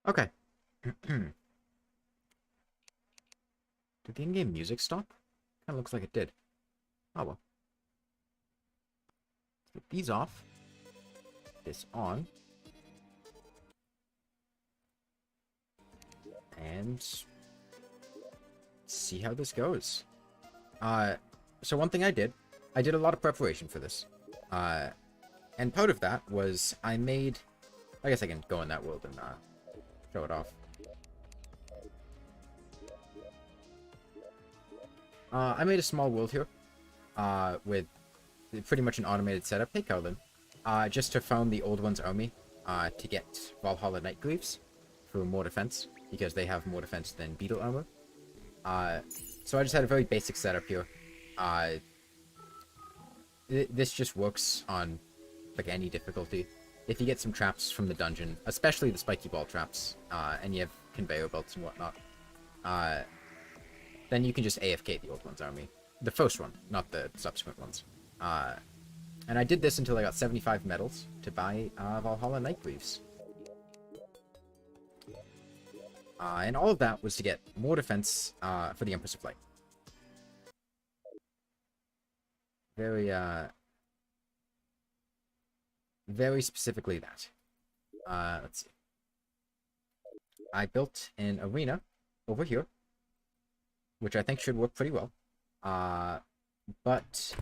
Okay. Did the in-game music stop? Kinda looks like it did. Oh well. Get these off. This on. And see how this goes. So one thing I did a lot of preparation for this. And part of that was I made, I guess I can go in that world and show it off. I made a small world here, with pretty much an automated setup. Hey, Colin. Just to found the Old One's army, to get Valhalla Nightgleaves for more defense, because they have more defense than Beetle armor. So I just had a very basic setup here. This just works on, like, any difficulty. If you get some traps from the dungeon, especially the spiky ball traps, and you have conveyor belts and whatnot, then you can just AFK the Old One's army. The first one, not the subsequent ones. And I did this until I got 75 medals to buy Valhalla Nightgleaves. And all of that was to get more defense for the Empress of Light. Very specifically that. Let's see. I built an arena over here, which I think should work pretty well. But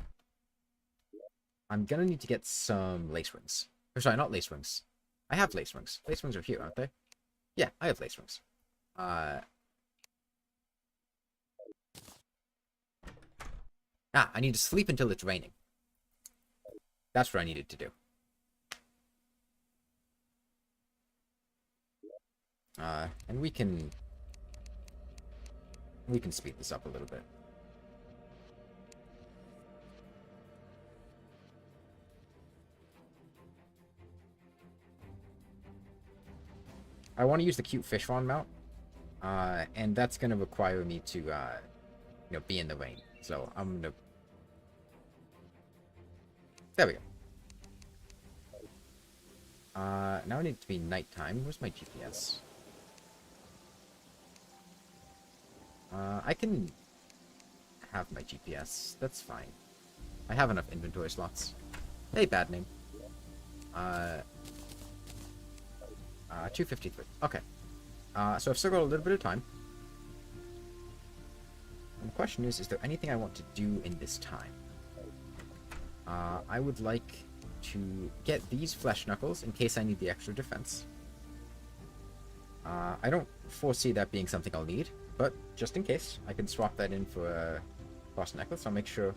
I'm gonna need to get some lace wings. Or sorry, not lace wings. I have lace wings. Lace wings are here, aren't they? Yeah, I have lace wings. I need to sleep until it's raining. That's what I needed to do. And we can speed this up a little bit. I want to use the cute fish wand mount, and that's going to require me to, be in the rain. So I'm going to... There we go. Now I need it to be nighttime. Where's my GPS? I can have my GPS. That's fine. I have enough inventory slots. Hey, bad name. 253. Okay. So I've still got a little bit of time. And the question is there anything I want to do in this time? I would like to get these flesh knuckles in case I need the extra defense. I don't foresee that being something I'll need, but just in case, I can swap that in for a cross necklace. I'll make sure.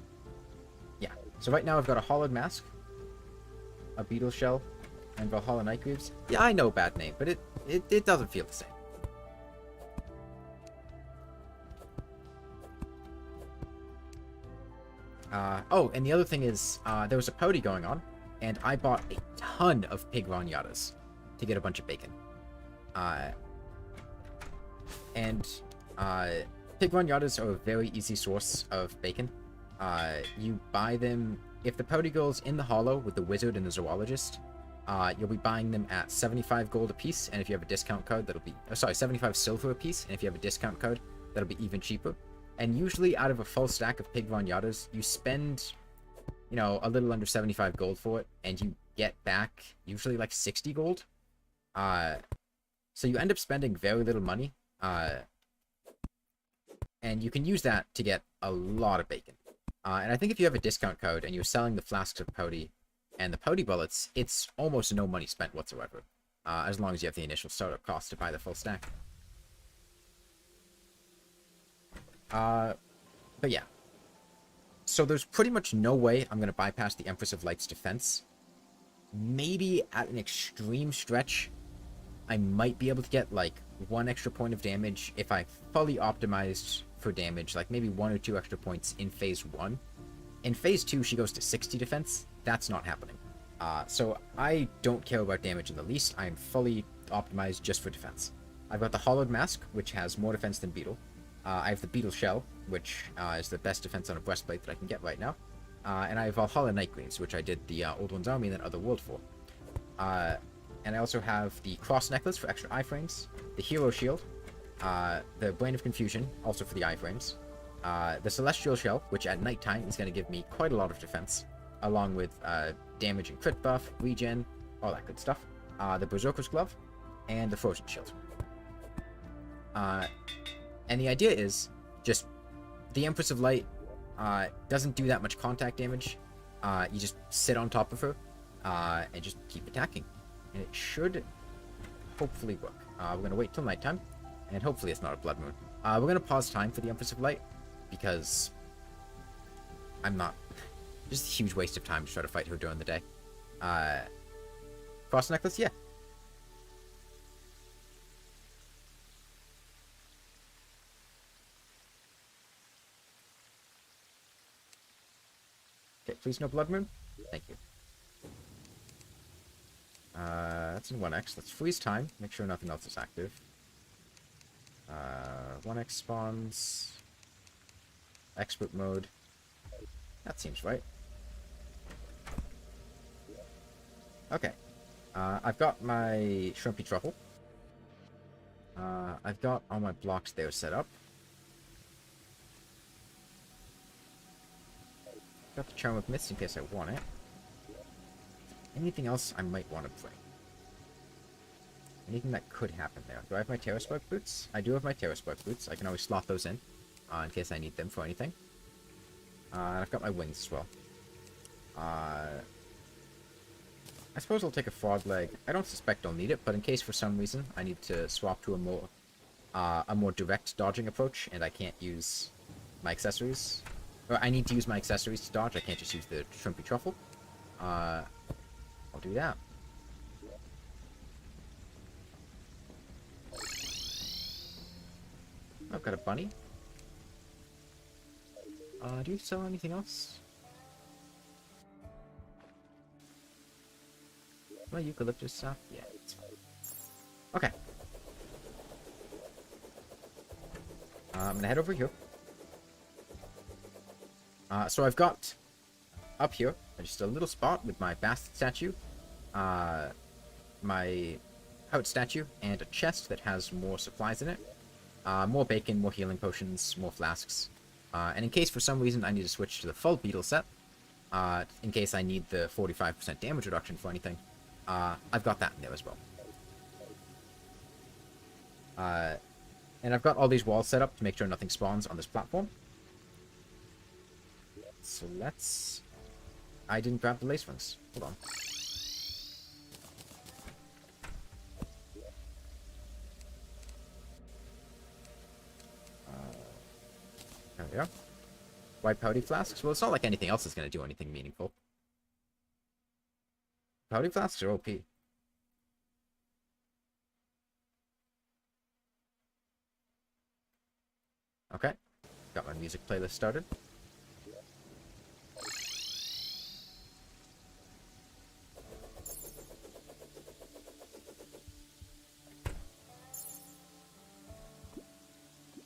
Yeah. So right now I've got a hollowed mask, a beetle shell, and Valhalla Nightgleaves. Yeah, I know, bad name, but it doesn't feel the same. Oh, and the other thing is, there was a party going on, and I bought a ton of pig ragnatas to get a bunch of bacon. Pig ragnatas are a very easy source of bacon. You buy them, if the party girl's in the hollow with the wizard and the zoologist, you'll be buying them at 75 gold a piece, and if you have a discount code, that'll be... Oh, sorry, 75 silver a piece, and if you have a discount code, that'll be even cheaper. And usually, out of a full stack of pig ragnatas, you spend, a little under 75 gold for it, and you get back, usually, like 60 gold. So you end up spending very little money, and you can use that to get a lot of bacon. And I think if you have a discount code, and you're selling the flasks of pouty, and the pouty bullets, it's almost no money spent whatsoever, as long as you have the initial startup cost to buy the full stack. But yeah. So there's pretty much no way I'm going to bypass the Empress of Light's defense. Maybe at an extreme stretch, I might be able to get, like, 1 extra point of damage if I fully optimized for damage, like maybe 1 or 2 extra points in Phase 1. In Phase 2, she goes to 60 defense. That's not happening. So I don't care about damage in the least. I am fully optimized just for defense. I've got the Hollowed Mask, which has more defense than Beetle. I have the Beetle Shell, which is the best defense on a breastplate that I can get right now. And I have Valhalla Nightgleaves, which I did the Old One's Army and then Other World for. And I also have the cross necklace for extra iframes, the hero shield, the brain of confusion, also for the iframes, the celestial shell, which at nighttime is going to give me quite a lot of defense, along with damage and crit buff, regen, all that good stuff, the berserker's glove, and the frozen shield. And the idea is just the Empress of Light doesn't do that much contact damage. You just sit on top of her and just keep attacking. And it should hopefully work. We're going to wait till nighttime, and hopefully it's not a blood moon. We're going to pause time for the Empress of Light, because I'm not... Just a huge waste of time to try to fight her during the day. Cross necklace? Yeah. Okay, please no blood moon. Thank you. That's in 1x. Let's freeze time. Make sure nothing else is active. 1x spawns. Expert mode. That seems right. Okay. I've got my shrimpy truffle. I've got all my blocks there set up. Got the charm of myths in case I want it. Anything else I might want to bring? Anything that could happen there? Do I have my Terror Spark boots? I do have my Terror Spark boots. I can always slot those in case I need them for anything. And I've got my wings as well. I suppose I'll take a frog leg. I don't suspect I'll need it, but in case for some reason I need to swap to a more direct dodging approach, and I can't use my accessories, or I need to use my accessories to dodge. I can't just use the shrimpy truffle. I'll do that. I've got a bunny. Do you sell anything else? My eucalyptus stuff? Yeah, it's fine. Okay. I'm gonna head over here. So I've got up here just a little spot with my Bast statue, my Hout statue, and a chest that has more supplies in it. More bacon, more healing potions, more flasks. And in case for some reason I need to switch to the full beetle set, in case I need the 45% damage reduction for anything, I've got that in there as well. And I've got all these walls set up to make sure nothing spawns on this platform. So let's... I didn't grab the lace rings. Hold on. There we go. White pouty flasks? Well, it's not like anything else is going to do anything meaningful. Pouty flasks are OP. Okay. Got my music playlist started.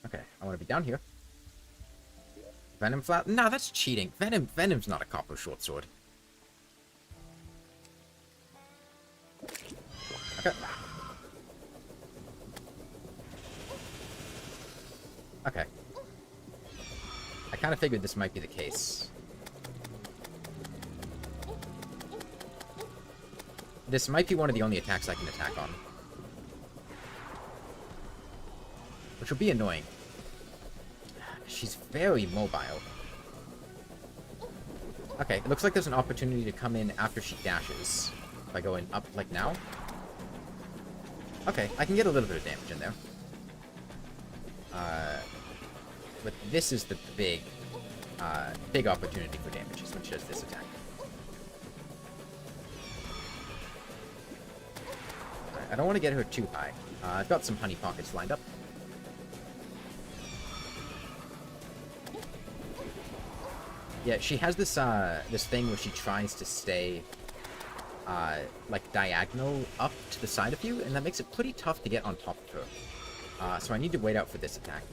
Okay, I want to be down here. Venom flat? No, that's cheating. Venom's not a copper short sword. Okay. Okay. I kind of figured this might be the case. This might be one of the only attacks I can attack on. Which will be annoying. She's very mobile. Okay, it looks like there's an opportunity to come in after she dashes. By going up, like now. Okay, I can get a little bit of damage in there. But this is the big opportunity for damage, is when she does this attack. I don't want to get her too high. I've got some honey pockets lined up. Yeah, she has this this thing where she tries to stay like diagonal up to the side of you, and that makes it pretty tough to get on top of her. So I need to wait out for this attack.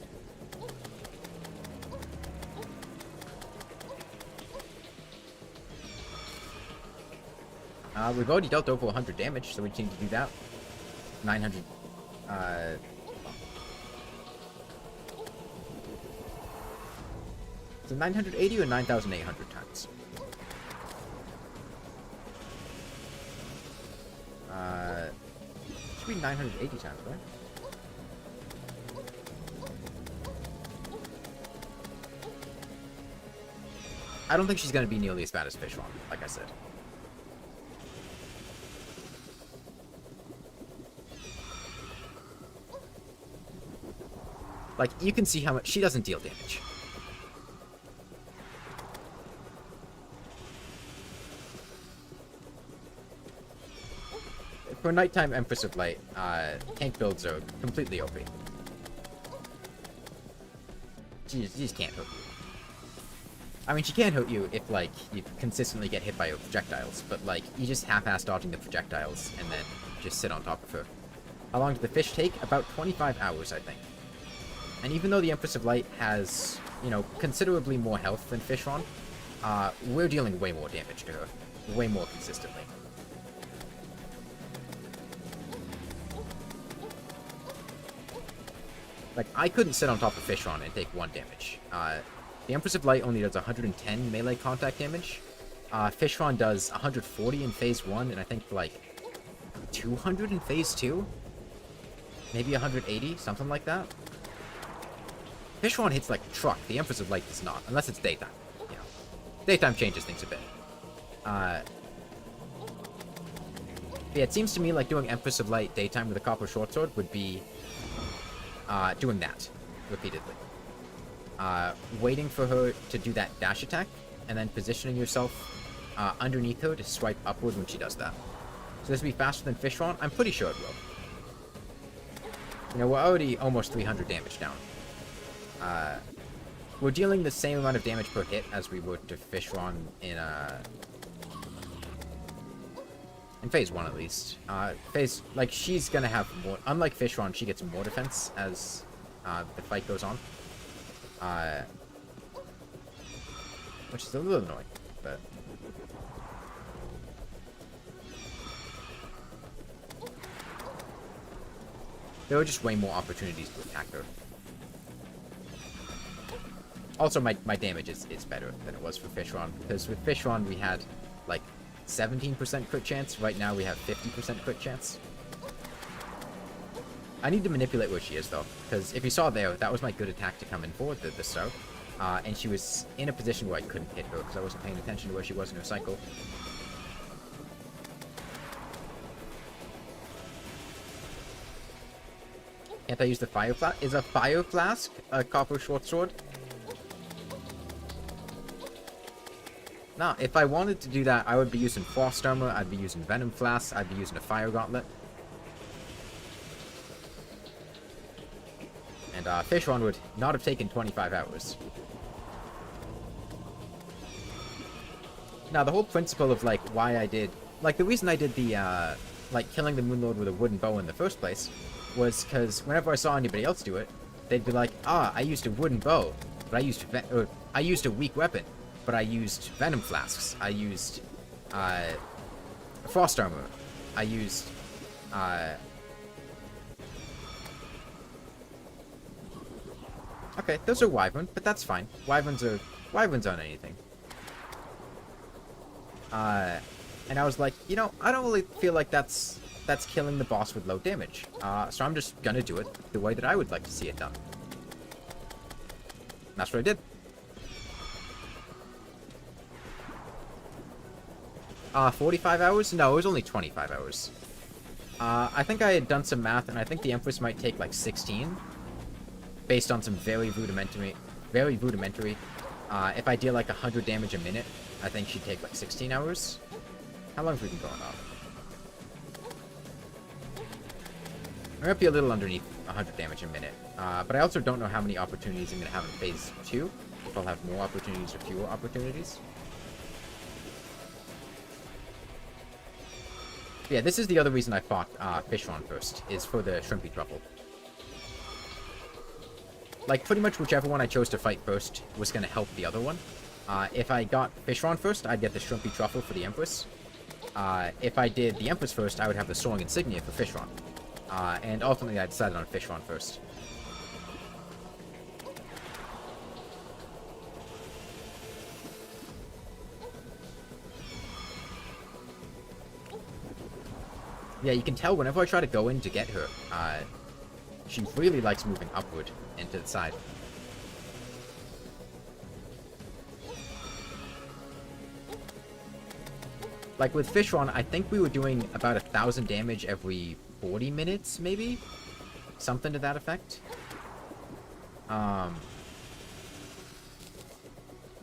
We've already dealt over 100 damage, so we just need to do that. 900. So 980 or 9,800 times? Should be 980 times, right? I don't think she's going to be nearly as bad as Fishron, like I said. Like, you can see how much... She doesn't deal damage. For nighttime Empress of Light, tank builds are completely OP. She just can't hurt you. I mean, she can hurt you if, like, you consistently get hit by her projectiles, but, like, you just half-ass dodging the projectiles and then just sit on top of her. How long did the fish take? About 25 hours, I think. And even though the Empress of Light has, you know, considerably more health than Fishron, we're dealing way more damage to her. Way more consistently. Like, I couldn't sit on top of Fishron and take 1 damage. The Empress of Light only does 110 melee contact damage. Fishron does 140 in Phase 1, and I think, like, 200 in Phase 2? Maybe 180, something like that. Fishron hits like a truck. The Empress of Light does not, unless it's daytime. You know, daytime changes things a bit. Yeah, it seems to me like doing Empress of Light daytime with a copper shortsword would be doing that repeatedly. Waiting for her to do that dash attack, and then positioning yourself underneath her to swipe upward when she does that. So this will be faster than Fishron? I'm pretty sure it will. You know, we're already almost 300 damage down. We're dealing the same amount of damage per hit as we would to Fishron in Phase 1, at least. Like, she's gonna have more... Unlike Fishron, she gets more defense as the fight goes on. Which is a little annoying, but... There are just way more opportunities to attack her. Also, my damage is better than it was for Fishron, because with Fishron we had, like, 17% crit chance. Right now we have 50% crit chance. I need to manipulate where she is, though, because if you saw there, that was my good attack to come in for, the start. And she was in a position where I couldn't hit her, because I wasn't paying attention to where she was in her cycle. Can't I use the fire flask? Is a fire flask a copper short sword? Nah, if I wanted to do that, I would be using Frost Armor, I'd be using Venom Flask, I'd be using a Fire Gauntlet. And Fishron would not have taken 25 hours. Now, the whole principle of, like, why I did... Like, the reason I did the, like, killing the Moonlord with a wooden bow in the first place was because whenever I saw anybody else do it, they'd be like, I used a wooden bow, but I used a weak weapon. But I used Venom Flasks. I used, Frost Armor. I used, Okay, those are Wyvern, but that's fine. Wyverns aren't anything. And I was like, you know, I don't really feel like that's killing the boss with low damage. So I'm just gonna do it the way that I would like to see it done. And that's what I did. 45 hours? No, it was only 25 hours. I think I had done some math, and I think the Empress might take, like, 16. Based on some very rudimentary... if I deal, like, 100 damage a minute, I think she'd take, like, 16 hours. How long have we been going on? I might be a little underneath 100 damage a minute. But I also don't know how many opportunities I'm going to have in Phase 2. If I'll have more opportunities or fewer opportunities. Yeah, this is the other reason I fought Fishron first, is for the Shrimpy Truffle. Like, pretty much whichever one I chose to fight first was going to help the other one. If I got Fishron first, I'd get the Shrimpy Truffle for the Empress. If I did the Empress first, I would have the soaring insignia for Fishron. And ultimately, I decided on Fishron first. Yeah, you can tell whenever I try to go in to get her, she really likes moving upward and to the side. Like with Fishron, I think we were doing about 1,000 damage every 40 minutes, maybe? Something to that effect.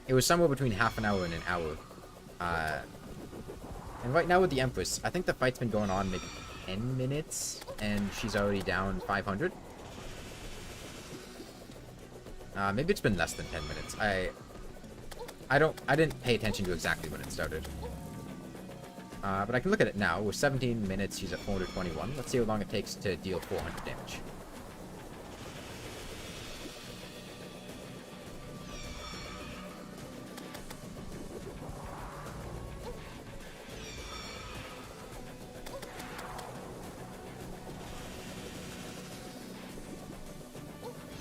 It was somewhere between half an hour and an hour. And right now with the Empress, I think the fight's been going on maybe 10 minutes, and she's already down 500. Maybe it's been less than 10 minutes. I didn't pay attention to exactly when it started. But I can look at it now. With 17 minutes, she's at 421. Let's see how long it takes to deal 400 damage.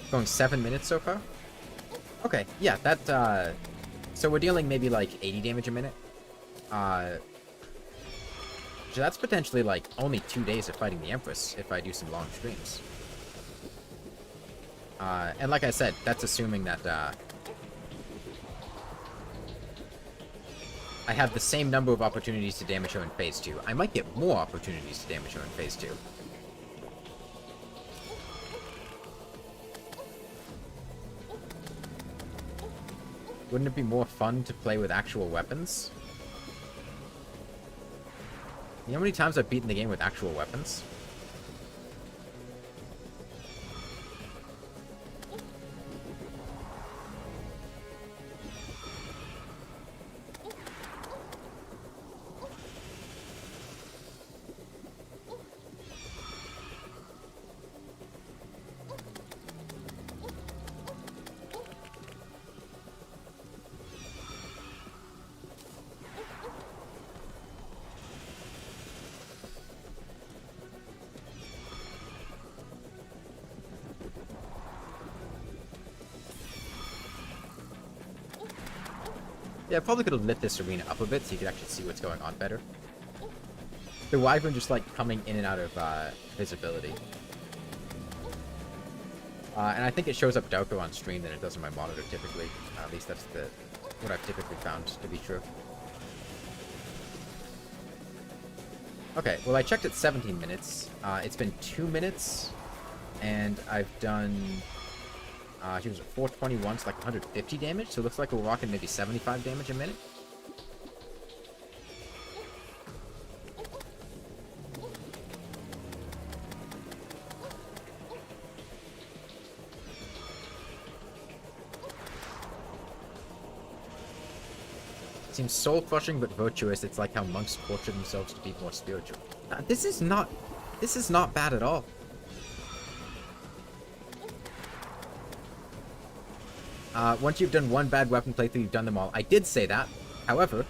Going 7 minutes so far? Okay, yeah, that, so we're dealing maybe like 80 damage a minute. So that's potentially like only 2 days of fighting the Empress if I do some long streams. And like I said, that's assuming that, I have the same number of opportunities to damage her in Phase 2. I might get more opportunities to damage her in Phase 2. Wouldn't it be more fun to play with actual weapons? You know how many times I've beaten the game with actual weapons? Yeah, I probably could have lit this arena up a bit so you could actually see what's going on better. The Wyvern just like coming in and out of visibility. And I think it shows up darker on stream than it does on my monitor typically. At least that's what I've typically found to be true. Okay, well I checked at 17 minutes. It's been 2 minutes, and I've done... she was at 421, so like 150 damage, so it looks like we're rocking maybe 75 damage a minute. Seems soul-crushing but virtuous. It's like how monks torture themselves to be more spiritual. This is not bad at all. Once you've done one bad weapon playthrough, you've done them all. I did say that. However,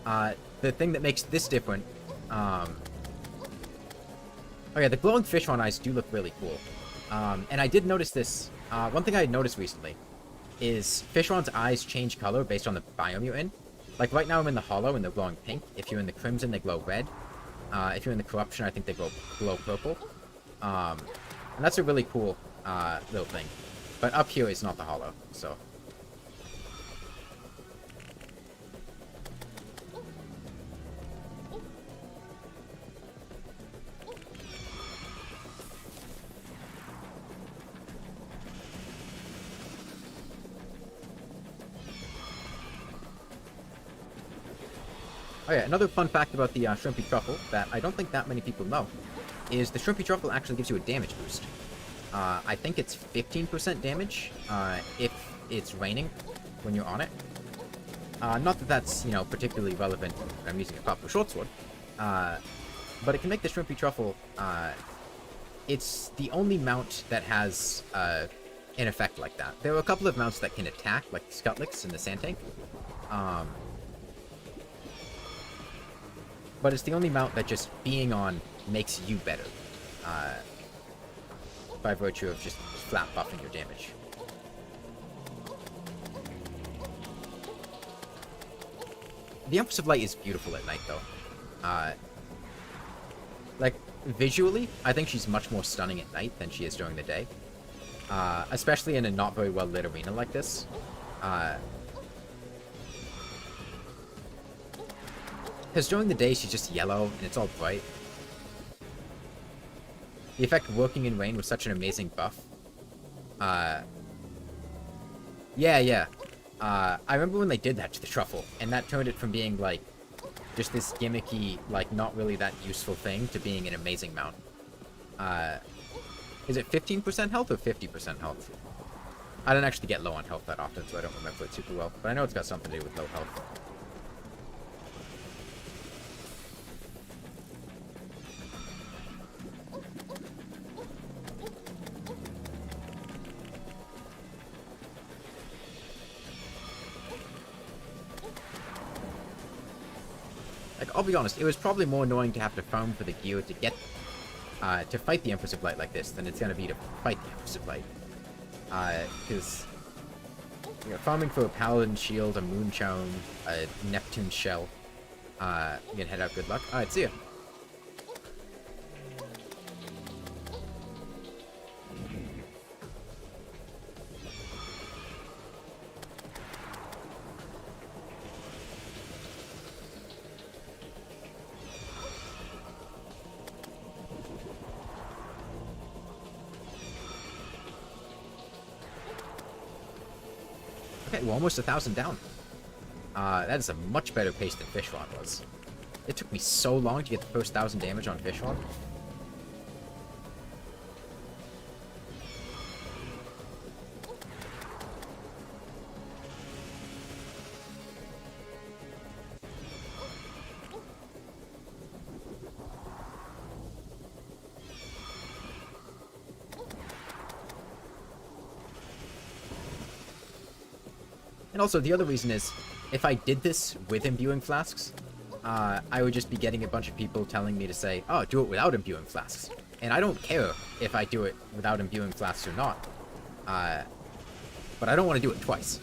the thing that makes this different... Okay, the glowing Fishron eyes do look really cool. And I did notice this. One thing I had noticed recently is Fishron's eyes change color based on the biome you're in. Like, right now I'm in the Hollow and they're glowing pink. If you're in the Crimson, they glow red. If you're in the Corruption, I think they glow purple. And that's a really cool little thing. But up here is not the Hollow, so... Oh yeah, another fun fact about the Shrimpy Truffle that I don't think that many people know is the Shrimpy Truffle actually gives you a damage boost. I think it's 15% damage if it's raining when you're on it. Not that that's, you know, particularly relevant when I'm using a proper Shortsword. But it can make the Shrimpy Truffle, it's the only mount that has an effect like that. There are a couple of mounts that can attack, like the Skutlix and the Sand Tank. but it's the only mount that just being on makes you better. By virtue of just flat buffing your damage. The Empress of Light is beautiful at night, though. Like, visually, I think she's much more stunning at night than she is during the day. Especially in a not very well lit arena like this. Because during the day, she's just yellow, and it's all bright. The effect working in rain was such an amazing buff. Yeah. I remember when they did that to the truffle, and that turned it from being, like, just this gimmicky, like, not really that useful thing to being an amazing mount. Is it 15% health or 50% health? I don't actually get low on health that often, so I don't remember it super well, but I know it's got something to do with low health. Like, I'll be honest, it was probably more annoying to have to farm for the gear to get, to fight the Empress of Light like this than it's gonna be to fight the Empress of Light. Because, you know, farming for a Paladin Shield, a Moonchone, a Neptune Shell, you can head out, good luck. Alright, see ya. Okay, we're almost 1,000 down. That is a much better pace than Fish Rod was. It took me so long to get the first 1,000 damage on Fish Rod. And also, the other reason is, if I did this with imbuing flasks, I would just be getting a bunch of people telling me to say, oh, do it without imbuing flasks. And I don't care if I do it without imbuing flasks or not. But I don't want to do it twice.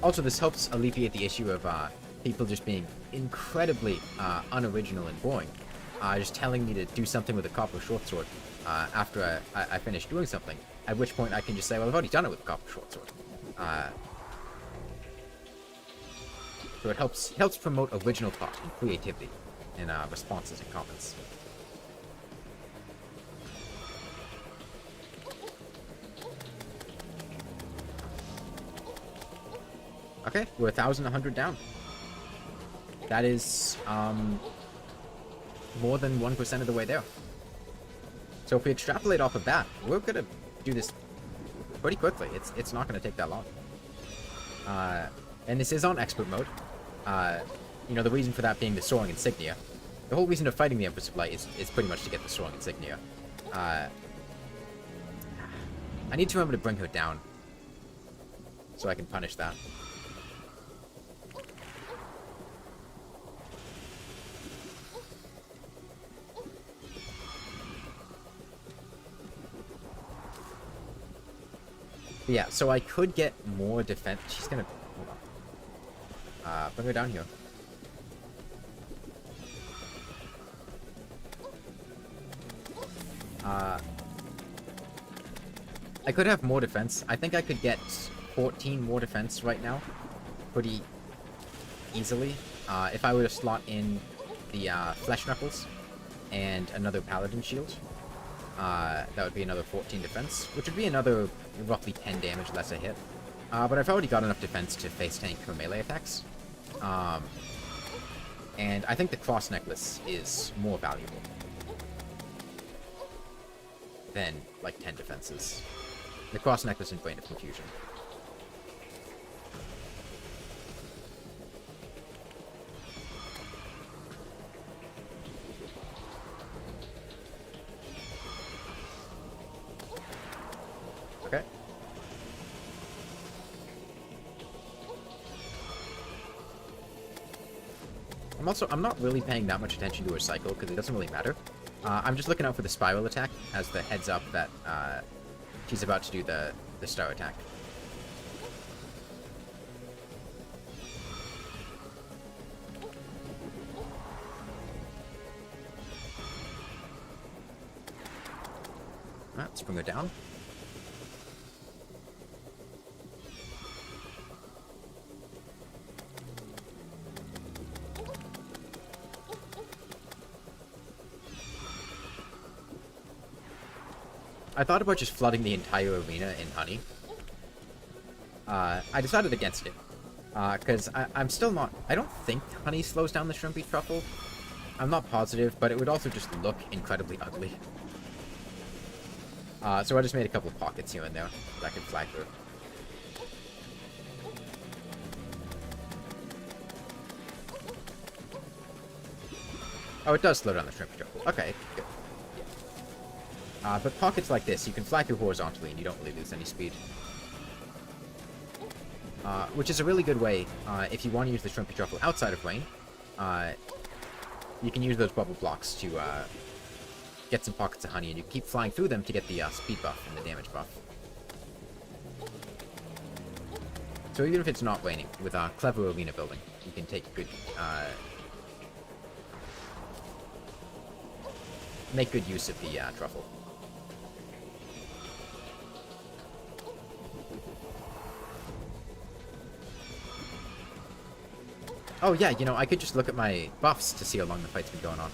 Also, this helps alleviate the issue of people just being incredibly unoriginal and boring. Just telling me to do something with a copper shortsword after I finish doing something. At which point I can just say, well, I've already done it with a copper shortsword. So it helps promote original thought and creativity in responses and comments. Okay, we're 1,100 down. That is, more than 1% of the way there. So if we extrapolate off of that, we're gonna do this pretty quickly. It's not gonna take that long. And this is on expert mode. You know, the reason for that being the soaring insignia. The whole reason of fighting the Empress of Light is pretty much to get the soaring insignia. I need to remember to bring her down so I can punish that. Yeah, so I could get more defense. She's gonna... Hold on. Bring her down here. I could have more defense. I think I could get 14 more defense right now. Pretty easily. If I were to slot in the Flesh Knuckles and another Paladin Shield. That would be another 14 defense, which would be another roughly 10 damage less a hit. But I've already got enough defense to face tank for melee attacks. And I think the Cross Necklace is more valuable than, like, 10 defenses. The Cross Necklace and Brain of Confusion. I'm not really paying that much attention to her cycle, because it doesn't really matter. I'm just looking out for the spiral attack as the heads up that she's about to do the star attack. Let's bring her down. I thought about just flooding the entire arena in honey. I decided against it. Because I'm still not... I don't think honey slows down the shrimpy truffle. I'm not positive, but it would also just look incredibly ugly. So I just made a couple of pockets here and there that I could fly through. Oh, it does slow down the shrimpy truffle. Okay, good. But pockets like this, you can fly through horizontally and you don't really lose any speed. Which is a really good way, if you want to use the shrimpy truffle outside of rain, you can use those bubble blocks to get some pockets of honey, and you can keep flying through them to get the speed buff and the damage buff. So even if it's not raining, with clever arena building, you can take good, make good use of the truffle. Oh yeah, you know, I could just look at my buffs to see how long the fight's been going on.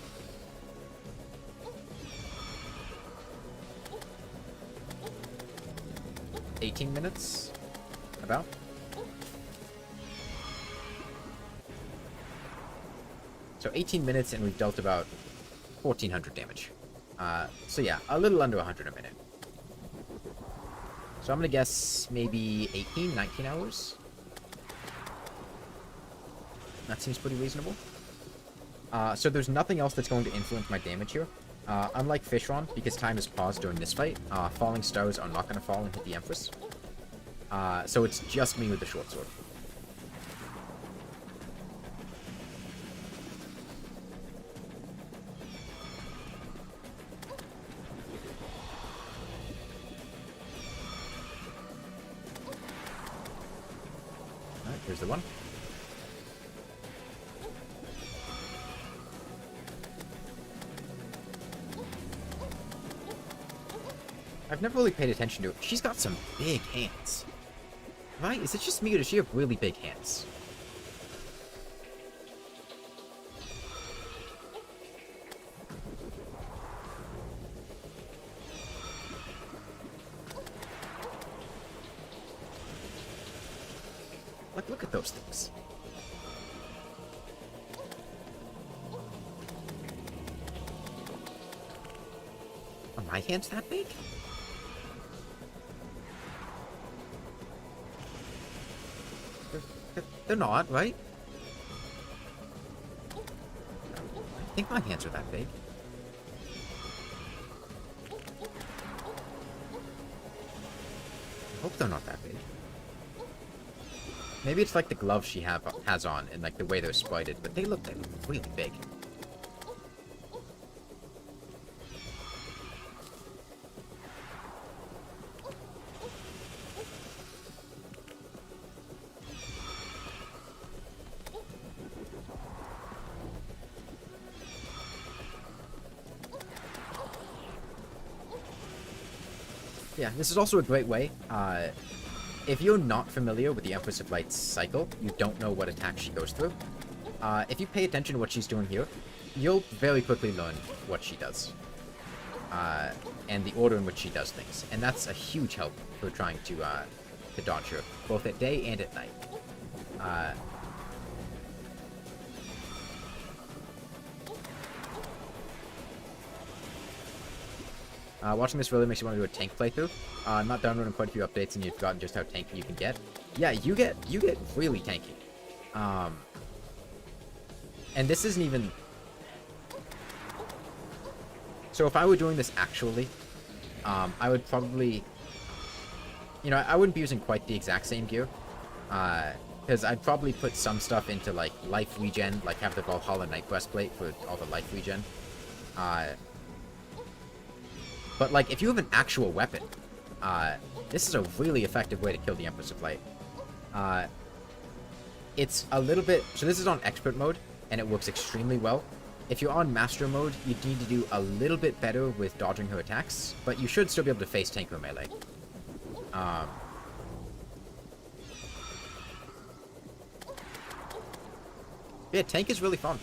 $18 minutes? About? So 18 minutes and we've dealt about 1,400 damage. So yeah, a little under 100 a minute. So I'm gonna guess maybe 18, 19 hours? That seems pretty reasonable. So there's nothing else that's going to influence my damage here. Unlike Fishron, because time is paused during this fight, falling stars are not going to fall and hit the Empress. So it's just me with the Shortsword. Alright, here's the one. I've never really paid attention to it. She's got some big hands. Right? Is it just me or does she have really big hands? Like, look at those things. Are my hands that big? They're not, right? I think my hands are that big. I hope they're not that big. Maybe it's like the gloves she has on and like the way they're spited, but they look really big. Yeah, this is also a great way. If you're not familiar with the Empress of Light's cycle, you don't know what attack she goes through. If you pay attention to what she's doing here, you'll very quickly learn what she does. And the order in which she does things. And that's a huge help for trying to dodge her, both at day and at night. Watching this really makes you want to do a tank playthrough. I'm not downloading quite a few updates, and you've forgotten just how tanky you can get. Yeah, you get really tanky. And this isn't even... So if I were doing this actually, I would probably... You know, I wouldn't be using quite the exact same gear. Because I'd probably put some stuff into, like, life regen, like have the Valhalla Knight breastplate for all the life regen. But, like, if you have an actual weapon, this is a really effective way to kill the Empress of Light. It's a little bit... So this is on expert mode, and it works extremely well. If you're on master mode, you need to do a little bit better with dodging her attacks, but you should still be able to face tank her melee. Yeah, tank is really fun.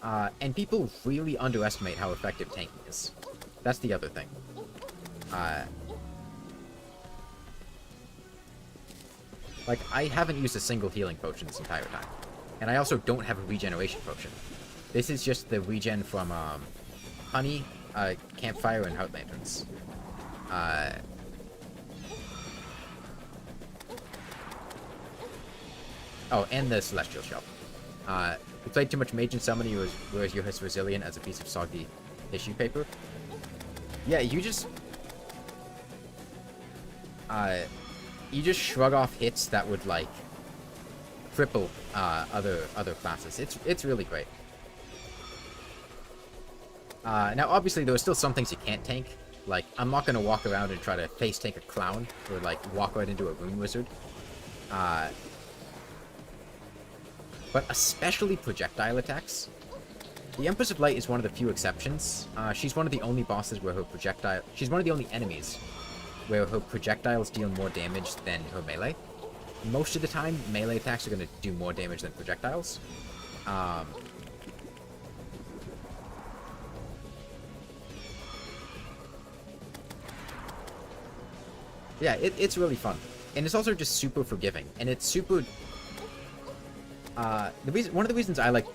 And people really underestimate how effective tanking is. That's the other thing. Like, I haven't used a single healing potion this entire time. And I also don't have a regeneration potion. This is just the regen from, honey, campfire, and heart lanterns. Oh, and the celestial shell. You played too much mage and summon, whereas you're as resilient as a piece of soggy tissue paper. Yeah, you just shrug off hits that would, like, cripple other classes. It's really great. Now, obviously, there are still some things you can't tank. Like, I'm not gonna walk around and try to face tank a clown or, like, walk right into a rune wizard. But especially projectile attacks. The Empress of Light is one of the few exceptions. She's one of the only bosses where her projectile... She's one of the only enemies where her projectiles deal more damage than her melee. Most of the time, melee attacks are going to do more damage than projectiles. Yeah, it's really fun. And it's also just super forgiving. And it's super... one of the reasons I like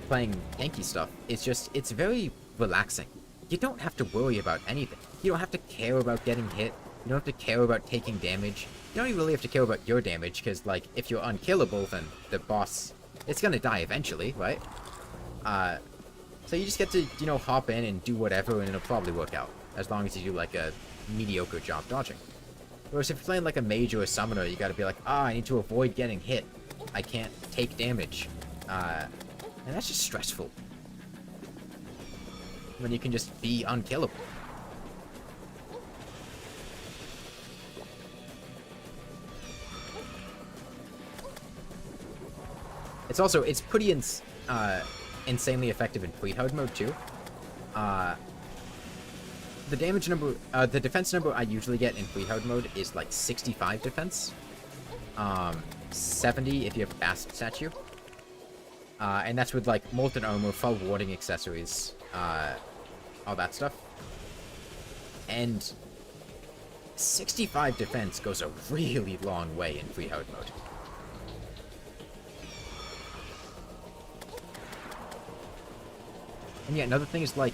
playing tanky stuff is just, it's very relaxing. You don't have to worry about anything. You don't have to care about getting hit. You don't have to care about taking damage. You don't even really have to care about your damage, because, like, if you're unkillable, then the boss, it's gonna die eventually, right? So you just get to, you know, hop in and do whatever, and it'll probably work out, as long as you do, like, a mediocre job dodging. Whereas if you're playing, like, a mage or a summoner, you gotta be like, I need to avoid getting hit. I can't take damage. And that's just stressful. When you can just be unkillable. It's pretty insanely effective in pre-hard mode too. The damage number, the defense number I usually get in pre-hard mode is like 65 defense. 70 if you have a Bast statue. And that's with, like, molten armor, full warding accessories, all that stuff. And 65 defense goes a really long way in free hard mode. And yeah, another thing is, like,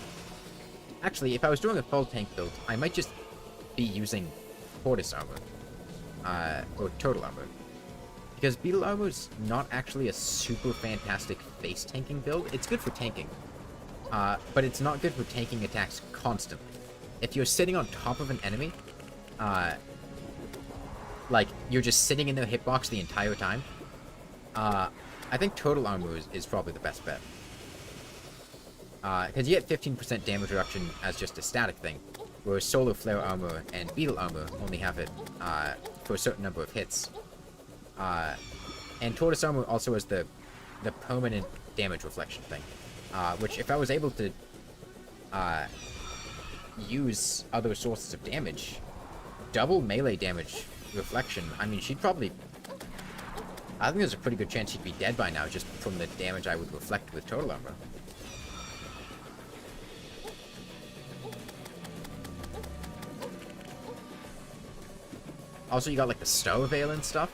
actually, if I was doing a full tank build, I might just be using tortoise armor, or turtle armor. Because beetle armor is not actually a super fantastic face tanking build. It's good for tanking, but it's not good for tanking attacks constantly. If you're sitting on top of an enemy, like, you're just sitting in their hitbox the entire time, I think turtle armor is probably the best bet. Because you get 15% damage reduction as just a static thing, whereas solar flare armor and beetle armor only have it for a certain number of hits. And tortoise armor also has the permanent damage reflection thing, which if I was able to use other sources of damage, double melee damage reflection, I mean, she'd probably... I think there's a pretty good chance she'd be dead by now just from the damage I would reflect with turtle armor. Also, you got, like, the Star Veil and stuff.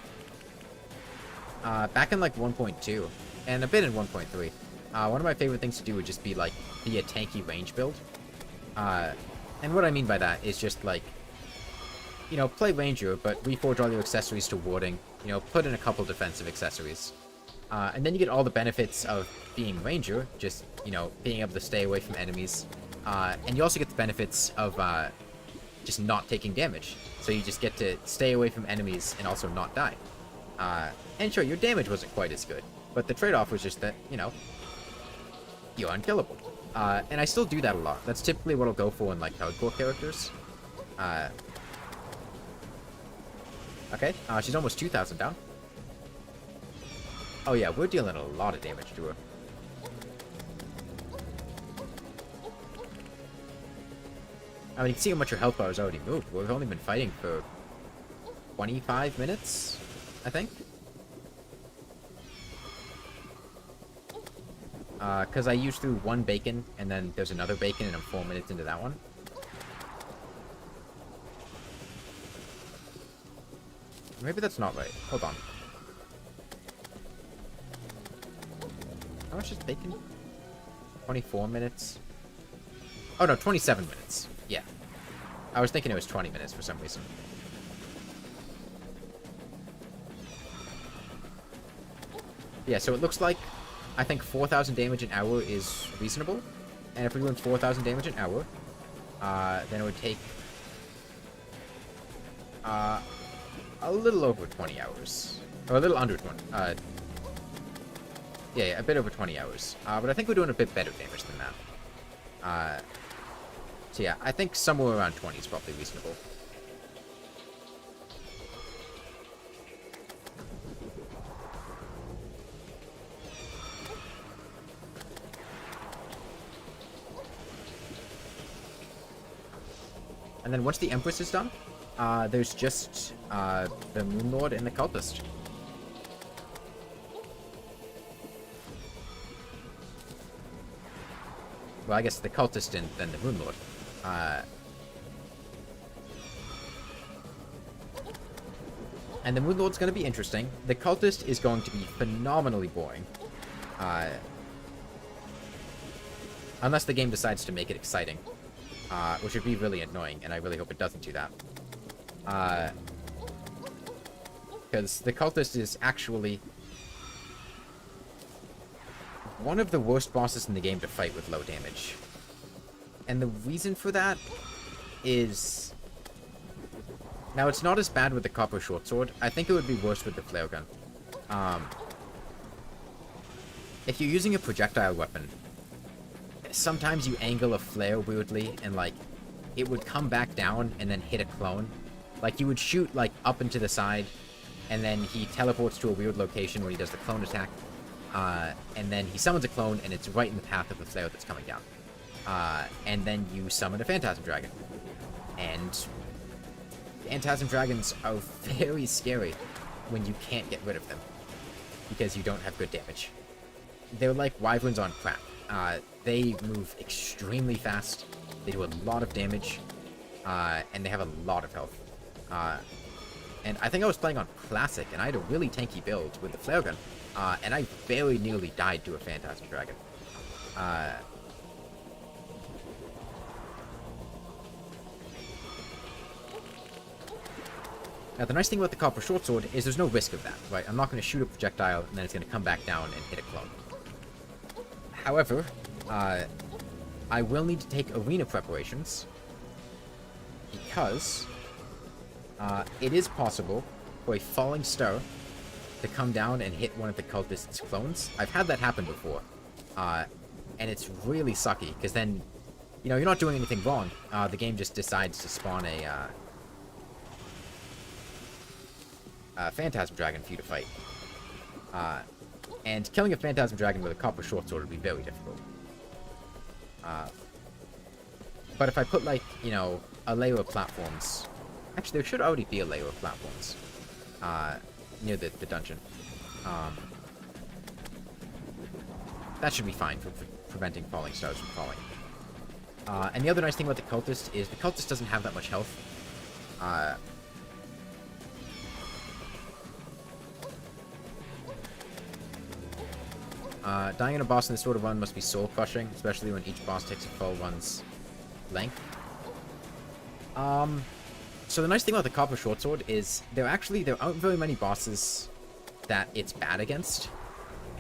Back in, like, 1.2, and a bit in 1.3, one of my favorite things to do would just be, like, be a tanky range build. And what I mean by that is just, like, you know, play Ranger, but reforge all your accessories to warding, you know, put in a couple defensive accessories. And then you get all the benefits of being Ranger, just, you know, being able to stay away from enemies. And you also get the benefits of, just not taking damage. So you just get to stay away from enemies and also not die. And sure, your damage wasn't quite as good, but the trade-off was just that, you know, you're unkillable. And I still do that a lot. That's typically what I'll go for in, like, hardcore characters. Okay, she's almost 2,000 down. Oh yeah, we're dealing a lot of damage to her. I mean, you can see how much her health bar has already moved. We've only been fighting for 25 minutes, I think. Because I used through one bacon, and then there's another bacon, and I'm 4 minutes into that one. Maybe that's not right. Hold on. How much is bacon? 24 minutes? Oh no, 27 minutes. Yeah. I was thinking it was 20 minutes for some reason. Yeah, so it looks like I think 4,000 damage an hour is reasonable. And if we're doing 4,000 damage an hour, then it would take a little over 20 hours. Or a little under 20. Yeah, a bit over 20 hours. But I think we're doing a bit better damage than that. So yeah, I think somewhere around 20 is probably reasonable. And then once the Empress is done, there's just the Moon Lord and the Cultist. Well, I guess the Cultist and then the Moon Lord. And the Moon Lord's going to be interesting. The Cultist is going to be phenomenally boring. Unless the game decides to make it exciting. Which would be really annoying, and I really hope it doesn't do that. Because the Cultist is actually one of the worst bosses in the game to fight with low damage. And the reason for that is... Now, it's not as bad with the copper shortsword. I think it would be worse with the flare gun. If you're using a projectile weapon, sometimes you angle a flare weirdly, and, like, it would come back down and then hit a clone. Like, you would shoot, like, up and to the side, and then he teleports to a weird location where he does the clone attack. And then he summons a clone, and it's right in the path of the flare that's coming down. And then you summon a Phantasm Dragon. And Phantasm Dragons are very scary when you can't get rid of them. Because you don't have good damage. They're like wyverns on crack. They move extremely fast. They do a lot of damage. And they have a lot of health. And I think I was playing on Classic, and I had a really tanky build with the flare gun. And I very nearly died to a Phantasm Dragon. Now, the nice thing about the Copper Shortsword is there's no risk of that, right? I'm not going to shoot a projectile, and then it's going to come back down and hit a clone. However, I will need to take arena preparations, because it is possible for a falling star to come down and hit one of the cultists' clones. I've had that happen before, and it's really sucky, because then, you know, you're not doing anything wrong. The game just decides to spawn a Phantasm Dragon for you to fight. And killing a Phantasm Dragon with a Copper Shortsword would be very difficult. But if I put, like, you know, a layer of platforms... Actually, there should already be a layer of platforms near the dungeon. That should be fine for preventing falling stars from falling. And the other nice thing about the Cultist is the Cultist doesn't have that much health. Dying in a boss in this sort of run must be soul-crushing, especially when each boss takes a full run's length. So the nice thing about the Copper Shortsword is there aren't very many bosses that it's bad against.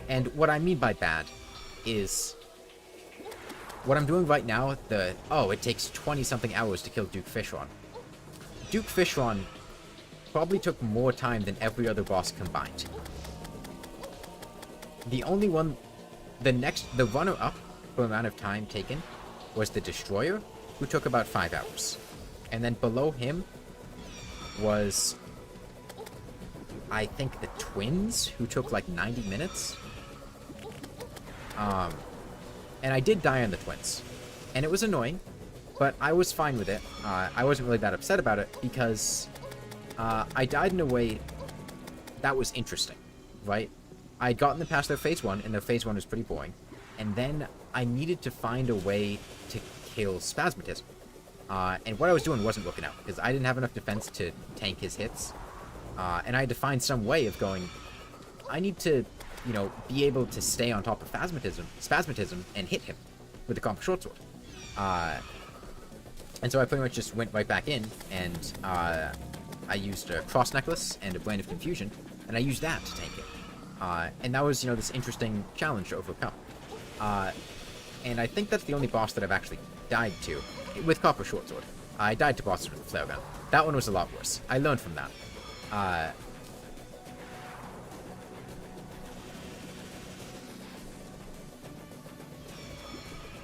And what I mean by bad is what I'm doing right now, it takes 20-something hours to kill Duke Fishron. Duke Fishron probably took more time than every other boss combined. The only one, the runner-up for amount of time taken was the Destroyer, who took about 5 hours. And then below him was, I think, the Twins, who took like 90 minutes. And I did die on the Twins. And it was annoying, but I was fine with it. I wasn't really that upset about it because I died in a way that was interesting, right? I had gotten them past their phase 1, and their phase 1 was pretty boring. And then I needed to find a way to kill Spasmatism. And what I was doing wasn't working out, because I didn't have enough defense to tank his hits. And I had to find some way of going, I need to, you know, be able to stay on top of Spasmatism, and hit him with the Copper Shortsword. And so I pretty much just went right back in, and I used a Cross Necklace and a Brand of Confusion, and I used that to tank it. And that was, you know, this interesting challenge to overcome. And I think that's the only boss that I've actually died to with Copper Shortsword. I died to bosses with a flare gun. That one was a lot worse. I learned from that.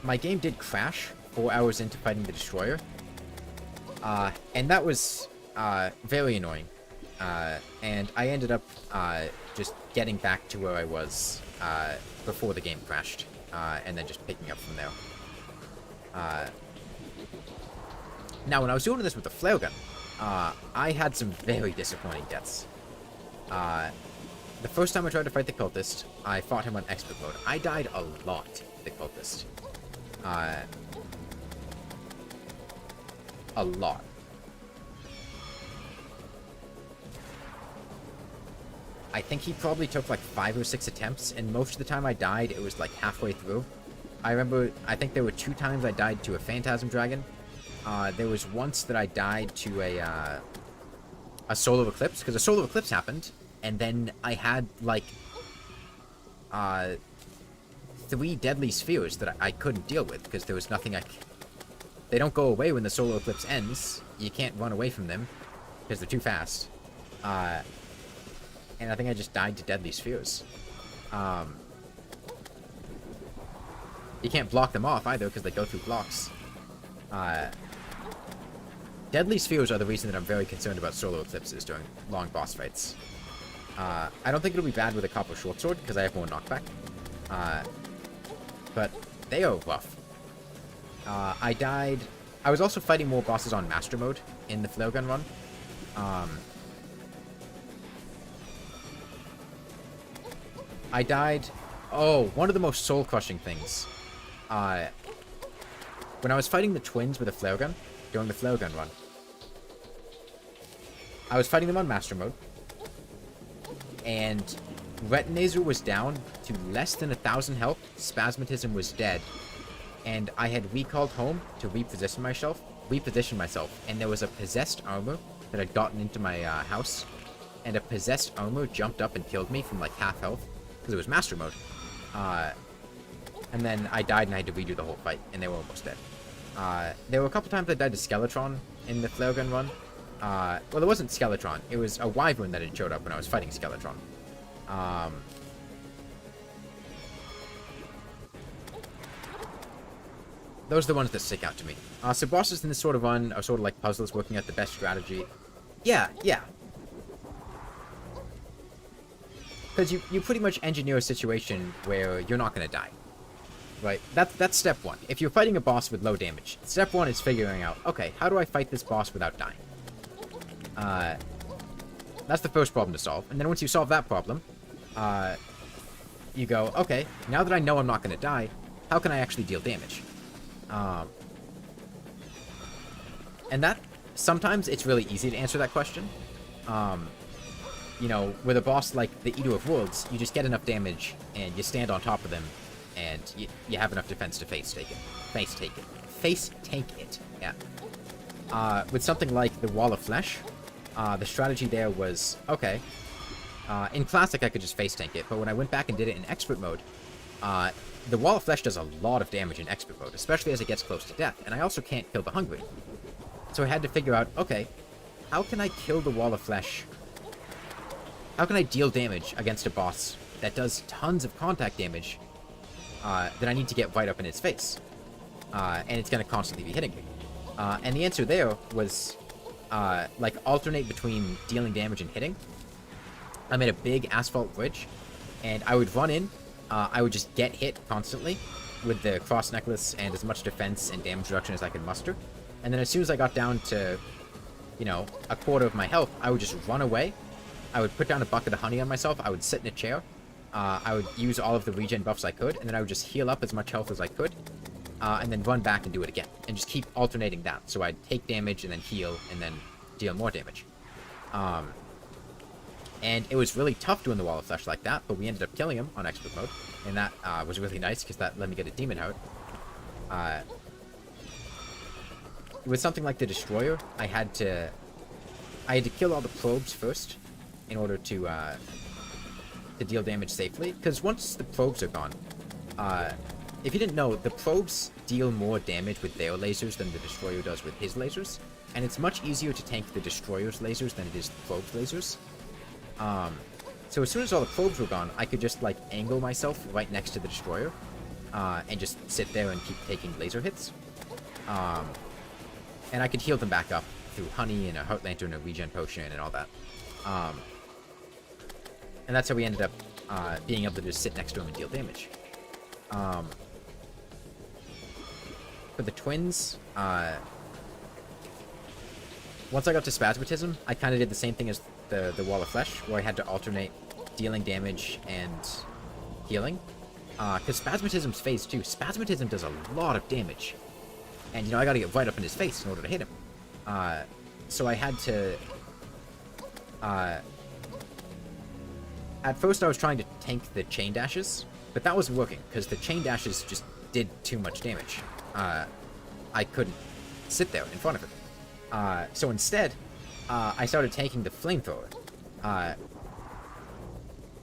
My game did crash 4 hours into fighting the Destroyer. And that was very annoying. And I ended up just getting back to where I was before the game crashed, and then just picking up from there. Now, when I was doing this with the flare gun, I had some very disappointing deaths. The first time I tried to fight the cultist, I fought him on expert mode. I died a lot to the cultist. A lot. I think he probably took like 5 or 6 attempts, and most of the time I died, it was like halfway through. I remember, I think there were 2 times I died to a Phantasm Dragon. There was once that I died to a Solar Eclipse, because a Solar Eclipse happened, and then I had like 3 deadly spheres that I couldn't deal with, because there was nothing They don't go away when the Solar Eclipse ends. You can't run away from them, because they're too fast. And I think I just died to deadly spheres. You can't block them off either, because they go through blocks. Deadly spheres are the reason that I'm very concerned about solar eclipses during long boss fights. I don't think it'll be bad with a Copper Shortsword, because I have more knockback. But they are rough. I was also fighting more bosses on Master Mode in the Flare Gun run. I died... Oh, one of the most soul-crushing things. When I was fighting the Twins with a Flare Gun, during the Flare Gun run, I was fighting them on Master Mode, and Retinazer was down to less than 1,000 health, Spasmatism was dead, and I had recalled home to reposition myself, and there was a possessed armor that had gotten into my house, and a possessed armor jumped up and killed me from like half health, because it was Master Mode. And then I died and I had to redo the whole fight, and they were almost dead. There were a couple times I died to Skeletron in the Flare Gun run. Well, it wasn't Skeletron, it was a Wyvern that had showed up when I was fighting Skeletron. Those are the ones that stick out to me. So bosses in this sort of run are sort of like puzzles, working out the best strategy. Yeah. Because you pretty much engineer a situation where you're not going to die. Right? That's step 1. If you're fighting a boss with low damage, step 1 is figuring out, okay, how do I fight this boss without dying? That's the first problem to solve. And then once you solve that problem, you go, okay, now that I know I'm not going to die, how can I actually deal damage? And that, sometimes it's really easy to answer that question. You know, with a boss like the Eater of Worlds, you just get enough damage, and you stand on top of them, and you have enough defense to face tank it. Yeah. With something like the Wall of Flesh, the strategy there was, okay, in Classic I could just face tank it, but when I went back and did it in Expert mode, the Wall of Flesh does a lot of damage in Expert mode, especially as it gets close to death, and I also can't kill the Hungry. So I had to figure out, okay, how can I kill the wall of flesh? How can I deal damage against a boss that does tons of contact damage that I need to get right up in its face? And it's going to constantly be hitting me. And the answer there was, like, alternate between dealing damage and hitting. I made a big asphalt bridge, and I would run in, I would just get hit constantly with the cross necklace and as much defense and damage reduction as I could muster. And then as soon as I got down to, you know, a quarter of my health, I would just run away. I would put down a bucket of honey on myself, I would sit in a chair, I would use all of the regen buffs I could, and then I would just heal up as much health as I could, and then run back and do it again, and just keep alternating that. So I'd take damage, and then heal, and then deal more damage. And it was really tough doing the Wall of Flesh like that, but we ended up killing him on expert mode, and that was really nice, because that let me get a demon out. With something like the Destroyer, I had to kill all the probes first, in order to deal damage safely, because once the probes are gone, if you didn't know, the probes deal more damage with their lasers than the Destroyer does with his lasers, and it's much easier to tank the Destroyer's lasers than it is the probe's lasers. So as soon as all the probes were gone, I could just, like, angle myself right next to the Destroyer, and just sit there and keep taking laser hits. And I could heal them back up through honey and a heart lantern, a regen potion, and all that. And that's how we ended up being able to just sit next to him and deal damage. For the twins, once I got to Spasmatism, I kind of did the same thing as the Wall of Flesh, where I had to alternate dealing damage and healing. Because Spasmatism's phase 2. Spasmatism does a lot of damage. And, you know, I gotta get right up in his face in order to hit him. So I had to... At first I was trying to tank the chain dashes, but that wasn't working, because the chain dashes just did too much damage. I couldn't sit there in front of him. So instead, I started tanking the flamethrower.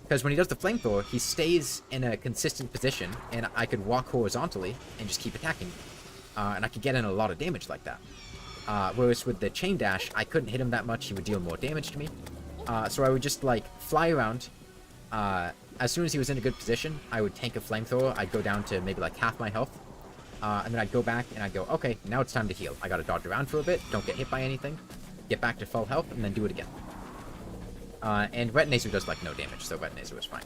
Because when he does the flamethrower, he stays in a consistent position, and I could walk horizontally and just keep attacking. And I could get in a lot of damage like that. Whereas with the chain dash, I couldn't hit him that much, he would deal more damage to me. So I would just, like, fly around. As soon as he was in a good position, I would tank a flamethrower, I'd go down to maybe, like, half my health. And then I'd go back, and I'd go, okay, now it's time to heal. I gotta dodge around for a bit, don't get hit by anything, get back to full health, and then do it again. And Retinator does, like, no damage, so Retinator was fine.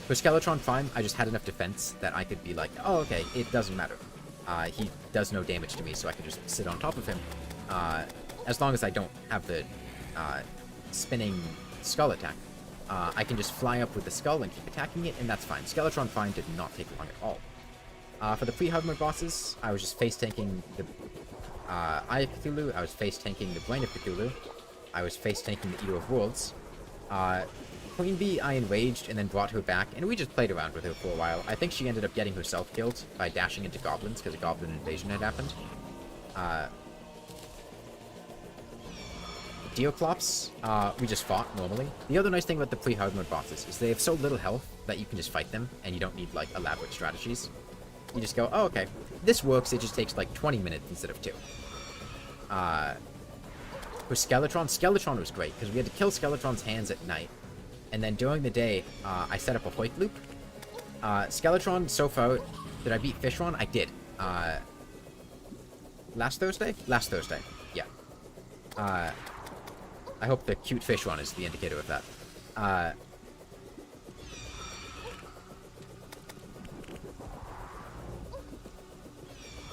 For Skeletron Prime, I just had enough defense that I could be like, oh, okay, it doesn't matter. He does no damage to me, so I can just sit on top of him. As long as I don't have the spinning skull attack. I can just fly up with the skull and keep attacking it, and that's fine. Skeletron Prime did not take long at all. For the pre-hard mode bosses, I was just face-tanking the Eye of Cthulhu, I was face-tanking the Brain of Cthulhu, I was face-tanking the Eater of Worlds. Queen Bee, I enraged and then brought her back, and we just played around with her for a while. I think she ended up getting herself killed by dashing into goblins, because a goblin invasion had happened. Deoclops, we just fought normally. The other nice thing about the pre-hard mode bosses is they have so little health that you can just fight them, and you don't need, like, elaborate strategies. You just go, oh, okay, this works, it just takes, like, 20 minutes instead of 2. For Skeletron was great, because we had to kill Skeletron's hands at night. And then during the day, I set up a Hoik loop. Skeletron, so far, did I beat Fishron? I did. Last Thursday? Last Thursday, yeah. I hope the cute Fishron is the indicator of that.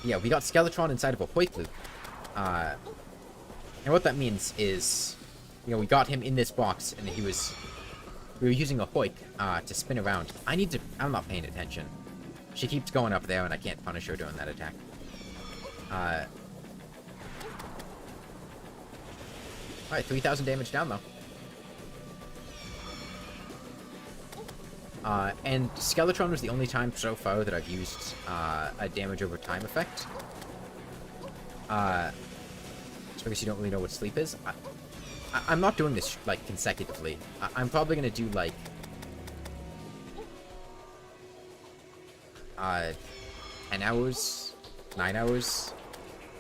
Yeah, we got Skeletron inside of a Hoik loop. And what that means is, you know, we got him in this box, and we were using a Hoik to spin around. I'm not paying attention. She keeps going up there, and I can't punish her during that attack. Alright, 3,000 damage down, though. And Skeletron was the only time so far that I've used a damage over time effect. Just because you don't really know what sleep is. I'm not doing this, like, consecutively. I'm probably gonna do, like... 10 hours? 9 hours?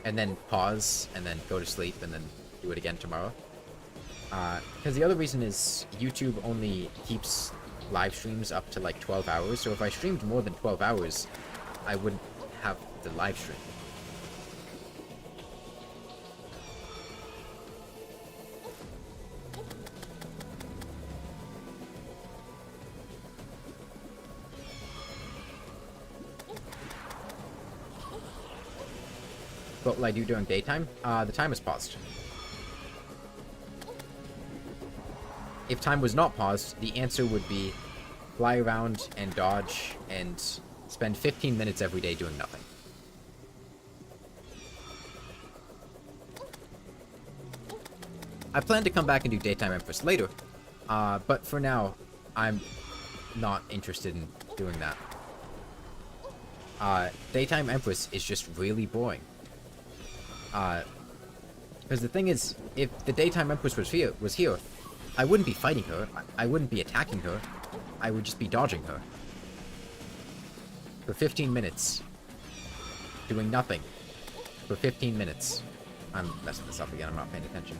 and then pause, and then go to sleep, and then do it again tomorrow. Because the other reason is YouTube only keeps live streams up to like 12 hours, so if I streamed more than 12 hours, I wouldn't have the live stream. What will I do during daytime? The time is paused. If time was not paused, the answer would be fly around and dodge and spend 15 minutes every day doing nothing. I plan to come back and do Daytime Empress later, but for now, I'm not interested in doing that. Daytime Empress is just really boring. Because the thing is, if the Daytime Empress was here, I wouldn't be fighting her, I wouldn't be attacking her, I would just be dodging her. For 15 minutes. Doing nothing. For 15 minutes. I'm messing this up again, I'm not paying attention.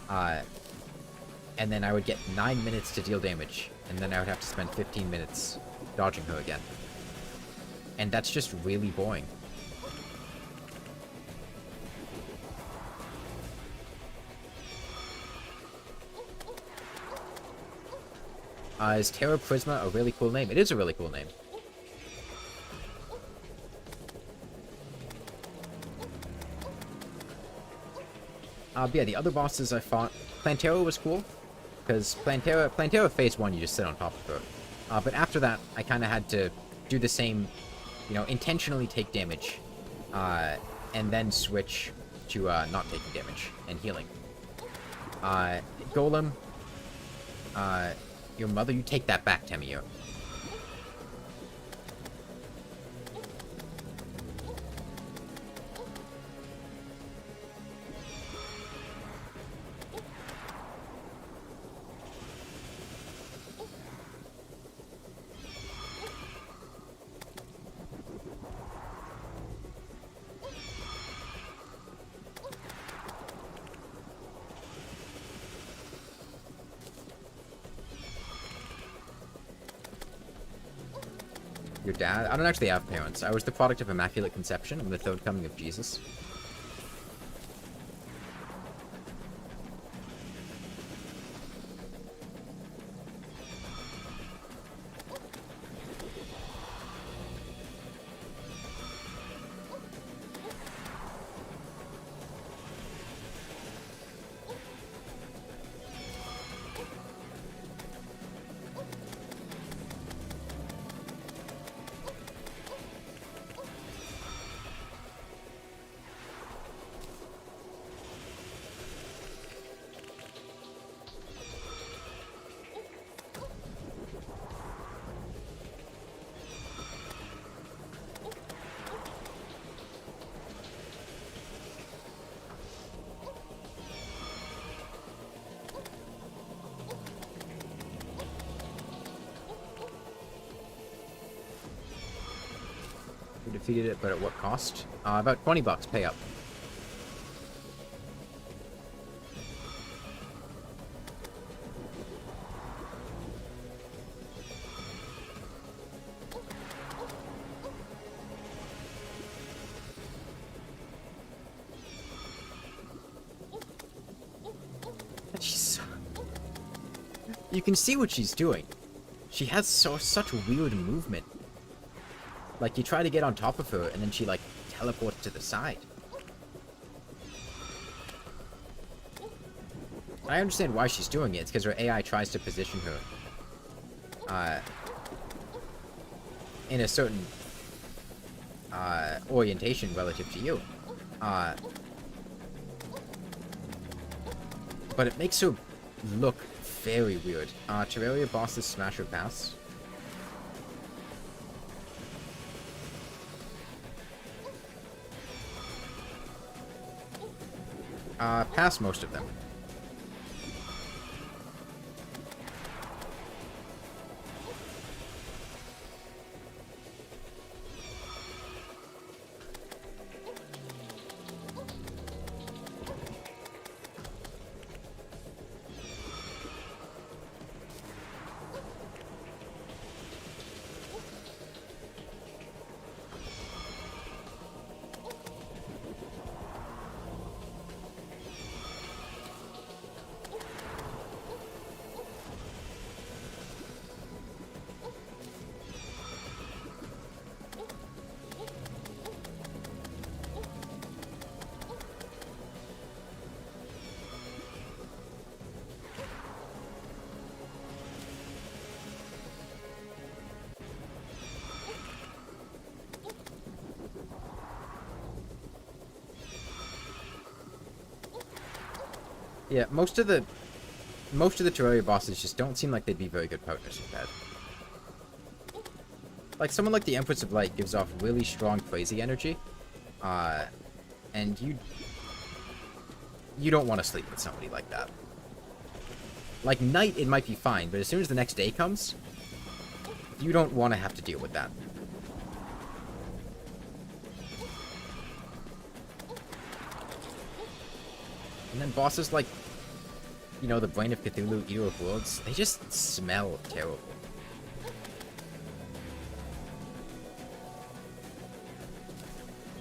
And then I would get 9 minutes to deal damage, and then I would have to spend 15 minutes dodging her again. And that's just really boring. Is Terra Prisma a really cool name? It is a really cool name. But yeah, the other bosses I fought, Plantera was cool, because Plantera phase 1, you just sit on top of her. But after that, I kind of had to do the same, you know, intentionally take damage, and then switch to not taking damage and healing. Golem, your mother, you take that back, Temio. Your dad? I don't actually have parents. I was the product of Immaculate Conception. I'm the third coming of Jesus. We defeated it, but at what cost? About 20 bucks, pay up. You can see what she's doing. She has such weird movement. Like, you try to get on top of her, and then she, like, teleports to the side. I understand why she's doing it. It's because her AI tries to position her in a certain orientation relative to you. But it makes her look very weird. Terraria bosses smash or pass. Pass most of them. Yeah, most of the Terraria bosses just don't seem like they'd be very good partners with that. Like, someone like the Empress of Light gives off really strong crazy energy. And you don't want to sleep with somebody like that. Like, night, it might be fine, but as soon as the next day comes, you don't want to have to deal with that. And then bosses like, you know, the Brain of Cthulhu, Eater of Worlds, they just smell terrible.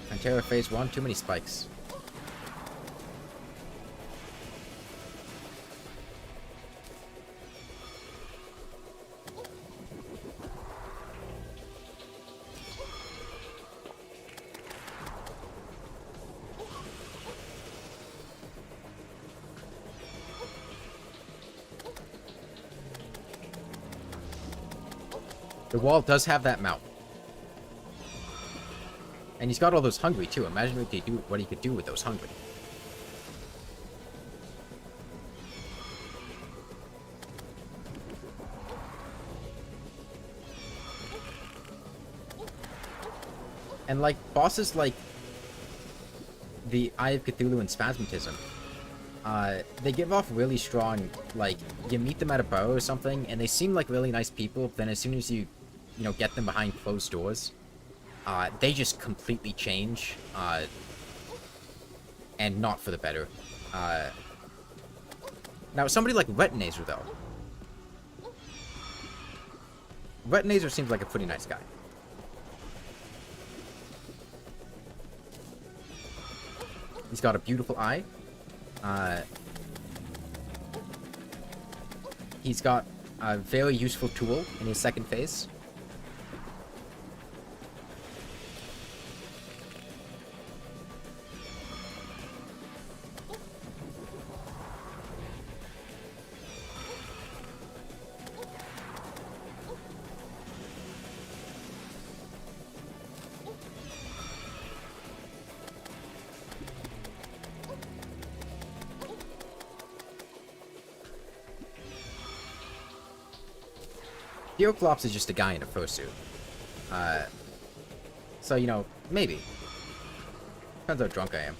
Pantera Phase 1, too many spikes. The wall does have that mount. And he's got all those hungry, too. Imagine what he could do with those hungry. And, like, bosses like the Eye of Cthulhu and Spasmatism, they give off really strong, like, you meet them at a bar or something, and they seem like really nice people, then as soon as you know, get them behind closed doors, they just completely change, and not for the better. Now, somebody like Retinazer, though. Retinazer seems like a pretty nice guy. He's got a beautiful eye. He's got a very useful tool in his second phase. Theoclops is just a guy in a fursuit. So, you know, maybe. Depends how drunk I am.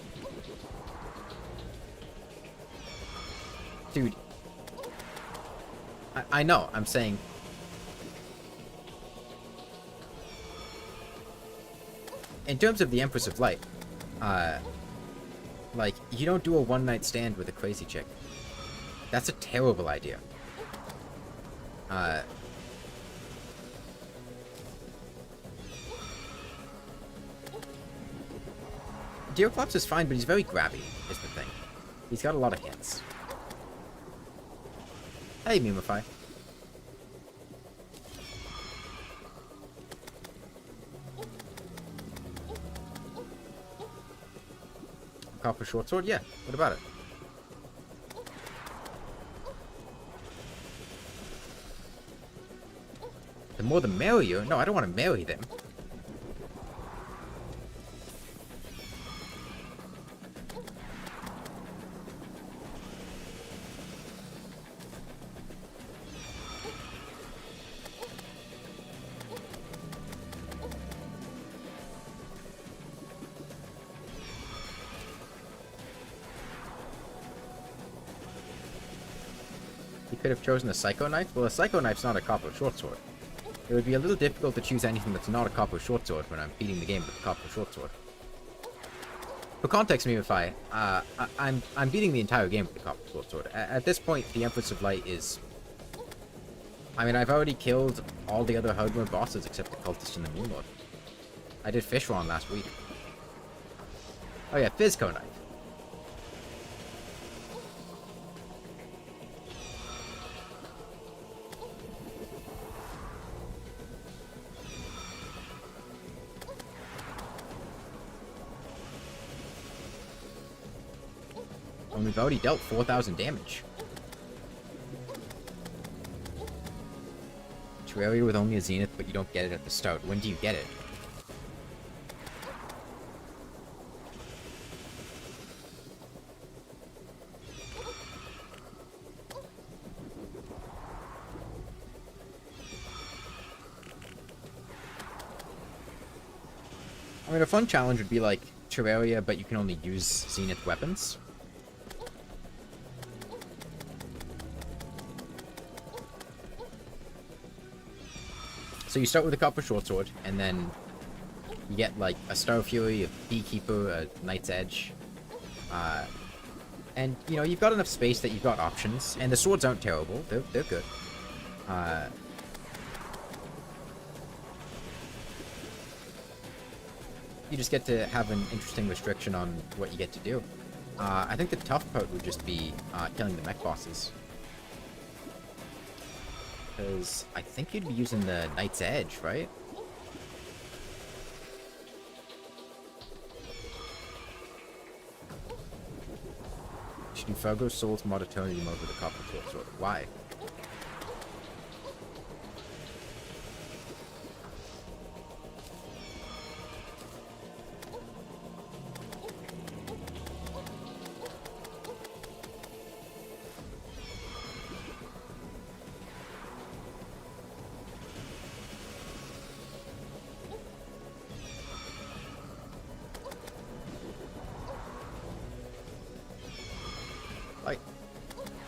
Dude. I know, I'm saying... In terms of the Empress of Light, like, you don't do a one-night stand with a crazy chick. That's a terrible idea. Deerclops is fine, but he's very grabby, is the thing. He's got a lot of hits. Hey, Mimify. Copper Shortsword? Yeah, what about it? The more the merrier? No, I don't want to marry them. Could have chosen a Psycho Knife? Well, a Psycho Knife's not a Copper Shortsword. It would be a little difficult to choose anything that's not a Copper Shortsword when I'm beating the game with a Copper Shortsword. For context, Mimify, I'm beating the entire game with the Copper Shortsword. At this point, the Empress of Light is... I mean, I've already killed all the other hardware bosses except the Cultist and the Moonlord. I did Fish Ron last week. Oh yeah, Fizzco Knife. And we've already dealt 4,000 damage. Terraria with only a Zenith, but you don't get it at the start. When do you get it? I mean, a fun challenge would be like Terraria, but you can only use Zenith weapons. So you start with a Copper Shortsword, and then you get like a Star Fury, a Beekeeper, a Knight's Edge. And, you know, you've got enough space that you've got options. And the swords aren't terrible. They're good. You just get to have an interesting restriction on what you get to do. I think the tough part would just be killing the mech bosses. Because I think you'd be using the Knight's Edge, right? You should do Fargo's Souls mod Eternity mode with a Copper Shortsword. Why?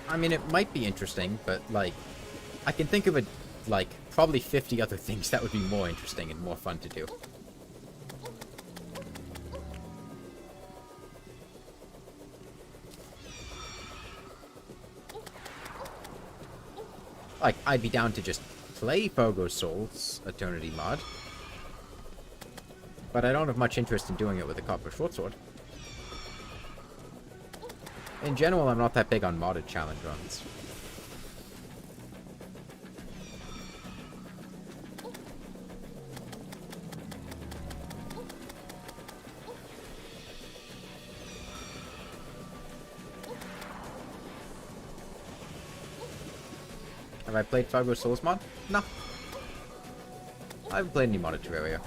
I mean, it might be interesting, but, like, I can think of, like, probably 50 other things that would be more interesting and more fun to do. Like, I'd be down to just play Fargo's Souls Eternity mod, but I don't have much interest in doing it with a Copper Shortsword. In general, I'm not that big on modded challenge runs. Have I played Fargo's Souls mod? No. I haven't played any modded Terraria.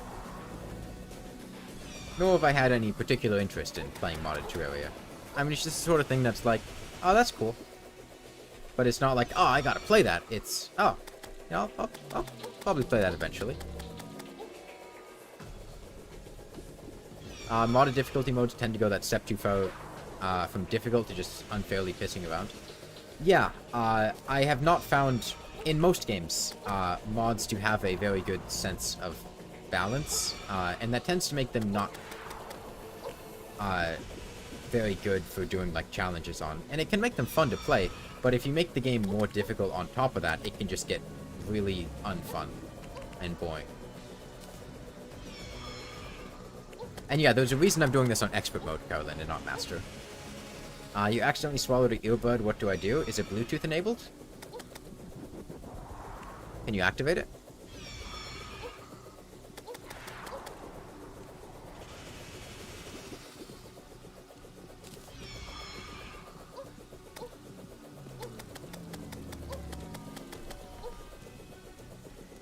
Nor have I had any particular interest in playing modded Terraria. I mean, it's just the sort of thing that's like, oh, that's cool. But it's not like, oh, I gotta play that. It's, oh, yeah, I'll probably play that eventually. Modded difficulty modes tend to go that step too far from difficult to just unfairly pissing around. Yeah, I have not found, in most games, mods to have a very good sense of balance, and that tends to make them not very good for doing like challenges on, and it can make them fun to play, but if you make the game more difficult on top of that, it can just get really unfun and boring. And yeah, there's a reason I'm doing this on expert mode, Carolyn, and not master. You accidentally swallowed an earbud, what do I do? Is it Bluetooth enabled? Can you activate it?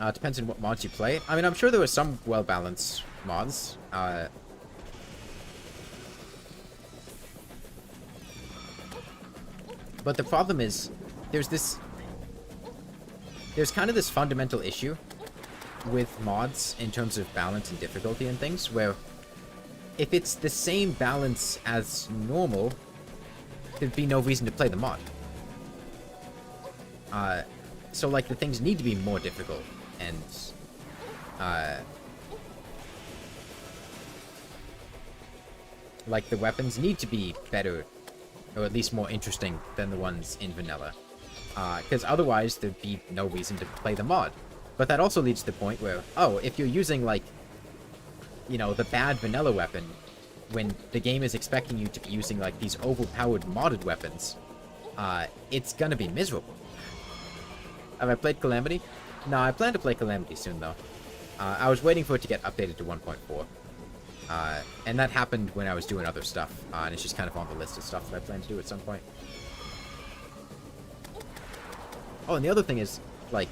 It depends on what mods you play. I mean, I'm sure there were some well-balanced mods. But the problem is, there's kind of this fundamental issue with mods in terms of balance and difficulty and things, where if it's the same balance as normal, there'd be no reason to play the mod. So, like, the things need to be more difficult, and, like, the weapons need to be better, or at least more interesting than the ones in vanilla. Because otherwise, there'd be no reason to play the mod. But that also leads to the point where, oh, if you're using, like, you know, the bad vanilla weapon, when the game is expecting you to be using, like, these overpowered modded weapons, it's gonna be miserable. Have I played Calamity? No, I plan to play Calamity soon, though. I was waiting for it to get updated to 1.4. And that happened when I was doing other stuff, and it's just kind of on the list of stuff that I plan to do at some point. Oh, and the other thing is, like,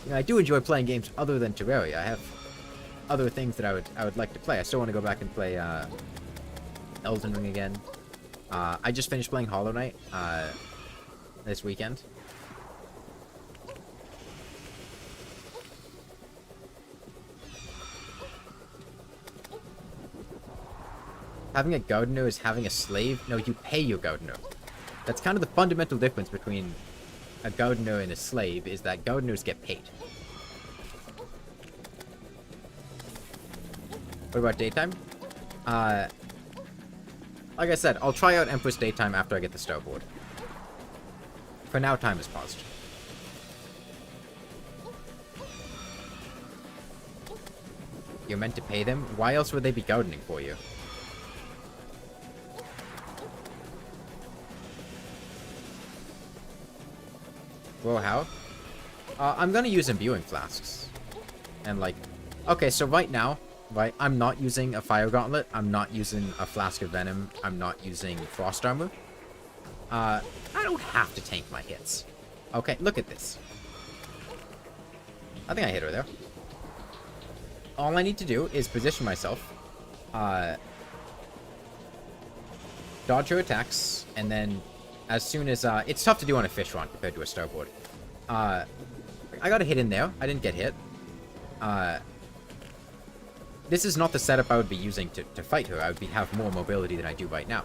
you know, I do enjoy playing games other than Terraria. I have other things that I would like to play. I still want to go back and play Elden Ring again. I just finished playing Hollow Knight this weekend. Having a gardener is having a slave. No, you pay your gardener. That's kind of the fundamental difference between a gardener and a slave, is that gardeners get paid. What about daytime? Like I said, I'll try out Empress daytime after I get the starboard. For now, time is paused. You're meant to pay them? Why else would they be gardening for you? Well, how? I'm gonna use imbuing flasks. And like... Okay, so right now, right, I'm not using a fire gauntlet. I'm not using a flask of venom. I'm not using frost armor. I don't have to tank my hits. Okay, look at this. I think I hit her there. All I need to do is position myself, dodge her attacks, and then as soon as, it's tough to do on a fish run compared to a starboard. I got a hit in there. I didn't get hit. This is not the setup I would be using to fight her. I would have more mobility than I do right now.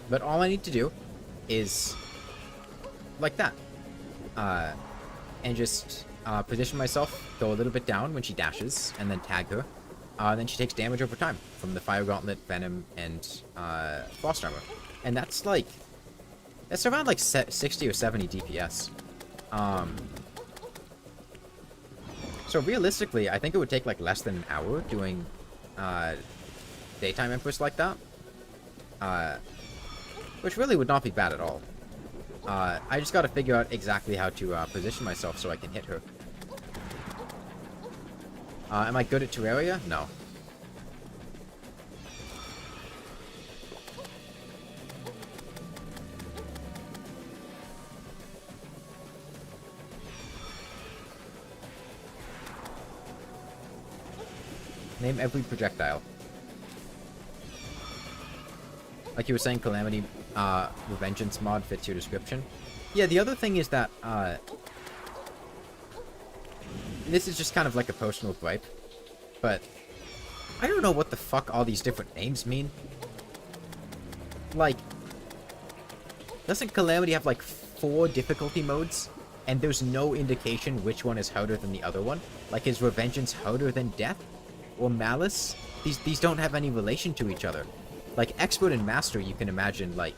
But all I need to do is like that. And just position myself, go a little bit down when she dashes, and then tag her. Then she takes damage over time from the Fire Gauntlet, Venom, and Frost Armor. And that's like... That's around like 60 or 70 DPS. So realistically, I think it would take like less than an hour doing daytime Empress like that. Which really would not be bad at all. I just gotta figure out exactly how to position myself so I can hit her. Am I good at Terraria? No. Name every projectile. Like you were saying, Calamity Revengeance mod fits your description. Yeah, the other thing is that, this is just kind of like a personal gripe, but I don't know what the fuck all these different names mean. Like, doesn't Calamity have like 4 difficulty modes? And there's no indication which one is harder than the other one? Like, is Revengeance harder than Death? Or Malice? These don't have any relation to each other. Like, Expert and Master, you can imagine, like,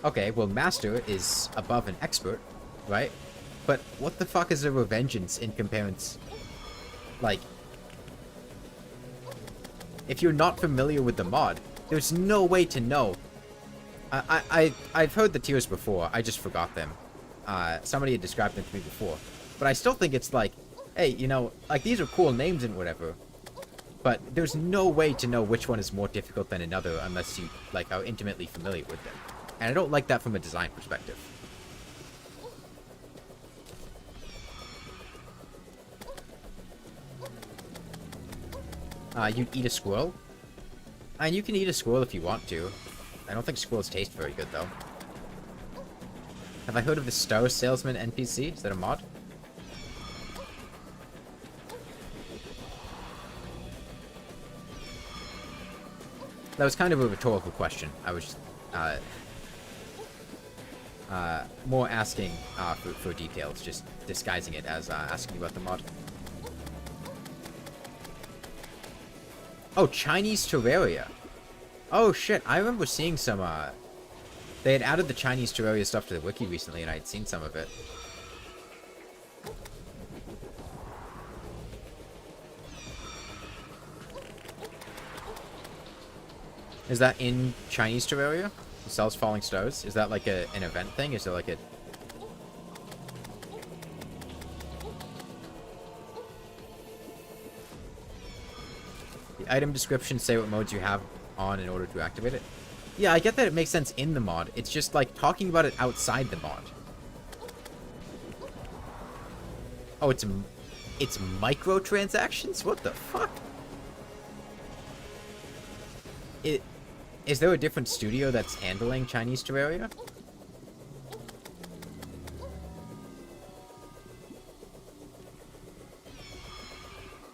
okay, well, Master is above an Expert, right? But what the fuck is a Revengeance in comparison? Like, if you're not familiar with the mod, there's no way to know. I've heard the tiers before, I just forgot them. Somebody had described them to me before. But I still think it's like, hey, you know, like, these are cool names and whatever. But there's no way to know which one is more difficult than another unless you, like, are intimately familiar with them. And I don't like that from a design perspective. You'd eat a squirrel? And you can eat a squirrel if you want to. I don't think squirrels taste very good, though. Have I heard of the Star Salesman NPC? Is that a mod? That was kind of a rhetorical question. I was more asking for details, just disguising it as asking about the mod. Oh, Chinese Terraria. Oh shit, I remember seeing some, they had added the Chinese Terraria stuff to the wiki recently and I had seen some of it. Is that in Chinese Terraria? It sells falling stars? Is that like an event thing? Is there like a... The item description say what modes you have on in order to activate it? Yeah, I get that it makes sense in the mod. It's just like talking about it outside the mod. Oh, it's microtransactions? What the fuck? Is there a different studio that's handling Chinese Terraria?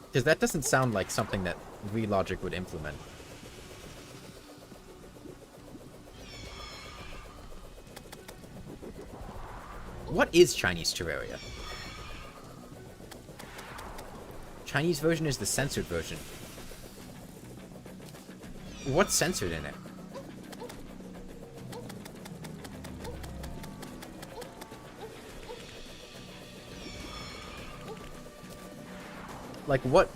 Because that doesn't sound like something that Relogic would implement. What is Chinese Terraria? Chinese version is the censored version. What's censored in it? Like, what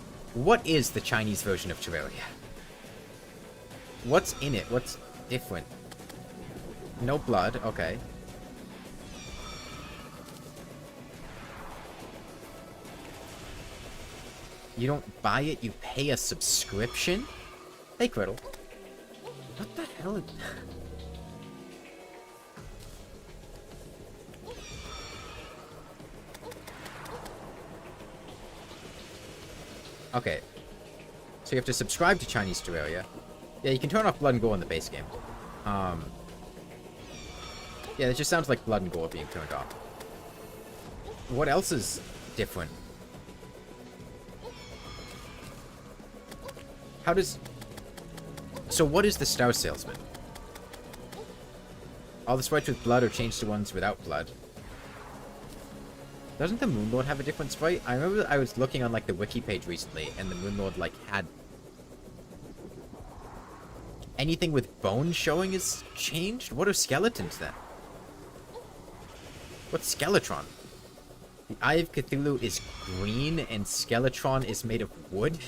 is the Chinese version of Terraria? What's in it? What's different? No blood, okay. You don't buy it, you pay a subscription? Hey, Criddle. What the hell is... Okay. So you have to subscribe to Chinese Terraria. Yeah, you can turn off blood and gore in the base game. Yeah, it just sounds like blood and gore being turned off. What else is different? How does... So what is the Star Salesman? All the sprites with blood are changed to ones without blood. Doesn't the Moonlord have a different sprite? I remember I was looking on, like, the wiki page recently, and the Moonlord, like, had... Anything with bones showing is changed? What are skeletons, then? What's Skeletron? The Eye of Cthulhu is green, and Skeletron is made of wood?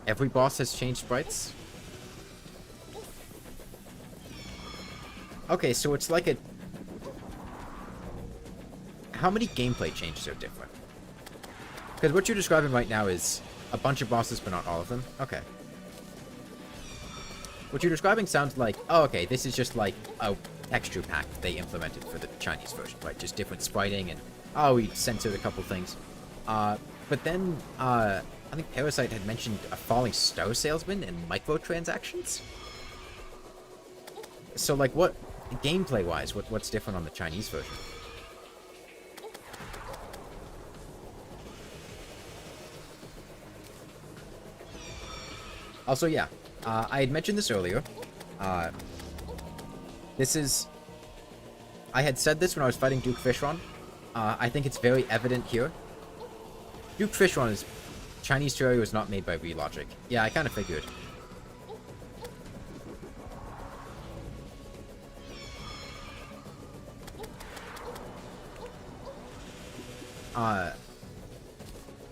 Every boss has changed sprites? Okay, so it's like a... How many gameplay changes are different? Because what you're describing right now is a bunch of bosses, but not all of them. Okay. What you're describing sounds like, oh, okay, this is just like a texture pack they implemented for the Chinese version, right? Just different spriting and, oh, we censored a couple things. But then, I think Parasite had mentioned a falling star salesman and microtransactions. So, like, what, gameplay-wise, what's different on the Chinese version? Also, yeah, I had mentioned this earlier. This is... I had said this when I was fighting Duke Fishron. I think it's very evident here. Duke Fishron is... Chinese Terraria was not made by Relogic. Yeah, I kind of figured.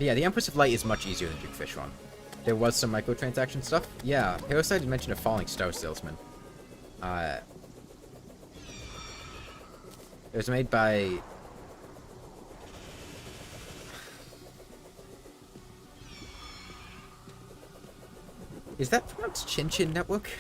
Yeah, the Empress of Light is much easier than Duke Fishron. There was some microtransaction stuff. Yeah, Parasite had mentioned a falling star salesman. It was made by... Is that pronounced Chin Chin Network?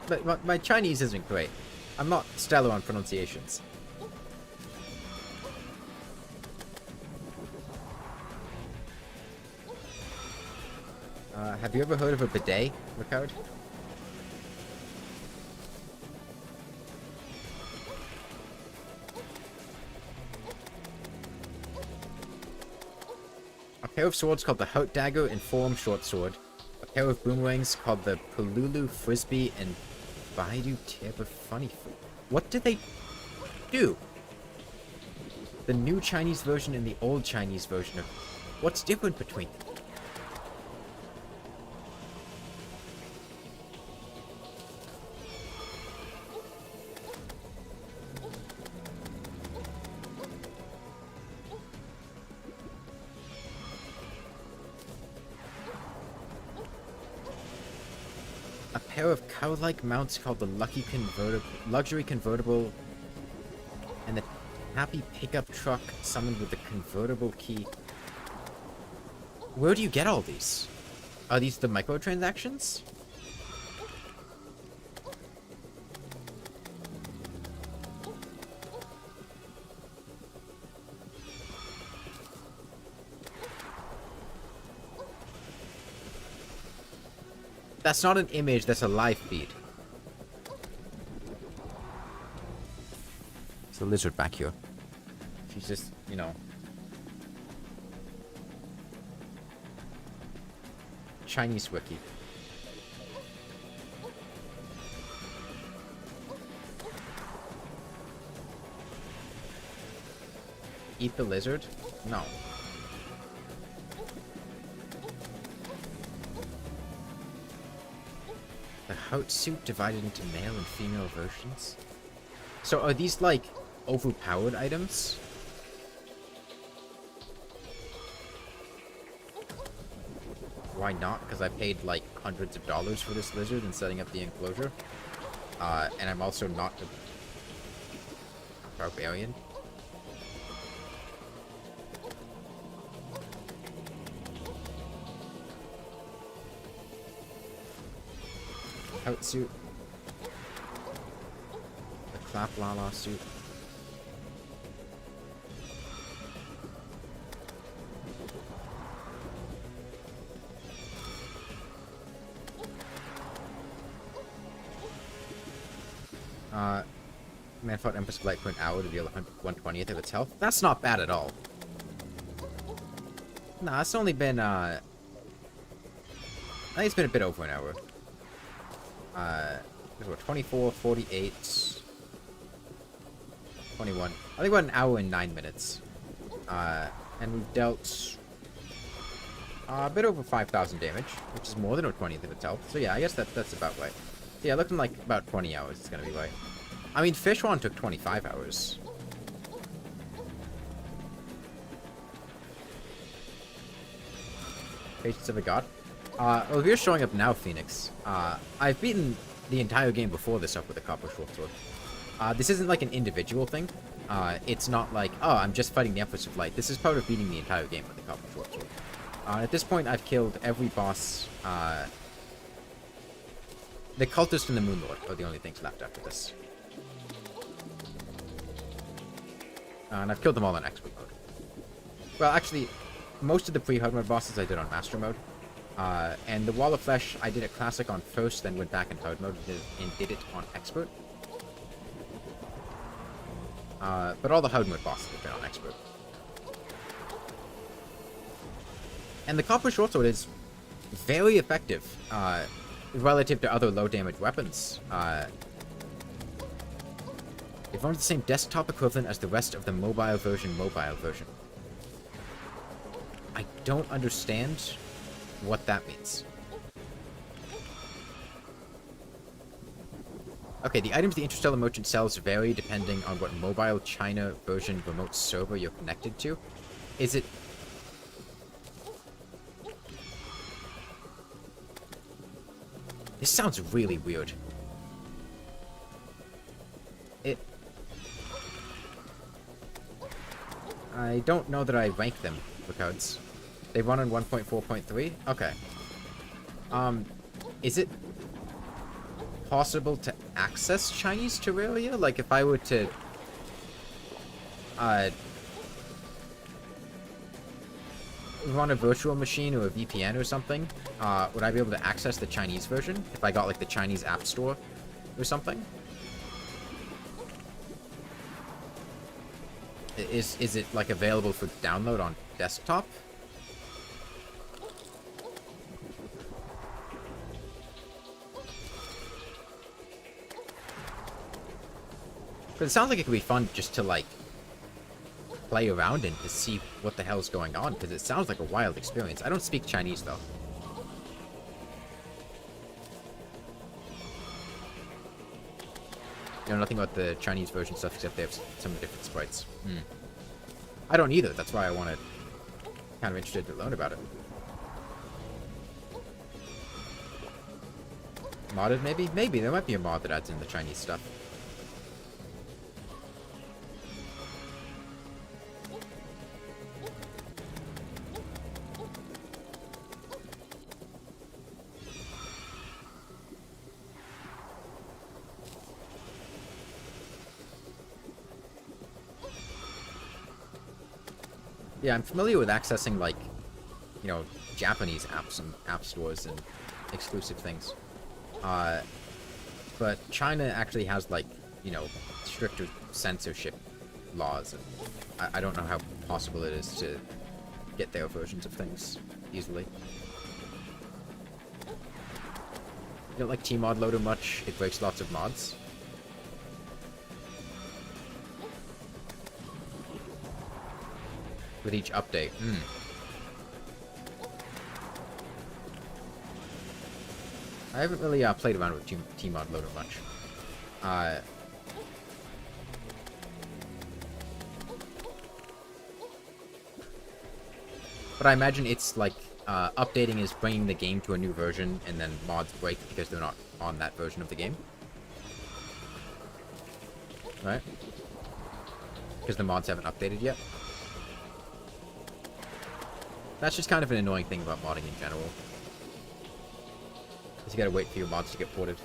But my Chinese isn't great. I'm not stellar on pronunciations. Have you ever heard of a bidet, Ricard? A pair of swords called the Hurt Dagger and Forearm Shortsword. A pair of boomerangs called the Pululu Frisbee and Baidu Terra Funny Food. What did they do? The new Chinese version and the old Chinese version of... What's different between them? A pair of cow-like mounts called the Luxury Convertible and the Happy Pickup Truck summoned with the convertible key. Where do you get all these? Are these the microtransactions? That's not an image, that's a live feed. There's a lizard back here. She's just, you know... Chinese wiki. Eat the lizard? No. The Hout suit divided into male and female versions? So are these, like, overpowered items? Why not? Because I paid, like, hundreds of dollars for this lizard and setting up the enclosure. And I'm also not a barbarian. Hout suit. The Clap Lala suit. Man fought Empress of Light for an hour to deal 1/20th of its health. That's not bad at all. Nah, it's only been, I think it's been a bit over an hour. What, 24, 48, 21. I think about an hour and 9 minutes. And we've dealt a bit over 5,000 damage, which is more than a 20th of its health. So yeah, I guess that's about right. So yeah, looking like about 20 hours it's gonna be right. I mean, Fish One took 25 hours. Patience of a God. Well, if you're showing up now, Phoenix, I've beaten the entire game before this up with a Copper Shortsword. This isn't like an individual thing. It's not like, oh, I'm just fighting the Empress of Light. This is part of beating the entire game with the Copper Shortsword. At this point, I've killed every boss. The Cultist and the Moonlord are the only things left after this. And I've killed them all in Expert mode. Well, actually, most of the pre-hard mode bosses I did on Master mode. And the Wall of Flesh, I did it Classic on first, then went back in hard mode and did it on Expert. But all the hard mode bosses have been on Expert. And the Copper Shortsword is very effective relative to other low damage weapons. It runs the same desktop equivalent as the rest of the mobile version. I don't understand what that means. Okay, the items the Interstellar Merchant sells vary depending on what mobile China version remote server you're connected to. Is it... This sounds really weird. I don't know that I rank them for codes. They run on 1.4.3? Okay. Is it possible to access Chinese Terraria? Like, if I were to... run a virtual machine or a VPN or something, would I be able to access the Chinese version? If I got, like, the Chinese App Store or something? Is it, like, available for download on desktop? Because it sounds like it could be fun just to, like, play around and to see what the hell's going on, because it sounds like a wild experience. I don't speak Chinese, though. You know nothing about the Chinese version stuff except they have some different sprites. I don't either. That's why I wanted, kind of interested to learn about it. Modded, maybe? Maybe. There might be a mod that adds in the Chinese stuff. Yeah, I'm familiar with accessing, like, you know, Japanese apps and app stores and exclusive things. But China actually has, like, you know, stricter censorship laws. And I don't know how possible it is to get their versions of things easily. You don't like Tmod Loader much. It breaks lots of mods. With each update. I haven't really played around with Tmod Loader much. But I imagine it's like updating is bringing the game to a new version, and then mods break because they're not on that version of the game. Right? Because the mods haven't updated yet. That's just kind of an annoying thing about modding in general. Because you gotta wait for your mods to get ported.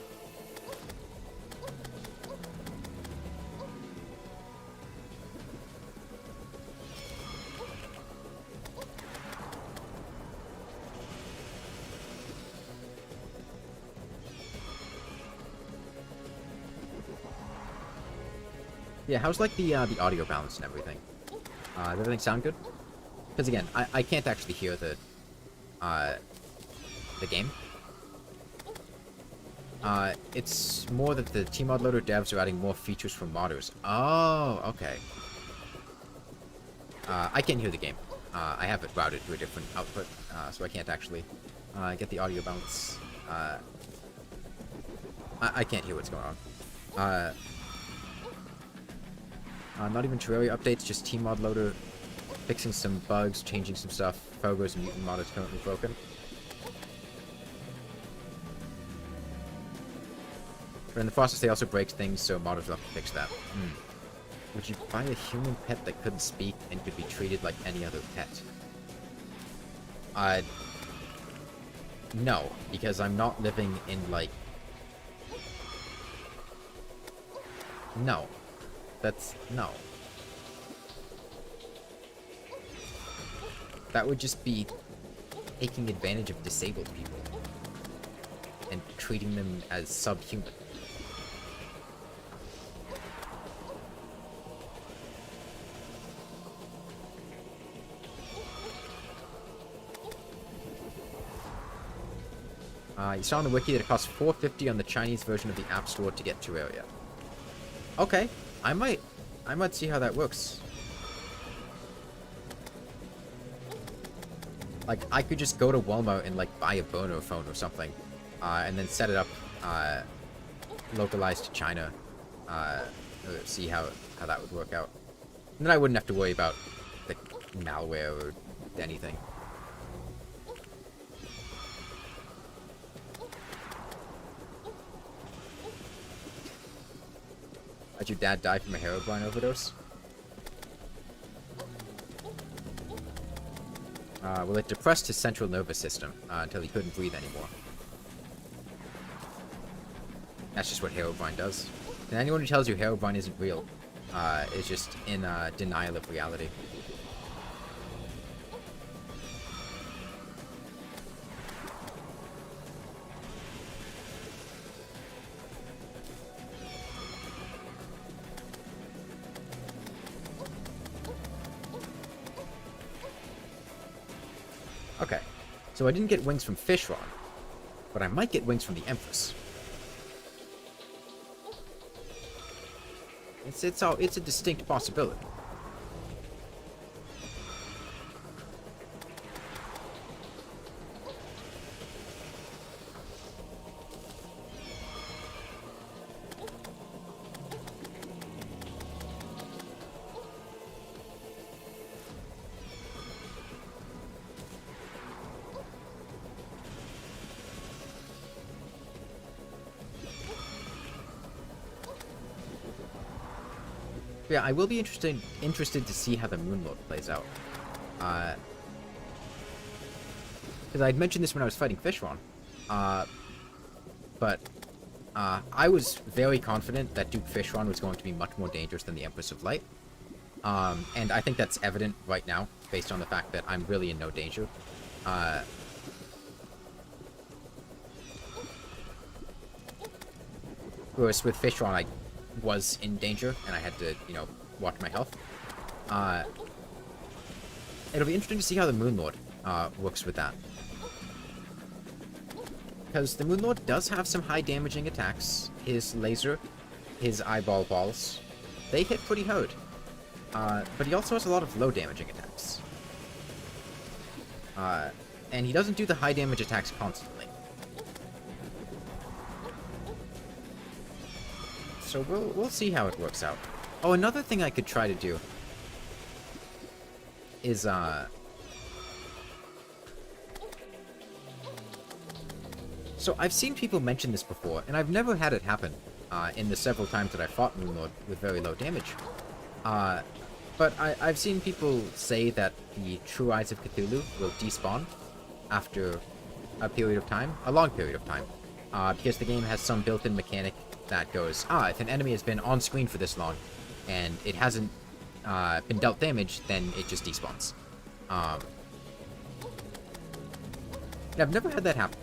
Yeah, how's like the audio balance and everything? Does everything sound good? Because again, I can't actually hear the game. It's more that the Tmod Loader devs are adding more features for modders. Oh, okay. I can't hear the game. I have it routed to a different output, so I can't actually get the audio balance. I can't hear what's going on. Not even Terraria updates, just Tmod Loader fixing some bugs, changing some stuff. Fogo's mutant mod is currently broken. But in the process, they also break things, so modders will have to fix that. Would you buy a human pet that couldn't speak and could be treated like any other pet? No, because I'm not living in, like... No. No. That would just be taking advantage of disabled people and treating them as subhuman. You saw on the wiki that it costs $4.50 on the Chinese version of the App Store to get Terraria. Okay. I might see how that works. Like, I could just go to Walmart and, like, buy a burner phone or something, and then set it up, localized to China, see how that would work out. And then I wouldn't have to worry about the malware or anything. Did your dad die from a heroin overdose? Well, it depressed his central nervous system until he couldn't breathe anymore. That's just what heroin does. And anyone who tells you heroin isn't real is just in denial of reality. Okay, so I didn't get wings from Fishron, but I might get wings from the Empress. It's a distinct possibility. Yeah, I will be interested to see how the Moonlord plays out. Because I'd mentioned this when I was fighting Fishron. But I was very confident that Duke Fishron was going to be much more dangerous than the Empress of Light. And I think that's evident right now, based on the fact that I'm really in no danger. Whereas with Fishron, I was in danger, and I had to, you know, watch my health. It'll be interesting to see how the Moonlord works with that. Because the Moonlord does have some high damaging attacks. His laser, his eyeball balls, they hit pretty hard. But he also has a lot of low damaging attacks. And he doesn't do the high damage attacks constantly. So we'll see how it works out. Oh, another thing I could try to do is so I've seen people mention this before, and I've never had it happen in the several times that I fought Moonlord with very low damage. But I've seen people say that the True Eyes of Cthulhu will despawn after a period of time, a long period of time, because the game has some built-in mechanic that goes, if an enemy has been on screen for this long, and it hasn't been dealt damage, then it just despawns. I've never had that happen.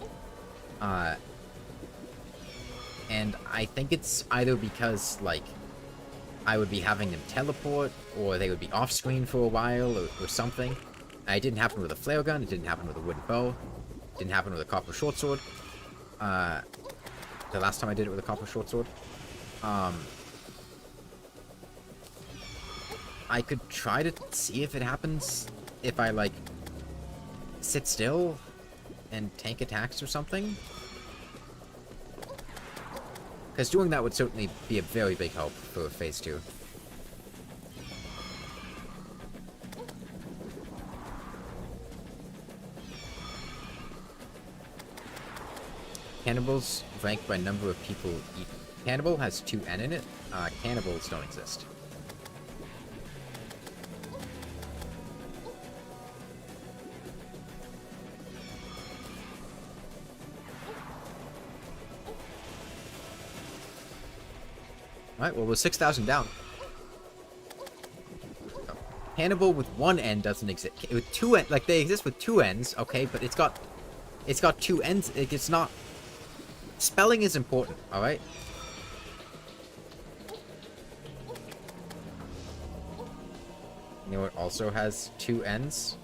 And I think it's either because, like, I would be having them teleport, or they would be off-screen for a while, or something. It didn't happen with a flare gun, it didn't happen with a wooden bow, it didn't happen with a copper shortsword. The last time I did it with a copper shortsword. I could try to see if it happens if I, like, sit still and tank attacks or something. Because doing that would certainly be a very big help for Phase 2. Cannibals rank by number of people eat. Cannibal has 2 N in it. Cannibals don't exist. Alright, well, we're 6,000 down. Cannibal with 1 N doesn't exist. With 2 N, like, they exist with 2 N's, okay, but it's got 2 N's. It's not... Spelling is important, alright? You know what also has 2 N's?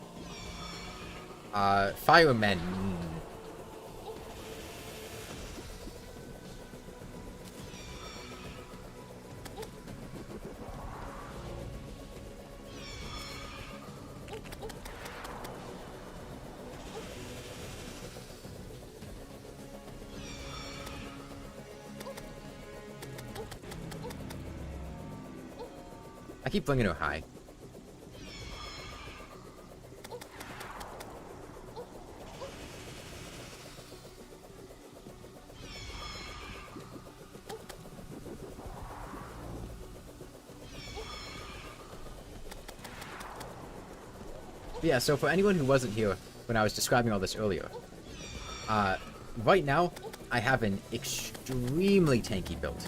Firemen. I keep bringing her high. But yeah, so for anyone who wasn't here when I was describing all this earlier, right now I have an extremely tanky build.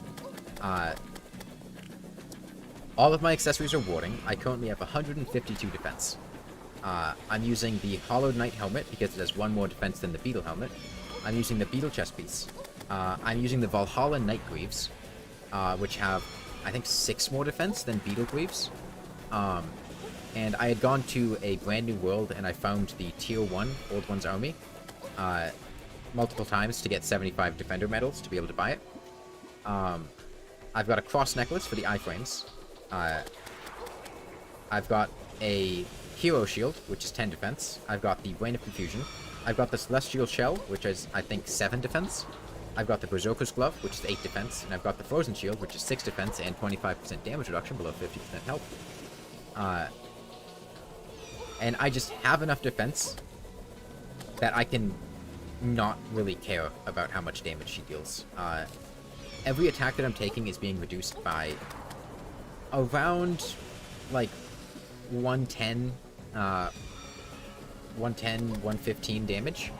All of my accessories are warding. I currently have 152 defense. I'm using the Hollowed Knight helmet because it has 1 more defense than the Beetle helmet. I'm using the Beetle chest piece. I'm using the Valhalla Knight Greaves, which have, I think, 6 more defense than Beetle Greaves. And I had gone to a brand new world and I found the Tier 1 Old One's Army multiple times to get 75 Defender medals to be able to buy it. I've got a cross necklace for the iframes. I've got a Hero Shield, which is 10 defense. I've got the Brain of Confusion. I've got the Celestial Shell, which is, I think, 7 defense. I've got the Berserker's Glove, which is 8 defense. And I've got the Frozen Shield, which is 6 defense and 25% damage reduction below 50% health. And I just have enough defense that I can not really care about how much damage she deals. Every attack that I'm taking is being reduced by around, like, 110, 115 damage.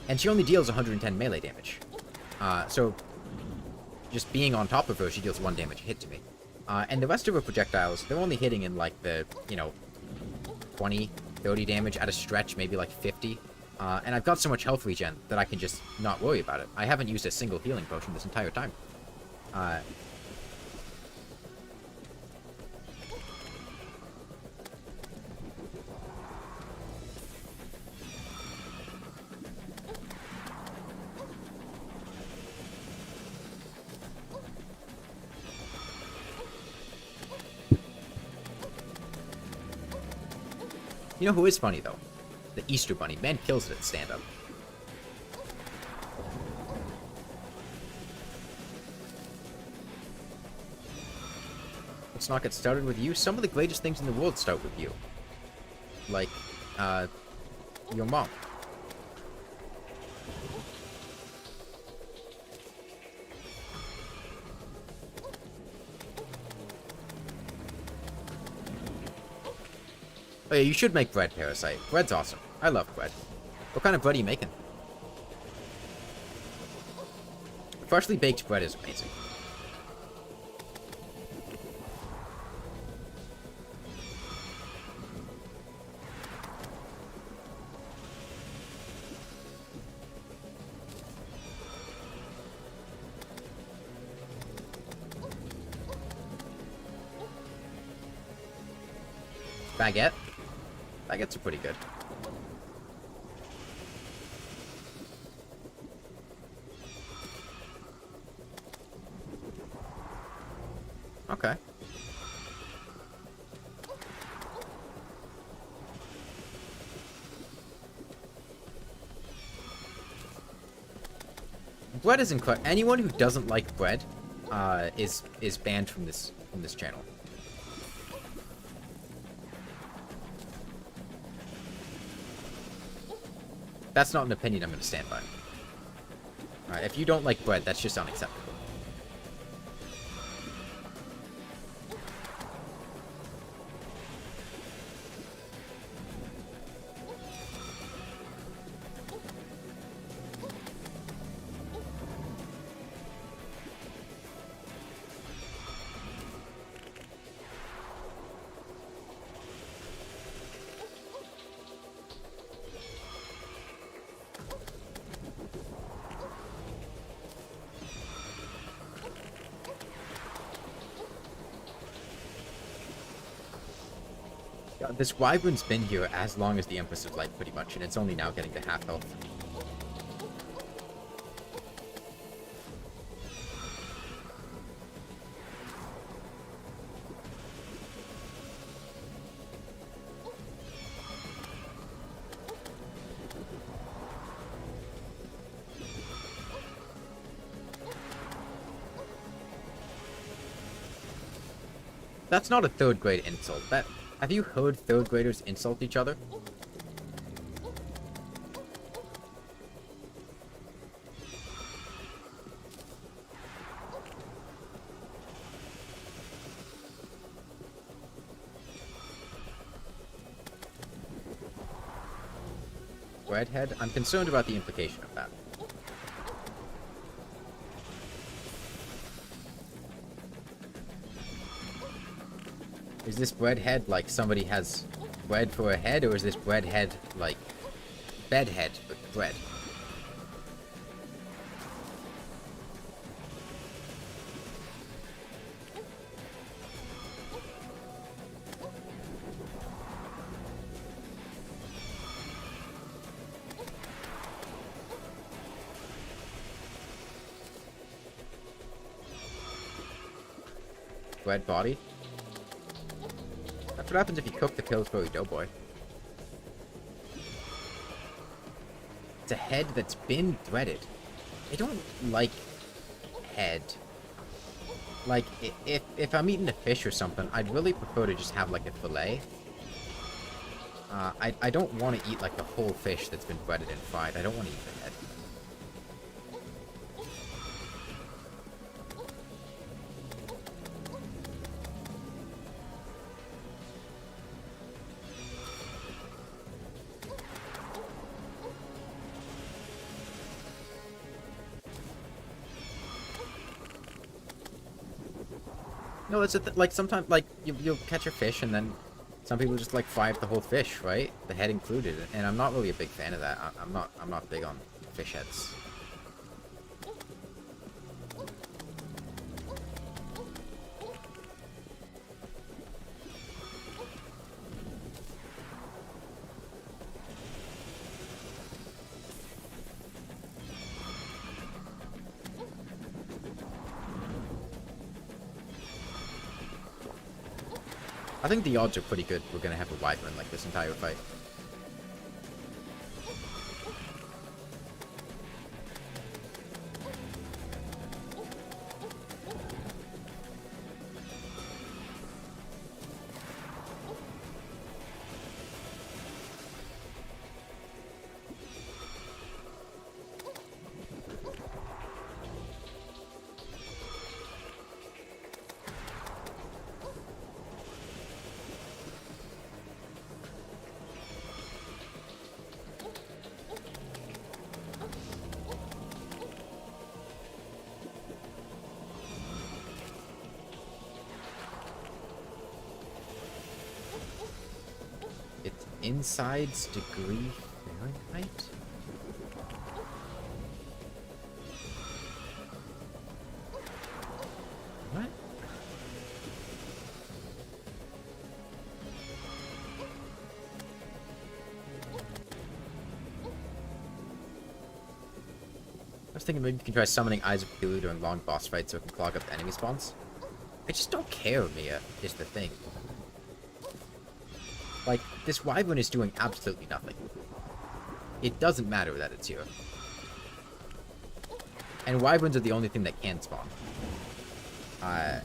And she only deals 110 melee damage. So, just being on top of her, she deals 1 damage hit to me. And the rest of her projectiles, they're only hitting in, like, the, 20, 30 damage at a stretch, maybe, like, 50. And I've got so much health regen that I can just not worry about it. I haven't used a single healing potion this entire time. You know who is funny, though? The Easter Bunny. Man kills it at stand-up. Let's not get started with you. Some of the greatest things in the world start with you. Like, your mom. Oh yeah, you should make bread, Parasite. Bread's awesome. I love bread. What kind of bread are you making? Freshly baked bread is amazing. Baguette? Baguettes are pretty good. Okay. Bread is incredible. Anyone who doesn't like bread is banned from this channel. That's not an opinion I'm going to stand by. Alright, if you don't like bread, that's just unacceptable. This wyvern's been here as long as the Empress of Light, pretty much, and it's only now getting to half health. That's not a third grade insult. Have you heard third graders insult each other? Breadhead? I'm concerned about the implication of that. Is this breadhead like somebody has bread for a head, or is this breadhead like bedhead with bread? Bread body? That's what happens if you cook the Pillsbury Doughboy. It's a head that's been breaded. I don't like head. Like, if I'm eating a fish or something, I'd really prefer to just have, like, a fillet. I don't want to eat, like, the whole fish that's been breaded and fried. I don't want to eat the head. No, it's like sometimes like you'll catch a fish and then Some people just like fry up the whole fish, right? The head included, and I'm not really a big fan of that. I'm not big on fish heads. I think the odds are pretty good we're gonna have a wyvern like this entire fight. It's inside's degree Fahrenheit? What? I was thinking maybe you can try summoning Eyes of Cthulhu during long boss fights so it can clog up the enemy spawns. I just don't care, Mia, is the thing. Like, this wyvern is doing absolutely nothing. It doesn't matter that it's here. And wyverns are the only thing that can spawn. I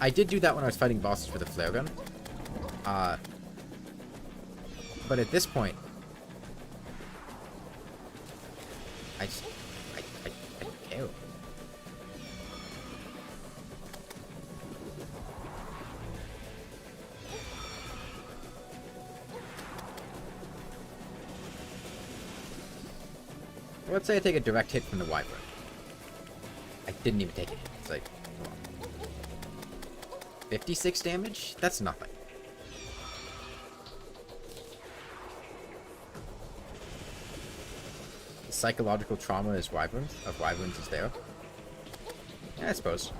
did do that when I was fighting bosses with a flare gun. But at this point, I don't care. Let's say I take a direct hit from the wyvern. I didn't even take a hit. It's like, come on. 56 damage? That's nothing. The psychological trauma of wyverns is there. Yeah, I suppose.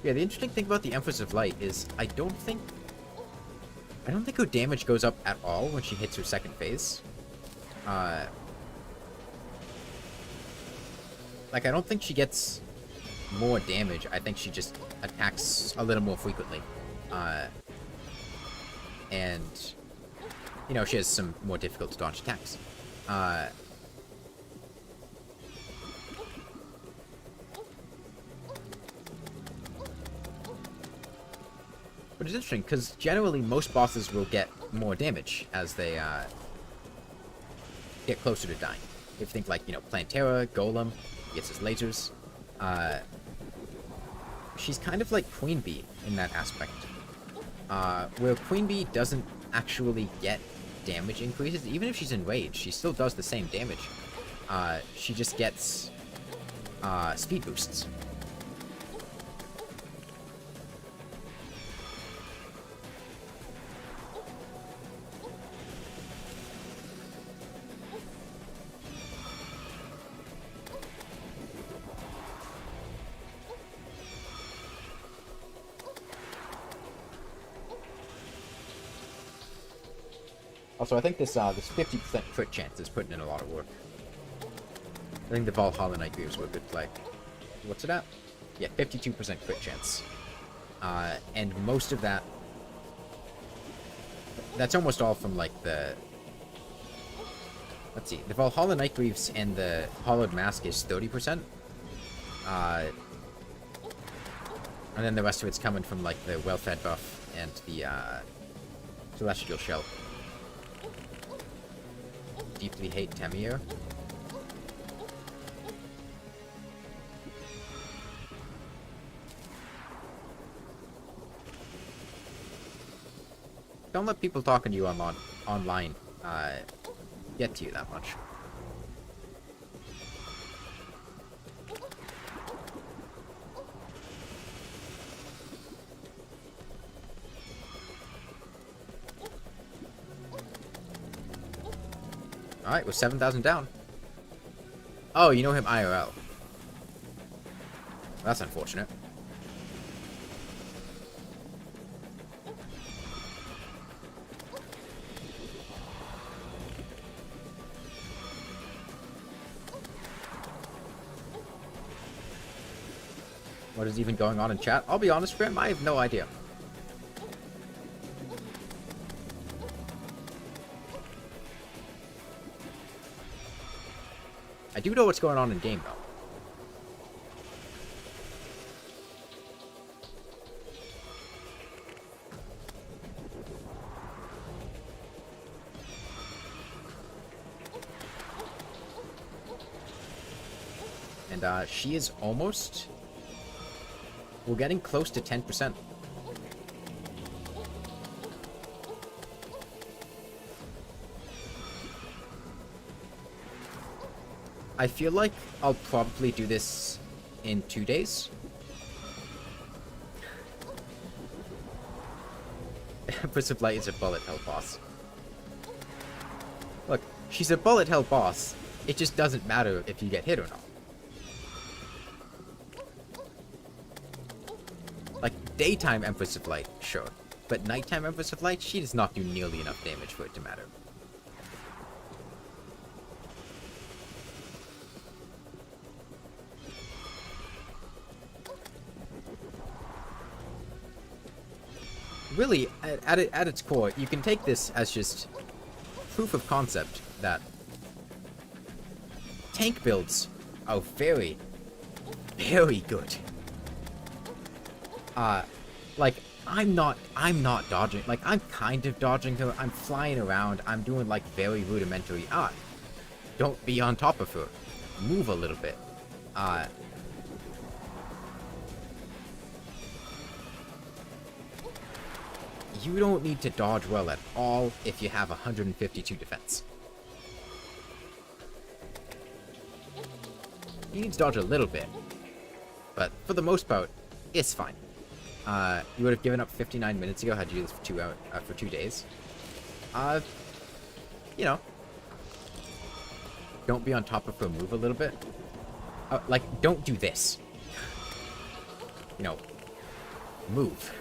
Yeah, the interesting thing about the Empress of Light is I don't think her damage goes up at all when she hits her second phase. Like, I don't think she gets more damage. I think she just attacks a little more frequently. And, you know, she has some more difficult to dodge attacks. But it's interesting, because generally most bosses will get more damage as they get closer to dying. If you think like, you know, Plantera, Golem, gets his lasers. She's kind of like Queen Bee in that aspect. Where Queen Bee doesn't actually get damage increases, even if she's enraged, she still does the same damage. She just gets speed boosts. Also, I think this 50% crit chance is putting in a lot of work. I think the Valhalla Night Greaves were a good play. What's it at? Yeah, 52% crit chance. And most of that... That's almost all from, like, the... Let's see. The Valhalla Night Greaves and the Hollowed Mask is 30%. And then the rest of it's coming from, like, the Well-Fed buff and the Celestial Shell. Deeply hate Temir. Don't let people talking to you online get to you that much. Alright, we're 7,000 down. Oh, you know him IRL. That's unfortunate. What is even going on in chat? I'll be honest, Grim, I have no idea. I do know what's going on in game, though. And she is almost... We're getting close to 10%. I feel like I'll probably do this in 2 days. Empress of Light is a bullet hell boss. Look, she's a bullet hell boss. It just doesn't matter if you get hit or not. Like, daytime Empress of Light, sure. But nighttime Empress of Light, she does not do nearly enough damage for it to matter. Really, at its core, you can take this as just proof of concept that tank builds are very, very good. Like, I'm not dodging. Like, I'm kind of dodging her. I'm flying around. I'm doing, like, very rudimentary. Don't be on top of her. Move a little bit. You don't need to dodge well at all if you have 152 defense. You need to dodge a little bit. But, for the most part, it's fine. You would have given up 59 minutes ago had you do this for 2 days. You know. Don't be on top of her, move a little bit. Like, don't do this. You know, move.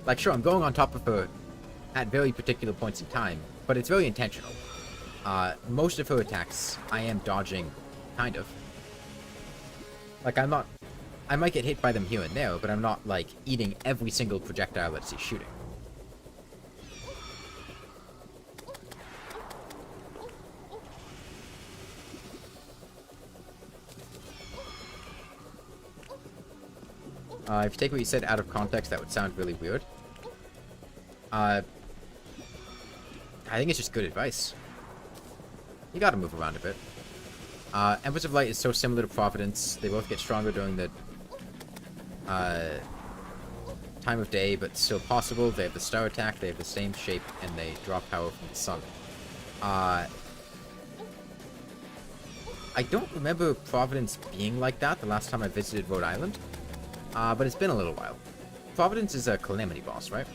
Like, sure, I'm going on top of her at very particular points in time, but it's very intentional. Most of her attacks, I am dodging, kind of. Like, I'm not... I might get hit by them here and there, but I'm not, like, eating every single projectile that she's shooting. If you take what you said out of context, that would sound really weird. I think it's just good advice. You gotta move around a bit. Empress of Light is so similar to Providence. They both get stronger during the time of day, but still possible. They have the star attack, they have the same shape, and they draw power from the sun. I don't remember Providence being like that the last time I visited Rhode Island. But it's been a little while. Providence is a Calamity boss, right?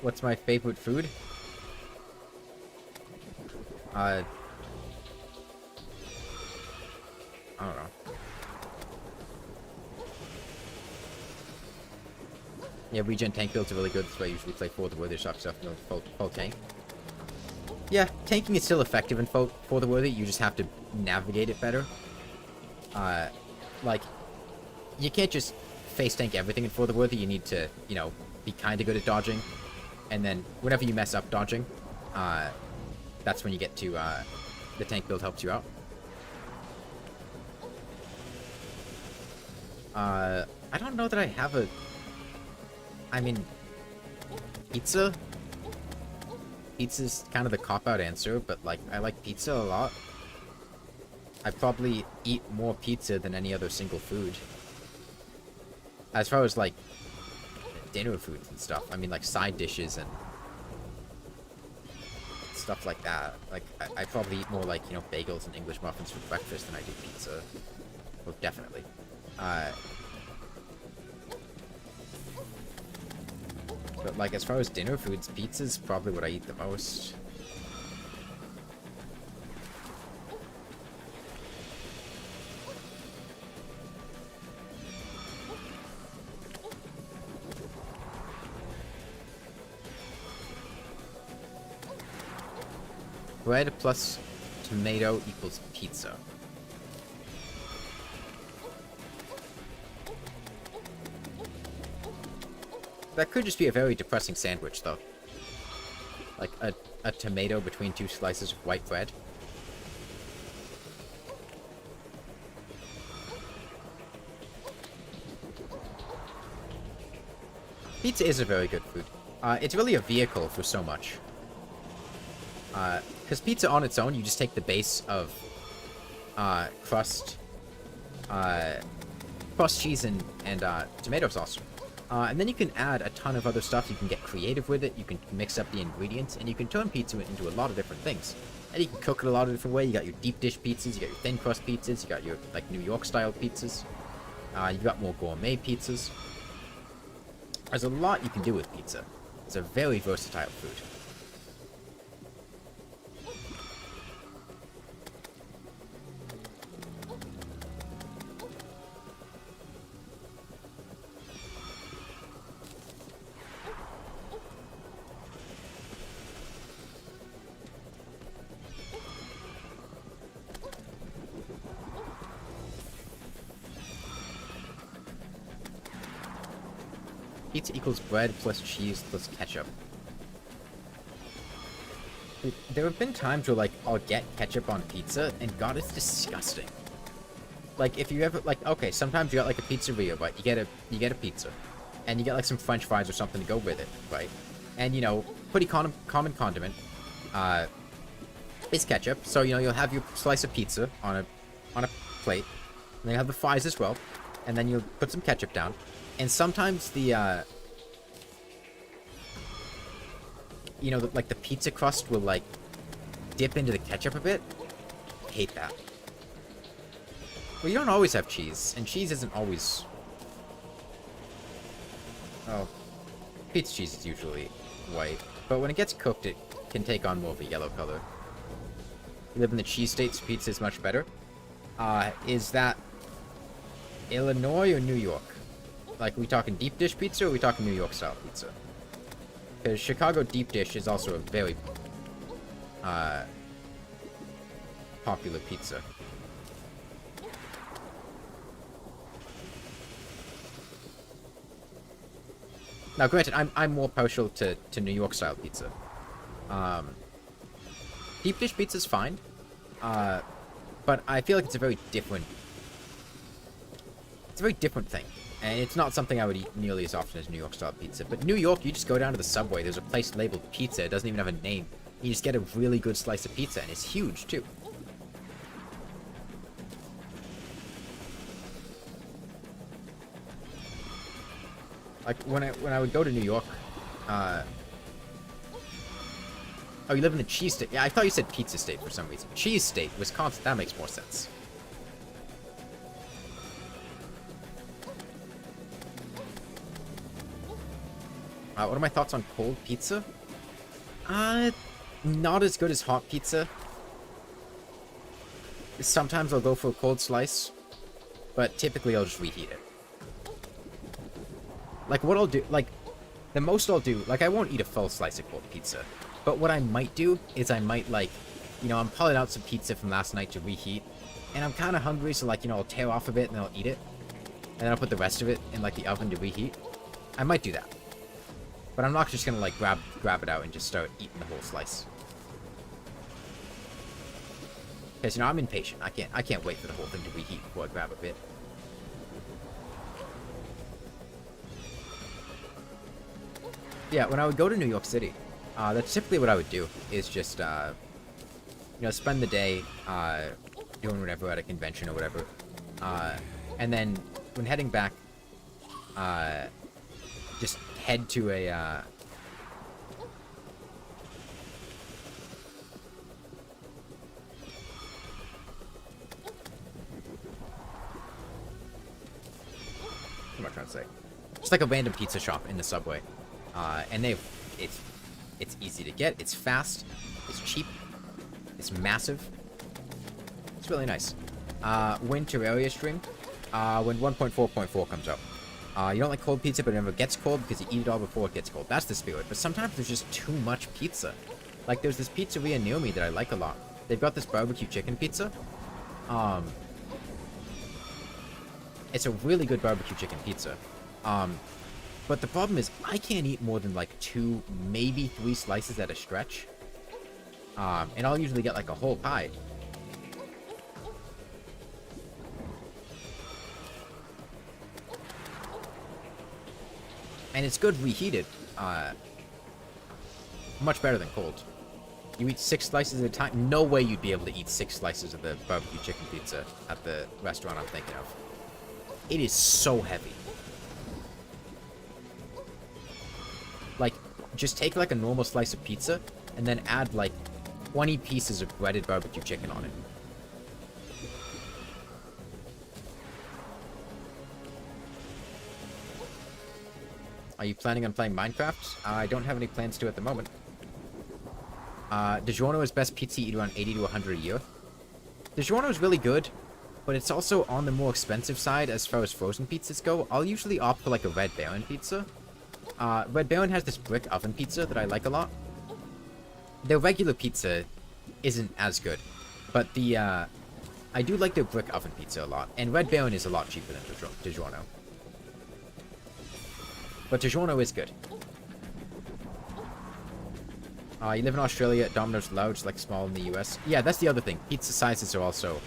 What's my favorite food? I don't know. Yeah, regen tank builds are really good. That's why I usually play For the Worthy stuff in full tank. Yeah, tanking is still effective in For the Worthy. You just have to navigate it better. Like, you can't just face tank everything in For the Worthy. You need to, you know, be kind of good at dodging. And then, whenever you mess up dodging, that's when you get to, the tank build helps you out. I don't know that I have a... I mean, pizza? pizza's kind of the cop-out answer, but, like, I like pizza a lot. I probably eat more pizza than any other single food. As far as, like, dinner foods and stuff. I mean, like, side dishes and stuff like that. Like, I probably eat more, like, you know, bagels and English muffins for breakfast than I do pizza. Well, definitely. But, like, as far as dinner foods, pizza's probably what I eat the most. Bread plus tomato equals pizza. That could just be a very depressing sandwich, though. Like, a tomato between two slices of white bread. Pizza is a very good food. It's really a vehicle for so much. Because pizza on its own, you just take the base of crust, cheese, and tomato sauce. And then you can add a ton of other stuff. You can get creative with it. You can mix up the ingredients, and you can turn pizza into a lot of different things. And you can cook it a lot of different ways. You got your deep dish pizzas, you got your thin crust pizzas, you got your, like, New York style pizzas. You've got more gourmet pizzas. There's a lot you can do with pizza. It's a very versatile food. Pizza equals bread plus cheese plus ketchup. There have been times where, like, I'll get ketchup on pizza, and God, it's disgusting. Like, if you ever, like, okay, sometimes you got, like, a pizzeria, but you get a pizza, and you get, like, some French fries or something to go with it, right? And, you know, pretty common condiment, is ketchup. So, you know, you'll have your slice of pizza on a plate, and then you have the fries as well, and then you'll put some ketchup down. And sometimes the, you know, like, the pizza crust will, like, dip into the ketchup a bit. I hate that. Well, you don't always have cheese, and cheese isn't always... Oh, pizza cheese is usually white, but when it gets cooked, it can take on more of a yellow color. You live in the cheese states, pizza is much better. Is that Illinois or New York? Like, are we talking deep dish pizza, or are we talking New York style pizza? Because Chicago deep dish is also a very popular pizza. Now, granted, I'm more partial to New York style pizza. Deep dish pizza's fine, but I feel like it's a very different thing. And it's not something I would eat nearly as often as New York style pizza. But New York, you just go down to the Subway, there's a place labeled pizza, it doesn't even have a name. You just get a really good slice of pizza, and it's huge, too. Like, when I would go to New York, oh, you live in the cheese state? Yeah, I thought you said pizza state for some reason. Cheese state, Wisconsin, that makes more sense. What are my thoughts on cold pizza? Not as good as hot pizza. Sometimes I'll go for a cold slice, but typically I'll just reheat it. Like, what I'll do, like, the most I'll do, like, I won't eat a full slice of cold pizza, but what I might do is I might, like, you know, I'm pulling out some pizza from last night to reheat, and I'm kind of hungry, so, like, you know, I'll tear off a bit and then I'll eat it, and then I'll put the rest of it in, like, the oven to reheat. I might do that. But I'm not just gonna, like, grab it out and just start eating the whole slice. Because, you know, I'm impatient. I can't wait for the whole thing to reheat before I grab a bit. Yeah, when I would go to New York City, That's typically what I would do, is just, spend the day, doing whatever at a convention or whatever. And then, when heading back, just head to a, what am I trying to say? Just like a random pizza shop in the subway. And it's easy to get, it's fast, it's cheap, it's massive. It's really nice. When Terraria stream, when 1.4.4 comes out. You don't like cold pizza, but it never gets cold because you eat it all before it gets cold. That's the spirit. But sometimes there's just too much pizza. Like, there's this pizzeria near me that I like a lot. They've got this barbecue chicken pizza. It's a really good barbecue chicken pizza. But the problem is, I can't eat more than, like, 2, maybe 3 slices at a stretch. And I'll usually get, like, a whole pie. And it's good reheated. Much better than cold. You eat 6 slices at a time. No way you'd be able to eat 6 slices of the barbecue chicken pizza at the restaurant I'm thinking of. It is so heavy. Like, just take like a normal slice of pizza and then add like 20 pieces of breaded barbecue chicken on it. Are you planning on playing Minecraft? I don't have any plans to at the moment. DiGiorno is best pizza, eat around 80 to 100 a year. DiGiorno is really good, but it's also on the more expensive side as far as frozen pizzas go. I'll usually opt for like a Red Baron pizza. Red Baron has this brick oven pizza that I like a lot. Their regular pizza isn't as good, but I do like their brick oven pizza a lot, and Red Baron is a lot cheaper than DiGiorno. But DiGiorno is good. You live in Australia, Domino's large, like small in the US. Yeah, that's the other thing. Pizza sizes are also...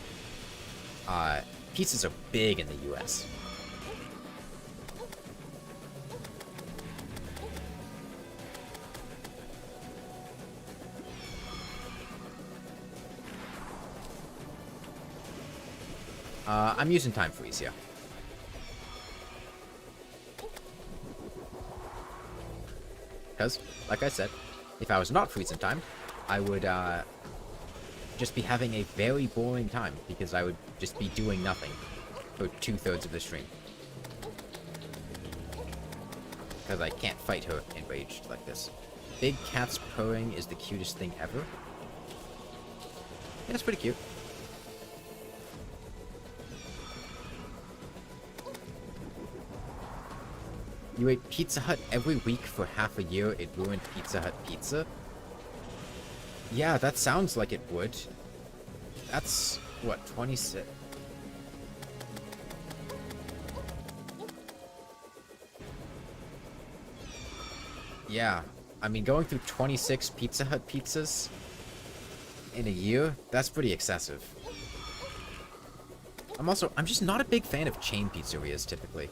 pizzas are big in the US. I'm using time freeze, yeah. Because, like I said, if I was not freezing time, I would just be having a very boring time, because I would just be doing nothing for 2/3 of the stream. Because I can't fight her enraged like this. Big cats purring is the cutest thing ever. Yeah, it's pretty cute. You ate Pizza Hut every week for half a year, it ruined Pizza Hut pizza? Yeah, that sounds like it would. That's, what, 26? Yeah, I mean, going through 26 Pizza Hut pizzas in a year, that's pretty excessive. I'm just not a big fan of chain pizzerias, typically.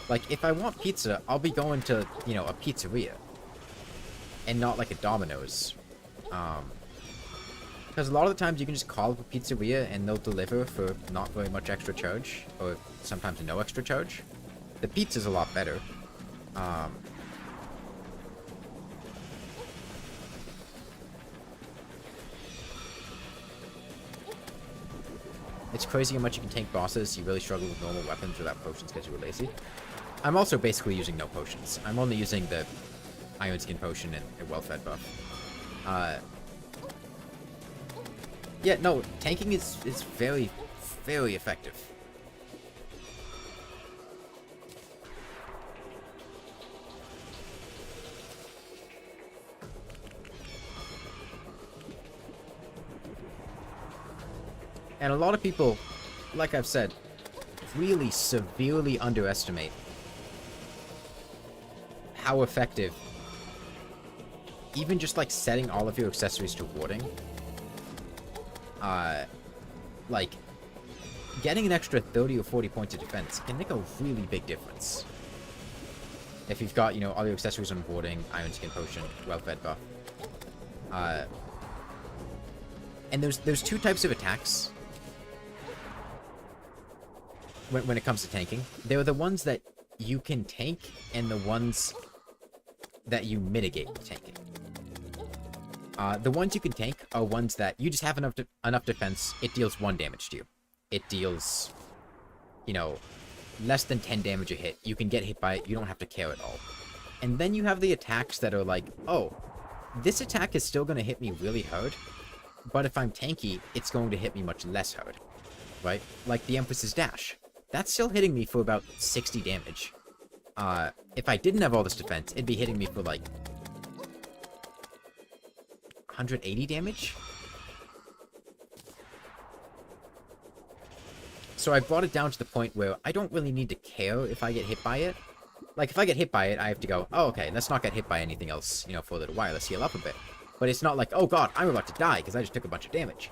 Like, if I want pizza, I'll be going to, you know, a pizzeria. And not like a Domino's. Because a lot of the times you can just call up a pizzeria and they'll deliver for not very much extra charge. Or sometimes no extra charge. The pizza's a lot better. It's crazy how much you can tank bosses. You really struggle with normal weapons without potions because you were lazy. I'm also basically using no potions. I'm only using the Iron Skin potion and a well-fed buff. Yeah, no, tanking is very, very effective. And a lot of people, like I've said, really severely underestimate how effective even just like setting all of your accessories to warding, like getting an extra 30 or 40 points of defense can make a really big difference. If you've got, you know, all your accessories on boarding, Iron Skin Potion, Well-Fed Buff. And there's two types of attacks when it comes to tanking. There are the ones that you can tank, and the ones that you mitigate with tanking. The ones you can tank are ones that you just have enough defense, it deals 1 damage to you. It deals, you know, less than 10 damage a hit. You can get hit by it, you don't have to care at all. And then you have the attacks that are like, oh, this attack is still going to hit me really hard, but if I'm tanky, it's going to hit me much less hard, right? Like the Empress's Dash. That's still hitting me for about 60 damage. If I didn't have all this defense, it'd be hitting me for like 180 damage? So I brought it down to the point where I don't really need to care if I get hit by it. Like, if I get hit by it, I have to go, oh, okay, let's not get hit by anything else, you know, for a little while. Let's heal up a bit. But it's not like, oh god, I'm about to die because I just took a bunch of damage.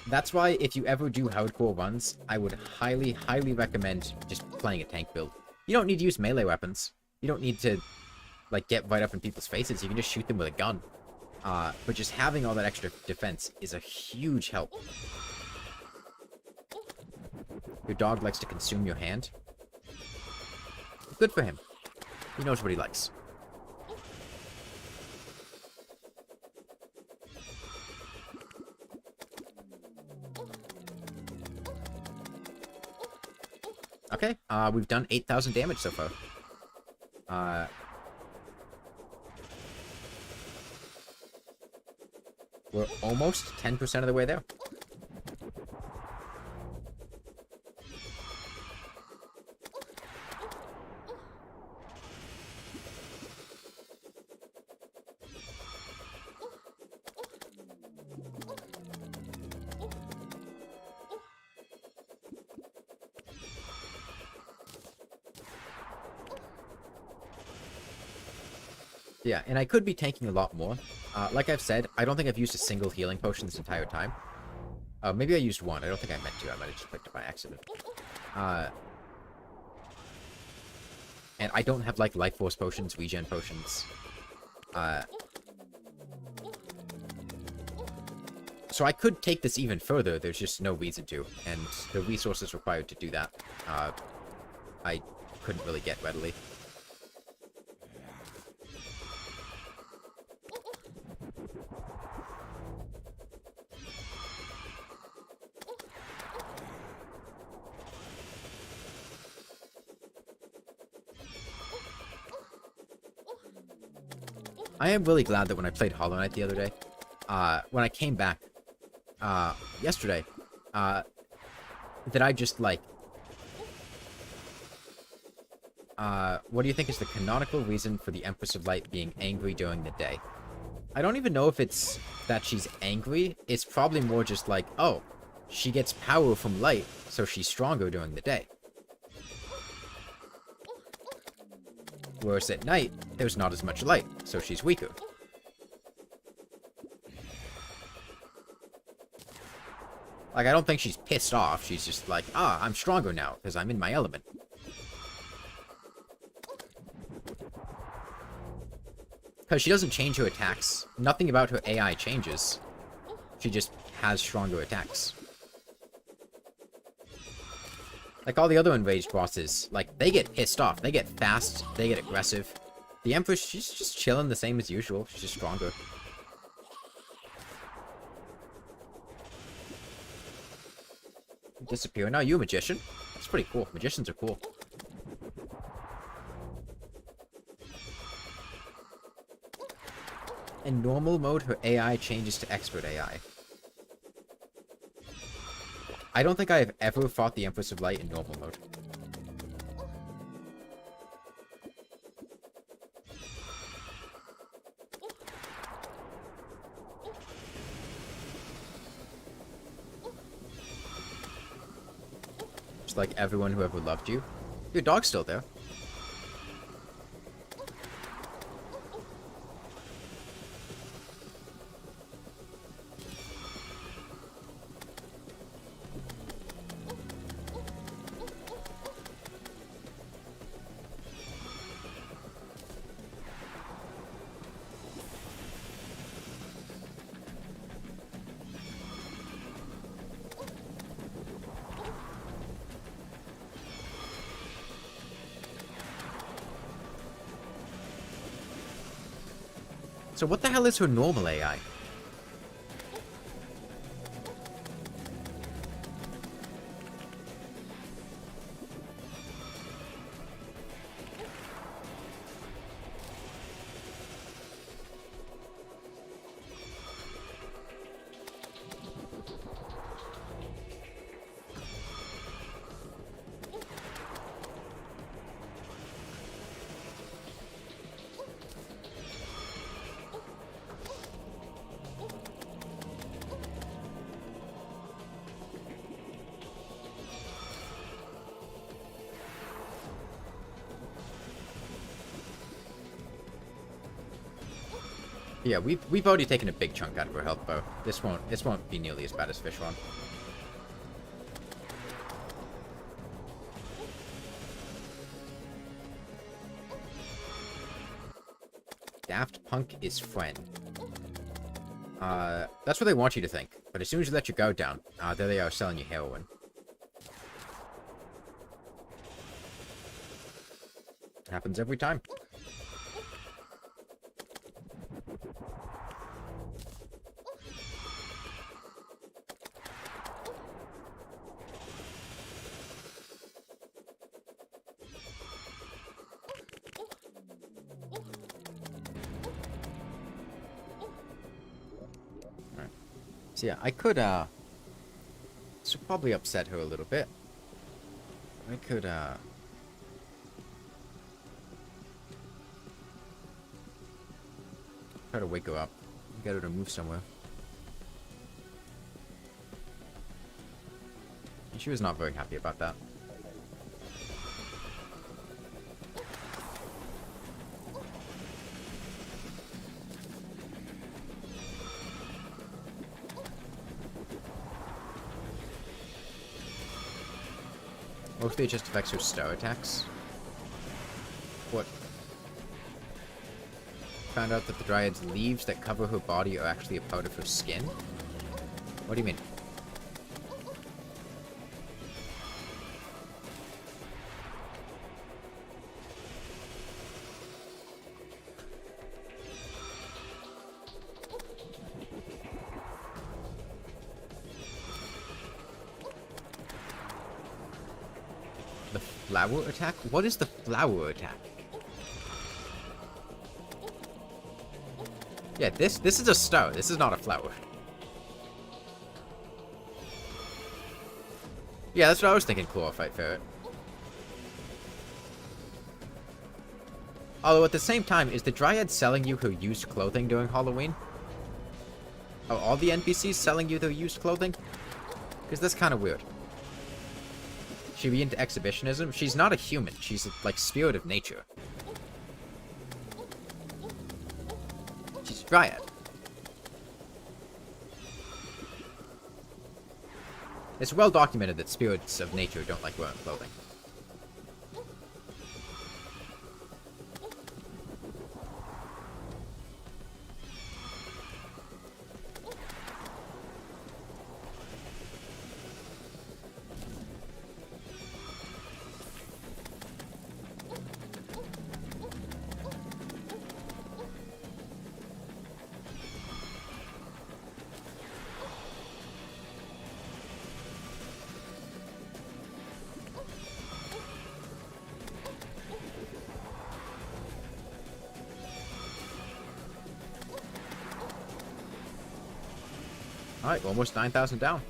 That's why if you ever do hardcore runs, I would highly, highly recommend just playing a tank build. You don't need to use melee weapons. You don't need to, like, get right up in people's faces. You can just shoot them with a gun. But just having all that extra defense is a huge help. Your dog likes to consume your hand. Good for him. He knows what he likes. Okay, we've done 8,000 damage so far. We're almost 10% of the way there. Yeah, and I could be tanking a lot more. Like I've said, I don't think I've used a single healing potion this entire time. Maybe I used one. I don't think I meant to. I might have just clicked it by accident. And I don't have, like, life force potions, regen potions. So I could take this even further. There's just no reason to. And the resources required to do that, I couldn't really get readily. I am really glad that when I played Hollow Knight the other day, when I came back, yesterday, that I just, like, what do you think is the canonical reason for the Empress of Light being angry during the day? I don't even know if it's that she's angry. It's probably more just like, oh, she gets power from light, so she's stronger during the day. Whereas at night, there's not as much light, so she's weaker. Like, I don't think she's pissed off. She's just like, ah, I'm stronger now, because I'm in my element. Because she doesn't change her attacks. Nothing about her AI changes. She just has stronger attacks. Like all the other enraged bosses, like, they get pissed off. They get fast. They get aggressive. The Empress, she's just chilling the same as usual. She's just stronger. Disappear. Now you a magician. That's pretty cool. Magicians are cool. In normal mode, her AI changes to expert AI. I don't think I have ever fought the Empress of Light in normal mode. Just like everyone who ever loved you. Your dog's still there. So what the hell is her normal AI? Yeah, we've already taken a big chunk out of her health bar. This won't be nearly as bad as Fish One. Daft Punk is friend. That's what they want you to think. But as soon as you let your guard down, there they are selling you heroin. Happens every time. So yeah, I could, this would probably upset her a little bit. I could, try to wake her up. Get her to move somewhere. And she was not very happy about that. Mostly it just affects her star attacks. What? Found out that the Dryad's leaves that cover her body are actually a part of her skin? What do you mean? The flower attack? What is the flower attack? Yeah, this is a star. This is not a flower. Yeah, that's what I was thinking, Chlorophyte Ferret. Although at the same time, is the Dryad selling you her used clothing during Halloween? Are all the NPCs selling you their used clothing? Because that's kind of weird. She be into exhibitionism? She's not a human. She's like spirit of nature. She's a Dryad. It's well documented that spirits of nature don't like wearing clothing. Alright, almost 9,000 down.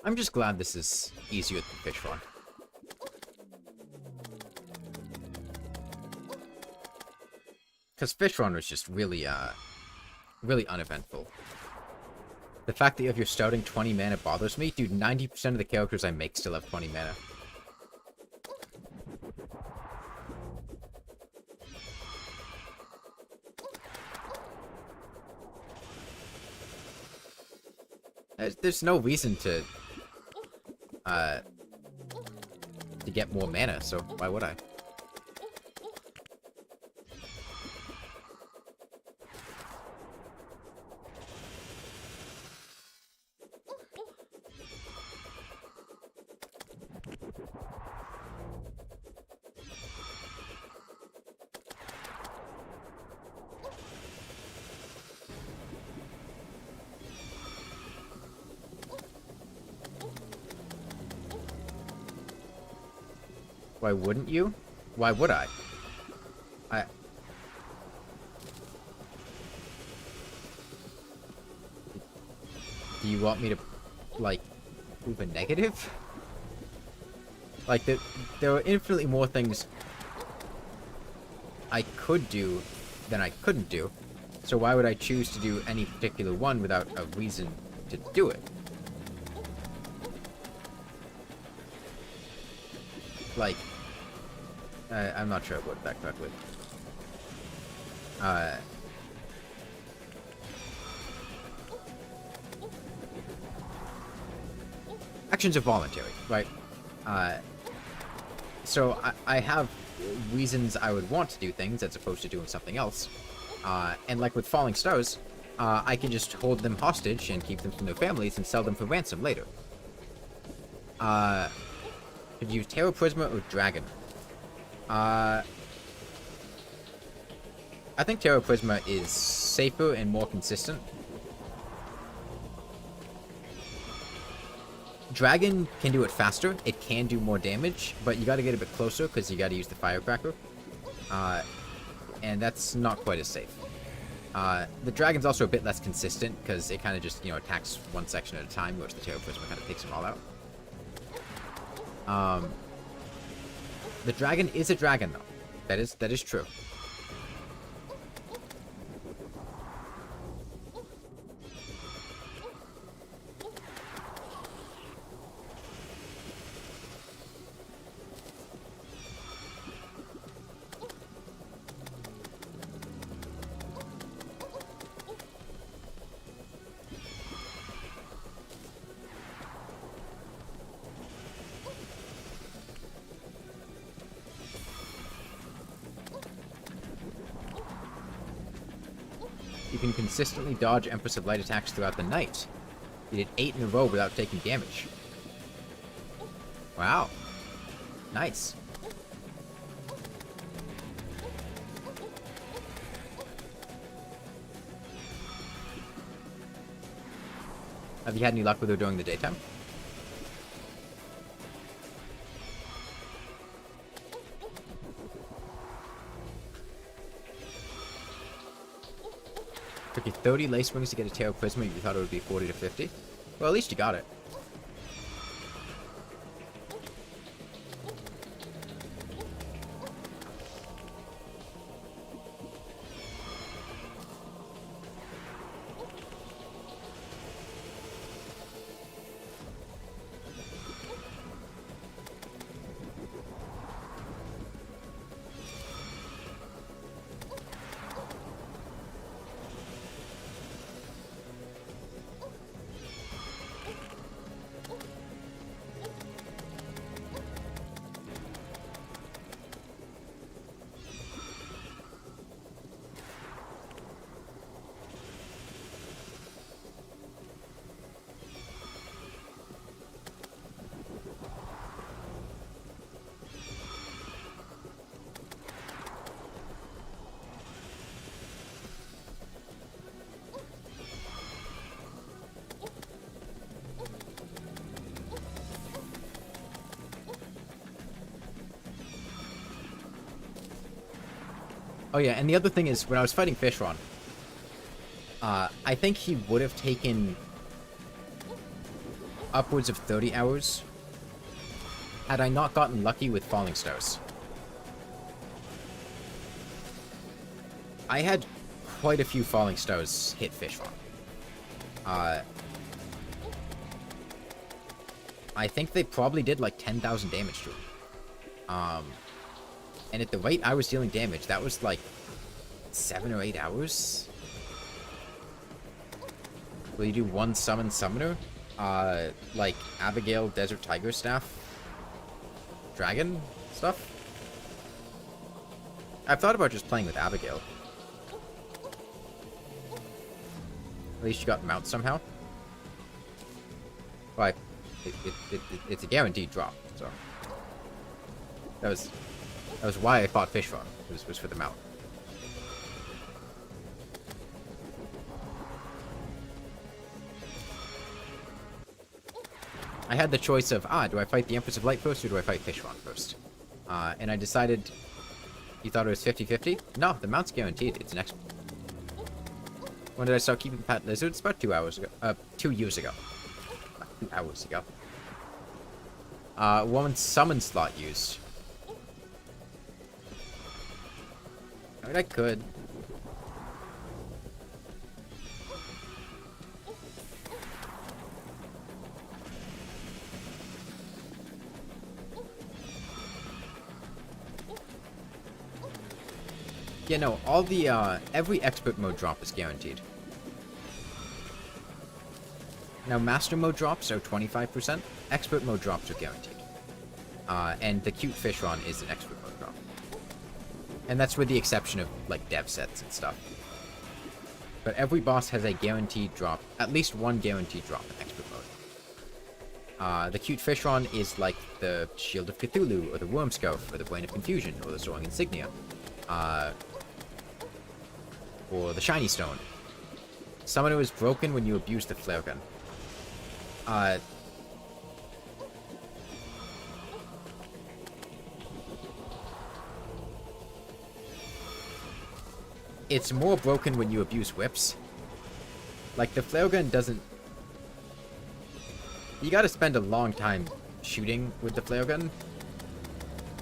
I'm just glad this is easier than fish run. Because fish run was just really, really uneventful. The fact that if you're starting 20 mana bothers me. Dude, 90% of the characters I make still have 20 mana. There's no reason to get more mana, so why would I? Why wouldn't you? Why would I? Do you want me to, like, prove a negative? Like, there are infinitely more things I could do than I couldn't do. So why would I choose to do any particular one without a reason to do it? Like, I'm not sure what that correctly. Actions are voluntary, right? So I have reasons I would want to do things as opposed to doing something else. And like with falling stars, I can just hold them hostage and keep them from their families and sell them for ransom later. Could you use Terror Prisma or Dragon? I think Terror Prisma is safer and more consistent. Dragon can do it faster. It can do more damage, but you gotta get a bit closer because you gotta use the Firecracker. And that's not quite as safe. The Dragon's also a bit less consistent because it kind of just, you know, attacks one section at a time, whereas the Terror Prisma kind of takes them all out. The Dragon is a dragon, though. That is true. You can consistently dodge Empress of Light attacks throughout the night. You did 8 in a row without taking damage. Wow. Nice. Have you had any luck with her during the daytime? Took you 30 lace wings to get a Terror Prisma. You thought it would be 40 to 50. Well, at least you got it. Oh yeah, and the other thing is, when I was fighting Fishron, I think he would have taken upwards of 30 hours had I not gotten lucky with falling stars. I had quite a few falling stars hit fish farm. I think they probably did like 10,000 damage to him. And at the rate I was dealing damage, that was like 7 or 8 hours. Will you do one summon summoner? Like Abigail, Desert Tiger Staff, Dragon stuff? I've thought about just playing with Abigail. At least you got mount somehow. But it's a guaranteed drop, so that was why I fought Fish Farm. Was for the mount. I had the choice of, do I fight the Empress of Light first or do I fight Fish Farm first? And I decided, you thought it was 50-50? No, the mount's guaranteed. It's an expert. When did I start keeping pet lizards? About 2 hours ago. 2 years ago. 2 hours ago. Woman's summon slot used. I mean, I could. Yeah, no, all the, every expert mode drop is guaranteed. Now, master mode drops are 25%, expert mode drops are guaranteed. And the cute fish run is an expert mode drop. And that's with the exception of, like, dev sets and stuff. But every boss has a guaranteed drop, at least one guaranteed drop in expert mode. The cute fish run is like the Shield of Cthulhu, or the Worm Scope, or the Brain of Confusion, or the Soaring Insignia. Or the Shiny Stone. Summoner is broken when you abuse the flare gun. It's more broken when you abuse whips. Like, the flare gun doesn't... You gotta spend a long time shooting with the flare gun.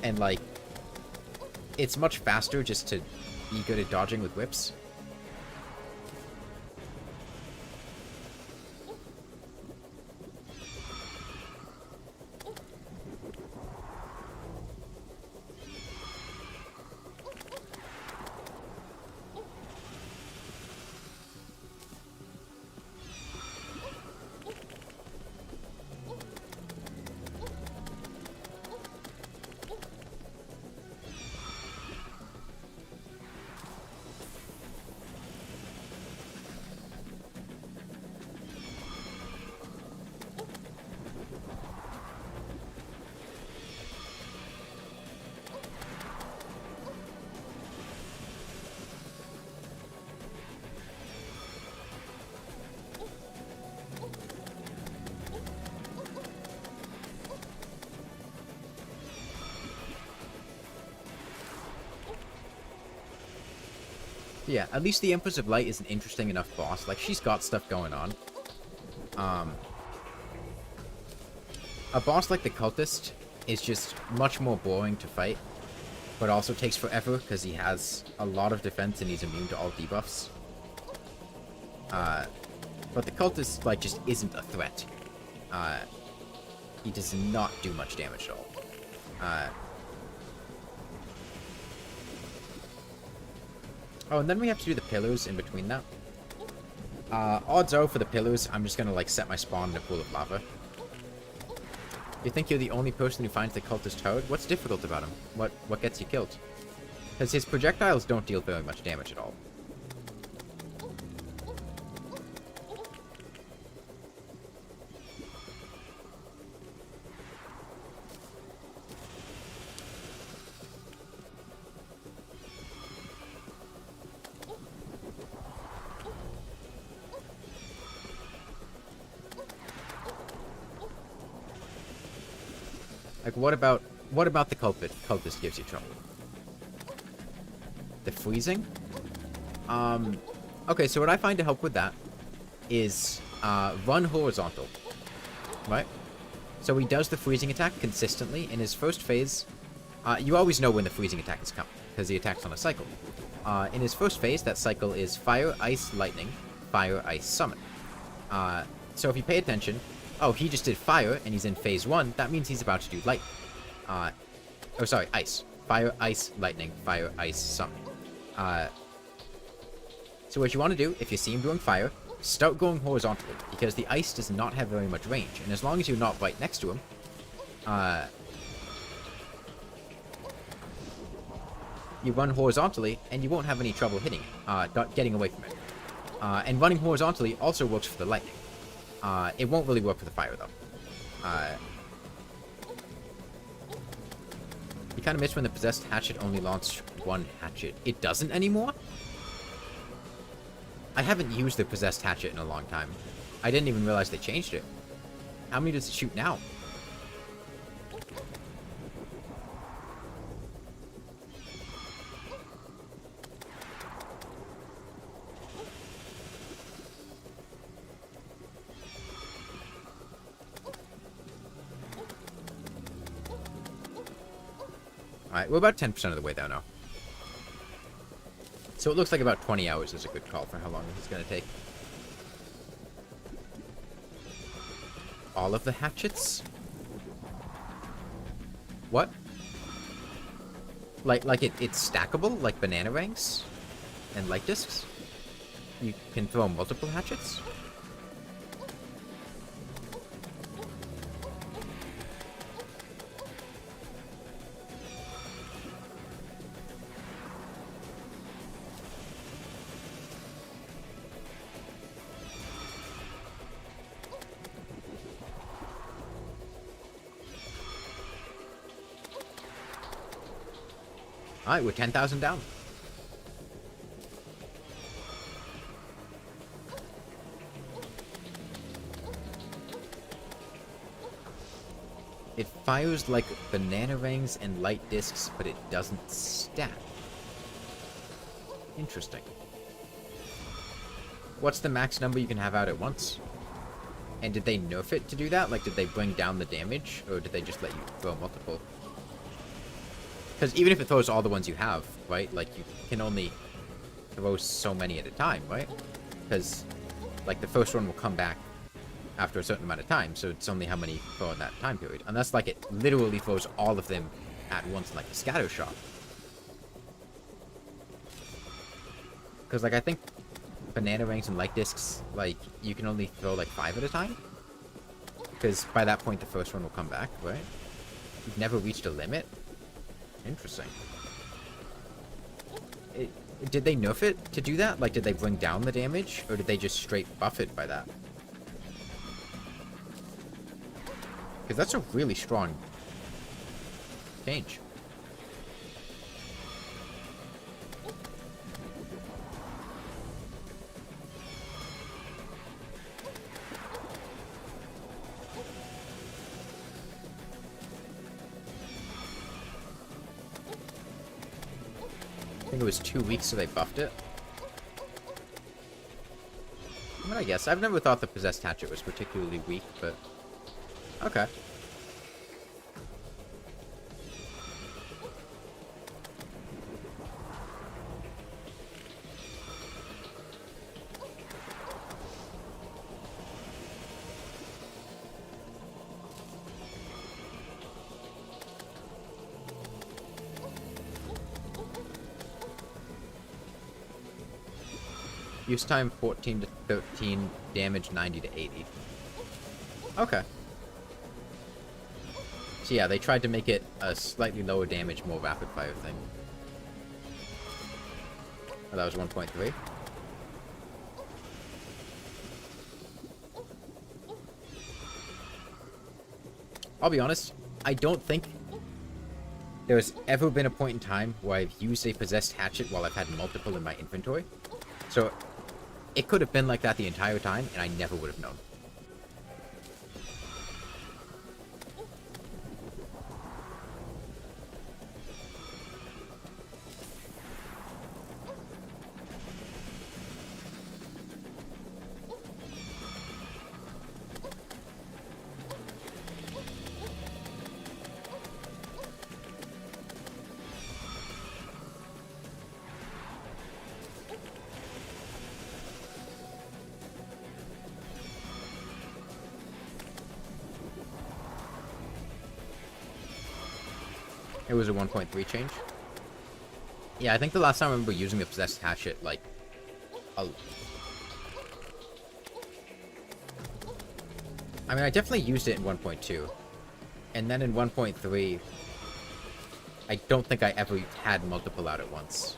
And, like, it's much faster just to be good at dodging with whips. Yeah, at least the Empress of Light is an interesting enough boss. Like, she's got stuff going on. A boss like the Cultist is just much more boring to fight, but also takes forever because he has a lot of defense and he's immune to all debuffs. But the Cultist, like, just isn't a threat. He does not do much damage at all. Oh, and then we have to do the pillars in between that. Odds are for the pillars, I'm just gonna, like, set my spawn in a pool of lava. You think you're the only person who finds the Cultist Toad? What's difficult about him? What gets you killed? Because his projectiles don't deal very much damage at all. Like, what about the cultist gives you trouble? The freezing? Okay, so what I find to help with that is, run horizontal. right? So he does the freezing attack consistently. In his first phase, you always know when the freezing attack is coming, because he attacks on a cycle. In his first phase, that cycle is Fire, Ice, Lightning, Fire, Ice, Summon. So if you pay attention, oh, he just did Fire, and he's in phase 1, that means he's about to do Lightning. Ice. Fire, Ice, Lightning, Fire, Ice, Summon. So what you want to do, if you see him doing Fire, start going horizontally, because the Ice does not have very much range, and as long as you're not right next to him, you run horizontally, and you won't have any trouble hitting it, getting away from it. And running horizontally also works for the Lightning. It won't really work for the Fire, though. You kind of miss when the Possessed Hatchet only launched one hatchet. It doesn't anymore? I haven't used the Possessed Hatchet in a long time. I didn't even realize they changed it. How many does it shoot now? Alright, we're about 10% of the way there now. So it looks like about 20 hours is a good call for how long it's going to take. All of the hatchets? What? Like it's stackable, like banana ranks and light discs? You can throw multiple hatchets? Alright, we're 10,000 down. It fires like banana rings and light discs, but it doesn't stack. Interesting. What's the max number you can have out at once? And did they nerf it to do that? Like, did they bring down the damage, or did they just let you throw multiple? Because even if it throws all the ones you have, right? Like, you can only throw so many at a time, right? Because, like, the first one will come back after a certain amount of time, so it's only how many you throw in that time period. Unless, like, it literally throws all of them at once, like a scatter shot. Because, like, I think banana rings and light discs, like, you can only throw, like, 5 at a time. Because by that point, the first one will come back, right? You've never reached a limit. Interesting. Did they nerf it to do that? Like, did they bring down the damage? Or did they just straight buff it by that? Because that's a really strong change. I think it was 2 weeks, so they buffed it. I mean, I guess. I've never thought the Possessed Hatchet was particularly weak, but... okay. Use time 14 to 13, damage 90 to 80. Okay. So yeah, they tried to make it a slightly lower damage, more rapid fire thing. Oh, that was 1.3. I'll be honest, I don't think there's ever been a point in time where I've used a Possessed Hatchet while I've had multiple in my inventory. So it could have been like that the entire time, and I never would have known. It was a 1.3 change. Yeah, I think the last time I remember using the possessed hatchet, like, I mean, I definitely used it in 1.2. And then in 1.3, I don't think I ever had multiple out at once.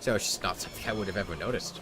So it's just not something I would have ever noticed.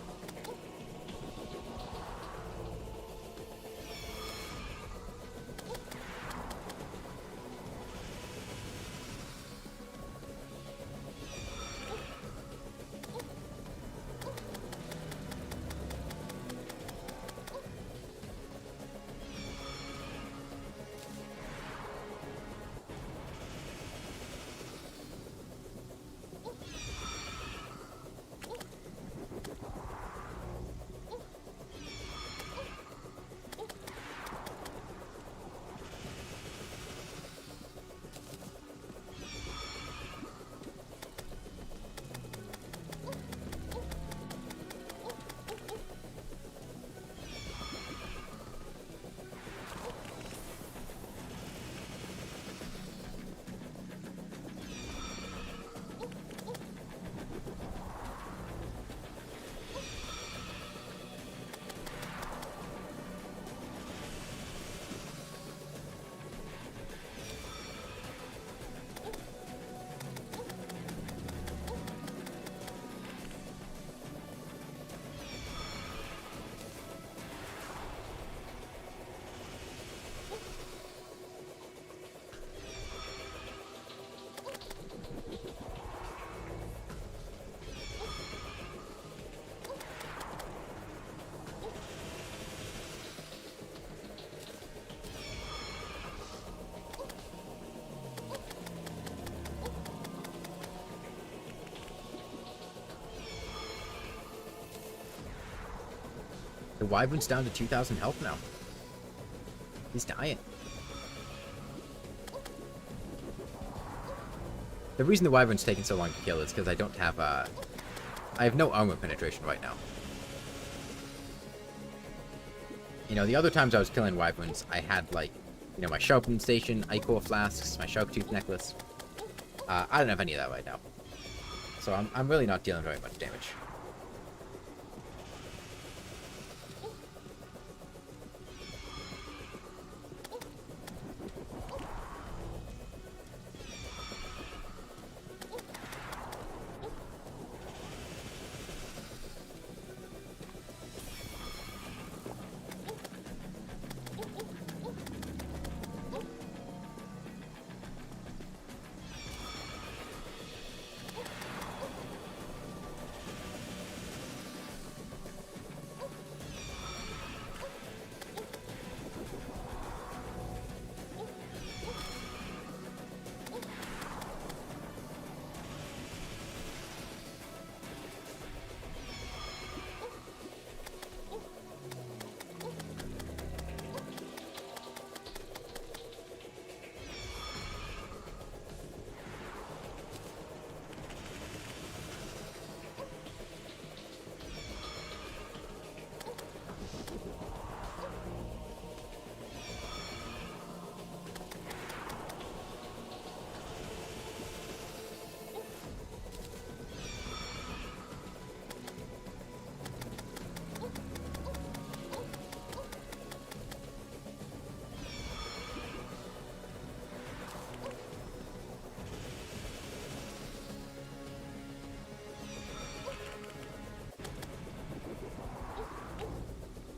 The wyvern's down to 2,000 health now. He's dying. The reason the wyvern's taking so long to kill is because I don't have, I have no armor penetration right now. You know, the other times I was killing wyverns, I had, like, you know, my sharpening station, ichor flasks, my shark tooth necklace. I don't have any of that right now. So I'm really not dealing very much damage.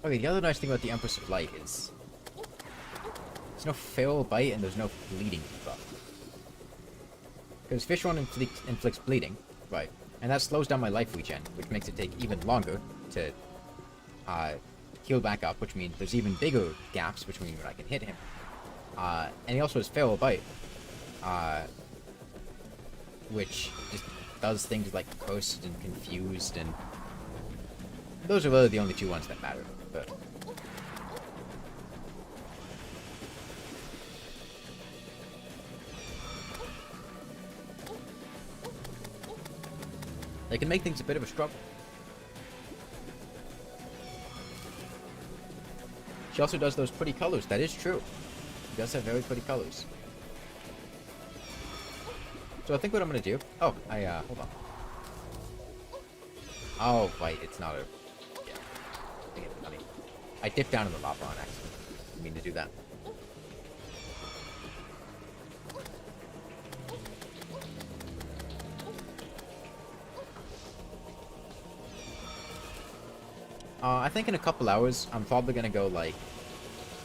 Okay, the other nice thing about the Empress of Light is there's no feral bite and there's no bleeding debuff. Because fish one inflicts bleeding, right, and that slows down my life regen, which makes it take even longer to heal back up, which means there's even bigger gaps, which means I can hit him. And he also has feral bite, which just does things like cursed and confused, and those are really the only two ones that matter. But they can make things a bit of a struggle. She also does those pretty colors. That is true. She does have very pretty colors. So I think what I'm gonna do... Oh, hold on. Oh, wait, it's not a... Yeah. I think it's funny. I dipped down in the lava on accident. I mean to do that. I think in a couple hours, I'm probably gonna go, like...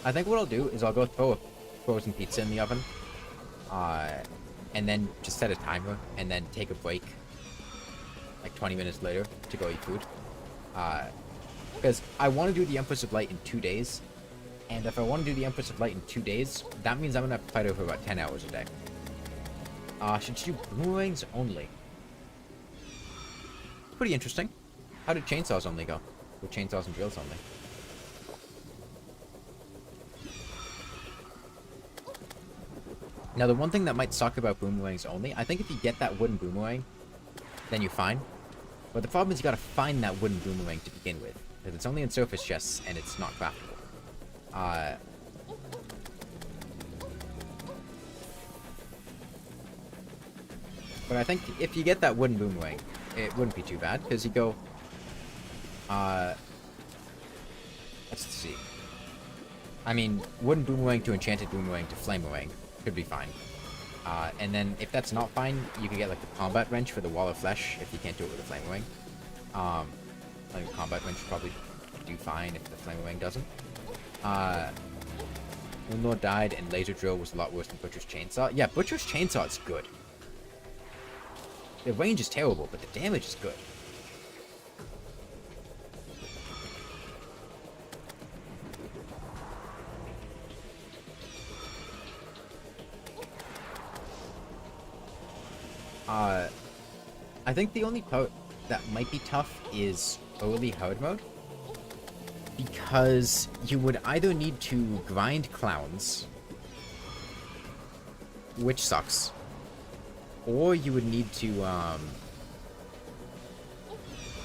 I think what I'll do is I'll go throw a frozen pizza in the oven. And then just set a timer, and then take a break. Like 20 minutes later, to go eat food. Because I want to do the Empress of Light in 2 days. And if I want to do the Empress of Light in 2 days, that means I'm gonna have to fight her for about 10 hours a day. Should do boomerangs only. Pretty interesting. How did chainsaws only go? With chainsaws and drills only. Now, the one thing that might suck about boomerangs only, I think if you get that wooden boomerang, then you're fine. But the problem is you gotta find that wooden boomerang to begin with. Because it's only in surface chests, and it's not craftable. But I think if you get that wooden boomerang, it wouldn't be too bad, because you go... let's see. I mean, wooden boomerang to enchanted boomerang to flamerang could be fine. And then if that's not fine, you can get like the combat wrench for the wall of flesh if you can't do it with a flamerang. Like a combat wrench would probably do fine if the flamerang doesn't. Moonlord died and laser drill was a lot worse than Butcher's chainsaw. Yeah, Butcher's chainsaw is good. The range is terrible, but the damage is good. I think the only part that might be tough is early hard mode. Because you would either need to grind clowns, which sucks, or you would need to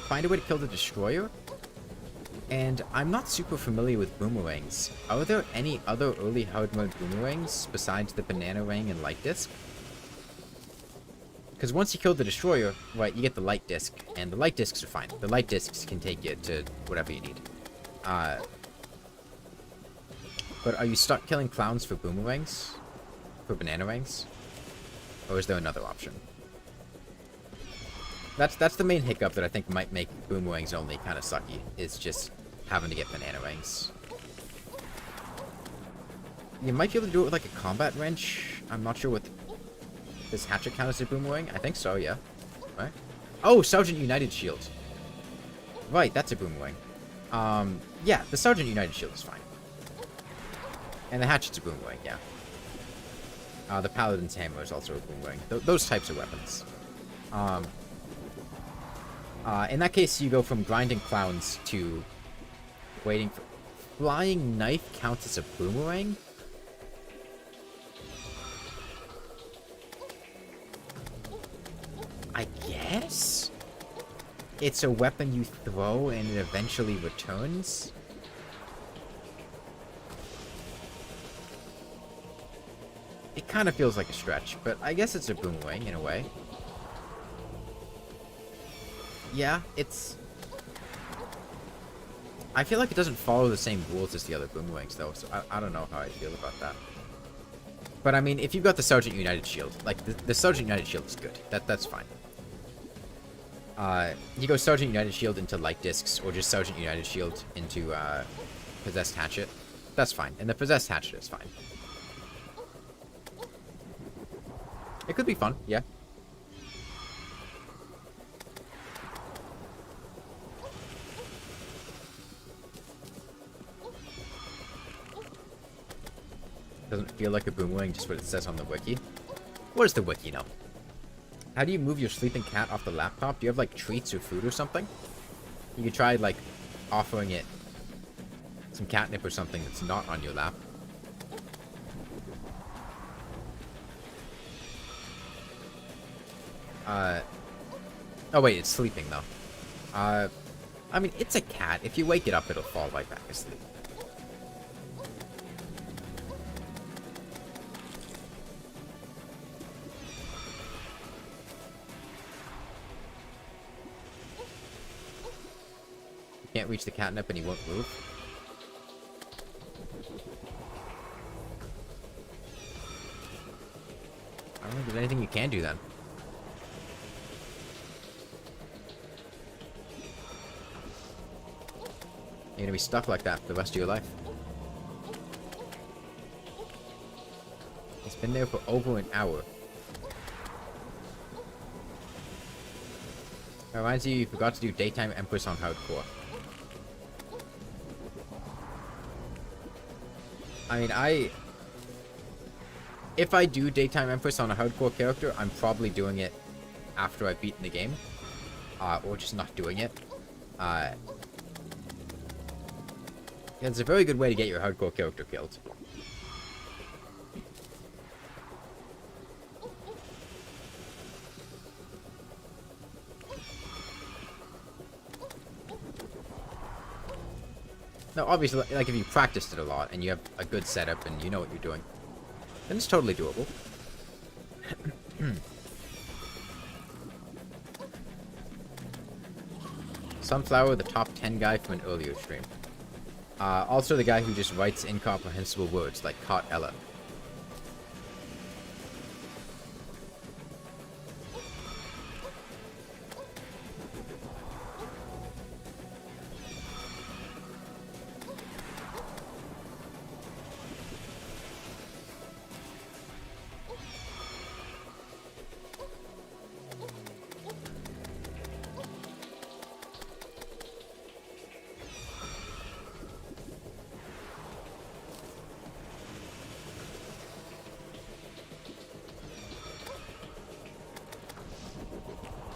find a way to kill the destroyer. And I'm not super familiar with boomerangs. Are there any other early hard mode boomerangs besides the banana ring and light disc? Because once you kill the destroyer, right, you get the light disc, and the light discs are fine. The light discs can take you to whatever you need. But are you stuck killing clowns for boomerangs? For banana rings? Or is there another option? That's the main hiccup that I think might make boomerangs only kind of sucky, is just having to get banana rings. You might be able to do it with like a combat wrench. I'm not sure what... Does hatchet count as a boomerang? I think so, yeah. Right? Oh, Sergeant United Shield. Right, that's a boomerang. Yeah, the Sergeant United Shield is fine. And the hatchet's a boomerang, yeah. The Paladin's Hammer is also a boomerang. Those types of weapons. In that case, you go from grinding clowns to waiting for... Flying Knife counts as a boomerang? I guess? It's a weapon you throw and it eventually returns? It kind of feels like a stretch, but I guess it's a boomerang in a way. Yeah, it's... I feel like it doesn't follow the same rules as the other boomerangs, though, so I don't know how I feel about that. But, I mean, if you've got the Sergeant United Shield, like, the Sergeant United Shield is good. That's fine. You go Sergeant United Shield into Light Discs, or just Sergeant United Shield into, Possessed Hatchet. That's fine. And the Possessed Hatchet is fine. It could be fun, yeah. Doesn't feel like a boomerang, just what it says on the wiki. What does the wiki know? How do you move your sleeping cat off the laptop? Do you have, like, treats or food or something? You could try, like, offering it some catnip or something that's not on your lap. Oh wait, it's sleeping, though. I mean, it's a cat. If you wake it up, it'll fall right back asleep. Can't reach the catnip and he won't move. I don't think there's anything you can do then. You're gonna be stuck like that for the rest of your life. It's been there for over an hour. It reminds you forgot to do daytime Empress on hardcore. I mean, if I do daytime Empress on a hardcore character, I'm probably doing it after I've beaten the game. Or just not doing it. It's a very good way to get your hardcore character killed. Now, obviously, like, if you practiced it a lot, and you have a good setup, and you know what you're doing, then it's totally doable. Sunflower, the top 10 guy from an earlier stream. Also the guy who just writes incomprehensible words, like caught Ella.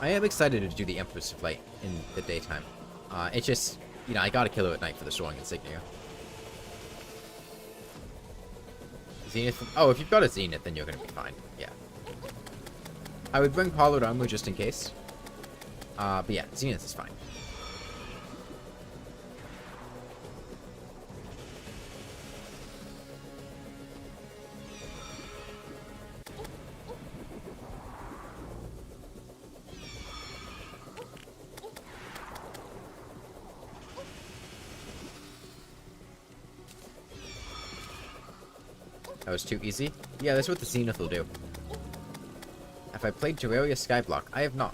I am excited to do the Empress flight in the daytime. It's just, you know, I gotta kill her at night for the soaring insignia. Zenith. Oh, if you've got a Zenith, then you're gonna be fine. Yeah. I would bring Pollard armor just in case. But yeah, Zenith is fine. That was too easy? Yeah, that's what the Zenith will do. Have I played Terraria Skyblock? I have not.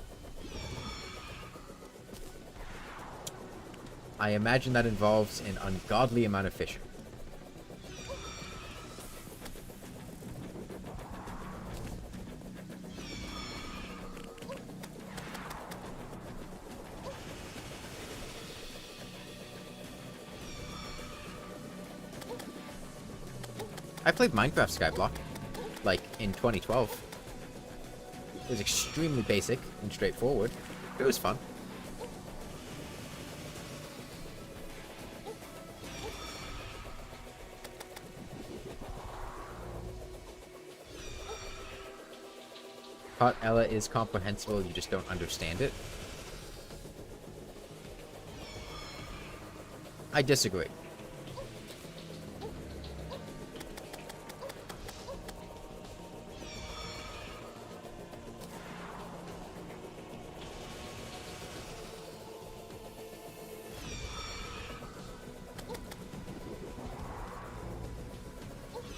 I imagine that involves an ungodly amount of fishing. I played Minecraft Skyblock, like, in 2012. It was extremely basic and straightforward. It was fun. Caught Ella is comprehensible, you just don't understand it. I disagree.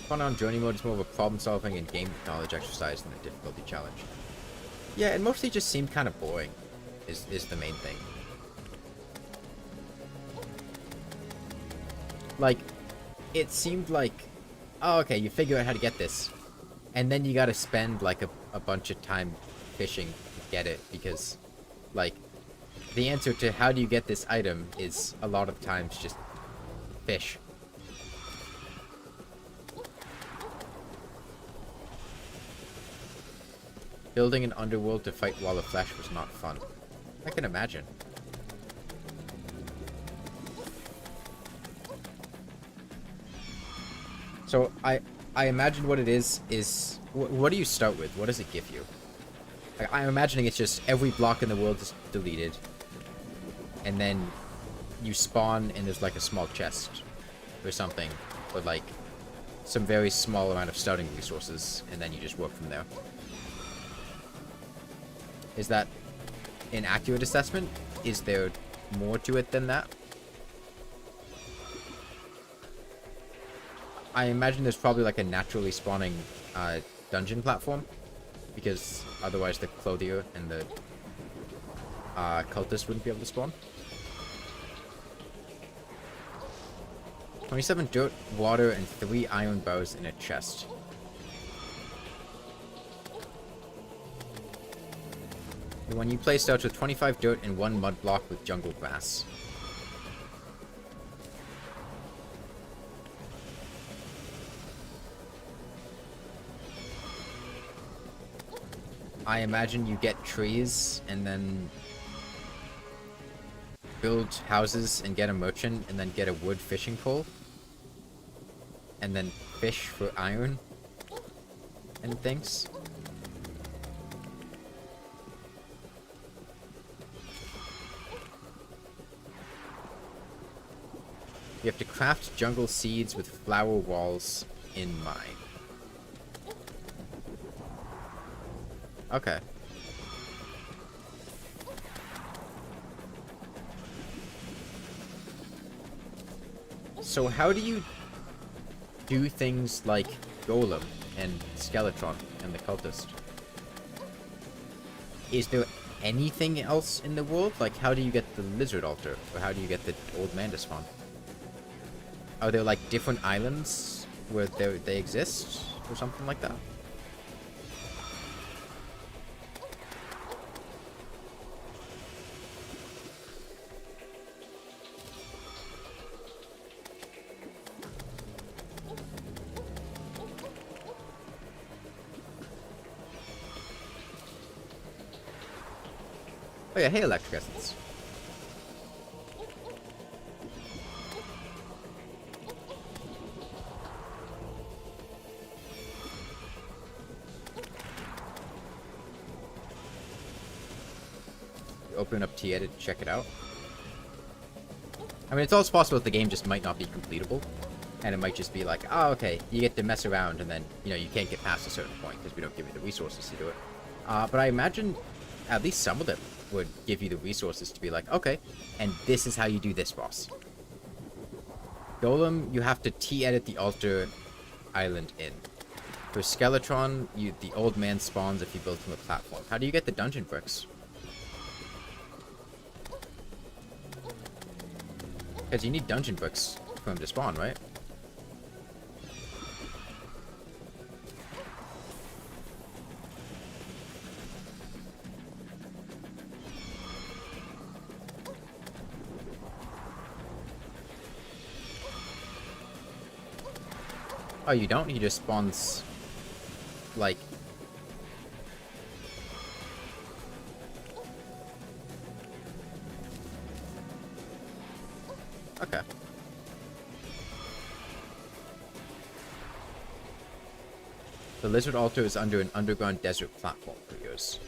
Fun on journey mode is more of a problem-solving and game knowledge exercise than a difficulty challenge. Yeah, it mostly just seemed kind of boring, is the main thing. Like, it seemed like, oh, okay, you figure out how to get this, and then you gotta spend, like, a bunch of time fishing to get it, because, like, the answer to how do you get this item is, a lot of times, just fish. Building an underworld to fight Wall of Flesh was not fun. I can imagine. So, I imagine what it is what do you start with? What does it give you? I'm imagining it's just every block in the world is deleted. And then you spawn and there's like a small chest or something. With like some very small amount of starting resources. And then you just work from there. Is that an accurate assessment? Is there more to it than that? I imagine there's probably like a naturally spawning dungeon platform, because otherwise the clothier and the cultist wouldn't be able to spawn. 27 dirt, water, and 3 iron bars in a chest. When you play starts with 25 dirt and 1 mud block with jungle grass. I imagine you get trees and then build houses and get a merchant and then get a wood fishing pole. And then fish for iron and things. You have to craft jungle seeds with flower walls in mind. Okay. So how do you do things like Golem and Skeletron and the Cultist? Is there anything else in the world? Like, how do you get the Lizard Altar? Or how do you get the Old Man to spawn? Are there, like, different islands where they exist? Or something like that? Oh yeah, hey Electric Essence. Open up T-Edit to check it out. I mean, it's also possible that the game just might not be completable. And it might just be like, oh, okay, you get to mess around and then, you know, you can't get past a certain point because we don't give you the resources to do it. But I imagine at least some of them would give you the resources to be like, okay, and this is how you do this boss. Golem, you have to T-Edit the altar island in. For Skeletron, the old man spawns if you build him a platform. How do you get the dungeon bricks? Because you need dungeon bricks for him to spawn, right? Oh, you don't? He just spawns, like... Okay. The Lizard Altar is under an underground desert platform for yours.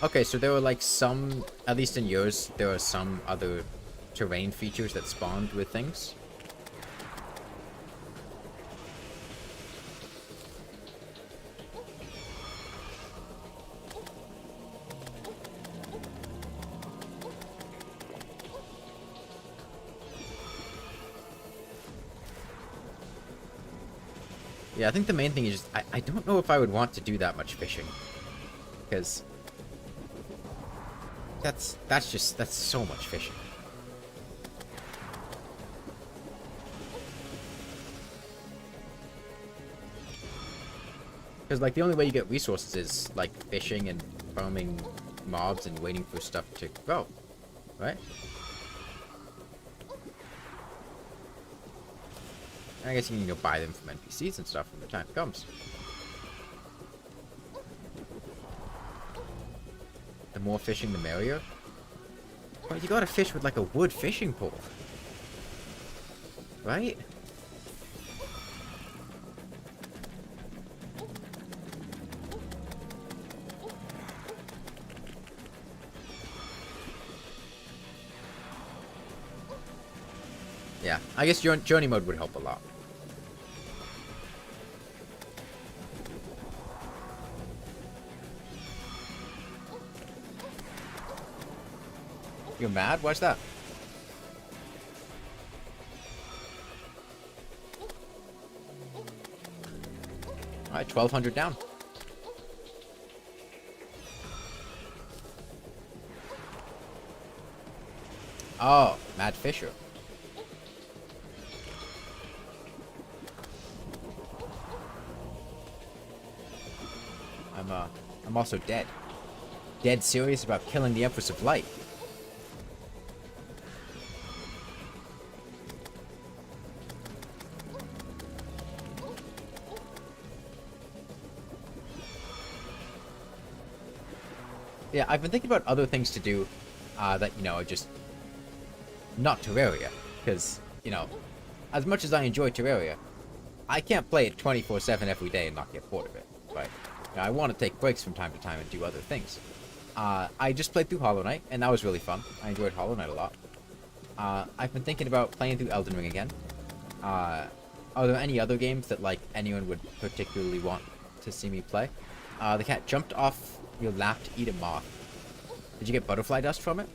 Okay, so there were like some, at least in yours, there are some other terrain features that spawned with things. Yeah, I think the main thing is just, I don't know if I would want to do that much fishing. Because that's so much fishing. Because, like, the only way you get resources is, like, fishing and farming mobs and waiting for stuff to grow. Right? I guess you can go buy them from NPCs and stuff when the time comes. The more fishing, the merrier. Well, you gotta fish with like a wood fishing pole. Right? Yeah, I guess journey mode would help a lot. You're mad? Why's that? Alright, 1,200 down. Oh, Mad Fisher. I'm also dead. Dead serious about killing the Empress of Light. Yeah, I've been thinking about other things to do that, you know, are just not Terraria. Because, you know, as much as I enjoy Terraria, I can't play it 24/7 every day and not get bored of it. Right? You know, I want to take breaks from time to time and do other things. I just played through Hollow Knight, and that was really fun. I enjoyed Hollow Knight a lot. I've been thinking about playing through Elden Ring again. Are there any other games that, like, anyone would particularly want to see me play? The cat jumped off your lap to eat a moth. Did you get butterfly dust from it?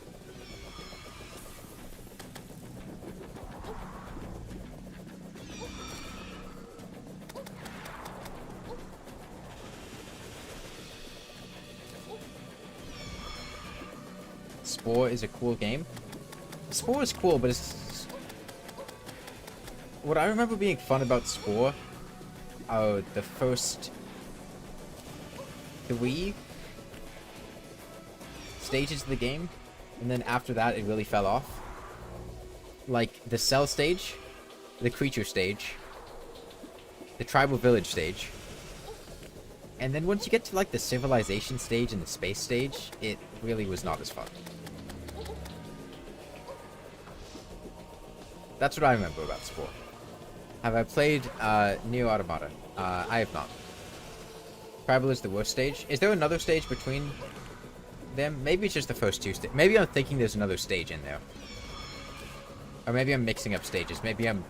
Spore is a cool game. Spore is cool, but it's... What I remember being fun about Spore are the first 3 stages of the game, and then after that it really fell off. Like the cell stage, the creature stage, the tribal village stage, and then once you get to like the civilization stage and the space stage, it really was not as fun. That's what I remember about Spore. Have I played Neo Automata? I have not. Tribal is the worst stage. Is there another stage between them? Maybe it's just the first 2 stages. Maybe I'm thinking there's another stage in there. Or maybe I'm mixing up stages. Maybe I'm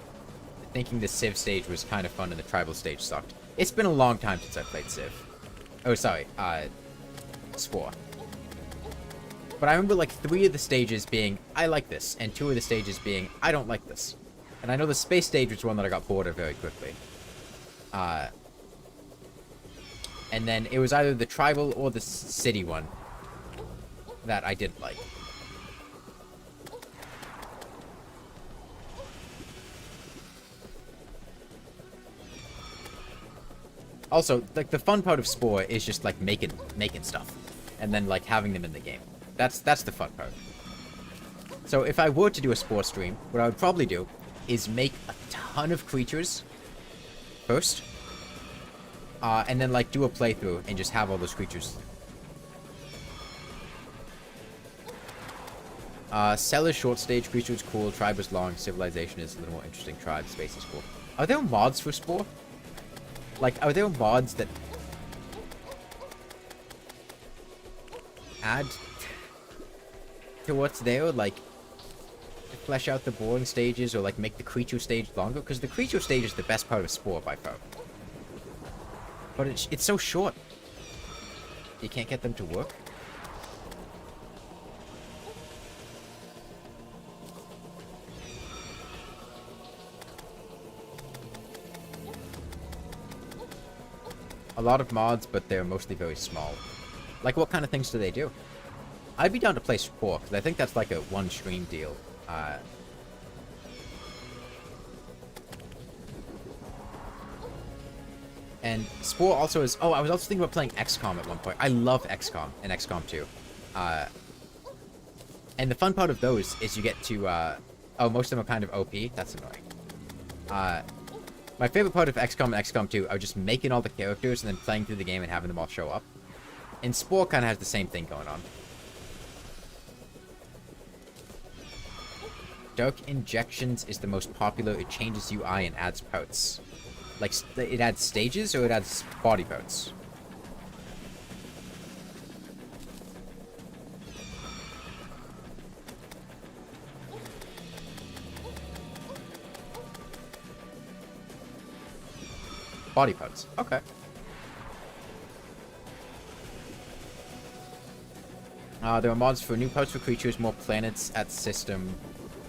thinking the Civ stage was kind of fun and the tribal stage sucked. It's been a long time since I played Civ. Oh, sorry. Spore. But I remember like 3 of the stages being, I like this, and 2 of the stages being, I don't like this. And I know the space stage was one that I got bored of very quickly. And then it was either the tribal or the city one that I didn't like. Also, like the fun part of Spore is just like making stuff, and then like having them in the game. That's the fun part. So if I were to do a Spore stream, what I would probably do is make a ton of creatures first, and then like do a playthrough and just have all those creatures. Cell is short stage, creature is cool, tribe is long, civilization is a little more interesting, tribe, space is cool. Are there mods for Spore? Like, are there mods that add to what's there, like to flesh out the boring stages or like make the creature stage longer? Because the creature stage is the best part of Spore by far. But it's so short. You can't get them to work. A lot of mods, but they're mostly very small. Like, what kind of things do they do? I'd be down to play Spore, because I think that's like a one-stream deal. And Spore also is... Oh, I was also thinking about playing XCOM at one point. I love XCOM and XCOM 2. And the fun part of those is you get to... Oh, most of them are kind of OP. That's annoying. My favorite part of XCOM and XCOM 2 are just making all the characters and then playing through the game and having them all show up. And Spore kind of has the same thing going on. Dark Injections is the most popular. It changes UI and adds parts. Like, it adds stages or it adds body parts? Body parts. Okay. There are mods for new parts for creatures, more planets at system,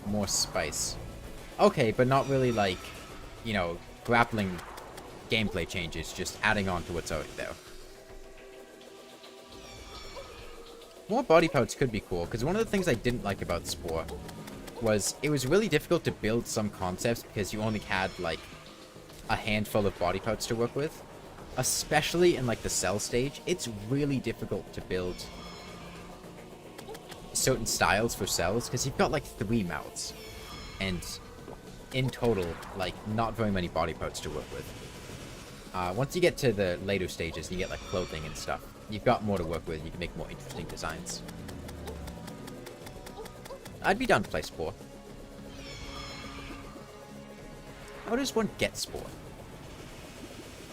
more spice. Okay, but not really like, you know, grappling gameplay changes, just adding on to what's already there. More body parts could be cool, because one of the things I didn't like about Spore was it was really difficult to build some concepts because you only had, like, a handful of body parts to work with. Especially in, like, the cell stage, it's really difficult to build certain styles for cells, because you've got, like, 3 mouths. And in total, like, not very many body parts to work with. Once you get to the later stages, you get, like, clothing and stuff. You've got more to work with, you can make more interesting designs. I'd be down to play Spore. How does one get Spore?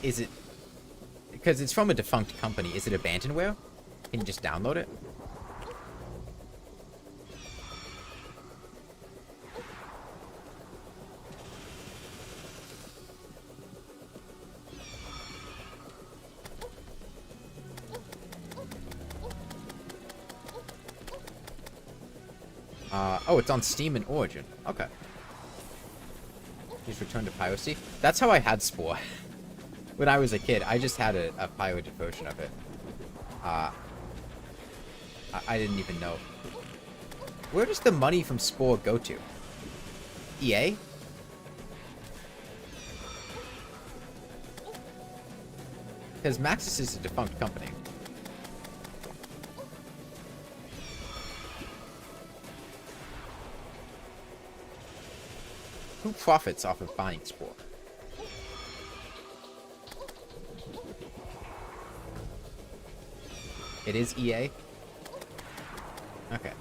Is it... Because it's from a defunct company, is it abandonware? Can you just download it? Oh, it's on Steam and Origin. Okay. Just return to piracy. That's how I had Spore. When I was a kid, I just had a pirated version of it. I didn't even know. Where does the money from Spore go to? EA? Because Maxis is a defunct company. Who profits off of buying Spore? It is EA? Okay.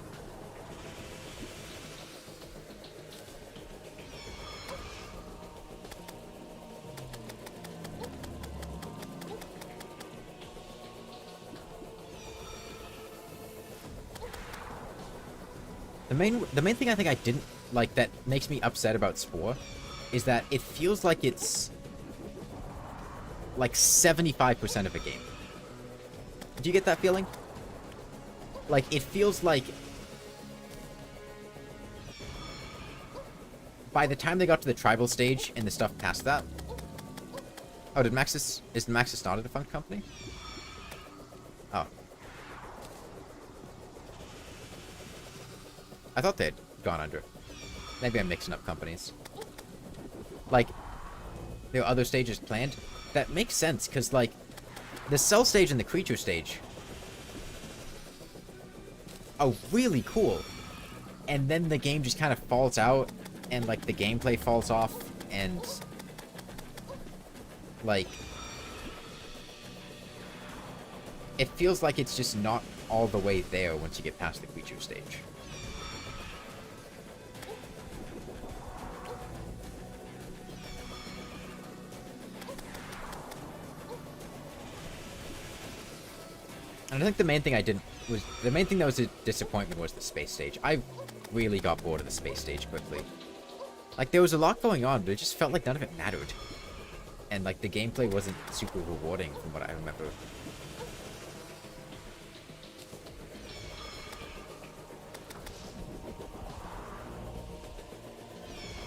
The main thing I think I didn't like that makes me upset about Spore is that it feels like it's like 75% of a game. Do you get that feeling? Like, it feels like by the time they got to the tribal stage and the stuff past that... Oh, is Maxis not a defunct company? Oh. I thought they'd gone under. Maybe I'm mixing up companies. Like, there are other stages planned? That makes sense, because, like, the cell stage and the creature stage are really cool. And then the game just kind of falls out, and, like, the gameplay falls off, and, like, it feels like it's just not all the way there once you get past the creature stage. And I think the main thing that was a disappointment was the space stage. I really got bored of the space stage quickly. Like, there was a lot going on, but it just felt like none of it mattered. And, like, the gameplay wasn't super rewarding from what I remember.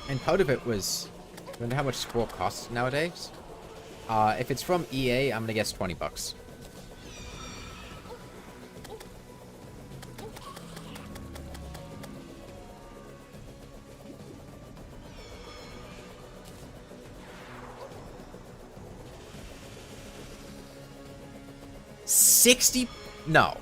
And part of it was, I wonder how much Spore costs nowadays. If it's from EA, I'm gonna guess $20. $60? No.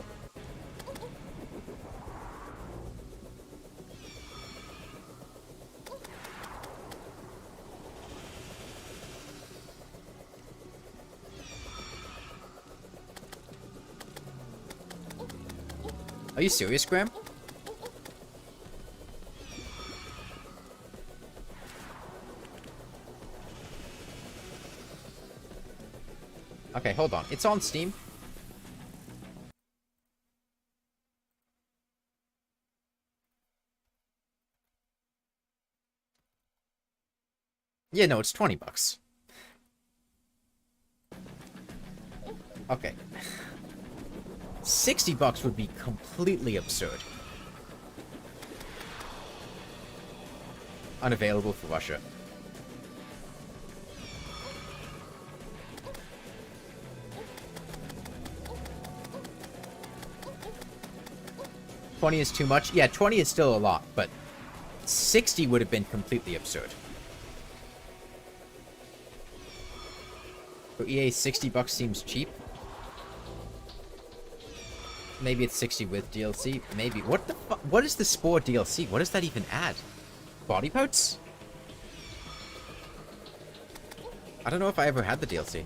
Are you serious, Graham? Okay, hold on. It's on Steam. Yeah, no, it's $20. Okay. $60 would be completely absurd. Unavailable for Russia. 20 is too much. Yeah, 20 is still a lot, but 60 would have been completely absurd. For EA, $60 seems cheap. Maybe it's 60 with DLC. Maybe. What the fuck? What is the Spore DLC? What does that even add? Body parts? I don't know if I ever had the DLC.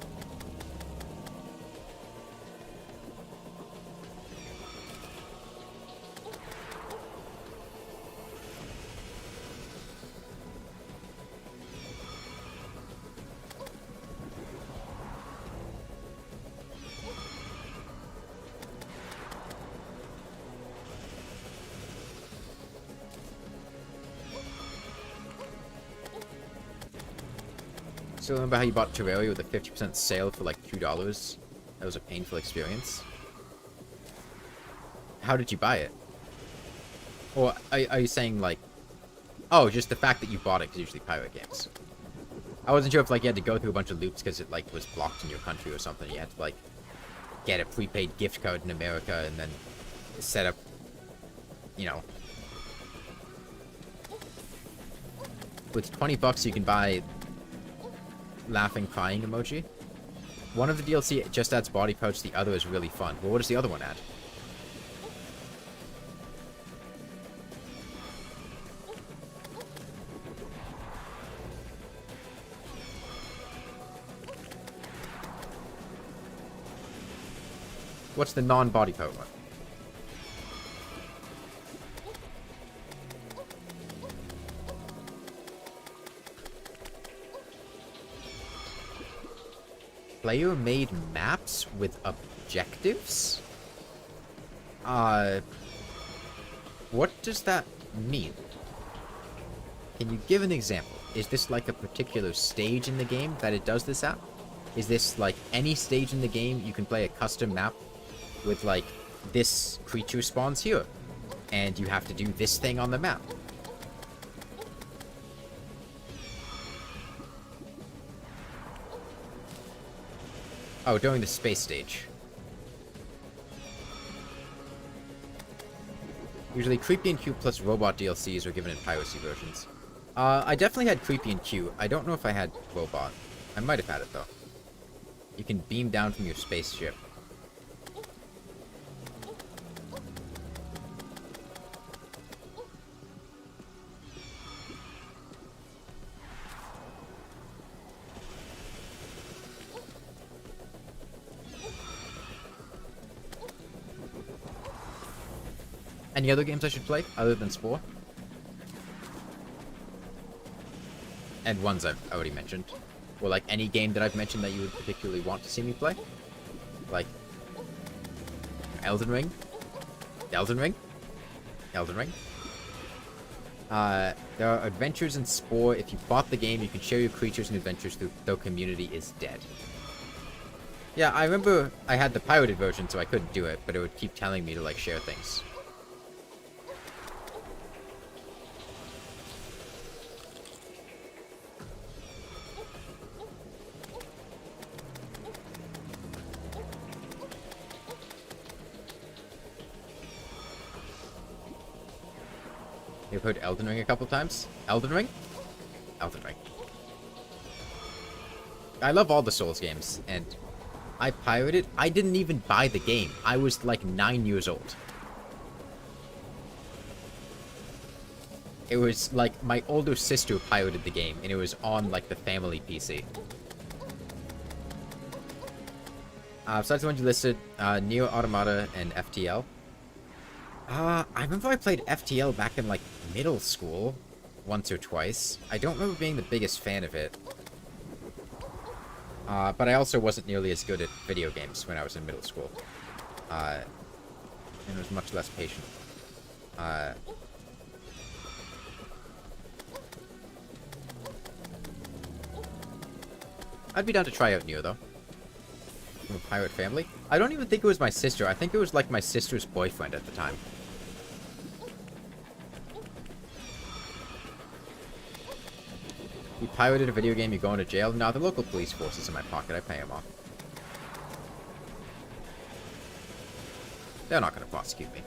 So remember how you bought Terraria with a 50% sale for like $2? That was a painful experience. How did you buy it? Or are you saying like... Oh, just the fact that you bought it because usually pirate games. I wasn't sure if like you had to go through a bunch of loops because it like was blocked in your country or something. You had to like get a prepaid gift card in America and then set up, you know... With $20 you can buy... laughing crying emoji. One of the DLC just adds body pouch, the other is really fun. Well, what does the other one add? What's the non-body pouch one? Player-made maps with objectives? What does that mean? Can you give an example? Is this like a particular stage in the game that it does this at? Is this like any stage in the game you can play a custom map with like this creature spawns here and you have to do this thing on the map? Oh, during the space stage. Usually Creepy and Q plus Robot DLCs are given in piracy versions. I definitely had Creepy and Q. I don't know if I had Robot. I might have had it, though. You can beam down from your spaceship. Any other games I should play, other than Spore? And ones I've already mentioned. Or like any game that I've mentioned that you would particularly want to see me play? Like... Elden Ring? Elden Ring? Elden Ring? There are adventures in Spore. If you bought the game, you can share your creatures and adventures through, though community is dead. Yeah, I remember I had the pirated version, so I couldn't do it, but it would keep telling me to like share things. You've heard Elden Ring a couple times? Elden Ring? Elden Ring. I love all the Souls games, and I pirated. I didn't even buy the game. I was like 9 years old. It was like my older sister pirated the game, and it was on like the family PC. Besides the ones you listed, Neo Automata and FTL. I remember I played FTL back in, like, middle school. Once or twice. I don't remember being the biggest fan of it. But I also wasn't nearly as good at video games when I was in middle school. And was much less patient. I'd be down to try out Neo, though. From a pirate family. I don't even think it was my sister. I think it was, like, my sister's boyfriend at the time. You pirated a video game, you go into jail? No, the local police force is in my pocket. I pay them off. They're not going to prosecute me.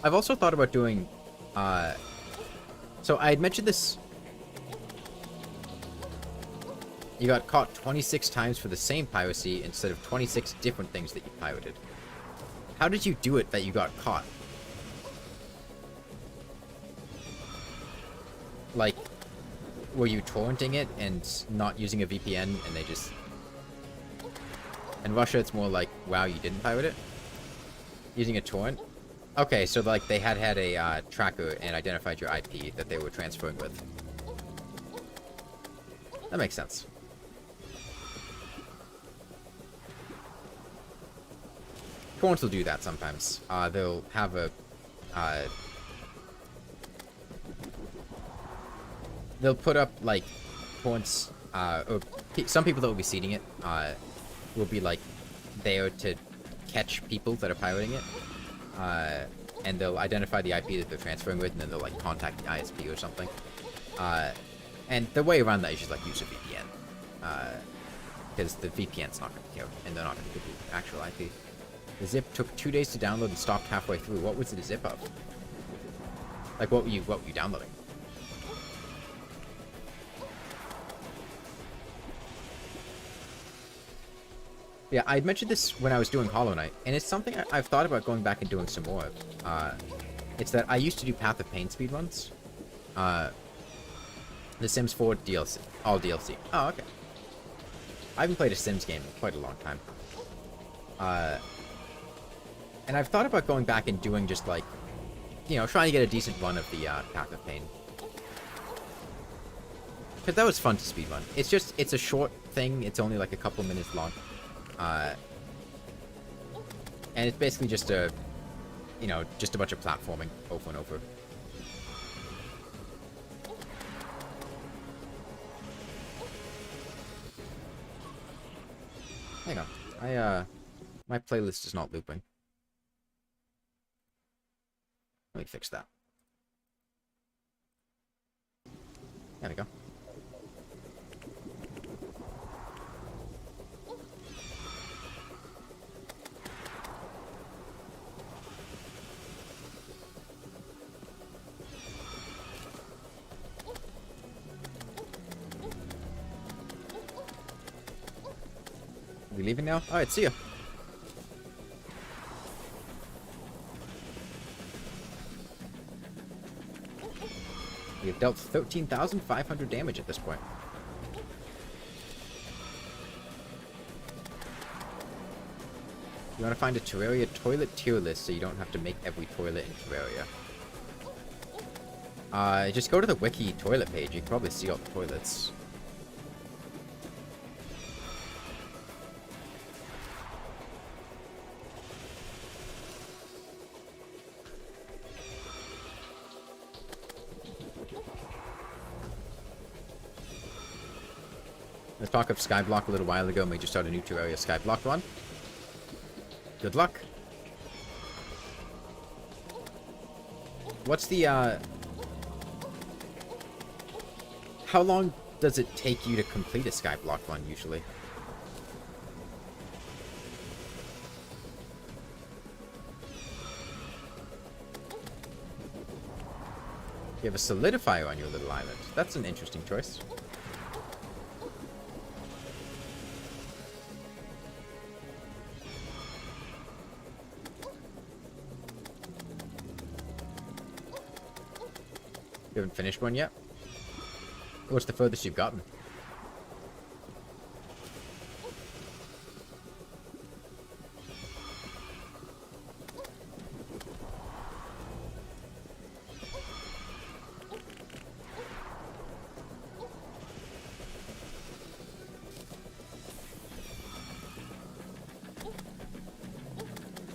I've also thought about doing, so I had mentioned this. You got caught 26 times for the same piracy instead of 26 different things that you pirated. How did you do it that you got caught? Like, were you torrenting it and not using a VPN and they just... In Russia, it's more like, wow, you didn't pirate it? Using a torrent? Okay, so like they had a tracker and identified your IP that they were transferring with. That makes sense. Torrents will do that sometimes. They'll have a... they'll put up, like, torrents, or some people that will be seeding it, will be, like, there to catch people that are pirating it. And they'll identify the IP that they're transferring with, and then they'll, like, contact the ISP or something. And the way around that is just, like, use a VPN. Because the VPN's not going to care, and they're not going to give you the actual IP. The zip took 2 days to download and stopped halfway through. What was it a zip of? Like, what were you downloading? Yeah, I had mentioned this when I was doing Hollow Knight, and it's something I've thought about going back and doing some more of. It's that I used to do Path of Pain speedruns. The Sims 4 DLC, all DLC. Oh, okay. I haven't played a Sims game in quite a long time. And I've thought about going back and doing just like, you know, trying to get a decent run of the Path of Pain. Because that was fun to speedrun. It's just, it's a short thing. It's only like a couple minutes long. And it's basically just a, you know, just a bunch of platforming over and over. Hang on. My playlist is not looping. Let me fix that. There we go. Are we leaving now? Alright, see ya. We have dealt 13,500 damage at this point. You want to find a Terraria toilet tier list so you don't have to make every toilet in Terraria. Just go to the wiki toilet page. You can probably see all the toilets. The talk of Skyblock a little while ago made you start a new Terraria Skyblock run. Good luck. What's the, how long does it take you to complete a Skyblock run, usually? You have a solidifier on your little island. That's an interesting choice. You haven't finished one yet? What's the furthest you've gotten?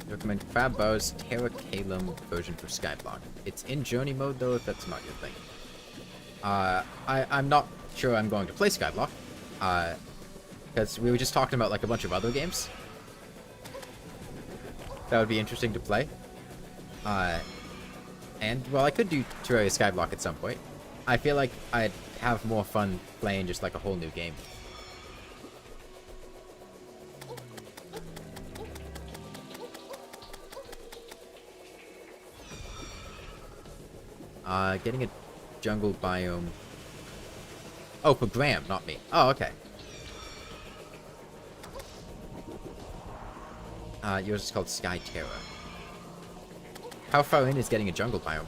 Recommend Crab Bar's Terra Calum version for Skyblock. It's in journey mode though, if that's not your thing. I'm not sure I'm going to play Skyblock. Because we were just talking about like a bunch of other games that would be interesting to play. And well, I could do Terraria Skyblock at some point. I feel like I'd have more fun playing just like a whole new game. Getting a jungle biome. Oh, for Graham, not me. Oh, okay. Yours is called Sky Terror. How far in is getting a jungle biome?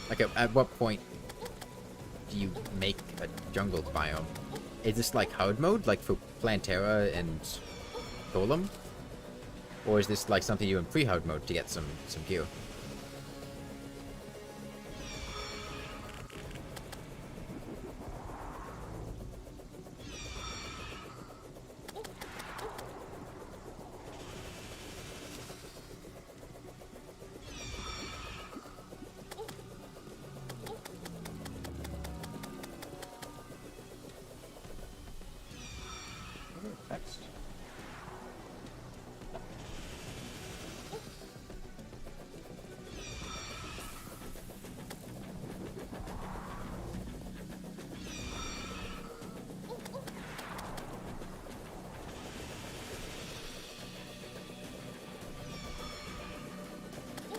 Like, at what point do you make a jungle biome? Is this like hard mode, like for Plantera and Golem? Or is this like something you do in pre-hard mode to get some gear?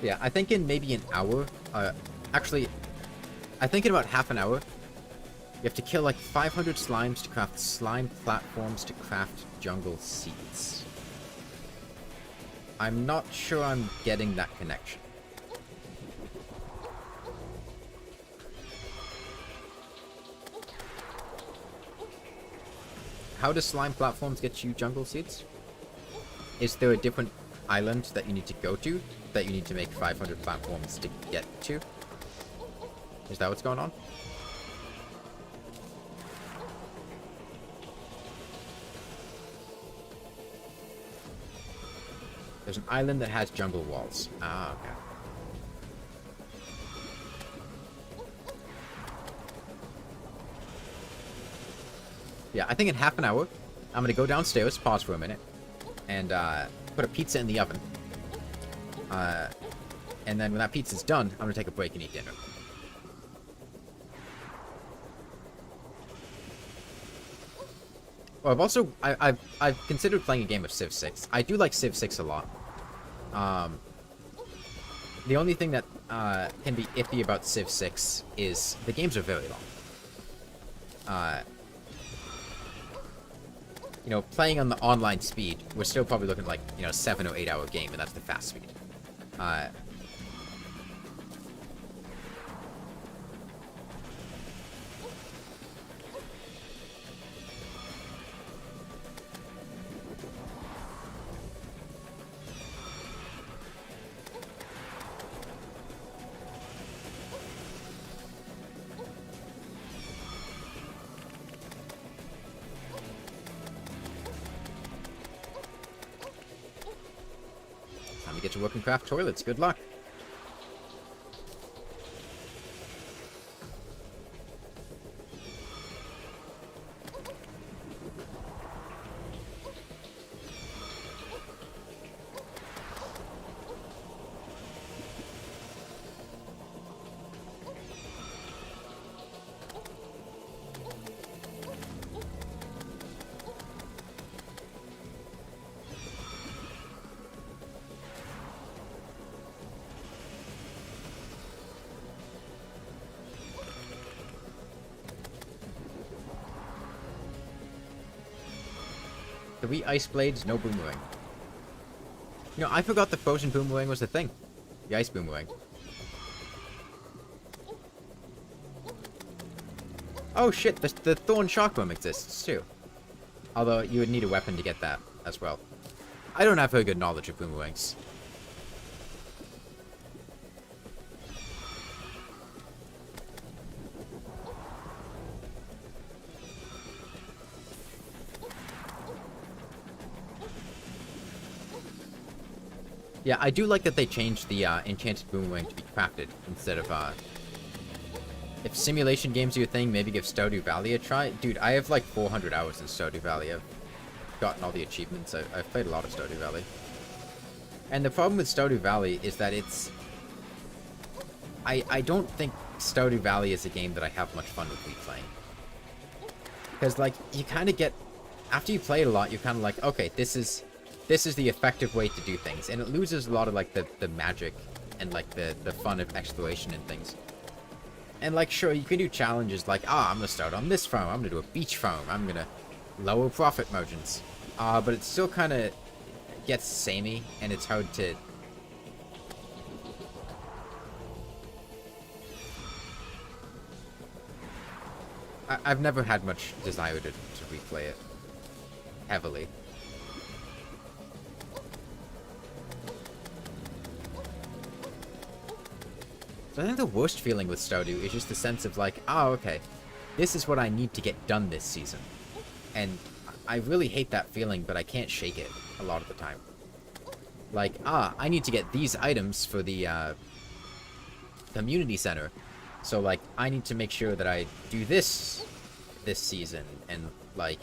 Yeah, I think in maybe an hour, actually, I think in about half an hour, you have to kill like 500 slimes to craft slime platforms to craft jungle seeds. I'm not sure I'm getting that connection. How do slime platforms get you jungle seeds? Is there a different island that you need to go to that you need to make 500 platforms to get to? Is that what's going on? There's an island that has jungle walls. Ah, okay. Yeah, I think in half an hour, I'm gonna go downstairs, pause for a minute, and put a pizza in the oven. And then when that pizza's done, I'm gonna take a break and eat dinner. Oh, I've also I've considered playing a game of Civ 6. I do like Civ 6 a lot. The only thing that can be iffy about Civ 6 is the games are very long. You know, playing on the online speed, we're still probably looking at like, you know, 7 or 8 hour game, and that's the fast speed. Time to get to work and craft toilets. Good luck. Three ice blades, no boomerang. You know, I forgot the frozen boomerang was a thing. The ice boomerang. Oh shit, the thorn shockworm exists too. Although you would need a weapon to get that as well. I don't have very good knowledge of boomerangs. Yeah, I do like that they changed the enchanted boomerang to be crafted instead of, if simulation games are your thing, maybe give Stardew Valley a try. Dude, I have like 400 hours in Stardew Valley. I've gotten all the achievements. I've played a lot of Stardew Valley. And the problem with Stardew Valley is that it's... I don't think Stardew Valley is a game that I have much fun with replaying. Because, like, you kind of get... After you play it a lot, you're kind of like, okay, this is this is the effective way to do things, and it loses a lot of like the magic and like the fun of exploration and things. And like, sure, you can do challenges like, I'm gonna start on this farm, I'm gonna do a beach farm, I'm gonna lower profit margins, but it still kind of gets samey, and it's hard to. I've never had much desire to replay it heavily. So I think the worst feeling with Stardew is just the sense of like, okay, this is what I need to get done this season. And I really hate that feeling, but I can't shake it a lot of the time. Like, I need to get these items for the community center. So, like, I need to make sure that I do this season, and, like,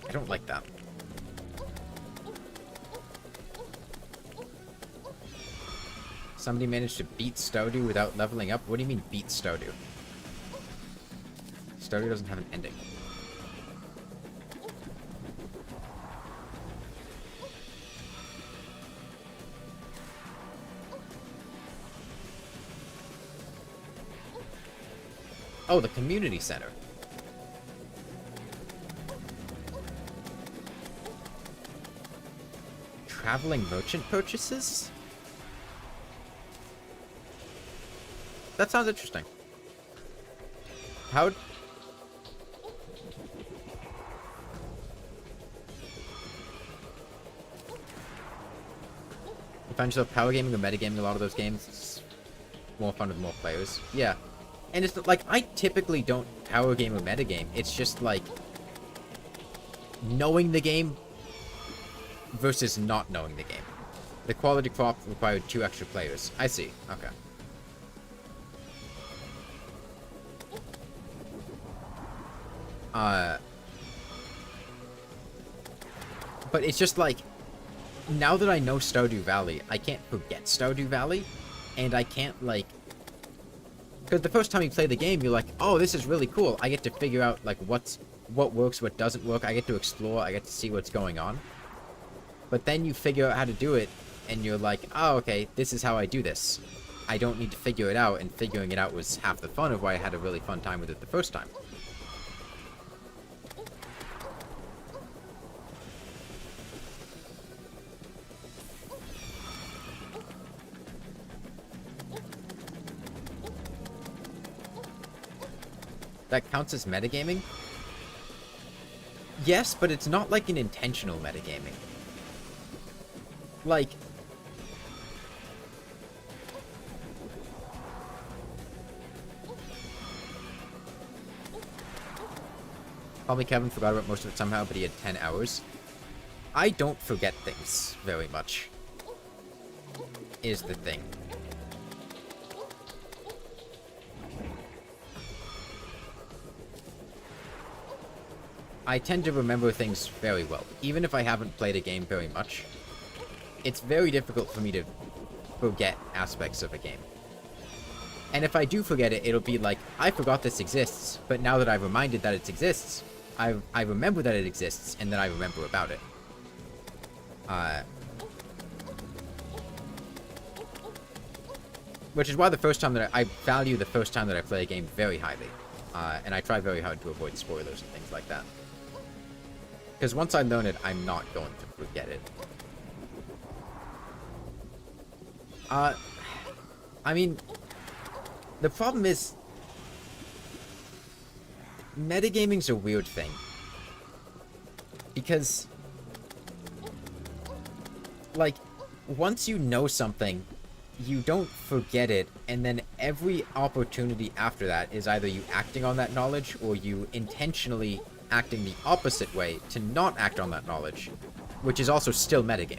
I don't like that. Somebody managed to beat Stardew without leveling up? What do you mean, beat Stardew? Stardew doesn't have an ending. Oh, the community center. Traveling merchant purchases? That sounds interesting. How... You find yourself power gaming or metagaming a lot of those games? It's more fun with more players. Yeah. And it's like, I typically don't power game or metagame. It's just like knowing the game versus not knowing the game. The quality crop required 2 extra players. I see. Okay. But it's just like, now that I know Stardew Valley, I can't forget Stardew Valley, and I can't, like... Because the first time you play the game, you're like, oh, this is really cool. I get to figure out, like, what works, what doesn't work. I get to explore. I get to see what's going on. But then you figure out how to do it, and you're like, oh, okay, this is how I do this. I don't need to figure it out, and figuring it out was half the fun of why I had a really fun time with it the first time. That counts as metagaming? Yes, but it's not like an intentional metagaming. Like... Probably Kevin forgot about most of it somehow, but he had 10 hours. I don't forget things very much, is the thing. I tend to remember things very well, even if I haven't played a game very much. It's very difficult for me to forget aspects of a game. And if I do forget it, it'll be like, I forgot this exists, but now that I've reminded that it exists, I remember that it exists, and then I remember about it. Which is why the first time that I value the first time that I play a game very highly. And I try very hard to avoid spoilers and things like that. Because once I learn it, I'm not going to forget it. I mean, the problem is, metagaming's a weird thing. Because, like, once you know something, you don't forget it, and then every opportunity after that is either you acting on that knowledge, or you intentionally acting the opposite way to not act on that knowledge, which is also still metagaming.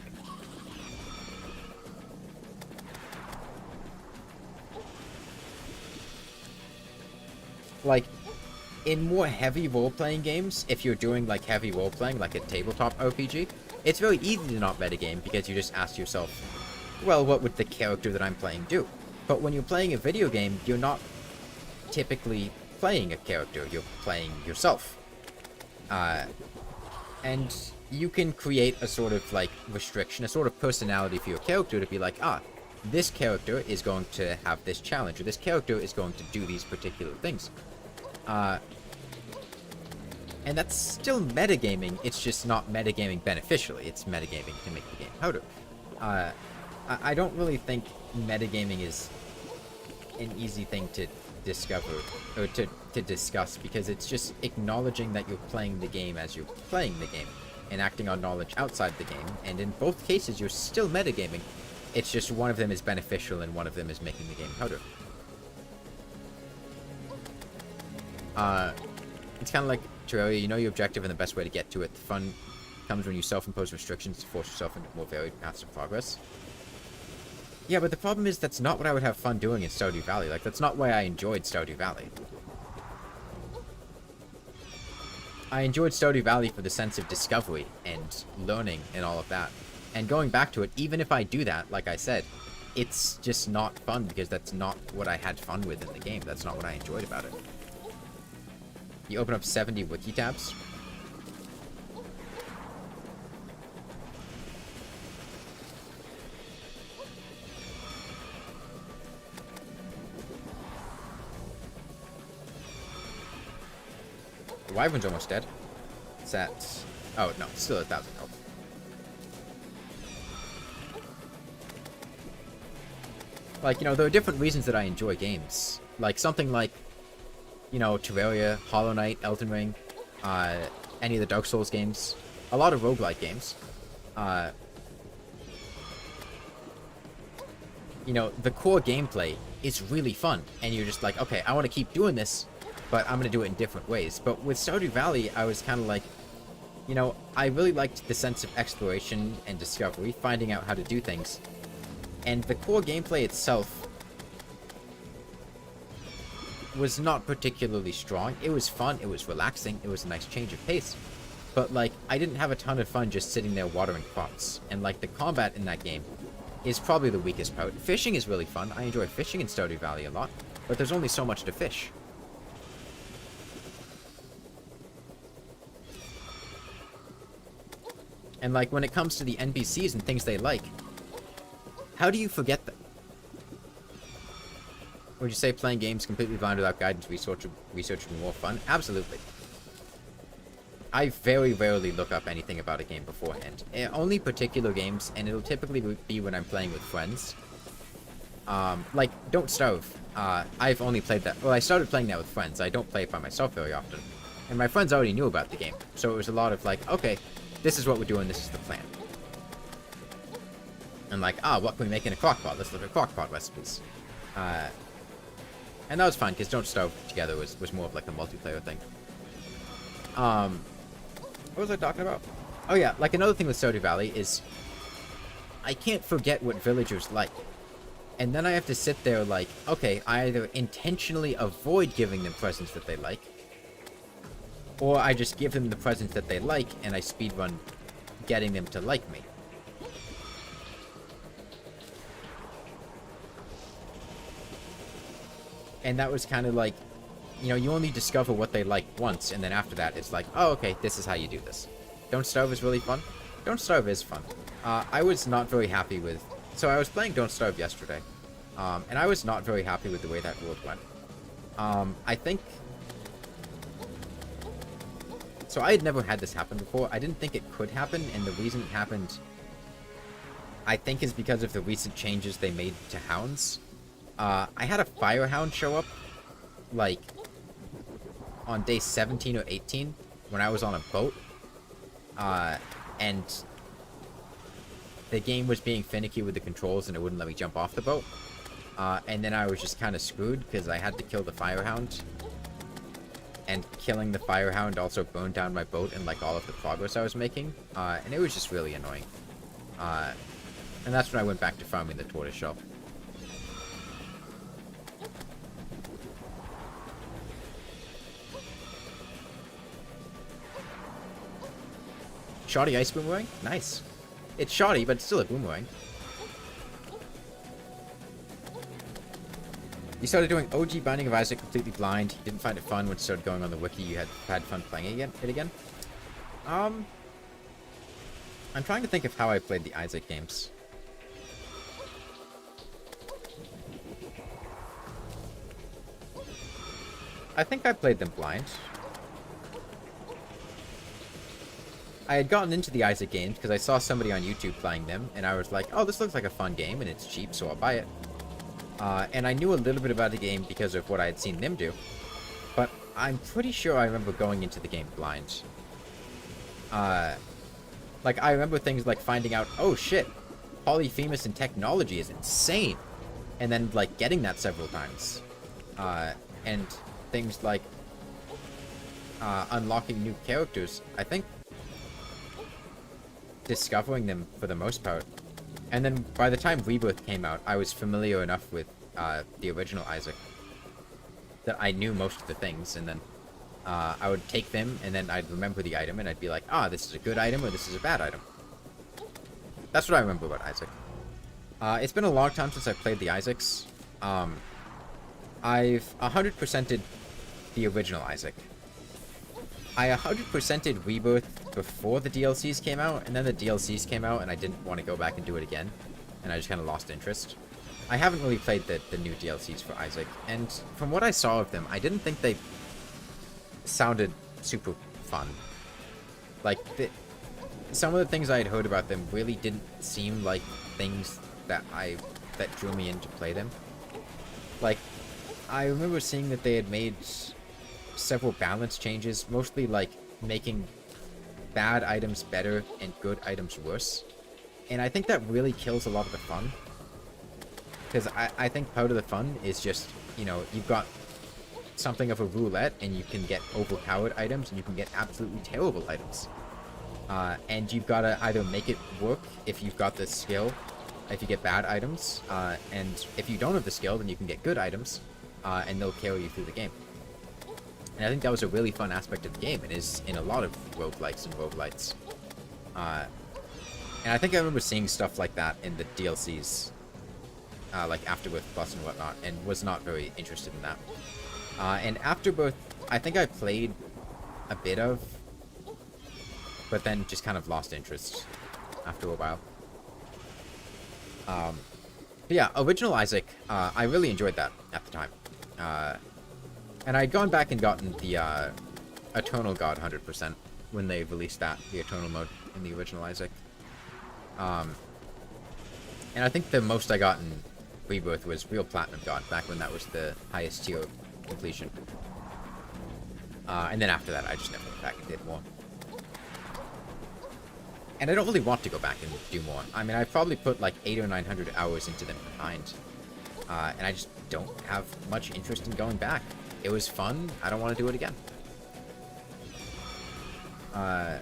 Like, in more heavy role-playing games, if you're doing, like, heavy role-playing, like a tabletop RPG, it's very easy to not metagame, because you just ask yourself, well, what would the character that I'm playing do? But when you're playing a video game, you're not typically playing a character, you're playing yourself. And you can create a sort of, like, restriction, a sort of personality for your character to be like, this character is going to have this challenge, or this character is going to do these particular things. And that's still metagaming, it's just not metagaming beneficially, it's metagaming to make the game harder. I don't really think metagaming is an easy thing to discover, or to discuss, because it's just acknowledging that you're playing the game as you're playing the game, and acting on knowledge outside the game, and in both cases you're still metagaming. It's just one of them is beneficial and one of them is making the game harder. It's kind of like Terraria, you know your objective and the best way to get to it. The fun comes when you self-impose restrictions to force yourself into more varied paths of progress. Yeah, but the problem is that's not what I would have fun doing in Stardew Valley. Like, that's not why I enjoyed Stardew Valley. I enjoyed Stardew Valley for the sense of discovery and learning and all of that. And going back to it, even if I do that, like I said, it's just not fun because that's not what I had fun with in the game. That's not what I enjoyed about it. You open up 70 wiki tabs. The wyvern's almost dead. It's at... Oh, no, it's still at 1,000 health. Like, you know, there are different reasons that I enjoy games. Like, something like, you know, Terraria, Hollow Knight, Elden Ring, any of the Dark Souls games, a lot of roguelike games. You know, the core gameplay is really fun, and you're just like, okay, I want to keep doing this, but I'm going to do it in different ways. But with Stardew Valley, I was kind of like, you know, I really liked the sense of exploration and discovery, finding out how to do things. And the core gameplay itself was not particularly strong. It was fun, it was relaxing, it was a nice change of pace. But, like, I didn't have a ton of fun just sitting there watering crops. And, like, the combat in that game is probably the weakest part. Fishing is really fun. I enjoy fishing in Stardew Valley a lot. But there's only so much to fish. And, like, when it comes to the NPCs and things they like, how do you forget them? Would you say playing games completely blind without guidance research would be more fun? Absolutely. I very rarely look up anything about a game beforehand. Only particular games, and it'll typically be when I'm playing with friends. Like, Don't Starve. I've only played that... Well, I started playing that with friends. I don't play it by myself very often. And my friends already knew about the game. So it was a lot of like, okay, this is what we're doing, this is the plan. And like, what can we make in a crockpot? Let's look at crockpot recipes. And that was fun, because Don't Starve together was more of like a multiplayer thing. What was I talking about? Oh yeah, like another thing with Stardew Valley is I can't forget what villagers like. And then I have to sit there like, okay, I either intentionally avoid giving them presents that they like, or I just give them the presents that they like, and I speedrun getting them to like me. And that was kind of like, you know, you only discover what they like once, and then after that, it's like, oh, okay, this is how you do this. Don't Starve is really fun. Don't Starve is fun. I was not very happy with... So I was playing Don't Starve yesterday, and I was not very happy with the way that world went. I think... So I had never had this happen before. I didn't think it could happen, and the reason it happened, I think, is because of the recent changes they made to hounds. I had a fire hound show up, like, on day 17 or 18, when I was on a boat, and the game was being finicky with the controls and it wouldn't let me jump off the boat, and then I was just kind of screwed because I had to kill the fire hound, and killing the fire hound also burned down my boat and like all of the progress I was making, and it was just really annoying, and that's when I went back to farming the tortoiseshell. Shoddy ice boomerang? Nice. It's shoddy, but it's still a boomerang. You started doing OG Binding of Isaac completely blind. You didn't find it fun when you started going on the wiki. You had fun playing it again? I'm trying to think of how I played the Isaac games. I think I played them blind. I had gotten into the Isaac games because I saw somebody on YouTube playing them, and I was like, oh, this looks like a fun game, and it's cheap, so I'll buy it. And I knew a little bit about the game because of what I had seen them do. But I'm pretty sure I remember going into the game blind. Like, I remember things like finding out, oh shit, Polyphemus in technology is insane. And then, like, getting that several times. And things like unlocking new characters. I think discovering them for the most part. And then by the time Rebirth came out, I was familiar enough with the original Isaac that I knew most of the things, and then I would take them, and then I'd remember the item, and I'd be like, ah, this is a good item, or this is a bad item. That's what I remember about Isaac. It's been a long time since I played the Isaacs. I've 100%ed the original Isaac. I 100%ed Rebirth before the DLCs came out, and then the DLCs came out, and I didn't want to go back and do it again, and I just kind of lost interest. I haven't really played the new DLCs for Isaac, and from what I saw of them, I didn't think they sounded super fun. Like, some of the things I had heard about them really didn't seem like things that drew me in to play them. Like, I remember seeing that they had made several balance changes, mostly like making bad items better and good items worse. And I think that really kills a lot of the fun. Because I think part of the fun is just, you know, you've got something of a roulette, and you can get overpowered items, and you can get absolutely terrible items. And you've got to either make it work if you've got the skill, if you get bad items, and if you don't have the skill, then you can get good items, and they'll carry you through the game. And I think that was a really fun aspect of the game. It is in a lot of roguelikes and roguelites. And I think I remember seeing stuff like that in the DLCs, like Afterbirth Plus and whatnot, and was not very interested in that. And Afterbirth, I think I played a bit of, but then just kind of lost interest after a while. But yeah, original Isaac, I really enjoyed that at the time. And I'd gone back and gotten the Eternal God 100% when they released that, the Eternal mode in the original Isaac. And I think the most I got in Rebirth was Real Platinum God, back when that was the highest tier completion. And then after that, I just never went back and did more. And I don't really want to go back and do more. I mean, I've probably put like 800 or 900 hours into them combined. And I just don't have much interest in going back. It was fun. I don't want to do it again. But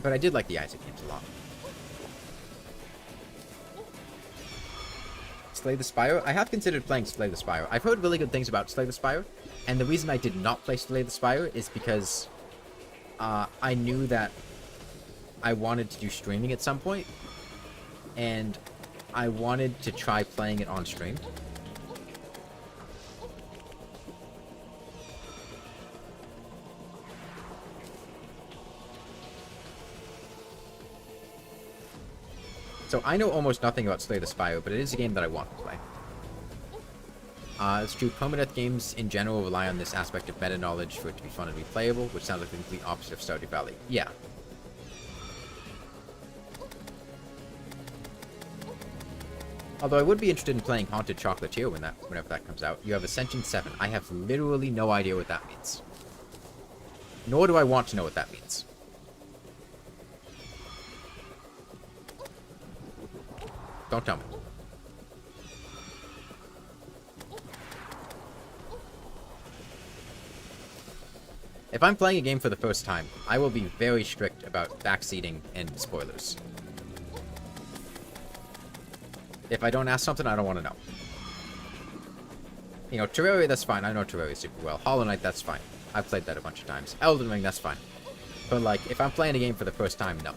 I did like the Isaac games a lot. Slay the Spire? I have considered playing Slay the Spire. I've heard really good things about Slay the Spire, and the reason I did not play Slay the Spire is because I knew that I wanted to do streaming at some point, and I wanted to try playing it on stream. So I know almost nothing about Slay the Spire, but it is a game that I want to play. It's true, permadeath games in general rely on this aspect of meta-knowledge for it to be fun and replayable, which sounds like the complete opposite of Stardew Valley. Yeah. Although I would be interested in playing Haunted Chocolatier whenever that comes out. You have Ascension 7. I have literally no idea what that means. Nor do I want to know what that means. Don't tell me. If I'm playing a game for the first time, I will be very strict about backseating and spoilers. If I don't ask something, I don't want to know. You know, Terraria, that's fine. I know Terraria super well. Hollow Knight, that's fine. I've played that a bunch of times. Elden Ring, that's fine. But, like, if I'm playing a game for the first time, no.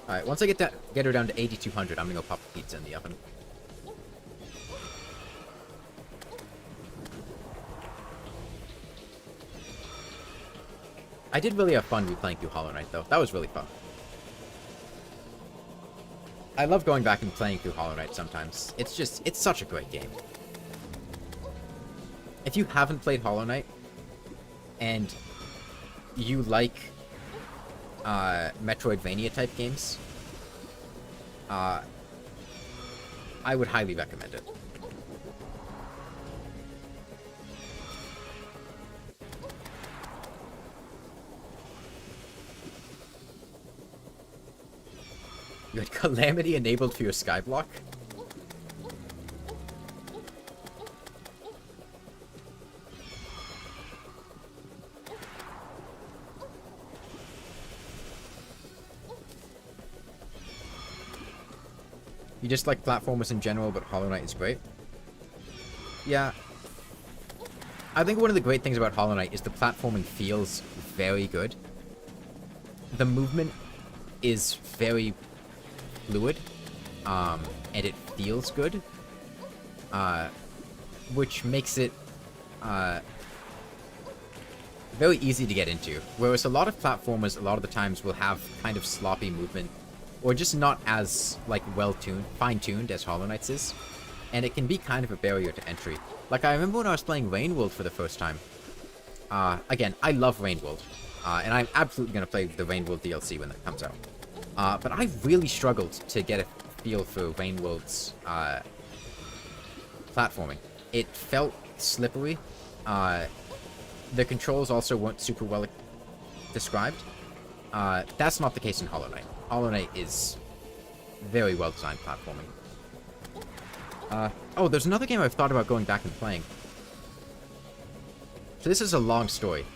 Alright, once I get her down to 8,200, I'm gonna go pop the pizza in the oven. I did really have fun replaying through Hollow Knight, though. That was really fun. I love going back and playing through Hollow Knight sometimes. It's such a great game. If you haven't played Hollow Knight, and you like Metroidvania-type games, I would highly recommend it. You had Calamity enabled for your Skyblock? You just like platformers in general, but Hollow Knight is great? Yeah. I think one of the great things about Hollow Knight is the platforming feels very good. The movement is very fluid, and it feels good, which makes it very easy to get into. Whereas a lot of platformers, a lot of the times, will have kind of sloppy movement, or just not as like fine-tuned as Hollow Knight's is, and it can be kind of a barrier to entry. Like I remember when I was playing Rainworld for the first time. Again, I love Rainworld, and I'm absolutely gonna play the Rainworld DLC when that comes out. But I really struggled to get a feel for Rainworld's platforming. It felt slippery. The controls also weren't super well described. That's not the case in Hollow Knight. Hollow Knight is very well designed platforming. Oh, there's another game I've thought about going back and playing. So this is a long story.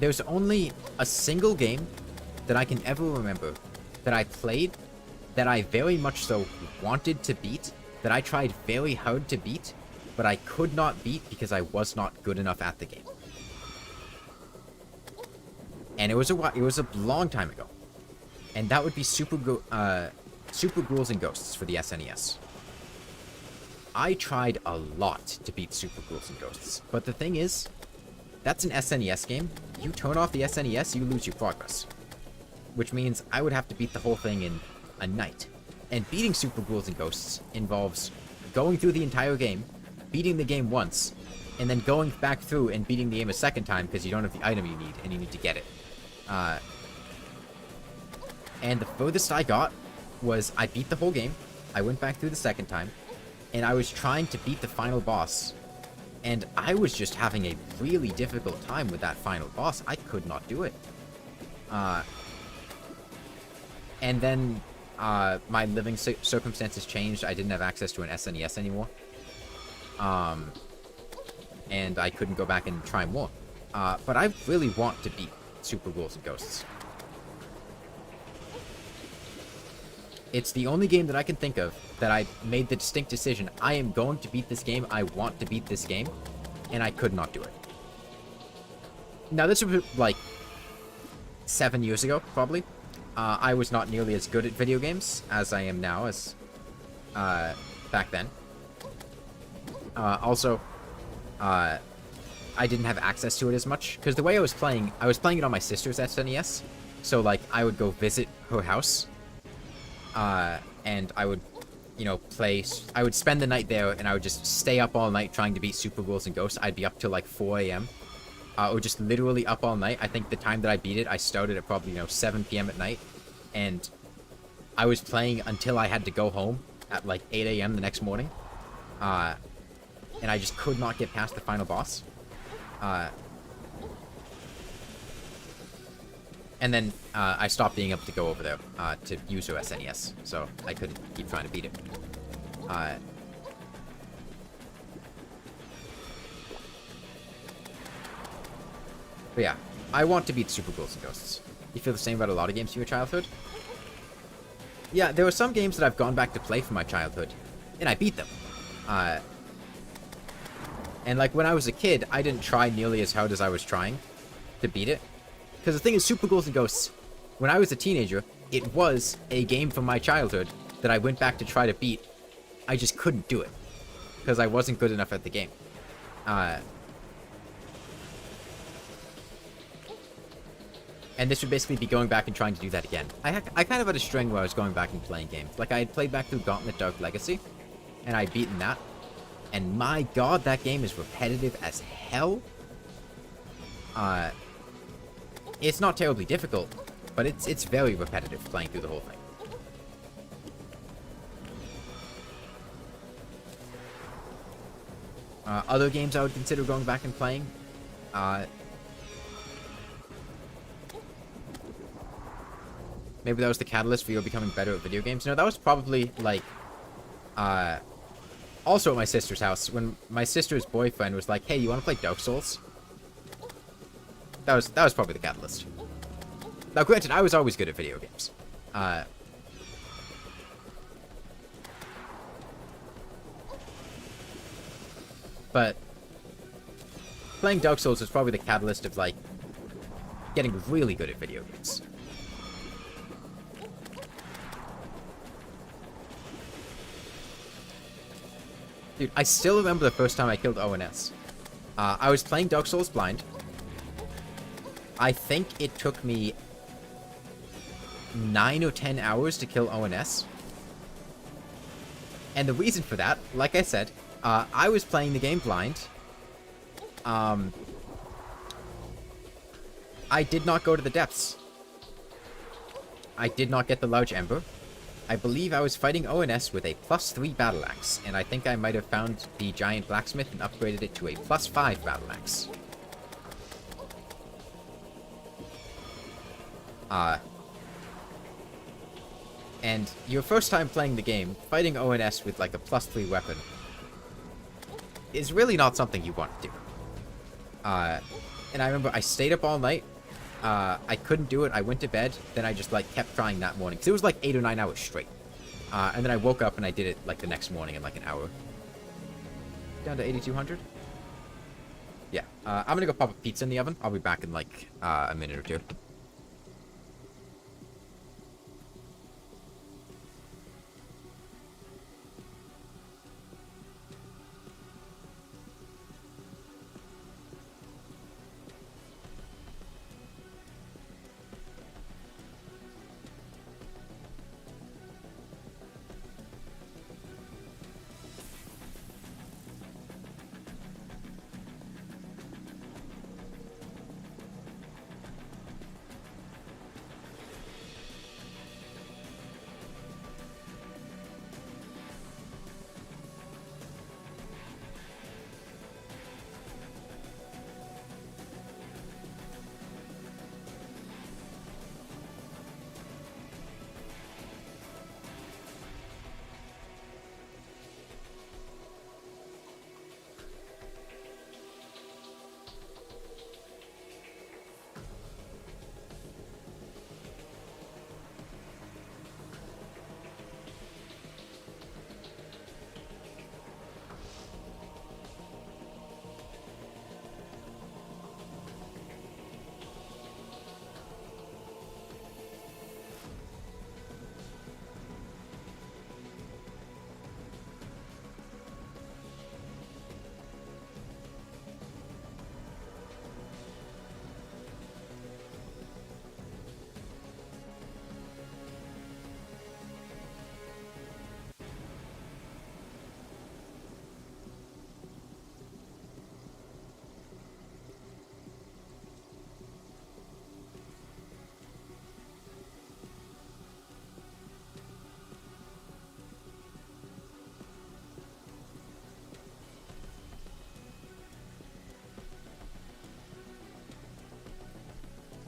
There's only a single game that I can ever remember that I played, that I very much so wanted to beat, that I tried very hard to beat, but I could not beat because I was not good enough at the game. And it was a long time ago. And that would be Super Ghouls and Ghosts for the SNES. I tried a lot to beat Super Ghouls and Ghosts, but the thing is, that's an SNES game. You turn off the SNES, you lose your progress. Which means I would have to beat the whole thing in a night. And beating Super Ghouls and Ghosts involves going through the entire game, beating the game once, and then going back through and beating the game a second time because you don't have the item you need, and you need to get it. And the furthest I got was I beat the whole game, I went back through the second time, and I was trying to beat the final boss. And I was just having a really difficult time with that final boss. I could not do it. And then, my living circumstances changed. I didn't have access to an SNES anymore. And I couldn't go back and try more. But I really want to beat Super Ghouls and Ghosts. It's the only game that I can think of that I made the distinct decision, I am going to beat this game, I want to beat this game, and I could not do it. Now, this was like 7 years ago, probably. I was not nearly as good at video games as I am now, as back then. Also, I didn't have access to it as much, because the way I was playing it on my sister's SNES, so, like, I would go visit her house, and I would, you know, I would spend the night there, and I would just stay up all night trying to beat Super Ghouls and Ghosts. I'd be up till, like, 4 a.m., or just literally up all night. I think the time that I beat it, I started at probably, 7 p.m. at night, and I was playing until I had to go home at, like, 8 a.m. the next morning, and I just could not get past the final boss. And then, I stopped being able to go over there, to use her SNES, so I couldn't keep trying to beat it. But yeah, I want to beat Super Ghouls and Ghosts. You feel the same about a lot of games from your childhood? Yeah, there were some games that I've gone back to play from my childhood, and I beat them. And like when I was a kid, I didn't try nearly as hard as I was trying to beat it. Because the thing is, Super Ghouls and Ghosts, when I was a teenager, it was a game from my childhood that I went back to try to beat. I just couldn't do it because I wasn't good enough at the game. And this would basically be going back and trying to do that again. I kind of had a string where I was going back and playing games. Like, I had played back through Gauntlet Dark Legacy, and I'd beaten that. And my god, that game is repetitive as hell. It's not terribly difficult, but it's very repetitive playing through the whole thing. Other games I would consider going back and playing. Maybe that was the catalyst for you becoming better at video games. No, that was probably, like, also at my sister's house, when my sister's boyfriend was like, hey, you want to play Dark Souls? That was probably the catalyst. Now, granted, I was always good at video games. But playing Dark Souls was probably the catalyst of, like, getting really good at video games. Dude, I still remember the first time I killed ONS. I was playing Dark Souls blind. I think it took me 9 or 10 hours to kill ONS. And the reason for that, like I said, I was playing the game blind. I did not go to the depths. I did not get the large ember. I believe I was fighting ONS with a +3 battle axe, and I think I might have found the giant blacksmith and upgraded it to a +5 battle axe. And your first time playing the game, fighting ONS with like a +3 weapon is really not something you want to do. And I remember I stayed up all night. I couldn't do it. I went to bed. Then I just, like, kept trying that morning. Because it was, like, 8 or 9 hours straight. And then I woke up and I did it, like, the next morning in, like, an hour. Down to 8,200? Yeah. I'm gonna go pop a pizza in the oven. I'll be back in, like, a minute or two.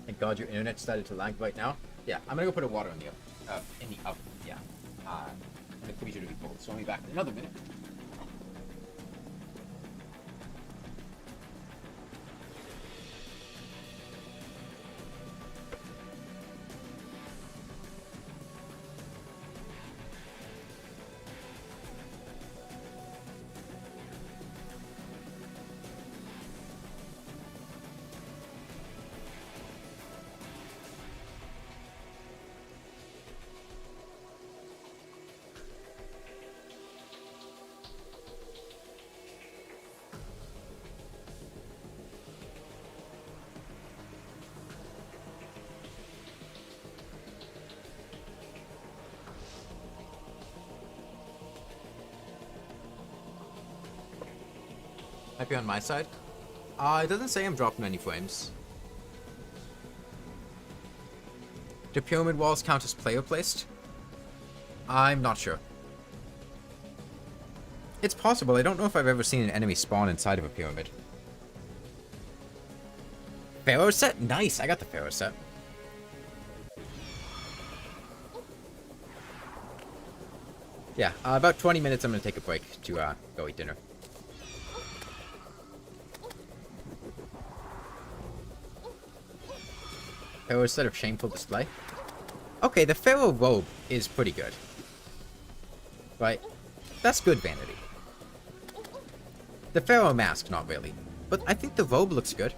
Thank God your internet started to lag right now. Yeah, I'm gonna go put a water in the oven. Yeah. And the freezer to be cold. So I'll be back in another minute. Might be on my side. It doesn't say I'm dropping any frames. Do pyramid walls count as player placed? I'm not sure. It's possible. I don't know if I've ever seen an enemy spawn inside of a pyramid. Pharaoh set? Nice! I got the Pharaoh set. Yeah, about 20 minutes I'm going to take a break to go eat dinner. Pharaoh set of shameful display. Okay, the Pharaoh robe is pretty good. Right? That's good vanity. The Pharaoh mask, not really. But I think the robe looks good.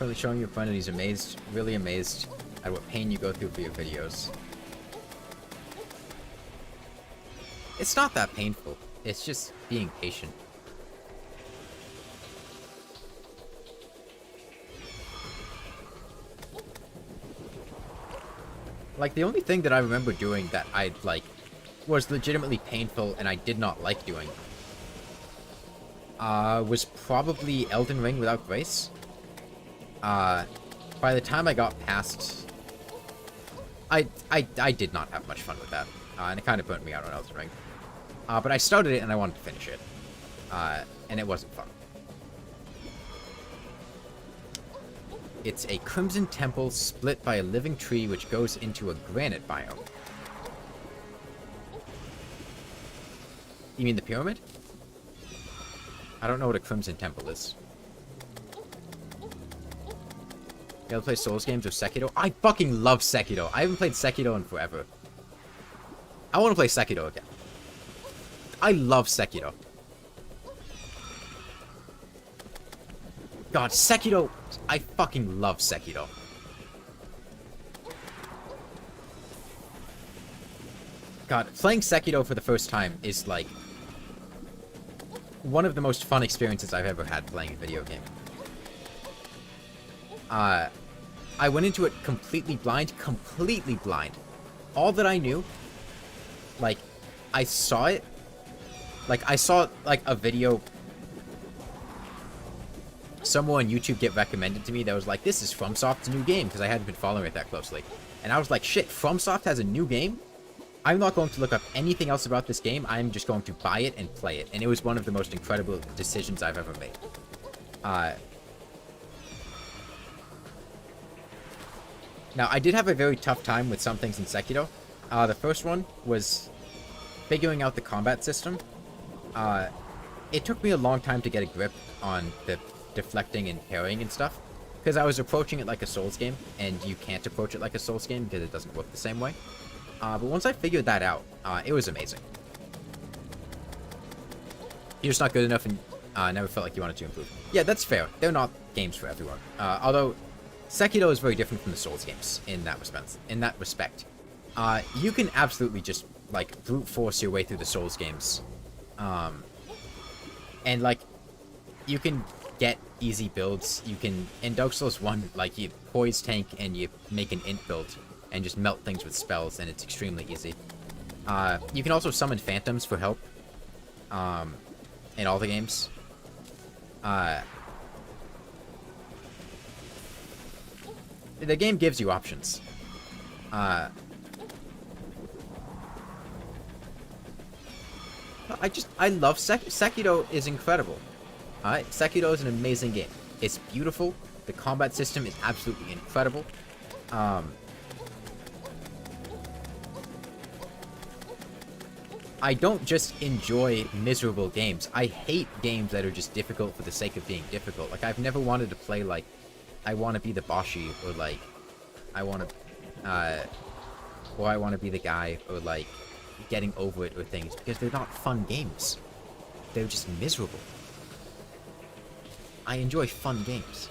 Really showing your friend and he's amazed, really amazed at what pain you go through for your videos. It's not that painful. It's just being patient. Like, the only thing that I remember doing that I, like, was legitimately painful and I did not like doing, was probably Elden Ring without grace. By the time I got past... I did not have much fun with that. And it kind of burnt me out on Elden Ring. But I started it and I wanted to finish it. And it wasn't fun. It's a crimson temple split by a living tree which goes into a granite biome. You mean the pyramid? I don't know what a crimson temple is. You ever play Souls games or Sekiro? I fucking love Sekiro. I haven't played Sekiro in forever. I want to play Sekiro again. I love Sekiro. God, Sekiro... I fucking love Sekiro. God, playing Sekiro for the first time is, like, one of the most fun experiences I've ever had playing a video game. I went into it completely blind. All that I knew, like, I saw it, like, a video somewhere on YouTube get recommended to me that was like, this is FromSoft's new game, because I hadn't been following it that closely. And I was like, shit, FromSoft has a new game? I'm not going to look up anything else about this game. I'm just going to buy it and play it. And it was one of the most incredible decisions I've ever made. Now, I did have a very tough time with some things in Sekiro. The first one was figuring out the combat system. It took me a long time to get a grip on the deflecting and parrying and stuff, because I was approaching it like a Souls game, and you can't approach it like a Souls game because it doesn't work the same way. But once I figured that out, it was amazing. You're just not good enough and never felt like you wanted to improve. Yeah, that's fair. They're not games for everyone. Although Sekiro is very different from the Souls games in that respect. You can absolutely just, like, brute force your way through the Souls games. And, like, you can get easy builds. You can, in Dark Souls 1, like, you poise tank and you make an int build and just melt things with spells, and it's extremely easy. You can also summon phantoms for help, in all the games. The game gives you options. I love Sekiro is incredible. Alright, Sekiro is an amazing game. It's beautiful. The combat system is absolutely incredible. I don't just enjoy miserable games. I hate games that are just difficult for the sake of being difficult. Like, I've never wanted to play, like, I want to be the Boshi, or, like, I want to be the guy, or, like, getting over it or things, because they're not fun games. They're just miserable. I enjoy fun games.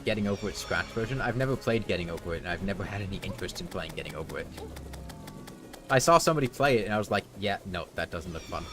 Getting Over It scratch version. I've never played Getting Over It, and I've never had any interest in playing Getting Over It. I saw somebody play it, and I was like, yeah, no, that doesn't look fun.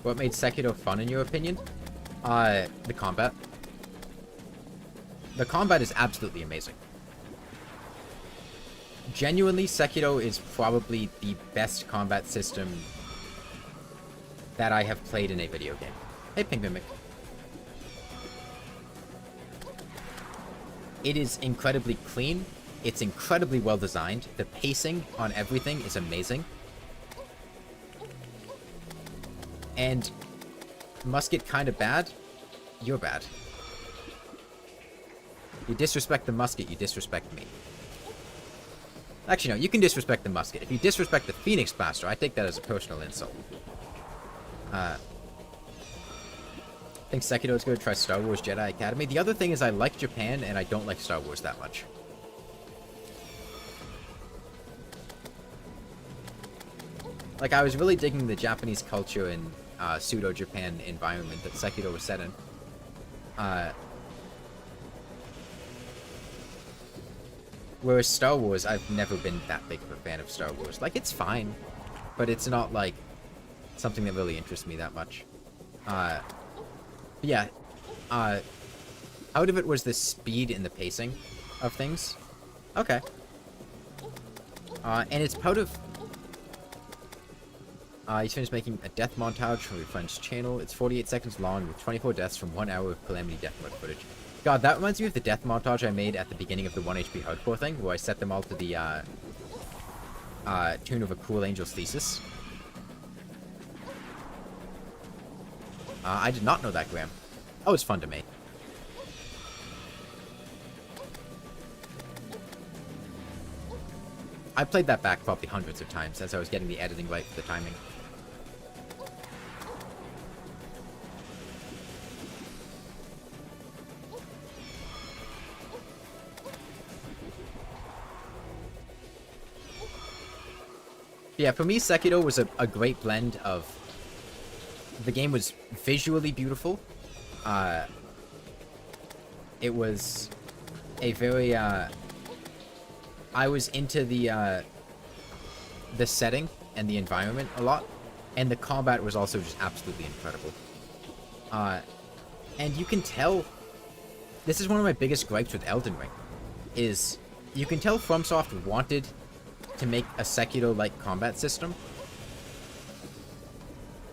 What made Sekiro fun, in your opinion? The combat. The combat is absolutely amazing. Genuinely, Sekiro is probably the best combat system that I have played in a video game. Hey, Penguin Mick. It is incredibly clean. It's incredibly well designed. The pacing on everything is amazing. And musket kind of bad, you're bad. You disrespect the musket, you disrespect me. Actually, no, you can disrespect the musket. If you disrespect the Phoenix Blaster, I take that as a personal insult. I think Sekiro is going to try Star Wars Jedi Academy. The other thing is I like Japan, and I don't like Star Wars that much. Like, I was really digging the Japanese culture and pseudo-Japan environment that Sekiro was set in. Whereas Star Wars, I've never been that big of a fan of Star Wars. Like, it's fine, but it's not, like, something that really interests me that much. Yeah, out of it was the speed and the pacing of things. Okay. And it's part of... he's finished making a death montage from your friend's channel. It's 48 seconds long with 24 deaths from 1 hour of Calamity death mode footage. God, that reminds me of the death montage I made at the beginning of the 1 HP hardcore thing, where I set them all to the tune of a Cruel Angel's Thesis. I did not know that, Graham. Oh, it's fun to make. I played that back probably hundreds of times as I was getting the editing right for the timing. Yeah, for me, Sekiro was a great blend of... The game was visually beautiful. It was a very... I was into the setting and the environment a lot. And the combat was also just absolutely incredible. And you can tell... This is one of my biggest gripes with Elden Ring. Is you can tell FromSoft wanted to make a Sekiro-like combat system,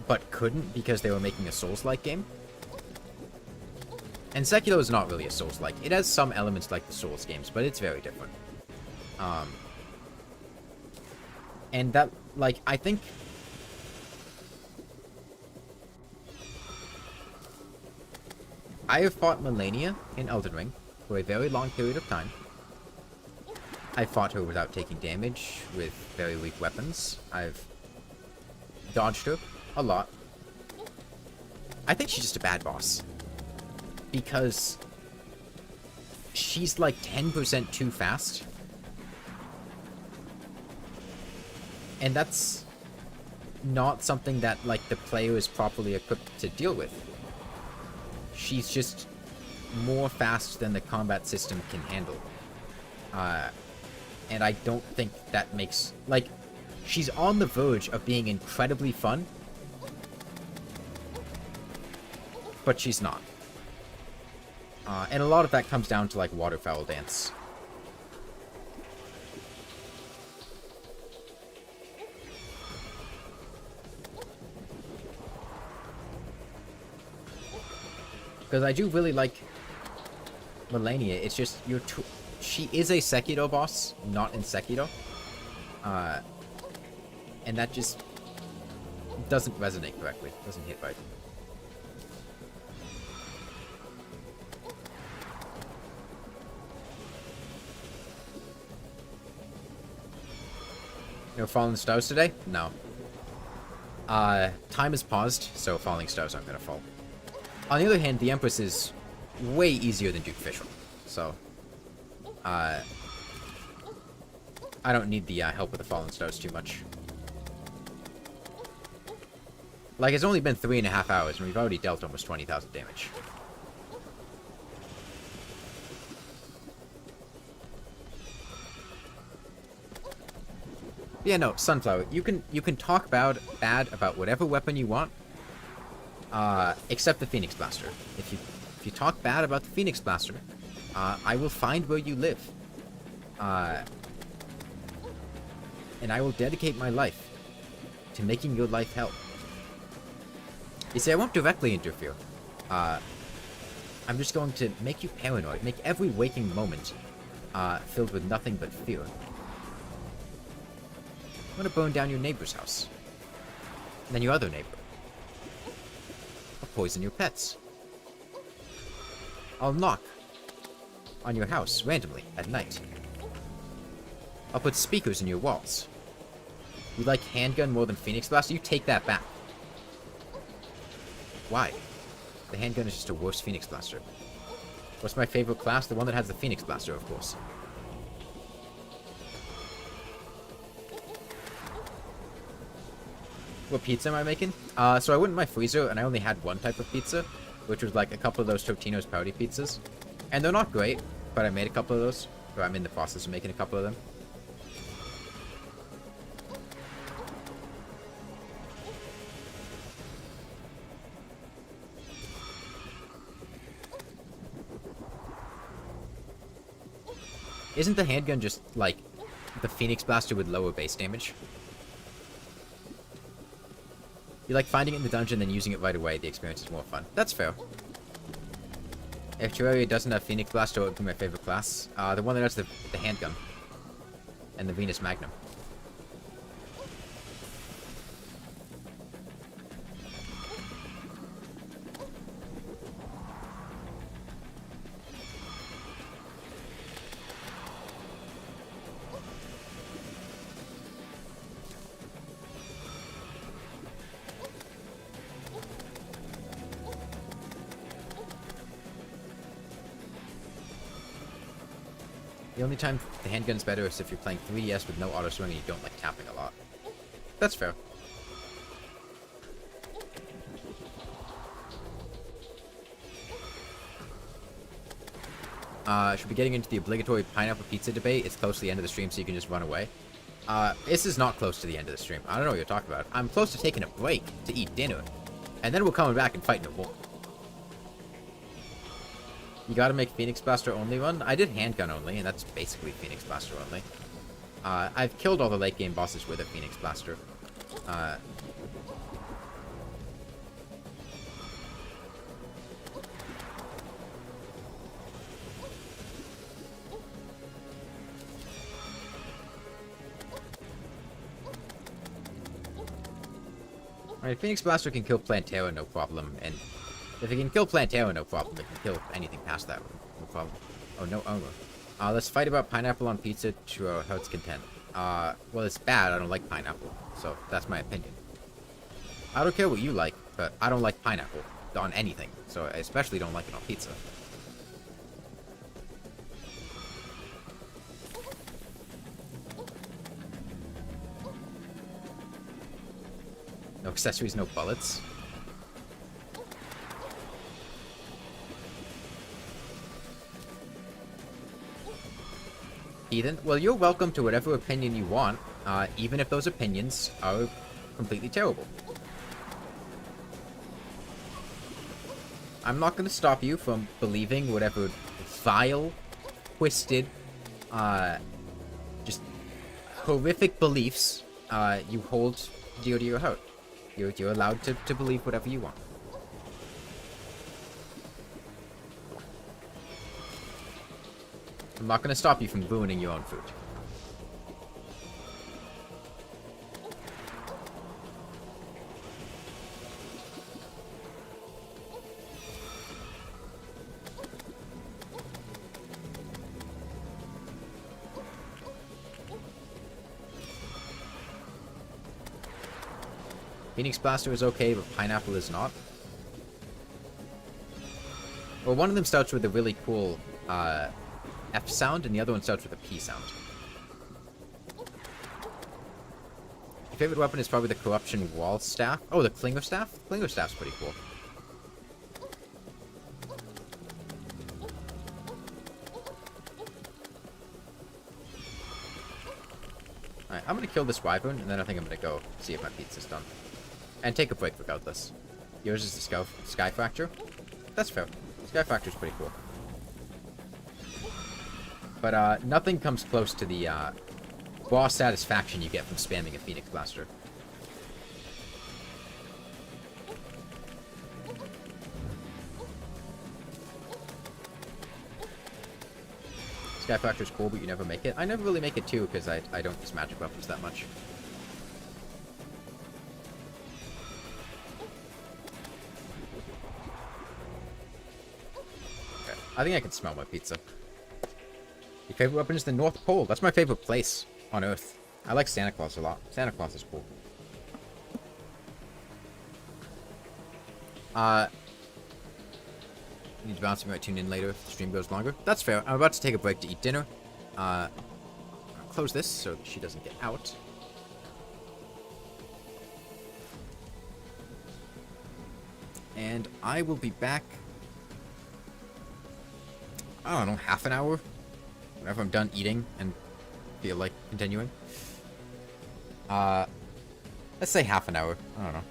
but couldn't because they were making a Souls-like game. And Sekiro is not really a Souls-like. It has some elements like the Souls games, but it's very different. And that, like, I think... I have fought Malenia in Elden Ring for a very long period of time. I fought her without taking damage, with very weak weapons. I've dodged her a lot. I think she's just a bad boss. Because she's like 10% too fast. And that's not something that, like, the player is properly equipped to deal with. She's just more fast than the combat system can handle. And I don't think that makes... Like, she's on the verge of being incredibly fun. But she's not. And a lot of that comes down to, like, waterfowl dance. Because I do really like Malenia. It's just, you're too... She is a Sekiro boss, not in Sekiro. And that just doesn't resonate correctly. Doesn't hit right. No Fallen Stars today? No. Time is paused, so falling stars aren't gonna fall. On the other hand, the Empress is way easier than Duke Fishel, so I don't need the help with the fallen stars too much. Like, it's only been 3.5 hours, and we've already dealt almost 20,000 damage. Yeah, no, Sunflower, you can talk bad about whatever weapon you want, except the Phoenix Blaster. If you talk bad about the Phoenix Blaster, I will find where you live. And I will dedicate my life to making your life hell. You see, I won't directly interfere. I'm just going to make you paranoid, make every waking moment filled with nothing but fear. I'm gonna burn down your neighbor's house. And then your other neighbor. I'll poison your pets. I'll knock on your house randomly at night. I'll put speakers in your walls. You like handgun more than Phoenix Blaster? You take that back. Why? The handgun is just a worse Phoenix Blaster. What's my favorite class? The one that has the Phoenix Blaster, of course. What pizza am I making? So I went in my freezer, and I only had one type of pizza, which was like a couple of those Totino's Pouty pizzas. And they're not great, but I made a couple of those. Or I'm in the process of making a couple of them. Isn't the handgun just, like, the Phoenix Blaster with lower base damage? You like finding it in the dungeon, then using it right away. The experience is more fun. That's fair. If Terraria doesn't have Phoenix Blaster, it would be my favorite class. The one that has the handgun. And the Venus Magnum. The only time the handgun's better is if you're playing 3DS with no auto swing and you don't like tapping a lot. That's fair. Should be getting into the obligatory pineapple pizza debate. It's close to the end of the stream, so you can just run away. This is not close to the end of the stream. I don't know what you're talking about. I'm close to taking a break to eat dinner. And then we're coming back and fighting a war. You gotta make Phoenix Blaster only run? I did handgun only, and that's basically Phoenix Blaster only. I've killed all the late game bosses with a Phoenix Blaster. Alright, Phoenix Blaster can kill Plantera, no problem, and if it can kill Plantera, no problem. It can kill anything past that, no problem. Oh, no armor. Let's fight about pineapple on pizza to our heart's content. Well, it's bad. I don't like pineapple, so that's my opinion. I don't care what you like, but I don't like pineapple on anything, so I especially don't like it on pizza. No accessories, no bullets. Ethan, well, you're welcome to whatever opinion you want, even if those opinions are completely terrible. I'm not going to stop you from believing whatever vile, twisted, just horrific beliefs you hold dear to your heart. You're allowed to believe whatever you want. I'm not going to stop you from ruining your own food. Phoenix Blaster is okay, but Pineapple is not. Well, one of them starts with a really cool F sound, and the other one starts with a P sound. Your favorite weapon is probably the Corruption Wall Staff. Oh, the Clinger Staff? Clinger Staff's pretty cool. Alright, I'm gonna kill this wyvern, and then I think I'm gonna go see if my pizza's done. And take a break regardless. Yours is the Sky Fracture? That's fair. Sky Fracture's pretty cool. But nothing comes close to the raw satisfaction you get from spamming a Phoenix Blaster. Sky Fracture's cool, but you never make it. I never really make it too, because I don't use magic weapons that much. Okay, I think I can smell my pizza. Your favorite weapon is the North Pole. That's my favorite place on Earth. I like Santa Claus a lot. Santa Claus is cool. Need to bounce. I might tune in later if the stream goes longer. That's fair. I'm about to take a break to eat dinner. I'll close this so that she doesn't get out. And I will be back, I don't know, half an hour? Whenever I'm done eating and feel like continuing. Let's say half an hour. I don't know.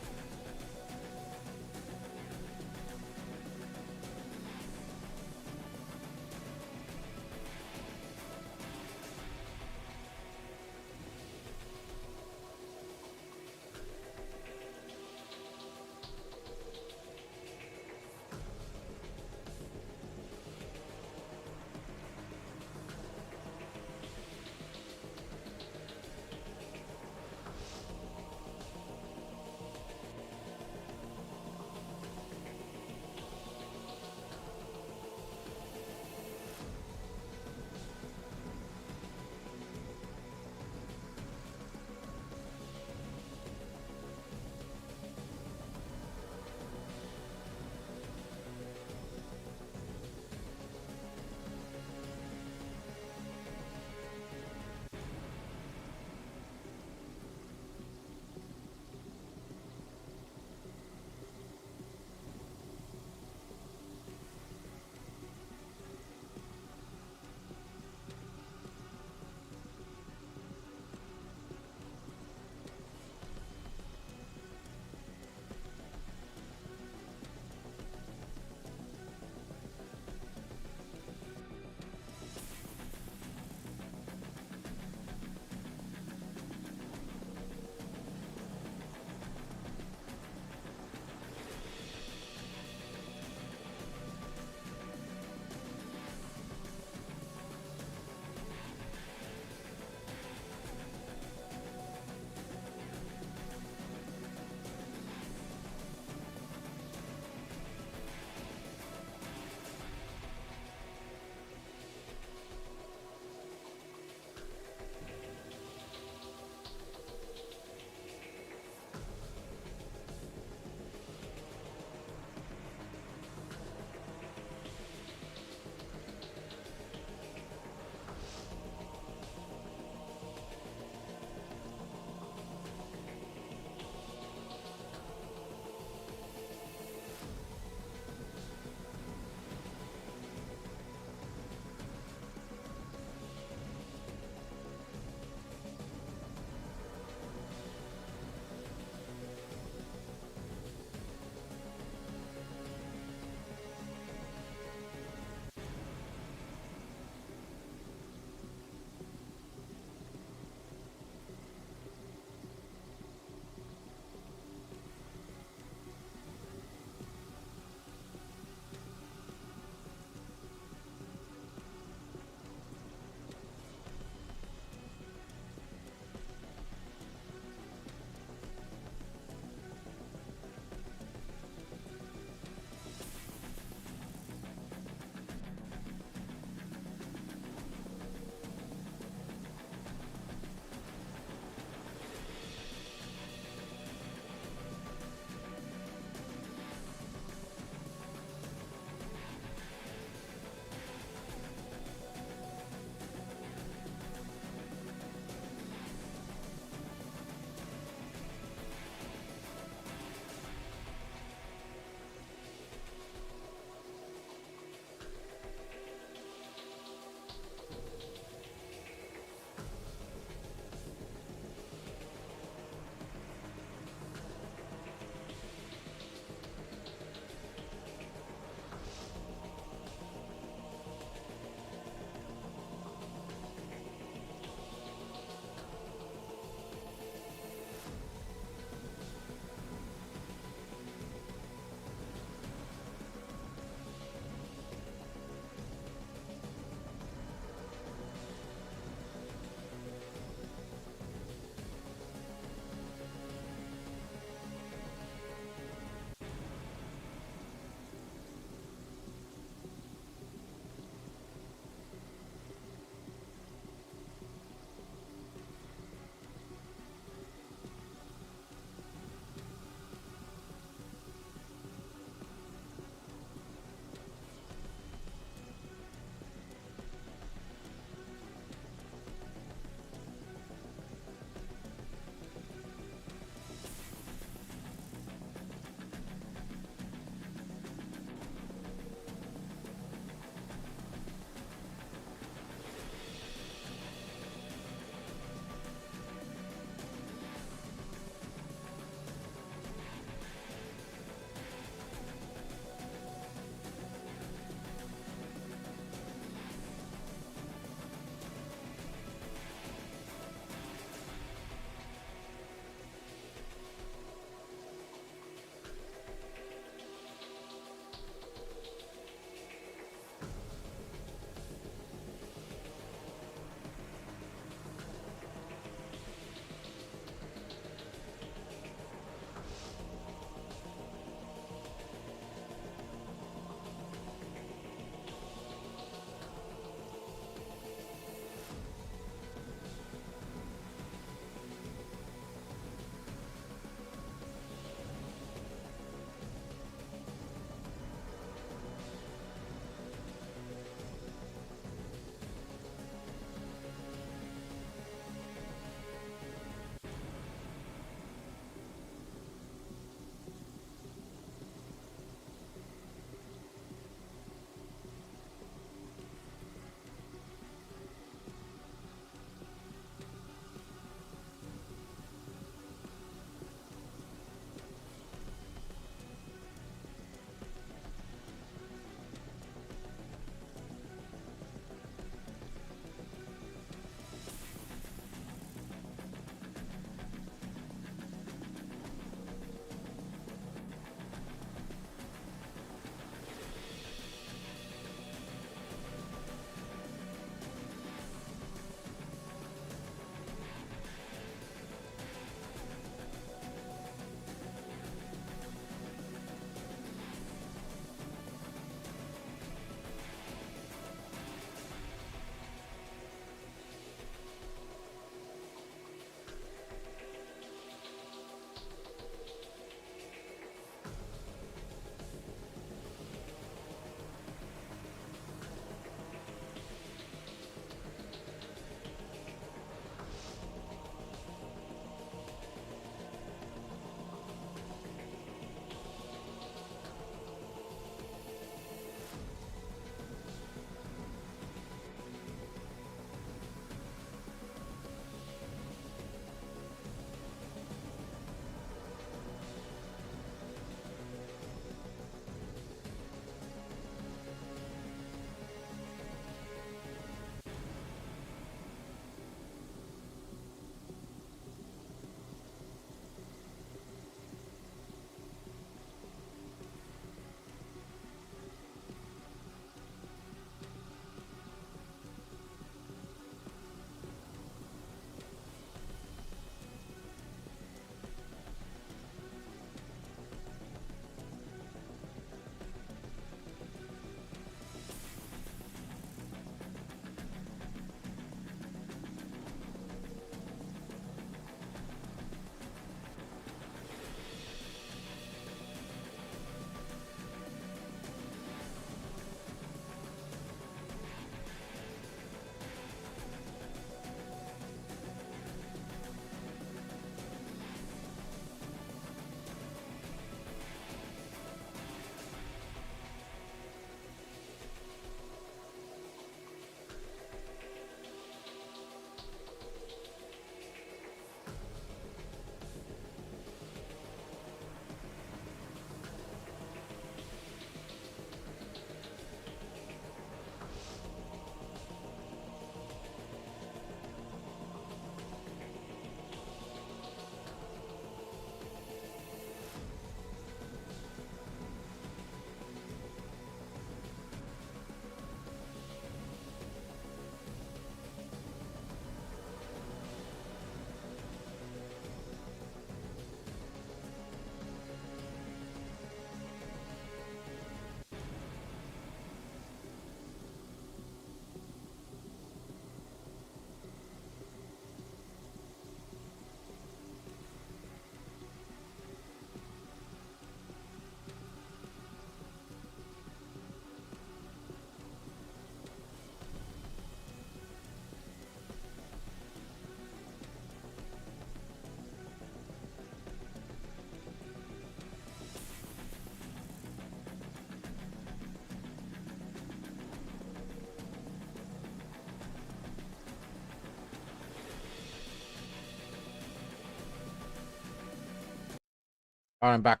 Alright, I'm back.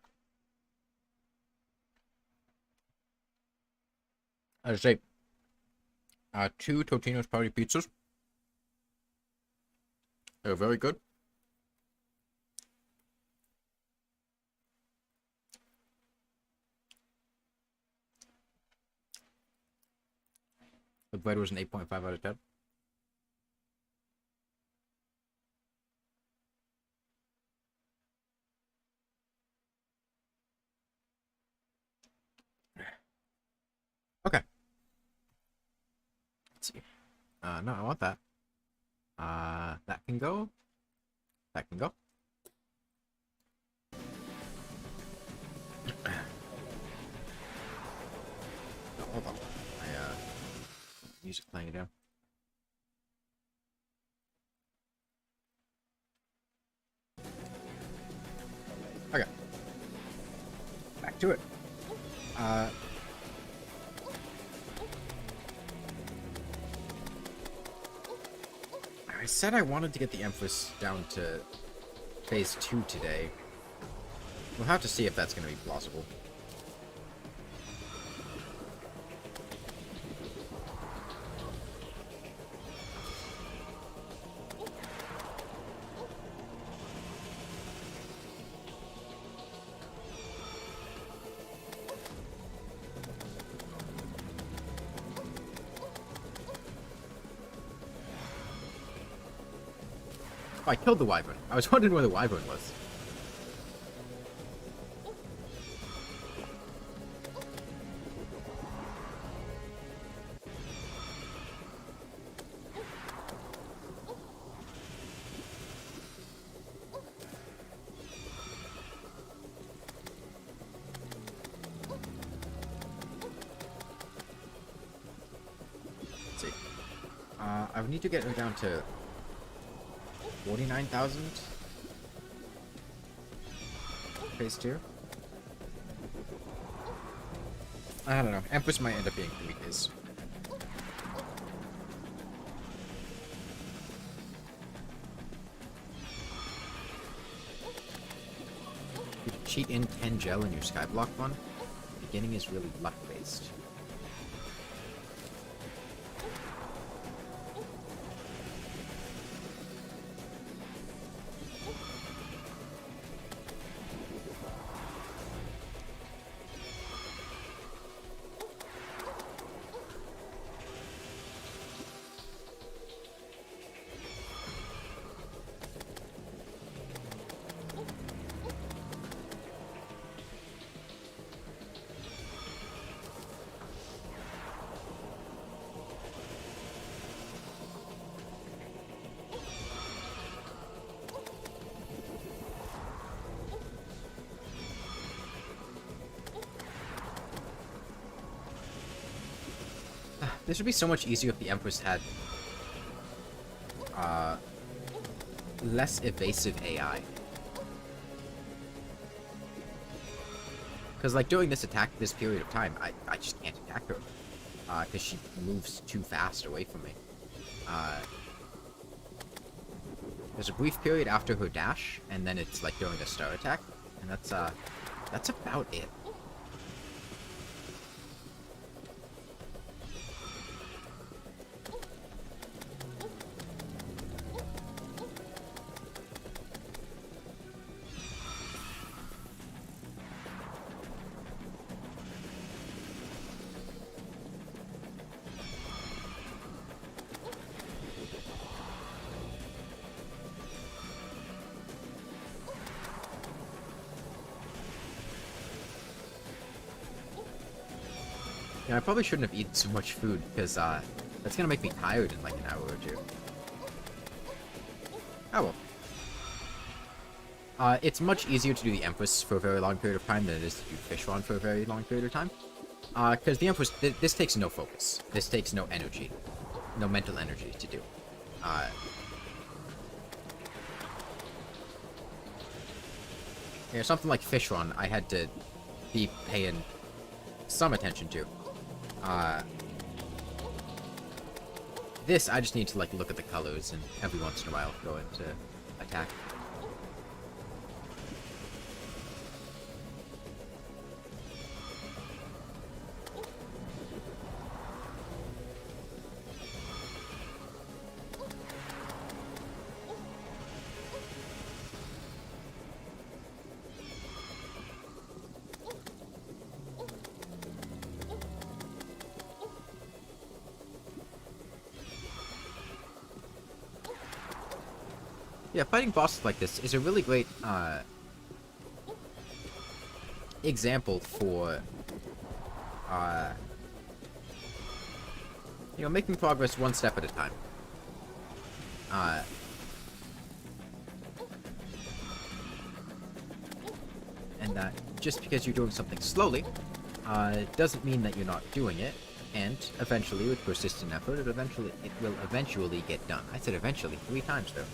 As I say, 2 Totino's Party Pizzas. They're very good. The bread was an 8.5 out of 10. Okay. Let's see. No, I want that. That can go. That can go. No, hold on. Music playing again. Okay. Back to it. I said I wanted to get the Empress down to phase 2 today. We'll have to see if that's going to be plausible. Oh, I killed the wyvern. I was wondering where the wyvern was. Let's see. I would need to get her down to 49,000 phase 2. I don't know. Empress might end up being 3 days. You cheat in 10 gel in your skyblock one. The beginning is really luck based. This would be so much easier if the Empress had less evasive AI. Because, like, during this attack, this period of time, I just can't attack her. Because she moves too fast away from me. There's a brief period after her dash, and then it's, like, during the star attack. And that's about it. Yeah, I probably shouldn't have eaten so much food, because, that's gonna make me tired in, like, an hour or two. Oh well. It's much easier to do the Empress for a very long period of time than it is to do Fishron for a very long period of time. Because the Empress, this takes no focus. This takes no energy. No mental energy to do. Yeah, something like Fishron, I had to be paying some attention to. This, I just need to, like, look at the colors and every once in a while go into attack. Yeah, fighting bosses like this is a really great example for making progress one step at a time. And that just because you're doing something slowly doesn't mean that you're not doing it. And eventually, with persistent effort, it will eventually get done. I said eventually 3 times though.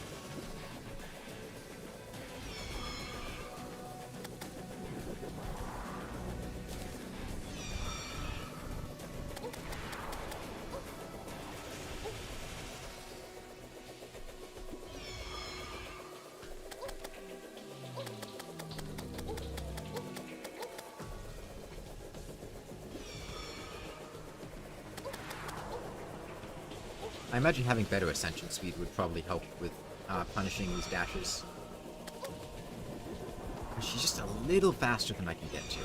I imagine having better ascension speed would probably help with punishing these dashes. She's just a little faster than I can get to.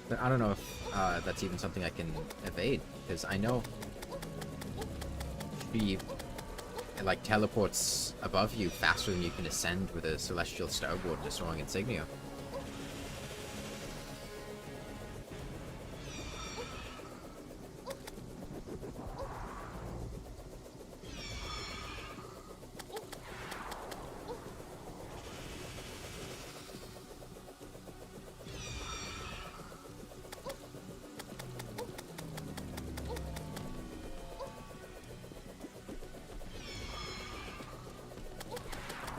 But I don't know if that's even something I can evade, because I know she like teleports above you faster than you can ascend with a celestial starboard and a soaring insignia.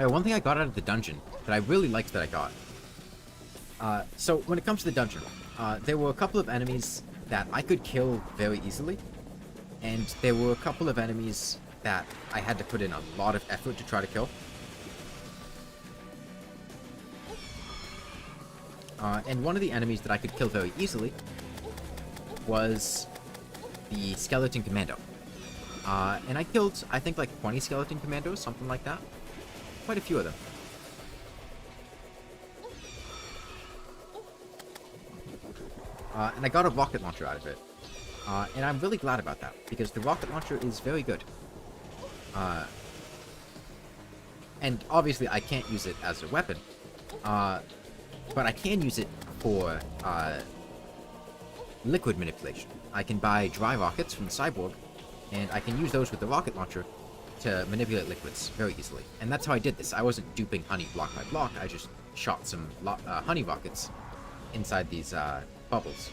One thing I got out of the dungeon that I really liked that I got. So when it comes to the dungeon, there were a couple of enemies that I could kill very easily, and there were a couple of enemies that I had to put in a lot of effort to try to kill. And one of the enemies that I could kill very easily was the Skeleton Commando. And I killed, I think, like 20 Skeleton Commandos, something like that. Quite a few of them. And I got a rocket launcher out of it. And I'm really glad about that, because the rocket launcher is very good. And obviously I can't use it as a weapon, but I can use it for liquid manipulation. I can buy dry rockets from the cyborg, and I can use those with the rocket launcher to manipulate liquids very easily. And that's how I did this. I wasn't duping honey block by block, I just shot some honey rockets inside these bubbles.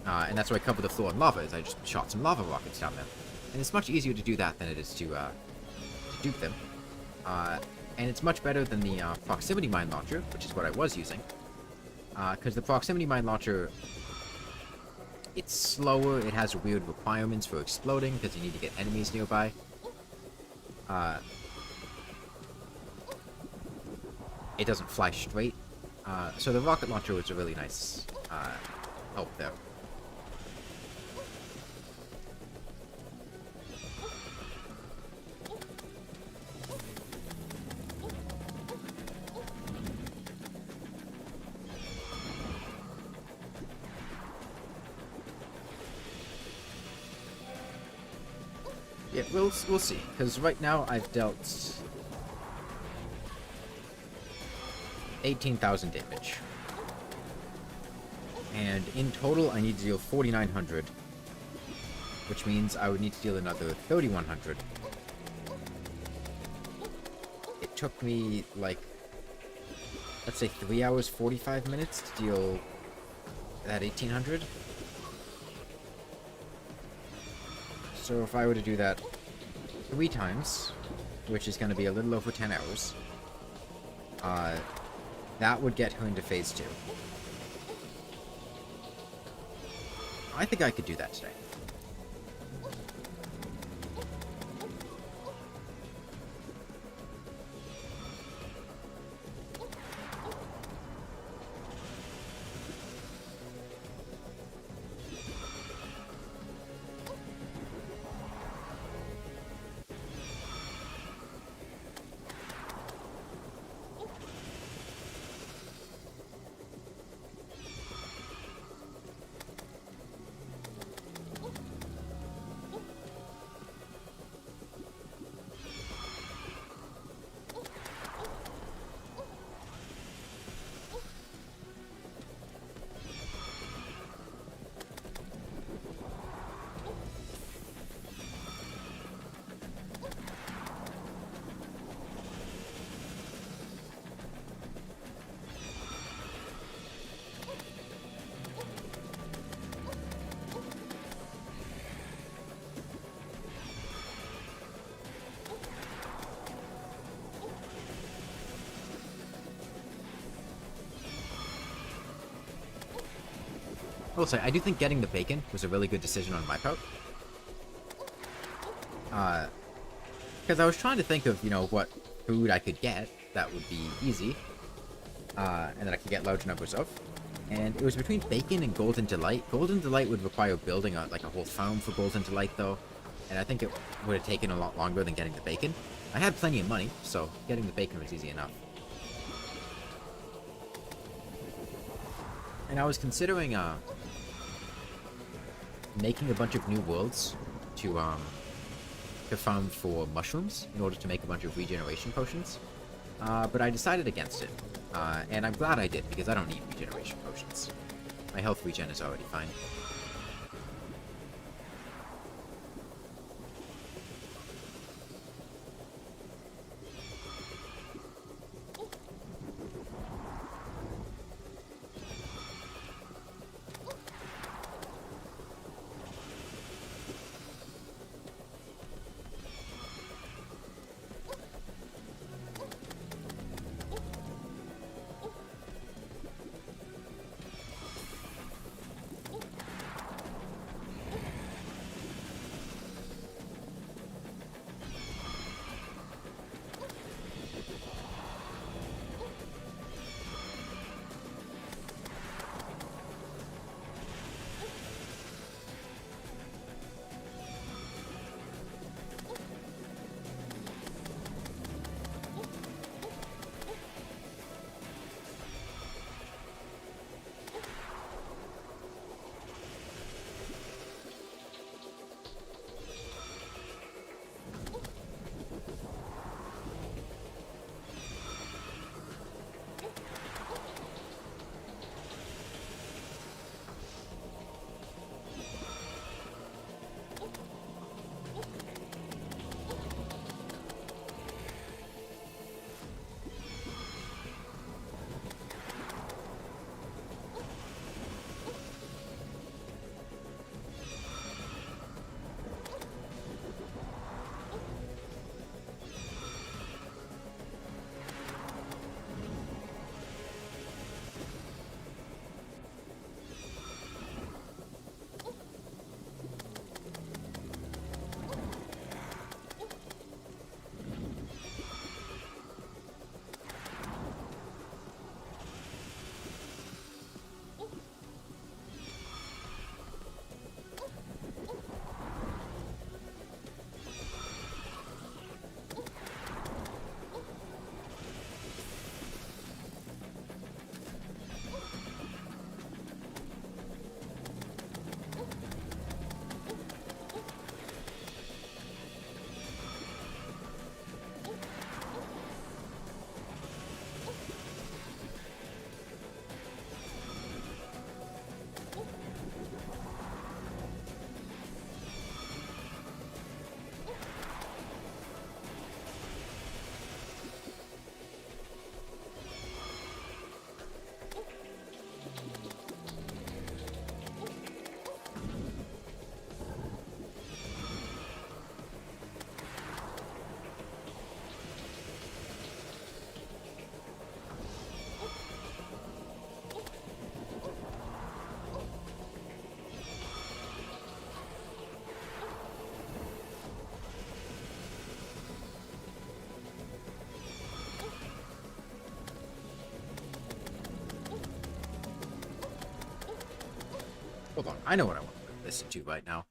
And that's how I covered the floor in lava, is I just shot some lava rockets down there. And it's much easier to do that than it is to dupe them. And it's much better than the proximity mine launcher, which is what I was using. Because the proximity mine launcher, it's slower, it has weird requirements for exploding, because you need to get enemies nearby. It doesn't fly straight. So the rocket launcher was a really nice help there. Yeah, we'll see. Because right now I've dealt 18,000 damage. And in total I need to deal 4,900. Which means I would need to deal another 3,100. It took me, like, let's say 3 hours 45 minutes to deal that 1,800. So if I were to do that 3 times, which is going to be a little over 10 hours, that would get her into phase 2. I think I could do that today. will say, I do think getting the bacon was a really good decision on my part. Because I was trying to think of, what food I could get that would be easy, and that I could get large numbers of. And it was between bacon and Golden Delight. Golden Delight would require building a whole farm for Golden Delight, though, and I think it would have taken a lot longer than getting the bacon. I had plenty of money, so getting the bacon was easy enough. And I was considering making a bunch of new worlds to farm for mushrooms in order to make a bunch of regeneration potions. But I decided against it. And I'm glad I did, because I don't need regeneration potions. My health regen is already fine. Hold on, I know what I want to listen to right now.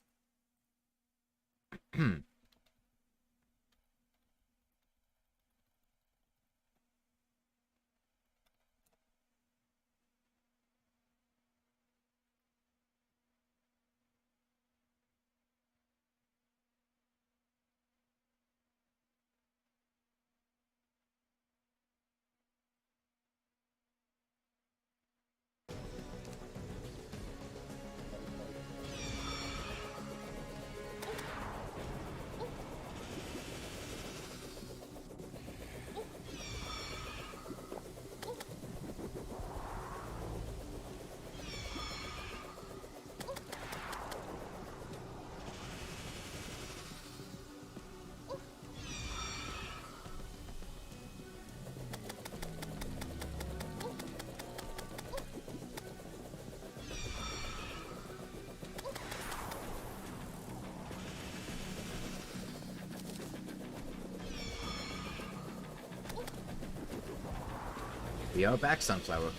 We are back, Sunflower.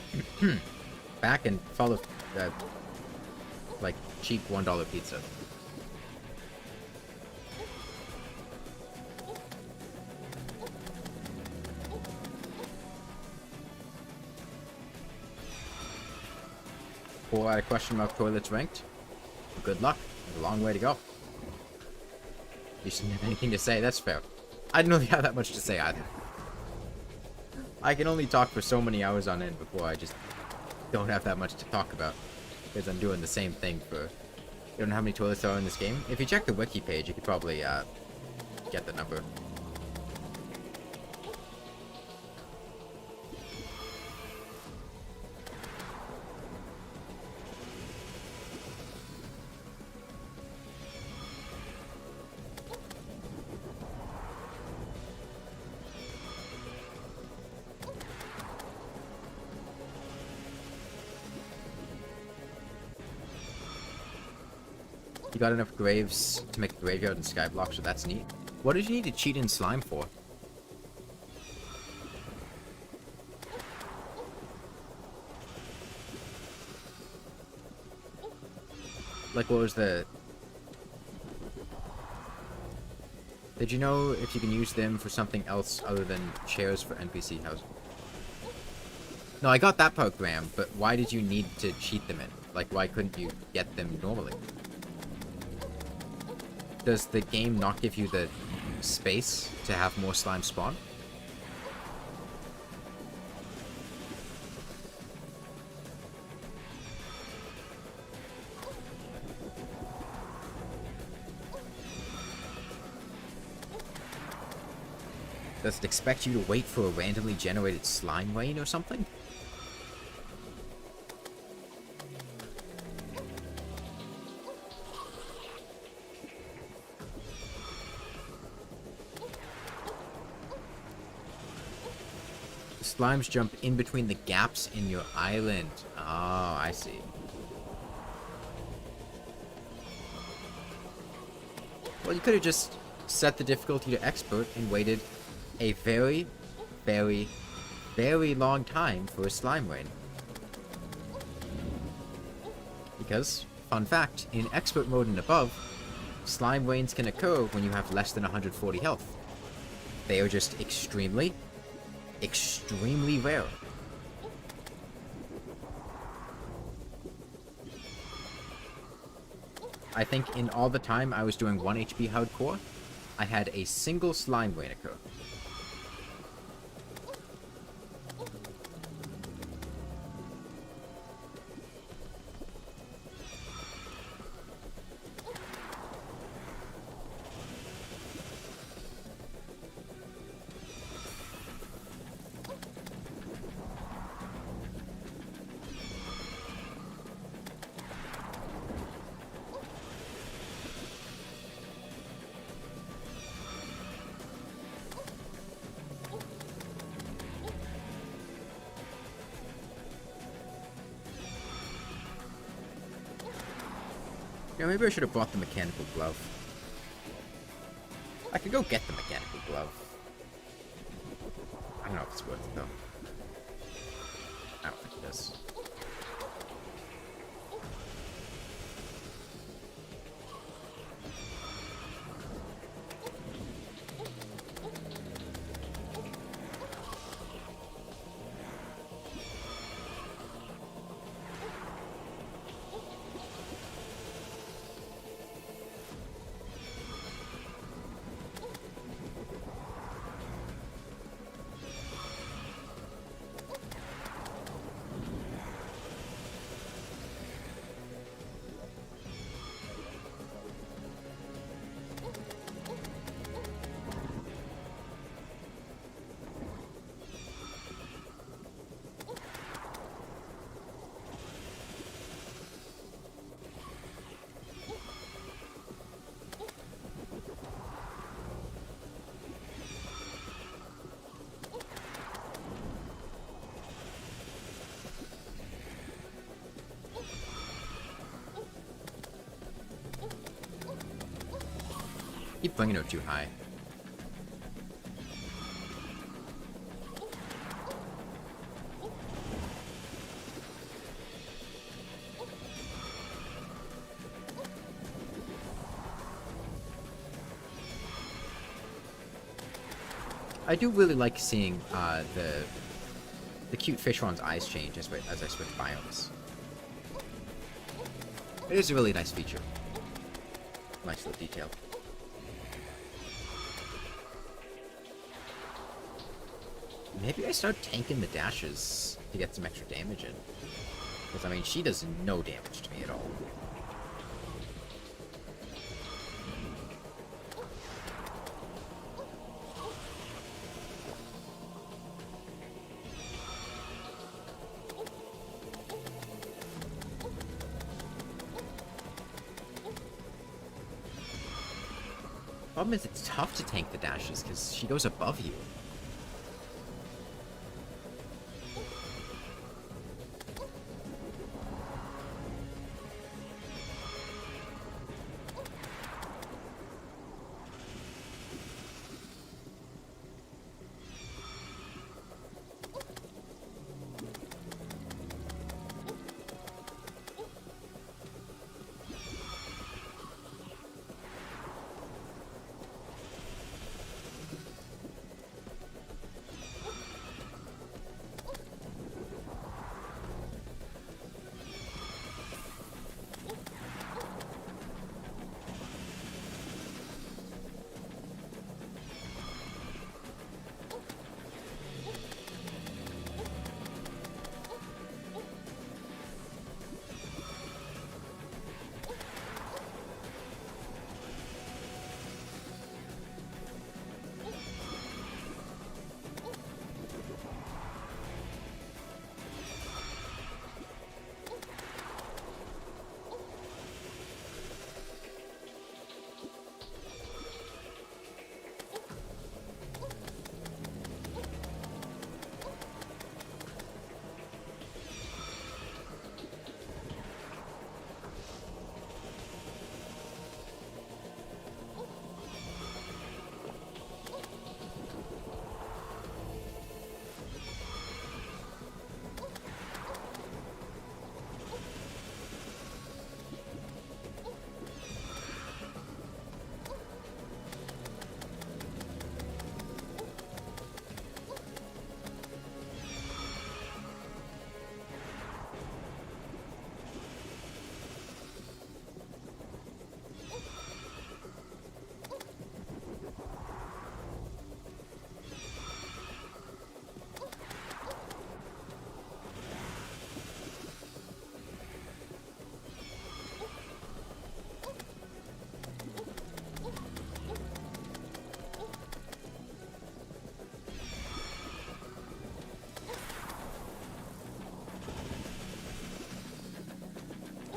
Back and full of, like, cheap $1 pizza. Four out of question mark toilets ranked. Good luck. There's a long way to go. You shouldn't have anything to say. That's fair. I don't really have that much to say either. I can only talk for so many hours on end before I just don't have that much to talk about. Because I'm doing the same thing for... You don't know how many toilets there are in this game? If you check the wiki page, you could probably get the number. You got enough graves to make a graveyard and skyblock, so that's neat. What did you need to cheat in slime for? Like, what was the... Did you know if you can use them for something else other than chairs for NPC housing? No, I got that part, Graham, but why did you need to cheat them in? Like, why couldn't you get them normally? Does the game not give you the space to have more slime spawn? Does it expect you to wait for a randomly generated slime rain or something? Slimes jump in between the gaps in your island. Oh, I see. Well, you could have just set the difficulty to expert and waited a very, very, very long time for a slime rain. Because, fun fact, in expert mode and above, slime rains can occur when you have less than 140 health. They are just extremely rare. I think in all the time I was doing 1 HP hardcore, I had a single slime rain occur. Yeah, maybe I should have bought the mechanical glove. I could go get the mechanical glove. I don't know if it's worth it, though. I don't think it is. Keep bringing her too high. I do really like seeing the cute Fishron's eyes change as I switch biomes. It is a really nice feature. Nice little detail. Maybe I start tanking the dashes to get some extra damage in. Because, I mean, she does no damage to me at all. Problem is, it's tough to tank the dashes because she goes above you.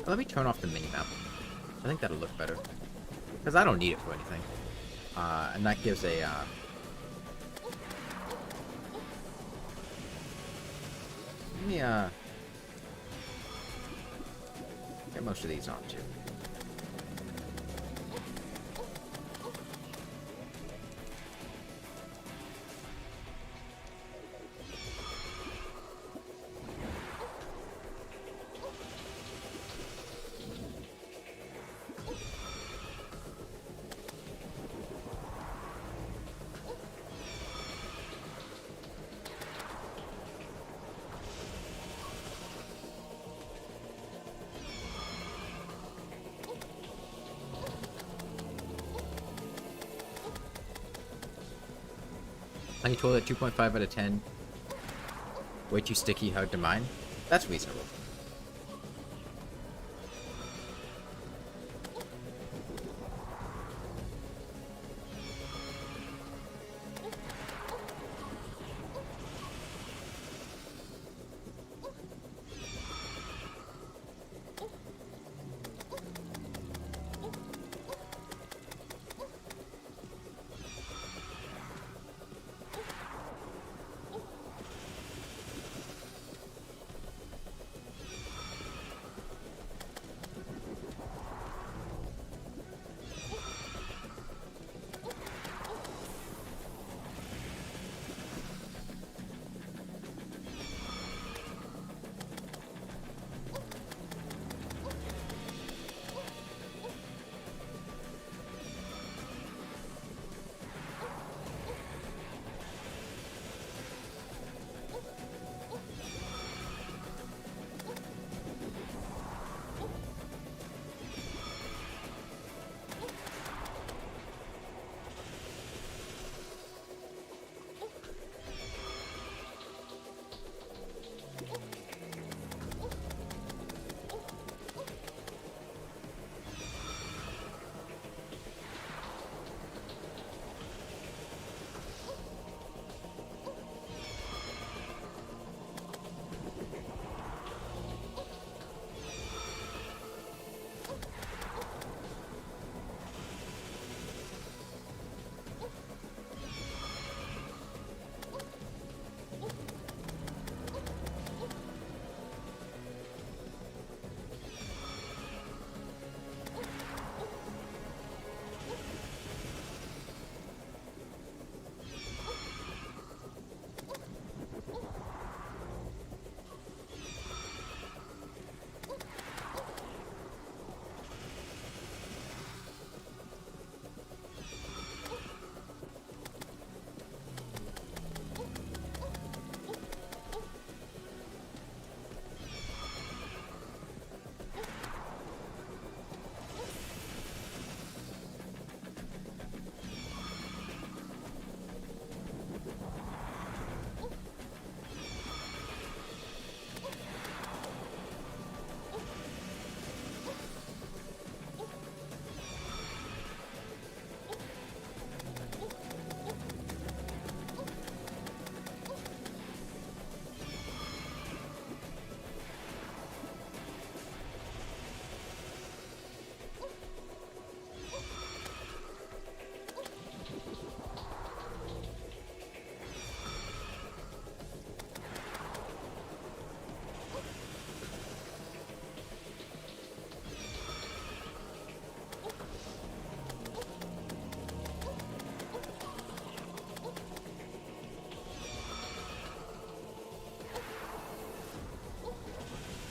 Let me turn off the minimap. I think that'll look better. Because I don't need it for anything. And that gives a, let me, get most of these on, too. Honey Toilet 2.5 out of 10. Way too sticky, hard to mine. That's reasonable.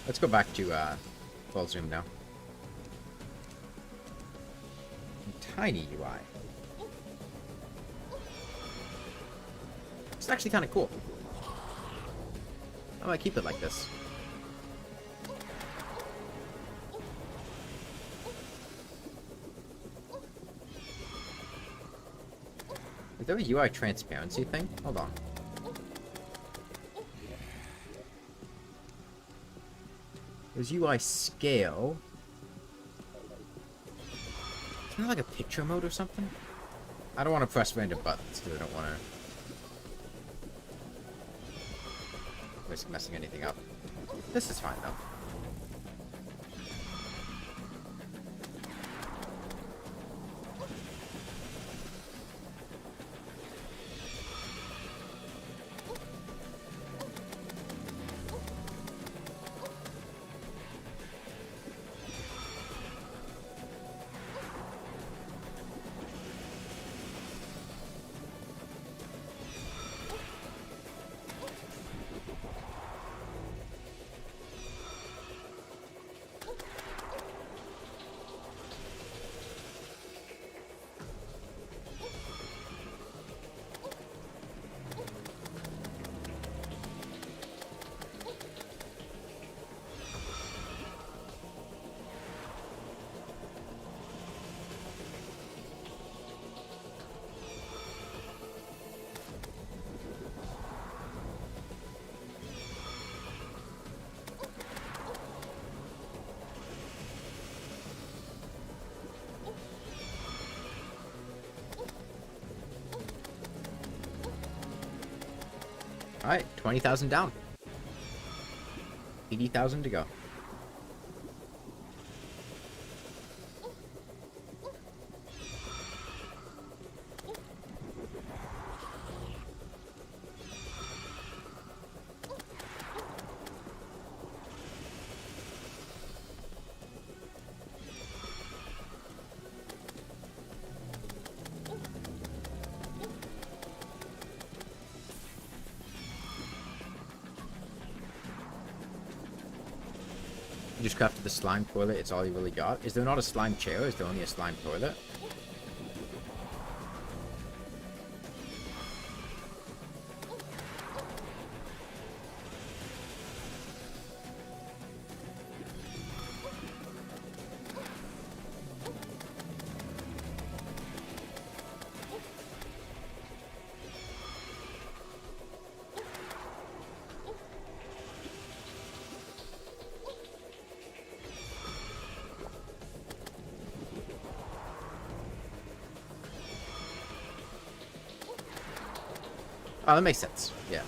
Let's go back to full zoom now. Tiny UI. It's actually kind of cool. I might keep it like this. Is there a UI transparency thing? Hold on. There's UI scale. Isn't that like a picture mode or something? I don't want to press random buttons because I don't want to risk messing anything up. This is fine though. Alright, 20,000 down. 80,000 to go. You just crafted the slime toilet, it's all you really got. Is there not a slime chair? Is there only a slime toilet? Oh, that makes sense. Yeah.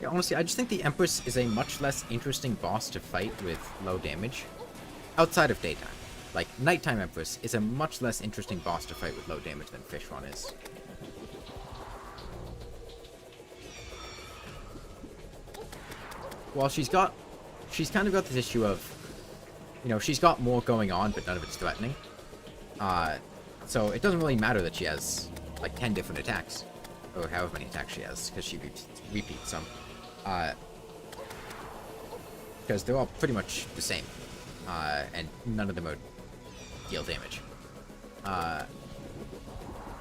honestly, I just think the Empress is a much less interesting boss to fight with low damage. Outside of daytime. Like, nighttime Empress is a much less interesting boss to fight with low damage than Fishron is. Well, she's kind of got this issue of, you know, she's got more going on, but none of it's threatening. So it doesn't really matter that she has, like, 10 different attacks. Or however many attacks she has, because she repeats some. Because they're all pretty much the same. And none of them are deal damage.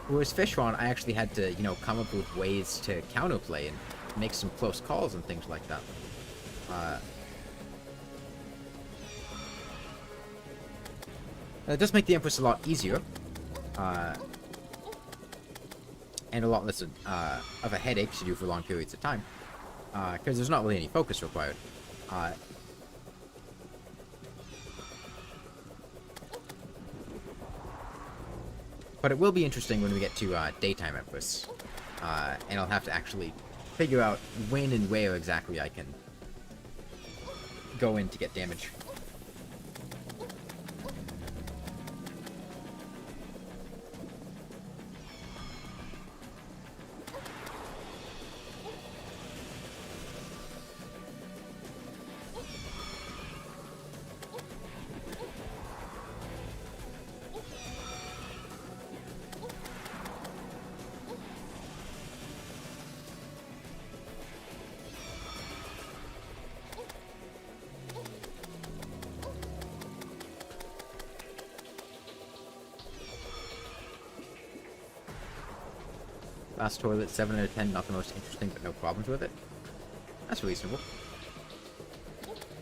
Whereas Fishron, I actually had to, you know, come up with ways to counterplay and make some close calls and things like that. It does make the Empress a lot easier. And a lot less of a headache to do for long periods of time. Because there's not really any focus required. But it will be interesting when we get to Daytime Empress. And I'll have to actually figure out when and where exactly I can go in to get damage. Last toilet, 7 out of 10, not the most interesting, but no problems with it. That's reasonable.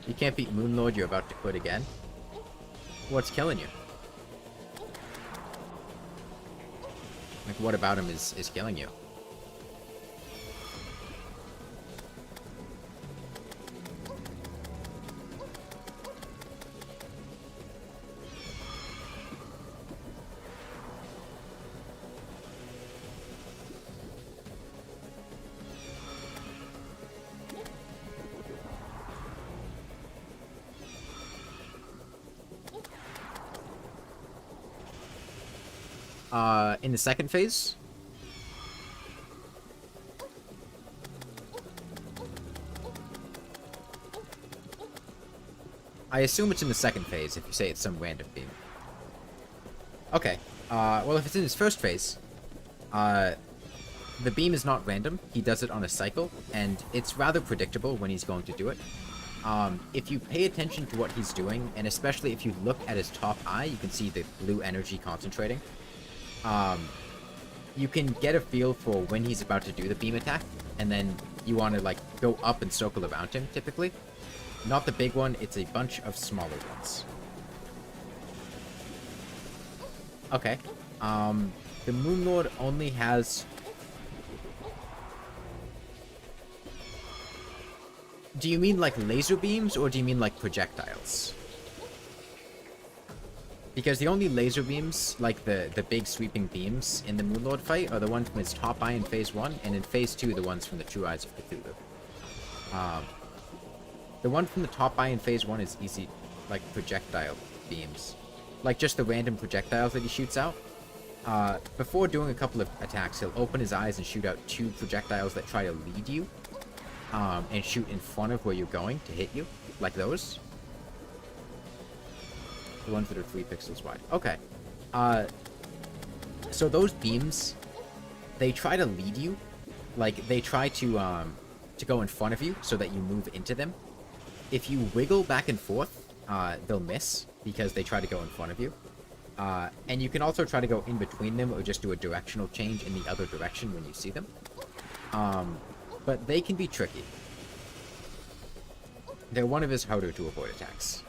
You can't beat Moonlord, you're about to quit again. What's killing you? Like, what about him is killing you? In the second phase? I assume it's in the second phase if you say it's some random beam. Okay. Well, if it's in his first phase, the beam is not random. He does it on a cycle, and it's rather predictable when he's going to do it. If you pay attention to what he's doing, and especially if you look at his top eye, you can see the blue energy concentrating. You can get a feel for when he's about to do the beam attack, and then you want to, like, go up and circle around him, typically. Not the big one, it's a bunch of smaller ones. Okay. The Moonlord only has... Do you mean, like, laser beams, or do you mean, like, projectiles? Because the only laser beams, like the big sweeping beams in the Moonlord fight, are the ones from his top eye in Phase 1, and in Phase 2, the ones from the True Eyes of Cthulhu. The one from the top eye in Phase 1 is easy, like, projectile beams. Like, just the random projectiles that he shoots out. Before doing a couple of attacks, he'll open his eyes and shoot out 2 projectiles that try to lead you, and shoot in front of where you're going to hit you, like those. The ones that are 3 pixels wide. Okay. So those beams, they try to lead you. Like, they try to go in front of you so that you move into them. If you wiggle back and forth, they'll miss because they try to go in front of you. And you can also try to go in between them or just do a directional change in the other direction when you see them. But they can be tricky. They're one of his harder to avoid attacks.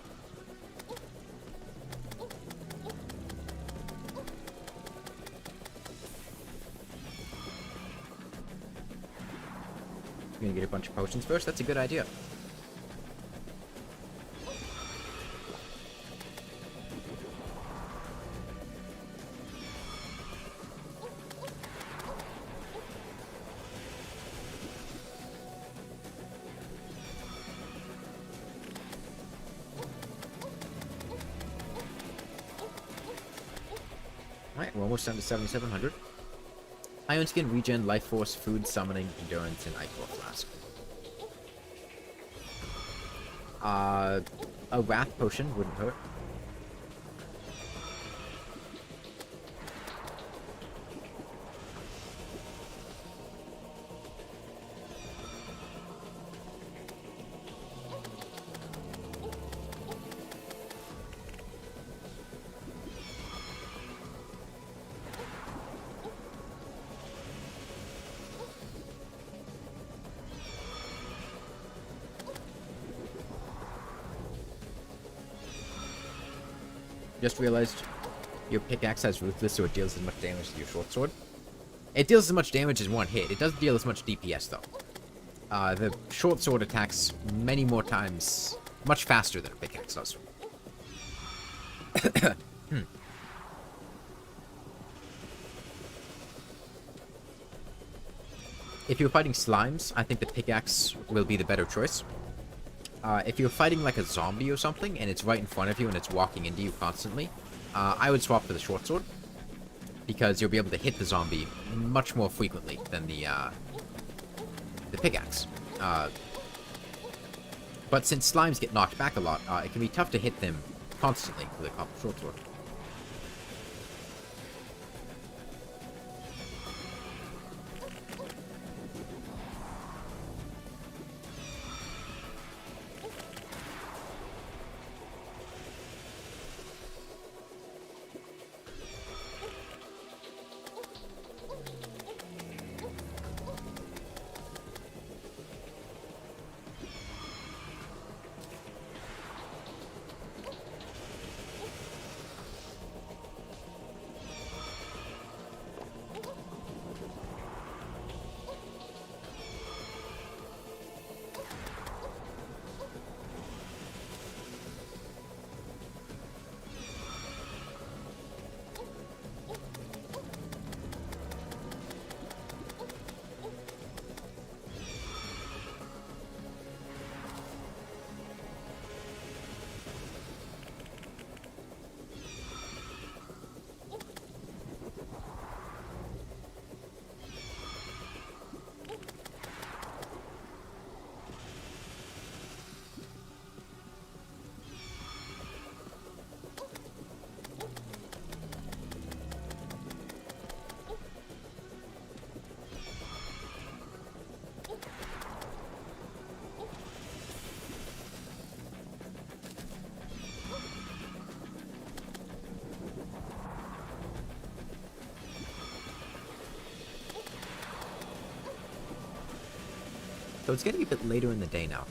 You're gonna get a bunch of potions first? That's a good idea. We're almost down to 7,700. Iron Skin, Regen, Life Force, Food, Summoning, Endurance, and Ichor Flask. A Wrath Potion wouldn't hurt. Just realized your pickaxe has Ruthless, so it deals as much damage as your short sword. It deals as much damage as one hit. It doesn't deal as much DPS, though. The short sword attacks many more times, much faster than a pickaxe does. If you're fighting slimes, I think the pickaxe will be the better choice. If you're fighting like a zombie or something, and it's right in front of you and it's walking into you constantly, I would swap for the short sword, because you'll be able to hit the zombie much more frequently than the pickaxe. But since slimes get knocked back a lot, it can be tough to hit them constantly with a short sword. So it's getting a bit later in the day now.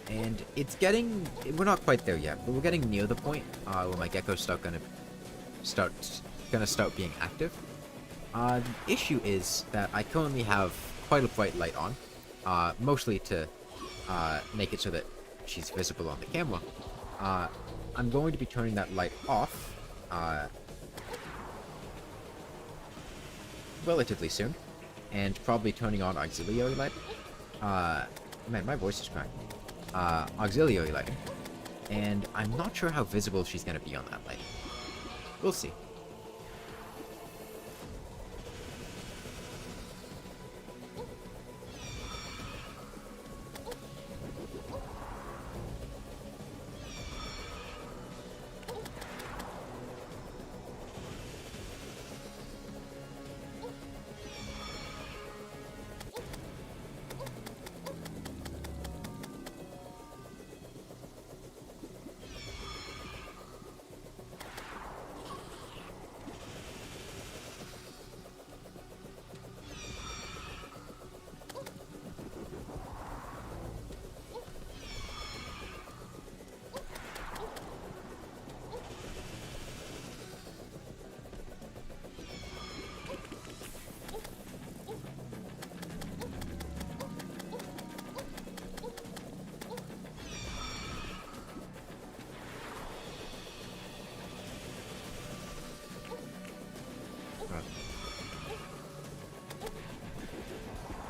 And it's getting... We're not quite there yet, but we're getting near the point where my gecko's gonna start being active. The issue is that I currently have quite a bright light on, mostly to make it so that she's visible on the camera. I'm going to be turning that light off relatively soon, and probably turning on auxiliary light. Man, my voice is cracking. Auxiliary lighting. And I'm not sure how visible she's going to be on that light. We'll see.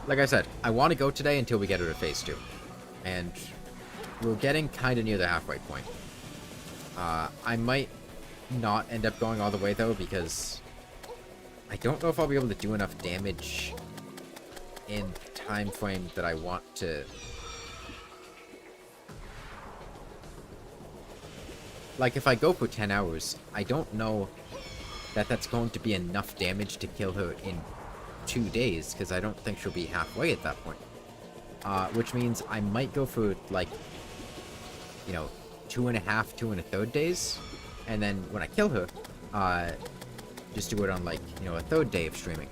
Like I said, I want to go today until we get her to phase 2. And we're getting kind of near the halfway point. I might not end up going all the way, though, because I don't know if I'll be able to do enough damage in the time frame that I want to. Like, if I go for 10 hours, I don't know that that's going to be enough damage to kill her in 2 days, because I don't think she'll be halfway at that point. Which means I might go for, like, 2.5, 2 1/3 days, and then when I kill her, just do it on, like, a third day of streaming,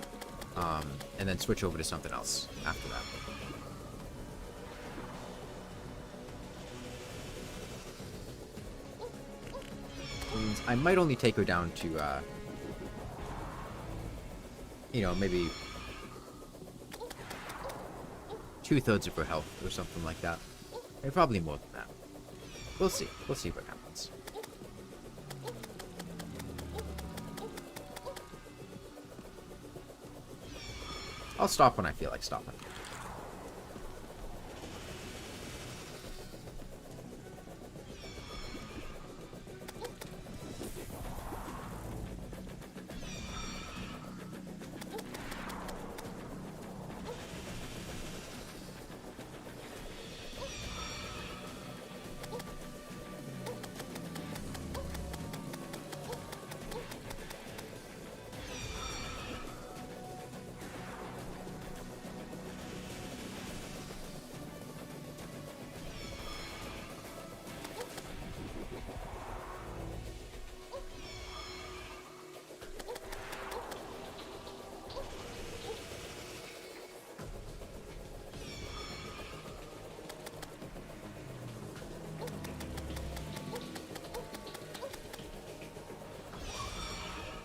and then switch over to something else after that. Means I might only take her down to, maybe 2/3 of her health or something like that. Or probably more than that. We'll see. We'll see what happens. I'll stop when I feel like stopping.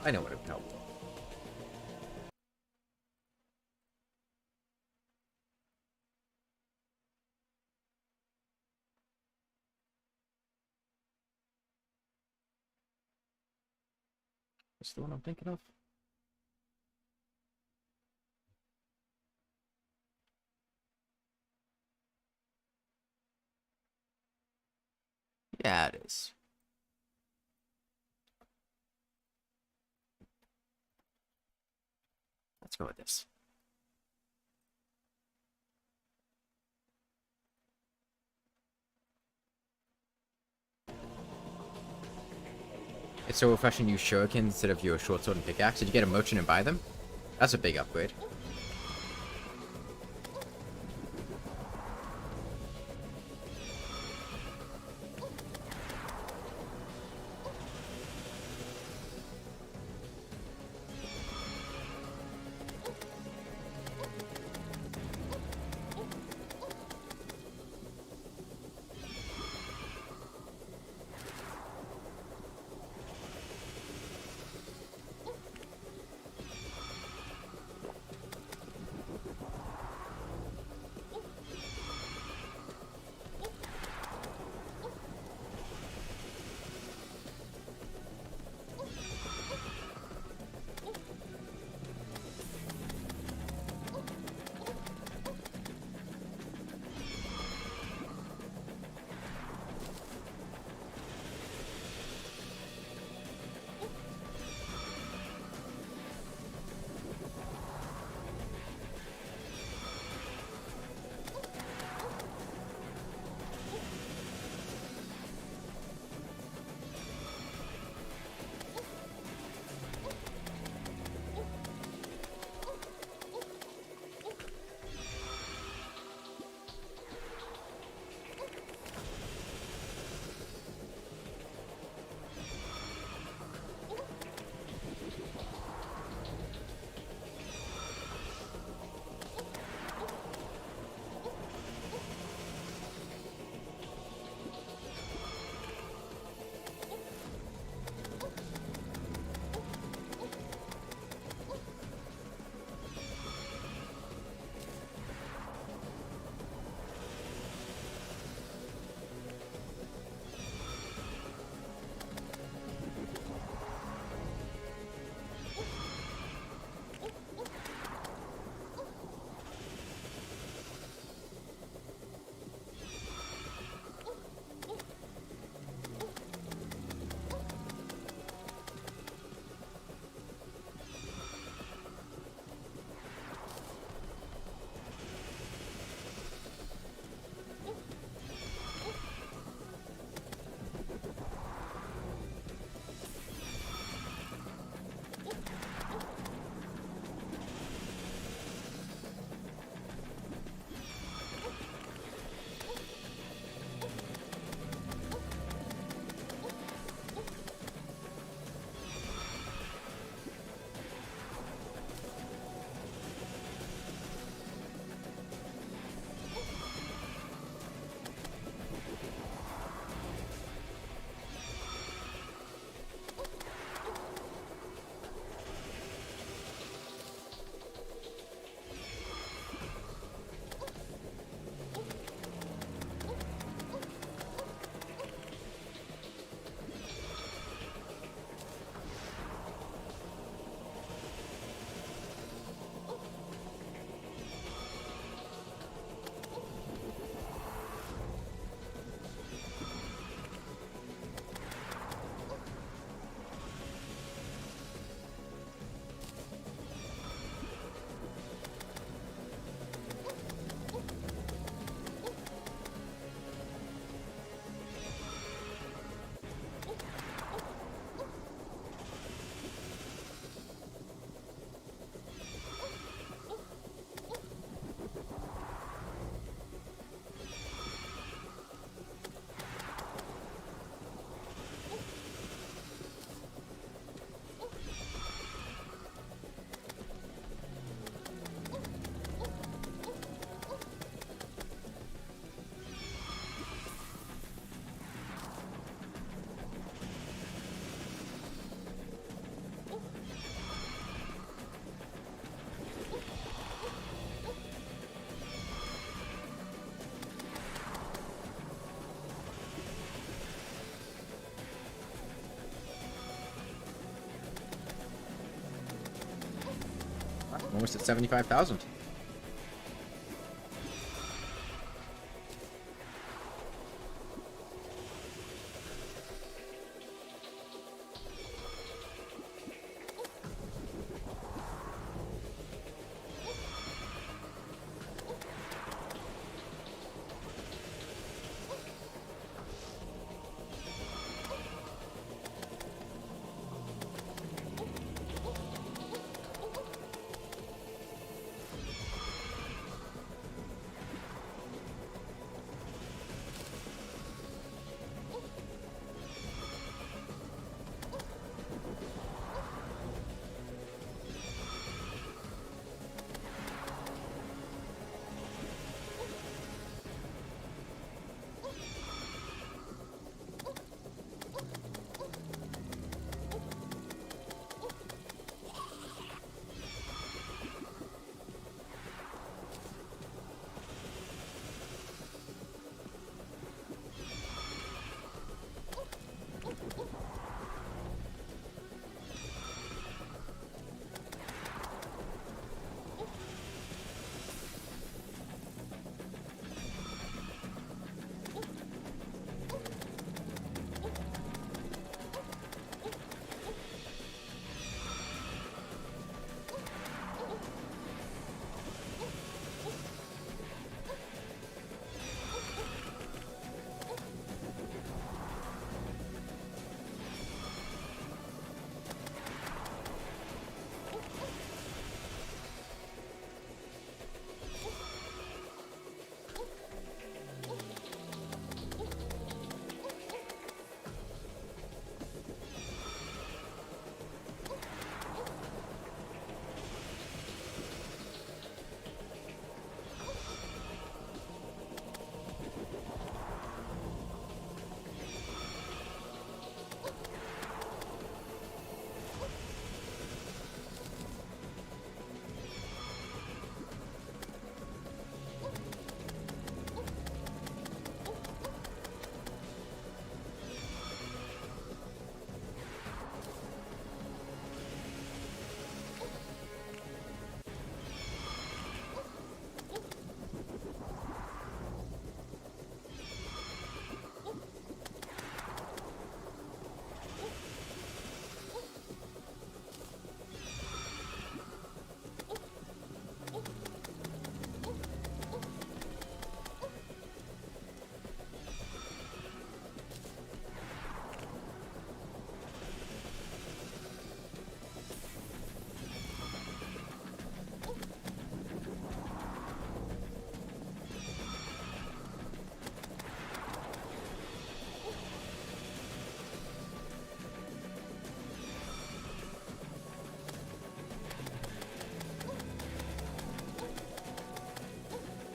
I know what it would help. Is the one I'm thinking of? Yeah, it is. Let's go with this. It's so refreshing to use shuriken instead of your short sword and pickaxe. Did you get a merchant and buy them? That's a big upgrade. Almost at 75,000.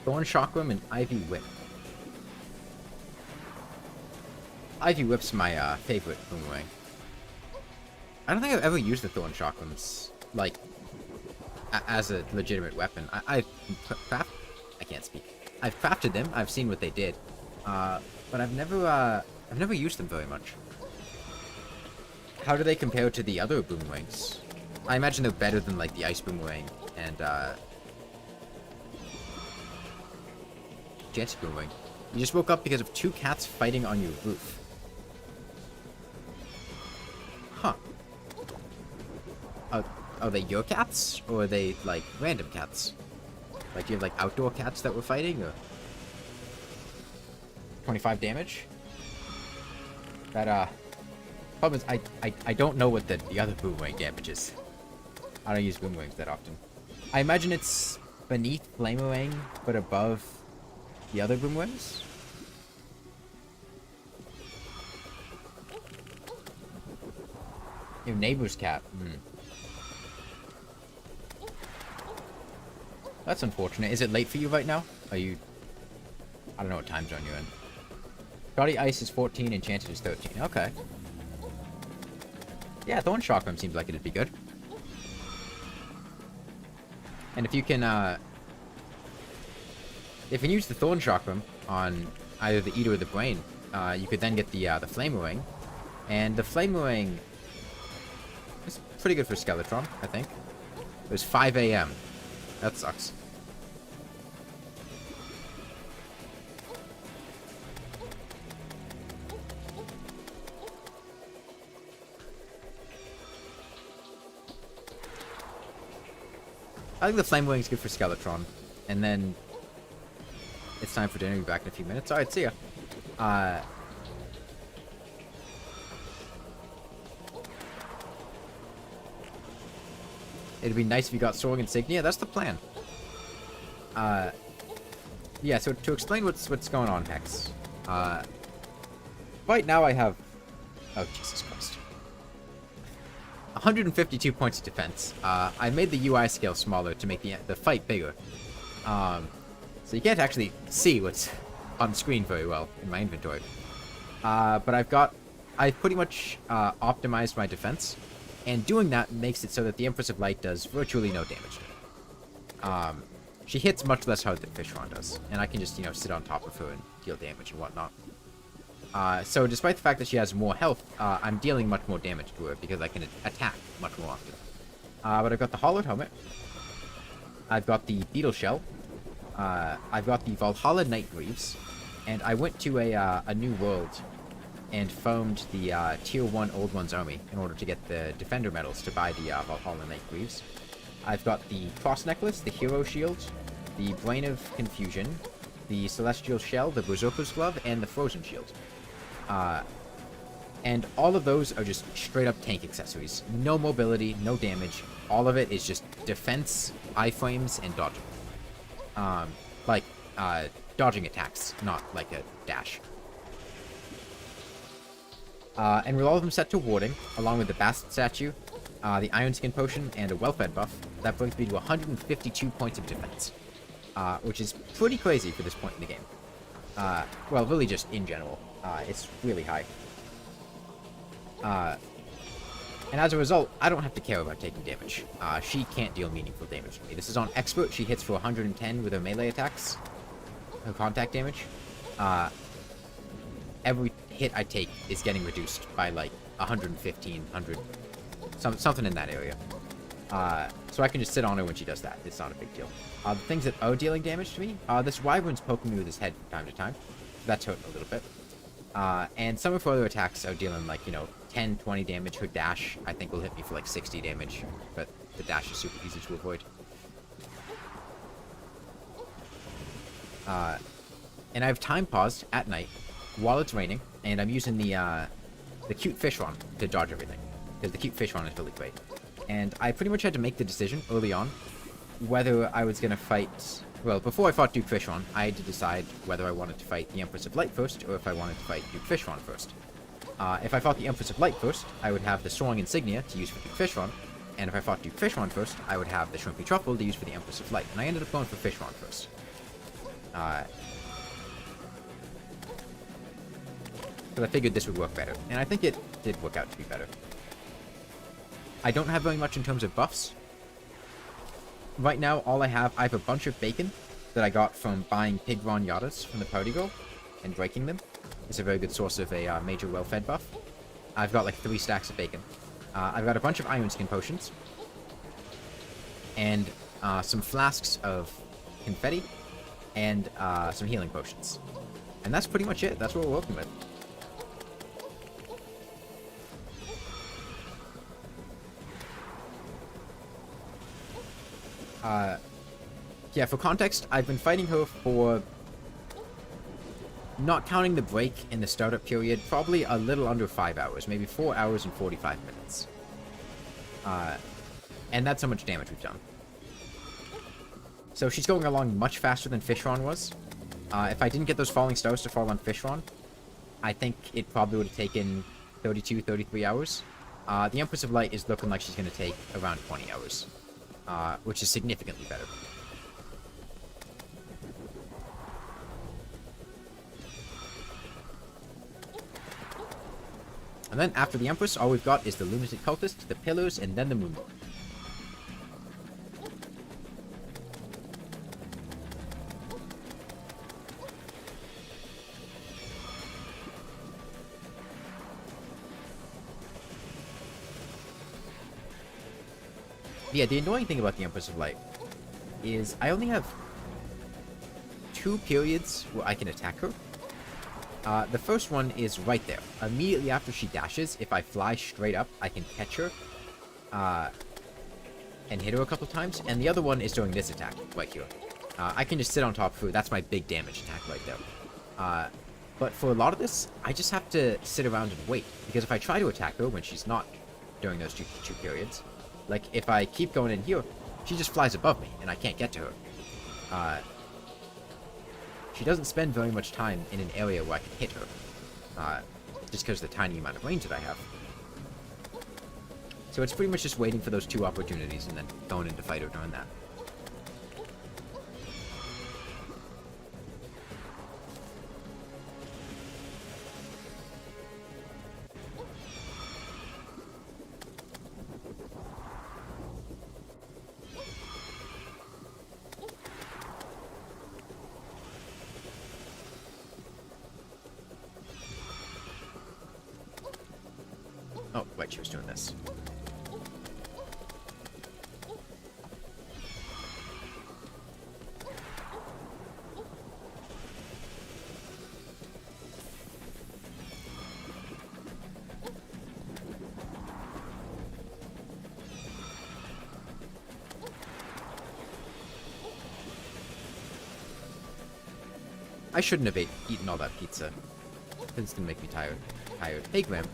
Thorn Chakram and Ivy Whip. Ivy Whip's my favorite boomerang. I don't think I've ever used the Thorn Chakrams, like, as a legitimate weapon. I can't speak. I've crafted them, I've seen what they did, but I've never used them very much. How do they compare to the other boomerangs? I imagine they're better than, like, the Ice Boomerang and, Jet Boomerang. You just woke up because of 2 cats fighting on your roof. Huh. Are they your cats? Or are they, like, random cats? Like, do you have, like, outdoor cats that were fighting, or... 25 damage? That, problem is, I don't know what the other boomerang damage is. I don't use boomerangs that often. I imagine it's beneath Flamerang, but above the other boomerangs? Your neighbor's cat. That's unfortunate. Is it late for you right now? Are you... I don't know what time zone you're in. Shoddy Ice is 14, Enchanted is 13. Okay. Yeah, Thorn Chakram seems like it'd be good. And if you can, if you use the Thorn Chakram on either the Eater or the Brain, you could then get the Flamerang. And the Flamerang is pretty good for Skeletron, I think. was 5 a.m. That sucks. I think the flame wing is good for Skeletron. And then it's time for dinner. Be back in a few minutes. Alright, see ya. It'd be nice if you got soaring insignia. That's the plan. Yeah, so to explain what's going on, Hex. Right now I have... Oh, Jesus Christ. 152 points of defense. I made the UI scale smaller to make the fight bigger. So you can't actually see what's on screen very well in my inventory. But I've pretty much optimized my defense. And doing that makes it so that the Empress of Light does virtually no damage to me. She hits much less hard than Fishron does. And I can just, sit on top of her and deal damage and whatnot. So despite the fact that she has more health, I'm dealing much more damage to her because I can attack much more often. But I've got the Hollowed Helmet. I've got the Beetle Shell. I've got the Valhalla Night Greaves. And I went to a new world and farmed the Tier 1 Old One's Army in order to get the Defender medals to buy the Valhalla Night Greaves. I've got the Cross Necklace, the Hero Shield, the Brain of Confusion, the Celestial Shell, the Berserker's Glove, and the Frozen Shield. And all of those are just straight up tank accessories. No mobility, no damage. All of it is just defense, iframes, and dodging. Dodging attacks, not like a dash. And with all of them set to warding, along with the Bast statue, the Iron Skin potion, and a well-fed buff, that brings me to 152 points of defense. Which is pretty crazy for this point in the game. Well, really just in general. It's really high. And as a result, I don't have to care about taking damage. She can't deal meaningful damage to me. This is on Expert. She hits for 110 with her melee attacks. Her contact damage. Every hit I take is getting reduced by like 115, 100, something in that area. So I can just sit on her when she does that. It's not a big deal. The things that are dealing damage to me, this wyvern's poking me with his head from time to time. That's hurting a little bit. And some of her other attacks are dealing like, 10, 20 damage. Her dash, I think, will hit me for like 60 damage. But the dash is super easy to avoid. And I've time paused at night while it's raining, and I'm using the cute Fishron to dodge everything. Because the cute Fishron is really great. And I pretty much had to make the decision early on whether I was going to fight... Well, before I fought Duke Fishron, I had to decide whether I wanted to fight the Empress of Light first, or if I wanted to fight Duke Fishron first. If I fought the Empress of Light first, I would have the Soaring Insignia to use for Duke Fishron, and if I fought Duke Fishron first, I would have the Shrimpy Truffle to use for the Empress of Light. And I ended up going for Fishron first. Because I figured this would work better, and I think it did work out to be better. I don't have very much in terms of buffs. Right now, all I have a bunch of bacon that I got from buying pig Yadas from the party girl and breaking them. It's a very good source of a major well-fed buff. I've got like 3 stacks of bacon. I've got a bunch of Iron Skin potions. And some flasks of confetti. And some healing potions. And that's pretty much it. That's what we're working with. Yeah, for context, I've been fighting her for, not counting the break in the startup period, probably a little under 5 hours, maybe 4 hours and 45 minutes. And that's how much damage we've done. So she's going along much faster than Fishron was. If I didn't get those falling stars to fall on Fishron, I think it probably would have taken 32, 33 hours. The Empress of Light is looking like she's going to take around 20 hours. Which is significantly better. And then after the Empress, all we've got is the Lunatic Cultist, the Pillars, and then the Moon. Yeah, the annoying thing about the Empress of Light is I only have 2 periods where I can attack her. The first one is right there. Immediately after she dashes, if I fly straight up, I can catch her and hit her a couple times. And the other one is during this attack right here. I can just sit on top of her. That's my big damage attack right there. But for a lot of this, I just have to sit around and wait. Because if I try to attack her when she's not during those two periods, like if I keep going in here, she just flies above me and I can't get to her. She doesn't spend very much time in an area where I can hit her. Just because of the tiny amount of range that I have. So it's pretty much just waiting for those 2 opportunities and then going into fight her during that. Oh, wait, she was doing this. I shouldn't have eaten all that pizza. It's gonna make me tired. Hey, Graham.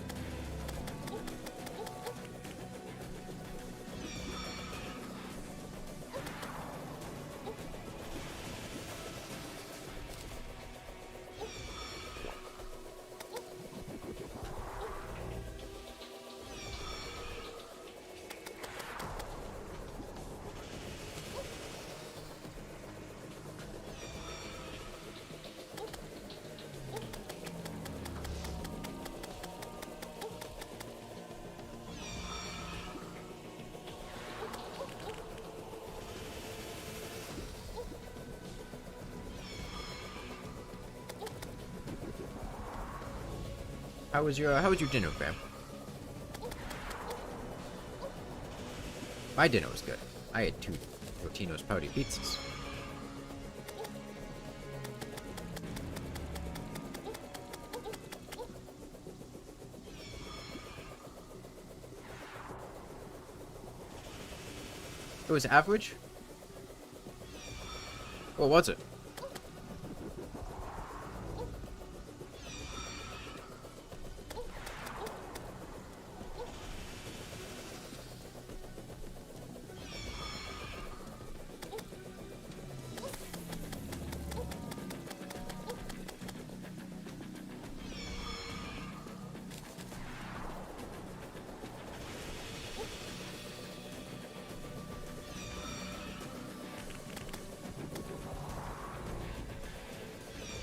How was your dinner, Graham? My dinner was good. I had 2 Totino's Party pizzas. It was average? What was it?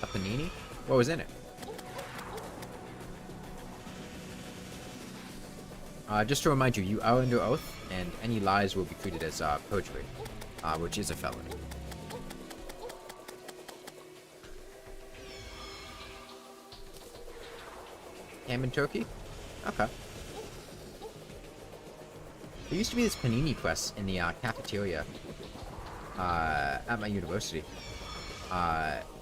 A panini? What was in it? Just to remind you, you are under oath, and any lies will be treated as perjury, which is a felony. Ham and turkey? Okay. There used to be this panini press in the cafeteria at my university.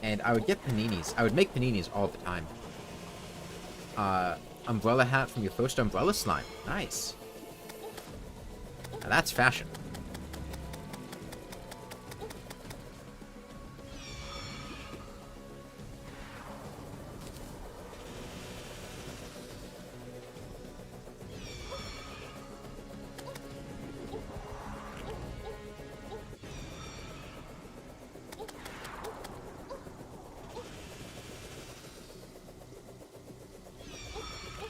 And I would get paninis. I would make paninis all the time. Umbrella hat from your first umbrella slime. Nice. Now that's fashion.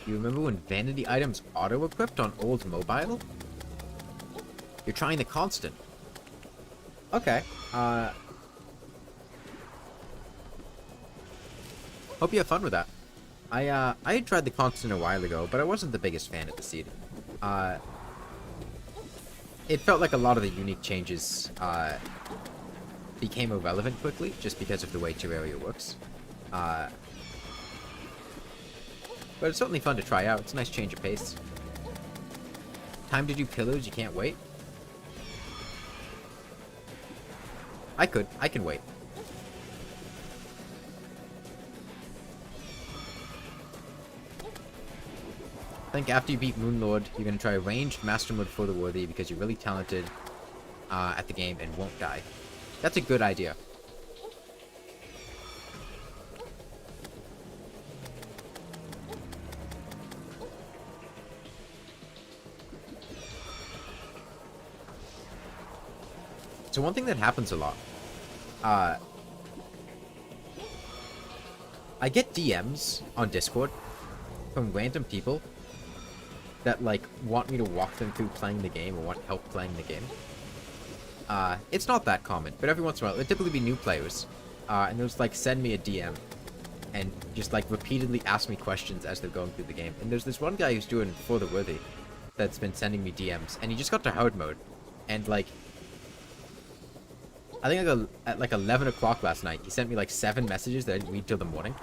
You remember when vanity items auto-equipped on old mobile? You're trying the constant. Okay. Hope you have fun with that. I had tried the constant a while ago, but I wasn't the biggest fan of the seed. It felt like a lot of the unique changes became irrelevant quickly, just because of the way Terraria works. But it's certainly fun to try out. It's a nice change of pace. Time to do pillars, you can't wait. I can wait. I think after you beat Moonlord, you're going to try ranged master mode for the worthy because you're really talented at the game and won't die. That's a good idea. So one thing that happens a lot, I get DMs on Discord from random people that, like, want me to walk them through playing the game or want help playing the game. It's not that common, but every once in a while, it'll typically be new players, and they'll just, like, send me a DM and just, like, repeatedly ask me questions as they're going through the game. And there's this one guy who's doing For the Worthy that's been sending me DMs, and he just got to hard mode, and, like, I think at like 11 o'clock last night, he sent me like 7 messages that I didn't read till the morning.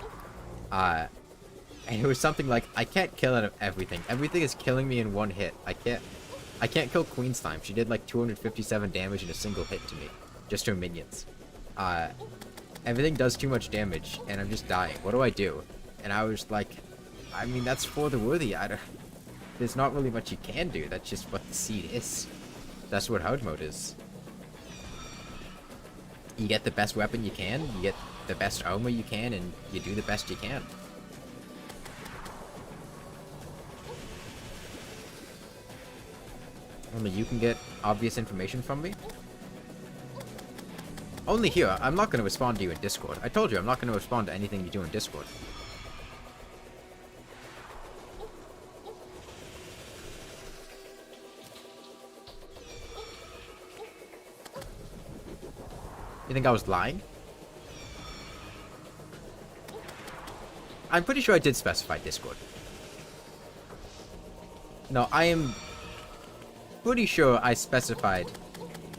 And it was something like, I can't kill out of everything. Everything is killing me in one hit. I can't kill Queen's Time. She did like 257 damage in a single hit to me. Just her minions. Everything does too much damage, and I'm just dying. What do I do? And I was like, I mean, that's For the Worthy. There's not really much you can do. That's just what the seed is. That's what hard mode is. You get the best weapon you can, you get the best armor you can, and you do the best you can. Only you can get obvious information from me? Only here. I'm not going to respond to you in Discord. I told you I'm not going to respond to anything you do in Discord. You think I was lying? I'm pretty sure I did specify Discord. No, I am pretty sure I specified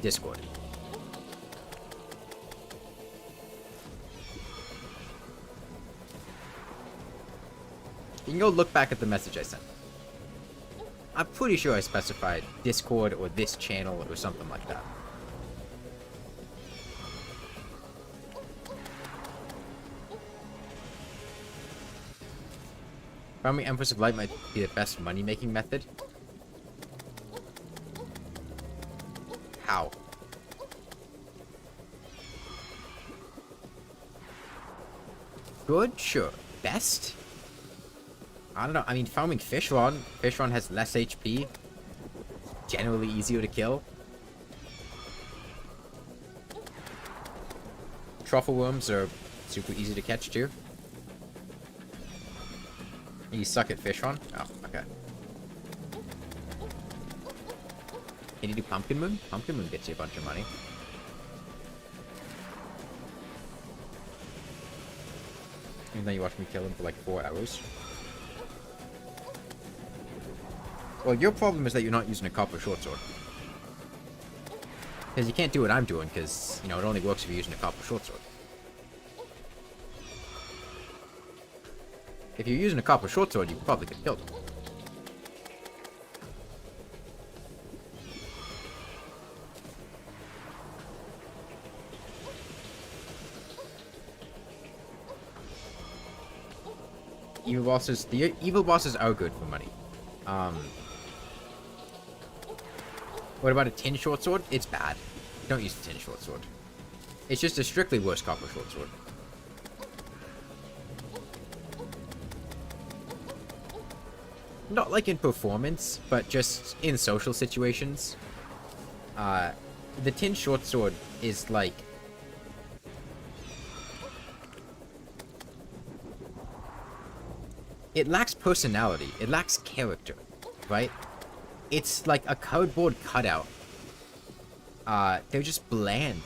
Discord. You can go look back at the message I sent. I'm pretty sure I specified Discord or this channel or something like that. Farming Empress of Light might be the best money-making method. How? Good? Sure. Best? I don't know. I mean, farming Fishron. Fishron has less HP. Generally easier to kill. Truffle worms are super easy to catch, too. You suck at Fishron? Oh, okay. Can you do Pumpkin Moon? Pumpkin Moon gets you a bunch of money. Even though you watch me kill him for like 4 hours. Well, your problem is that you're not using a copper shortsword. Because you can't do what I'm doing, because, you know, it only works if you're using a copper shortsword. If you're using a copper shortsword, you probably get killed. Evil bosses, the evil bosses are good for money. What about a tin shortsword? It's bad. Don't use the tin shortsword. It's just a strictly worse copper shortsword. Not like in performance, but just in social situations. The tin shortsword is like... It lacks personality. It lacks character, right? It's like a cardboard cutout. They're just bland.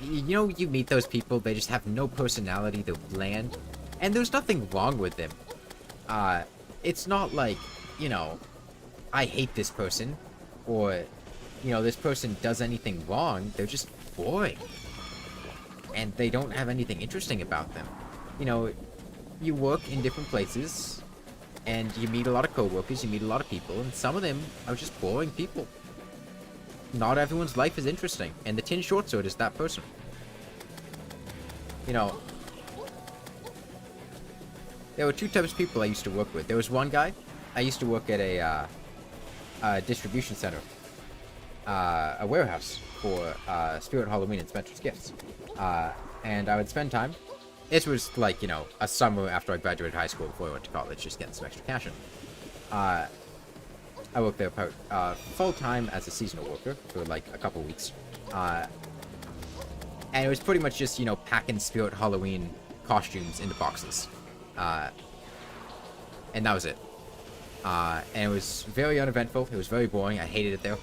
You know, you meet those people, they just have no personality, they're bland. And there's nothing wrong with them. It's not like, you know, I hate this person, or, you know, this person does anything wrong. They're just boring. And they don't have anything interesting about them. You know, you work in different places, and you meet a lot of coworkers, you meet a lot of people, and some of them are just boring people. Not everyone's life is interesting, and the tin shortsword is that person. you know, there were two types of people I used to work with. There was one guy, I used to work at a distribution center, a warehouse for Spirit Halloween and Spencer's Gifts. And I would spend time. This was like, you know, a summer after I graduated high school before I went to college, just getting some extra cash in. I worked there full-time as a seasonal worker for like a couple weeks. And it was pretty much just, you know, packing Spirit Halloween costumes into boxes. And that was it. And it was very uneventful. It was very boring. I hated it there.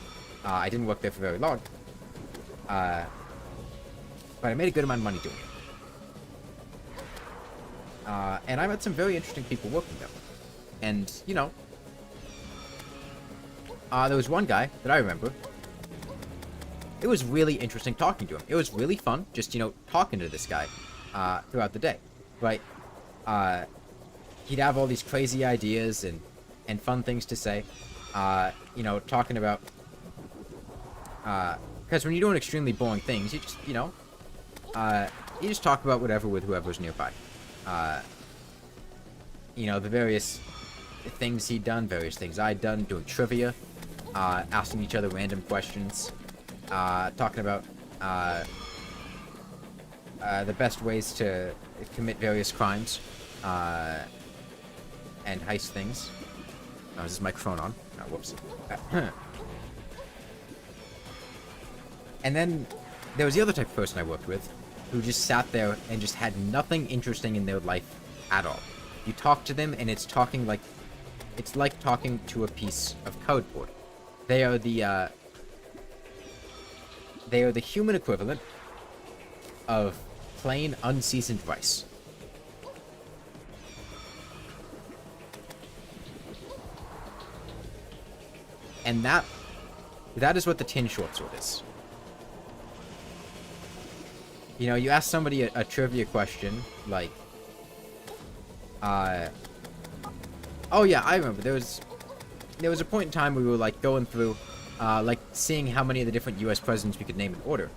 I didn't work there for very long. But I made a good amount of money doing it. And I met some very interesting people working there. And, you know, there was one guy that I remember. It was really interesting talking to him. It was really fun just, you know, talking to this guy throughout the day, right? He'd have all these crazy ideas and fun things to say. You know, talking about... Because when you're doing extremely boring things, you just, you know... you just talk about whatever with whoever's nearby. You know, the various things he'd done, various things I'd done, doing trivia, asking each other random questions, talking about the best ways to commit various crimes, and heist things. Oh, is this microphone on? Oh, whoops. And then there was the other type of person I worked with, who just sat there and just had nothing interesting in their life at all. You talk to them and it's like talking to a piece of cardboard. They are the human equivalent of plain unseasoned rice. And that is what the tin shortsword is. You know, you ask somebody a trivia question, like, oh yeah, I remember, there was a point in time we were, like, going through, like, seeing how many of the different US presidents we could name in order.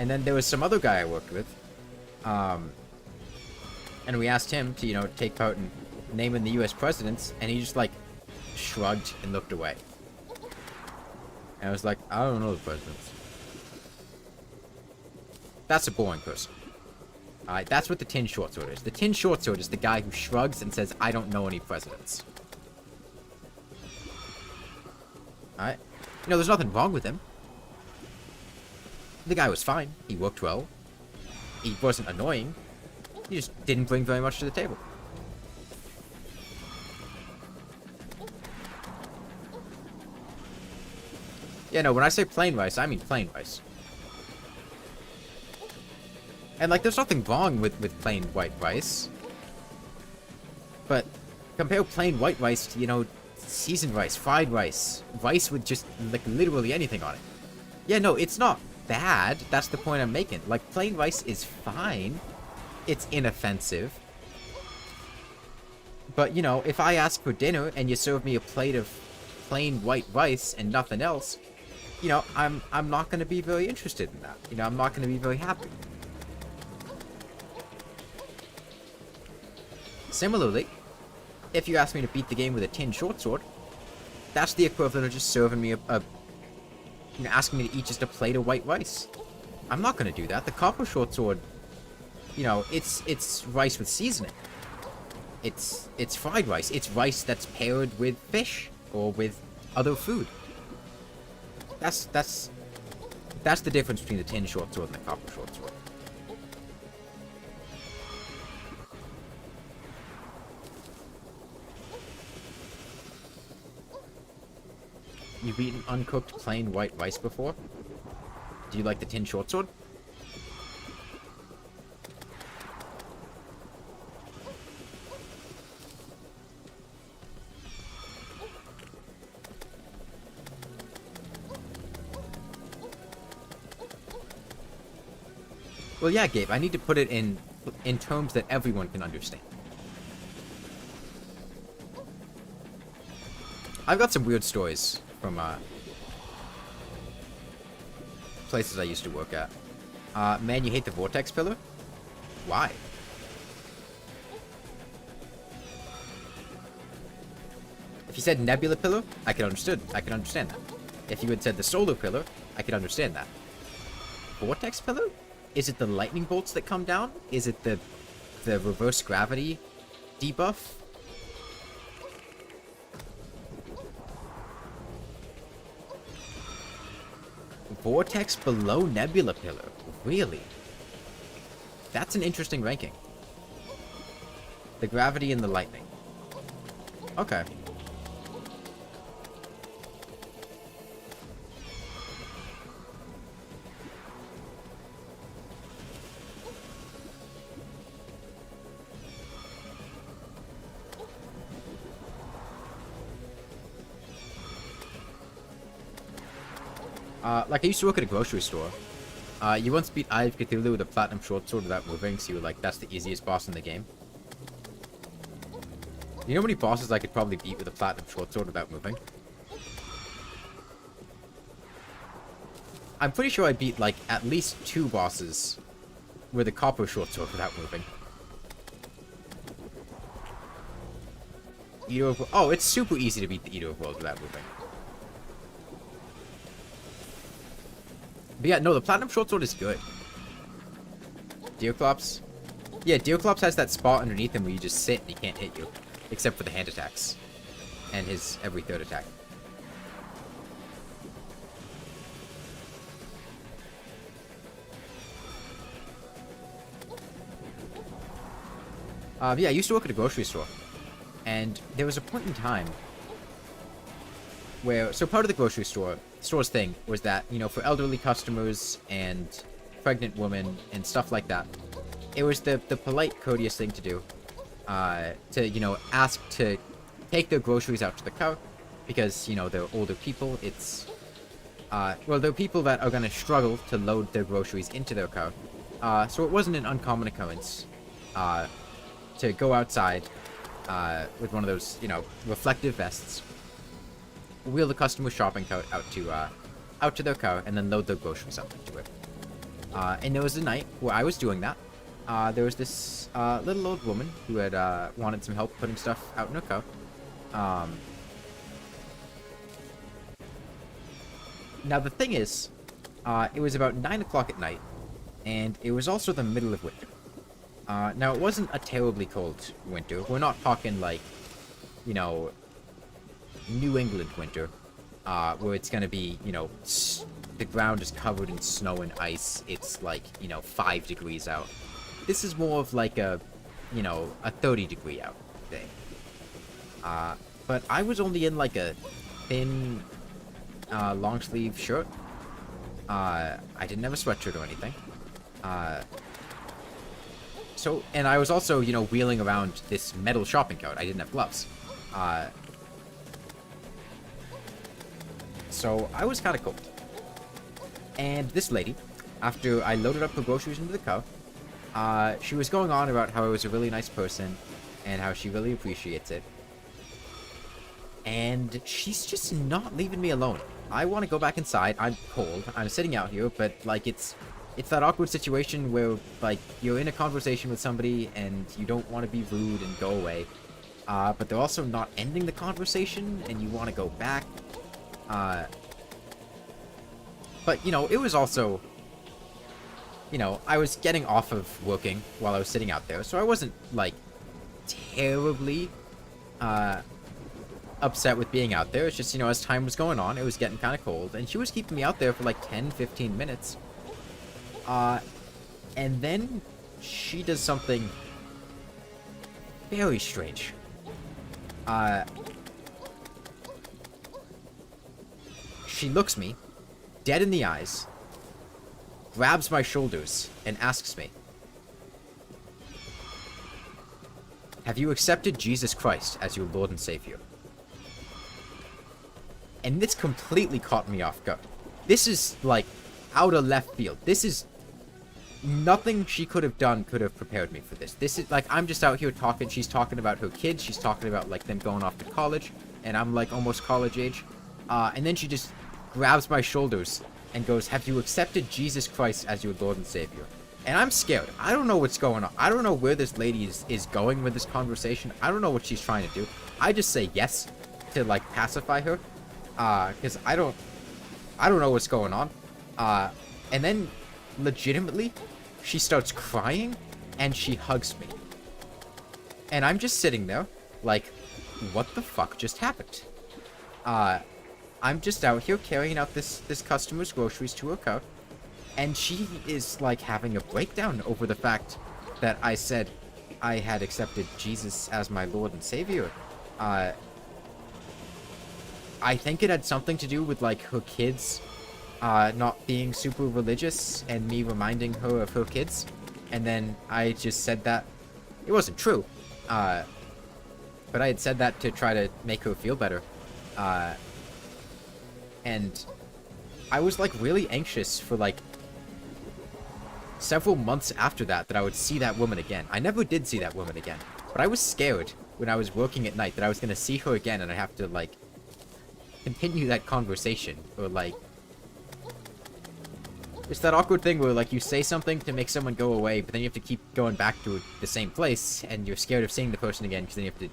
And then there was some other guy I worked with, and we asked him to, you know, take part in naming the US presidents, and he just, like, shrugged and looked away. And I was like, I don't know the presidents. That's a boring person. Alright, that's what the tin shortsword is. The tin shortsword is the guy who shrugs and says, I don't know any presidents. Alright? You know, there's nothing wrong with him. The guy was fine. He worked well. He wasn't annoying. He just didn't bring very much to the table. Yeah, no, when I say plain rice, I mean plain rice. And, like, there's nothing wrong with plain white rice. But compare plain white rice to, you know, seasoned rice, fried rice, rice with just, like, literally anything on it. Yeah, no, it's not bad. That's the point I'm making. Like, plain rice is fine. It's inoffensive. But, you know, if I ask for dinner and you serve me a plate of plain white rice and nothing else, you know, I'm not going to be very interested in that. You know, I'm not going to be very happy. Similarly, if you ask me to beat the game with a tin shortsword, that's the equivalent of just serving me you know, asking me to eat just a plate of white rice. I'm not going to do that. The copper shortsword, you know, it's rice with seasoning. It's fried rice. It's rice that's paired with fish or with other food. That's the difference between the tin shortsword and the copper shortsword. You've eaten uncooked plain white rice before? Do you like the tin shortsword? Well, yeah, Gabe, I need to put it in terms that everyone can understand. I've got some weird stories from places I used to work at. Man, you hate the vortex pillar? Why? If you said nebula pillar, I could understand that. If you had said the solar pillar, I could understand that. Vortex pillar? Is it the lightning bolts that come down? Is it the reverse gravity debuff? Vortex below nebula pillar? Really? That's an interesting ranking. The gravity and the lightning. Okay. Like, I used to work at a grocery store. You once beat Eye of Cthulhu with a platinum shortsword without moving, so you were like, that's the easiest boss in the game. You know how many bosses I could probably beat with a platinum shortsword without moving? I'm pretty sure I beat, like, at least 2 bosses with a copper shortsword without moving. Eater of... Oh, it's super easy to beat the Eater of Worlds without moving. But yeah, no, the Platinum Shortsword is good. Deerclops? Yeah, Deerclops has that spot underneath him where you just sit and he can't hit you. Except for the hand attacks. And his every third attack. Yeah, I used to work at a grocery store. And there was a point in time where... So part of the grocery store's thing was that, you know, for elderly customers and pregnant women and stuff like that, it was the polite, courteous thing to do. To, you know, ask to take their groceries out to the car. Because, you know, they're older people. It's... well, they're people that are going to struggle to load their groceries into their car. So it wasn't an uncommon occurrence to go outside with one of those, you know, reflective vests, wheel the customer's shopping cart out to their car, and then load their groceries up into it. And there was a night where I was doing that. There was this little old woman who had wanted some help putting stuff out in her car. Now the thing is, it was about 9 o'clock at night, and it was also the middle of winter. Now, it wasn't a terribly cold winter. We're not talking, like, you know, New England winter, where it's gonna be, you know, the ground is covered in snow and ice. It's, like, you know, 5 degrees out. This is more of, like, a, you know, a 30-degree out day. But I was only in, like, a thin, long-sleeve shirt. I didn't have a sweatshirt or anything. So, and I was also, you know, wheeling around this metal shopping cart. I didn't have gloves. So I was kind of cold. And this lady, after I loaded up her groceries into the car, she was going on about how I was a really nice person and how she really appreciates it. And she's just not leaving me alone. I want to go back inside. I'm cold. I'm sitting out here, but, like, it's that awkward situation where, like, you're in a conversation with somebody and you don't want to be rude and go away. But they're also not ending the conversation and you want to go back. But, you know, it was also, you know, I was getting off of working while I was sitting out there. So I wasn't, like, terribly, upset with being out there. It's just, you know, as time was going on, it was getting kind of cold. And she was keeping me out there for, like, 10, 15 minutes. And then she does something very strange. She looks me dead in the eyes, grabs my shoulders, and asks me, "Have you accepted Jesus Christ as your Lord and Savior?" And this completely caught me off guard. This is, like, out of left field. This is... Nothing she could have done could have prepared me for this. This is, like, I'm just out here talking. She's talking about her kids. She's talking about, like, them going off to college. And I'm, like, almost college age. And then she just grabs my shoulders and goes, "Have you accepted Jesus Christ as your Lord and Savior?" And I'm scared. I don't know what's going on. I don't know where this lady is going with this conversation. I don't know what she's trying to do. I just say yes to, like, pacify her. Because I don't know what's going on. And then, legitimately, she starts crying, and she hugs me. And I'm just sitting there, like, what the fuck just happened? I'm just out here carrying out this customer's groceries to her car, and she is, like, having a breakdown over the fact that I said I had accepted Jesus as my Lord and Savior. I think it had something to do with, like, her kids not being super religious and me reminding her of her kids. And then I just said that it wasn't true. But I had said that to try to make her feel better. And I was, like, really anxious for, like, several months after that I would see that woman again. I never did see that woman again. But I was scared when I was working at night that I was going to see her again and I have to, like, continue that conversation. Or, like, it's that awkward thing where, like, you say something to make someone go away, but then you have to keep going back to the same place, and you're scared of seeing the person again, because then you have to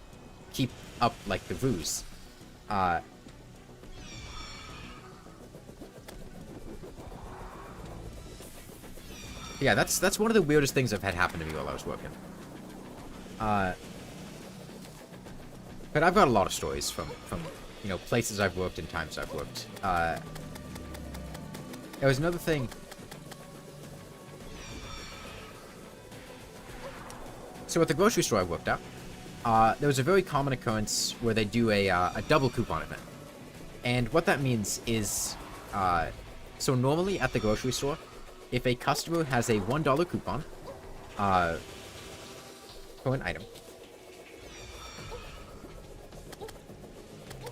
keep up, like, the ruse. Yeah, that's one of the weirdest things I've had happen to me while I was working. But I've got a lot of stories from you know, places I've worked and times I've worked. There was another thing. So at the grocery store I worked at, there was a very common occurrence where they do a double coupon event. And what that means is, so normally at the grocery store, if a customer has a $1 coupon for an item,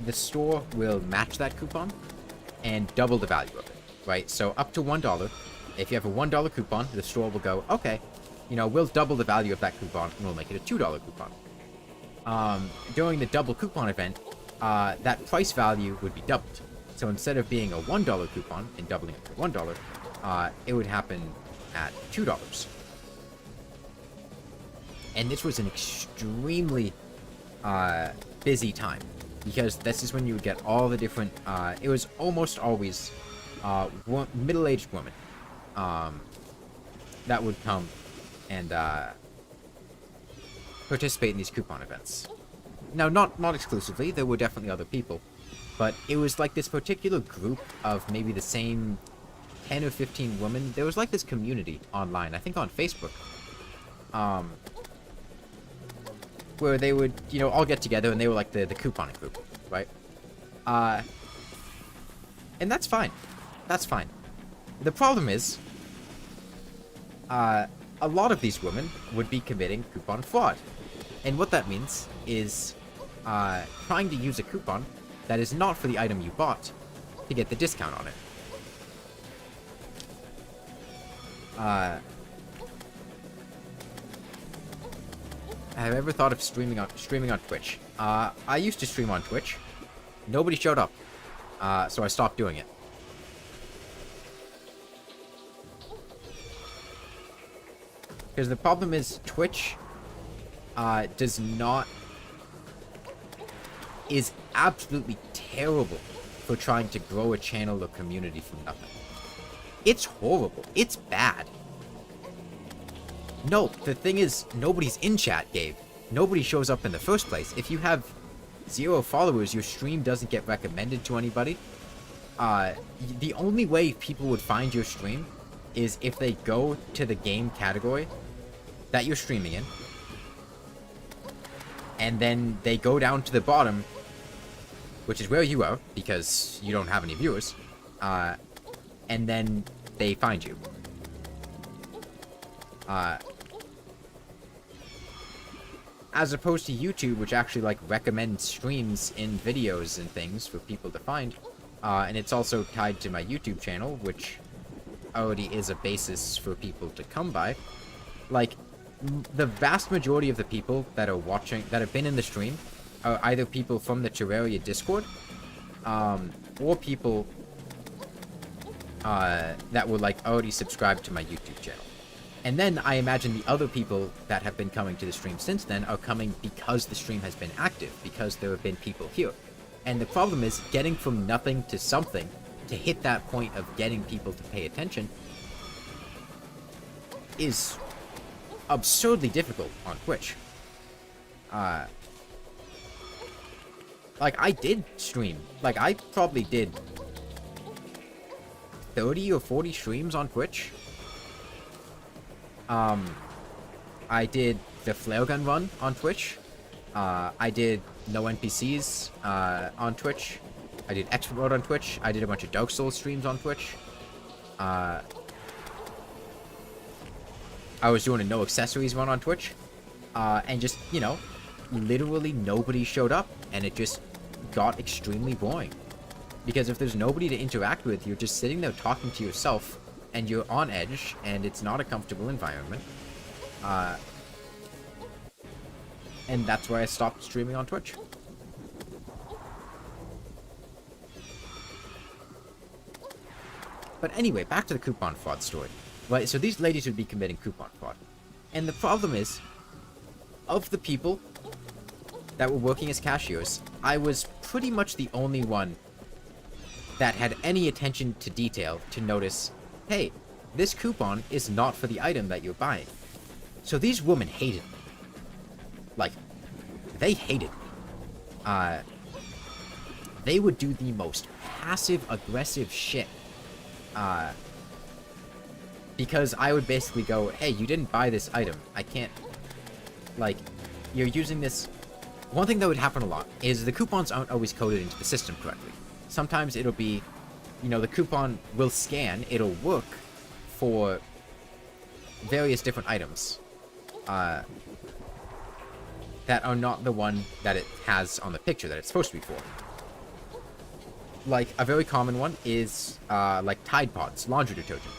the store will match that coupon and double the value of it, right? So up to $1, if you have a $1 coupon, the store will go, okay, you know, we'll double the value of that coupon and we'll make it a $2 coupon. During the double coupon event, that price value would be doubled. So instead of being a $1 coupon and doubling it to $1, it would happen at $2. And this was an extremely busy time, because this is when you would get all the different, it was almost always middle-aged women that would come and participate in these coupon events. Now, not exclusively, there were definitely other people, but it was like this particular group of maybe the same 10 or 15 women. There was like this community online, I think on Facebook, where they would, you know, all get together, and they were like the couponing group, right? And that's fine. That's fine. The problem is, a lot of these women would be committing coupon fraud. And what that means is trying to use a coupon that is not for the item you bought to get the discount on it. Have you ever thought of streaming on Twitch? I used to stream on Twitch. Nobody showed up, so I stopped doing it. Because the problem is, Twitch is absolutely terrible for trying to grow a channel or community from nothing. It's horrible. It's bad. No, the thing is, nobody's in chat, Gabe. Nobody shows up in the first place. If you have 0 followers, your stream doesn't get recommended to anybody. The only way people would find your stream is if they go to the game category that you're streaming in, and then they go down to the bottom, which is where you are, because you don't have any viewers, and then they find you. As opposed to YouTube, which actually, like, recommends streams in videos and things for people to find, and it's also tied to my YouTube channel, which already is a basis for people to come by. Like, the vast majority of the people that are watching, that have been in the stream, are either people from the Terraria Discord, or people that were, like, already subscribed to my YouTube channel. And then I imagine the other people that have been coming to the stream since then are coming because the stream has been active, because there have been people here. And the problem is getting from nothing to something to hit that point of getting people to pay attention is absurdly difficult on Twitch. Like, I did stream. Like, I probably did 30 or 40 streams on Twitch. I did the flare gun run on Twitch. I did no NPCs on Twitch. I did expert mode on Twitch. I did a bunch of Dark Souls streams on Twitch. I was doing a no accessories run on Twitch. And just, you know, literally nobody showed up, and it just got extremely boring. Because if there's nobody to interact with, you're just sitting there talking to yourself, and you're on edge, and it's not a comfortable environment. And that's why I stopped streaming on Twitch. But anyway, back to the coupon fraud story. Right, so these ladies would be committing coupon fraud. And the problem is, of the people that were working as cashiers, I was pretty much the only one that had any attention to detail to notice, hey, this coupon is not for the item that you're buying. So these women hated me. Like, they hated me. They would do the most passive-aggressive shit. Because I would basically go, hey, you didn't buy this item. I can't... Like, you're using this... One thing that would happen a lot is the coupons aren't always coded into the system correctly. Sometimes it'll be, you know, the coupon will scan, it'll work for various different items that are not the one that it has on the picture that it's supposed to be for. Like, a very common one is, like, Tide Pods, laundry detergent,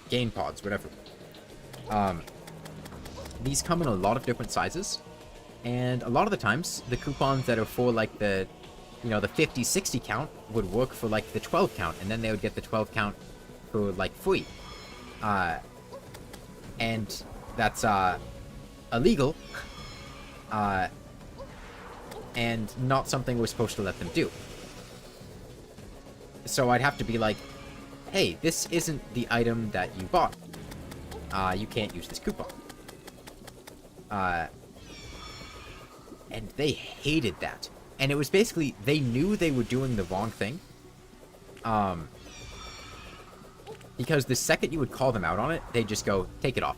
Gain Pods, whatever. These come in a lot of different sizes, and a lot of the times, the coupons that are for, like, the, you know, the 50, 60 count would work for, like, the 12 count, and then they would get the 12 count for, like, free. And that's, illegal, and not something we're supposed to let them do. So I'd have to be like, hey, this isn't the item that you bought. You can't use this coupon. And they hated that. And it was basically, they knew they were doing the wrong thing. Because the second you would call them out on it, they'd just go, take it off.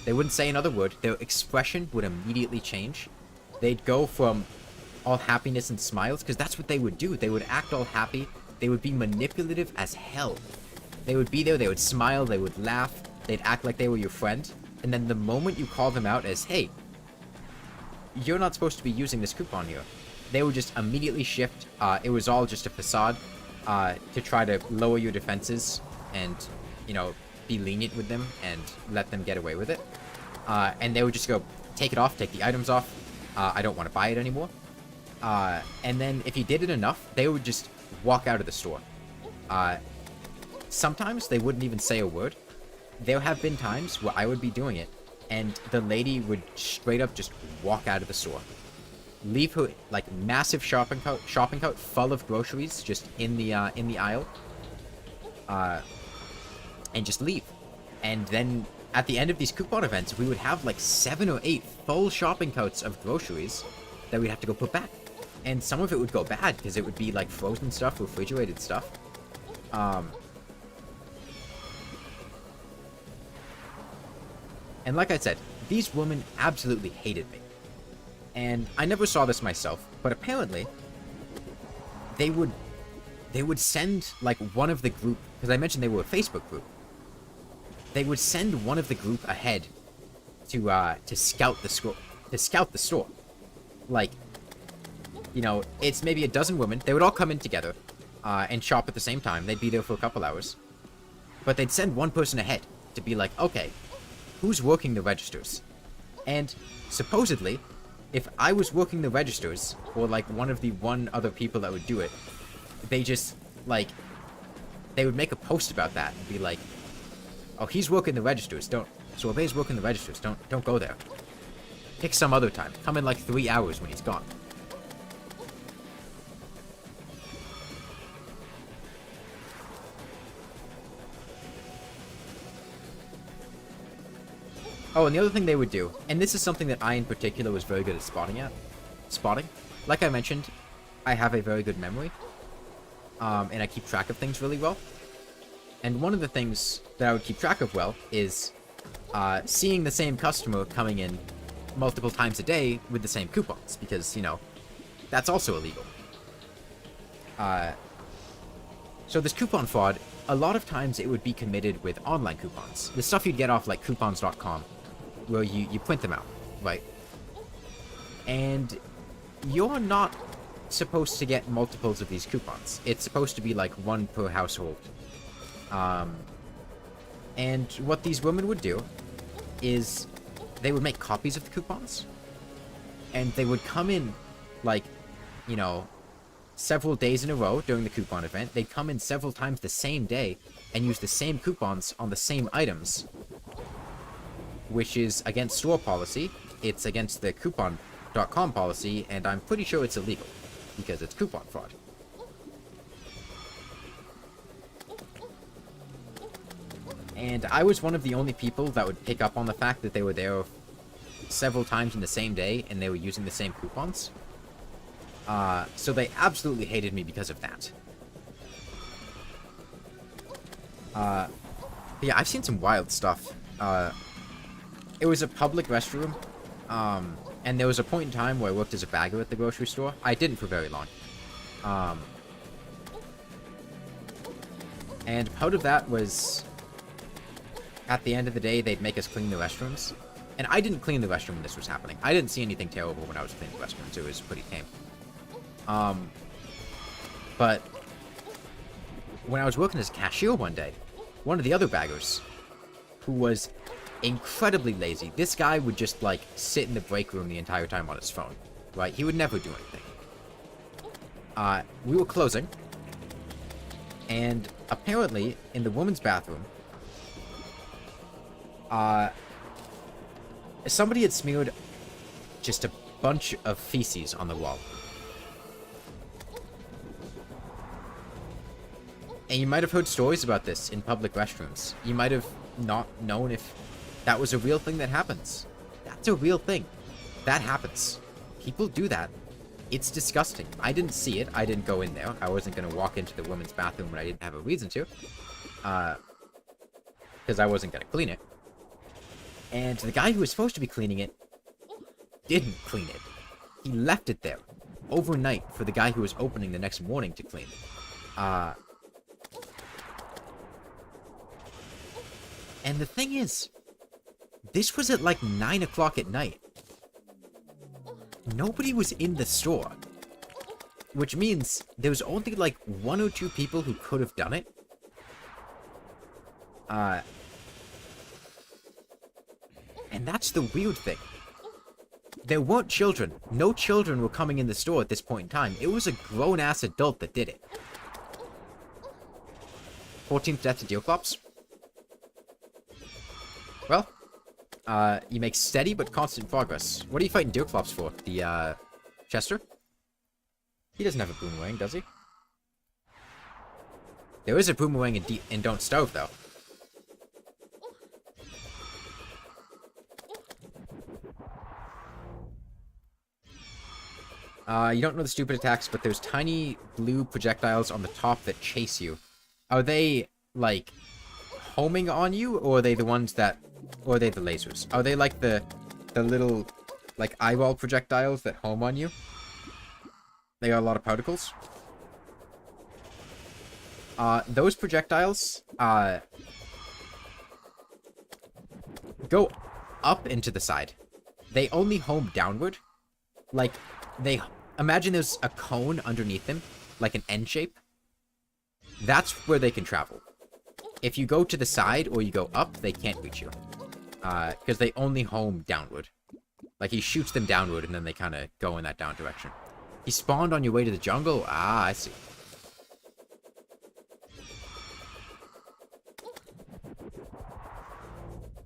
They wouldn't say another word. Their expression would immediately change. They'd go from all happiness and smiles, because that's what they would do. They would act all happy. They would be manipulative as hell. They would be there, they would smile, they would laugh, they'd act like they were your friend. And then the moment you call them out as, hey, you're not supposed to be using this coupon here, they would just immediately shift. It was all just a facade to try to lower your defenses and, you know, be lenient with them and let them get away with it. And they would just go, take it off, take the items off, I don't want to buy it anymore. And then if you did it enough, they would just walk out of the store. Sometimes they wouldn't even say a word. There have been times where I would be doing it, and the lady would straight up just walk out of the store. Leave her, like, massive shopping cart full of groceries just in the aisle. And just leave. And then at the end of these coupon events, we would have like 7 or 8 full shopping carts of groceries that we'd have to go put back. And some of it would go bad because it would be like frozen stuff, refrigerated stuff. And like I said, these women absolutely hated me. And I never saw this myself, but apparently they would send like one of the group, because I mentioned they were a Facebook group. They would send one of the group ahead to scout the store. Like, you know, it's maybe a dozen women. They would all come in together and shop at the same time. They'd be there for a couple hours. But they'd send one person ahead to be like, okay, who's working the registers? And supposedly, if I was working the registers, or like one of the other people that would do it, they just, like, they would make a post about that and be like, Oh, he's working the registers. Don't. Sorbet's working the registers. Don't go there. Pick some other time. Come in like 3 hours when he's gone. Oh, and the other thing they would do, and this is something that I in particular was very good at spotting. Like I mentioned, I have a very good memory, and I keep track of things really well. And one of the things that I would keep track of well is seeing the same customer coming in multiple times a day with the same coupons, because, you know, that's also illegal. So this coupon fraud, a lot of times it would be committed with online coupons. The stuff you'd get off like coupons.com, where you print them out, right? And you're not supposed to get multiples of these coupons. It's supposed to be like one per household. And what these women would do is they would make copies of the coupons, and they would come in like, you know, several days in a row during the coupon event. They'd come in several times the same day and use the same coupons on the same items, which is against store policy. It's against the coupon.com policy, and I'm pretty sure it's illegal because it's coupon fraud. And I was one of the only people that would pick up on the fact that they were there several times in the same day and they were using the same coupons. So they absolutely hated me because of that. Yeah, I've seen some wild stuff. It was a public restroom, and there was a point in time where I worked as a bagger at the grocery store. I didn't for very long. And part of that was, at the end of the day, they'd make us clean the restrooms. And I didn't clean the restroom when this was happening. I didn't see anything terrible when I was cleaning the restrooms. It was pretty tame. But when I was working as a cashier one day, one of the other baggers, who was incredibly lazy, this guy would just, like, sit in the break room the entire time on his phone, right? He would never do anything. We were closing, and apparently, in the women's bathroom, somebody had smeared just a bunch of feces on the wall. And you might have heard stories about this in public restrooms. You might have not known if that was a real thing that happens. That's a real thing. That happens. People do that. It's disgusting. I didn't see it. I didn't go in there. I wasn't going to walk into the women's bathroom when I didn't have a reason to. Because I wasn't going to clean it. And the guy who was supposed to be cleaning it didn't clean it. He left it there overnight for the guy who was opening the next morning to clean. And the thing is, this was at like 9 o'clock at night. Nobody was in the store. Which means there was only like 1 or 2 people who could have done it. And that's the weird thing. There weren't children. No children were coming in the store at this point in time. It was a grown-ass adult that did it. 14th death to Deerclops. Well, you make steady but constant progress. What are you fighting Deerclops for? The, Chester? He doesn't have a boomerang, does he? There is a boomerang in Don't Starve, though. You don't know the stupid attacks, but there's tiny blue projectiles on the top that chase you. Are they, like, homing on you, or are they the ones that... Or are they the lasers? Are they like the little, like, eyeball projectiles that home on you? They got a lot of particles. Those projectiles, go up into the side. They only home downward. Like, imagine there's a cone underneath them, like an N shape. That's where they can travel. If you go to the side or you go up, they can't reach you. Because they only home downward. Like, he shoots them downward and then they kind of go in that down direction. He spawned on your way to the jungle? Ah, I see.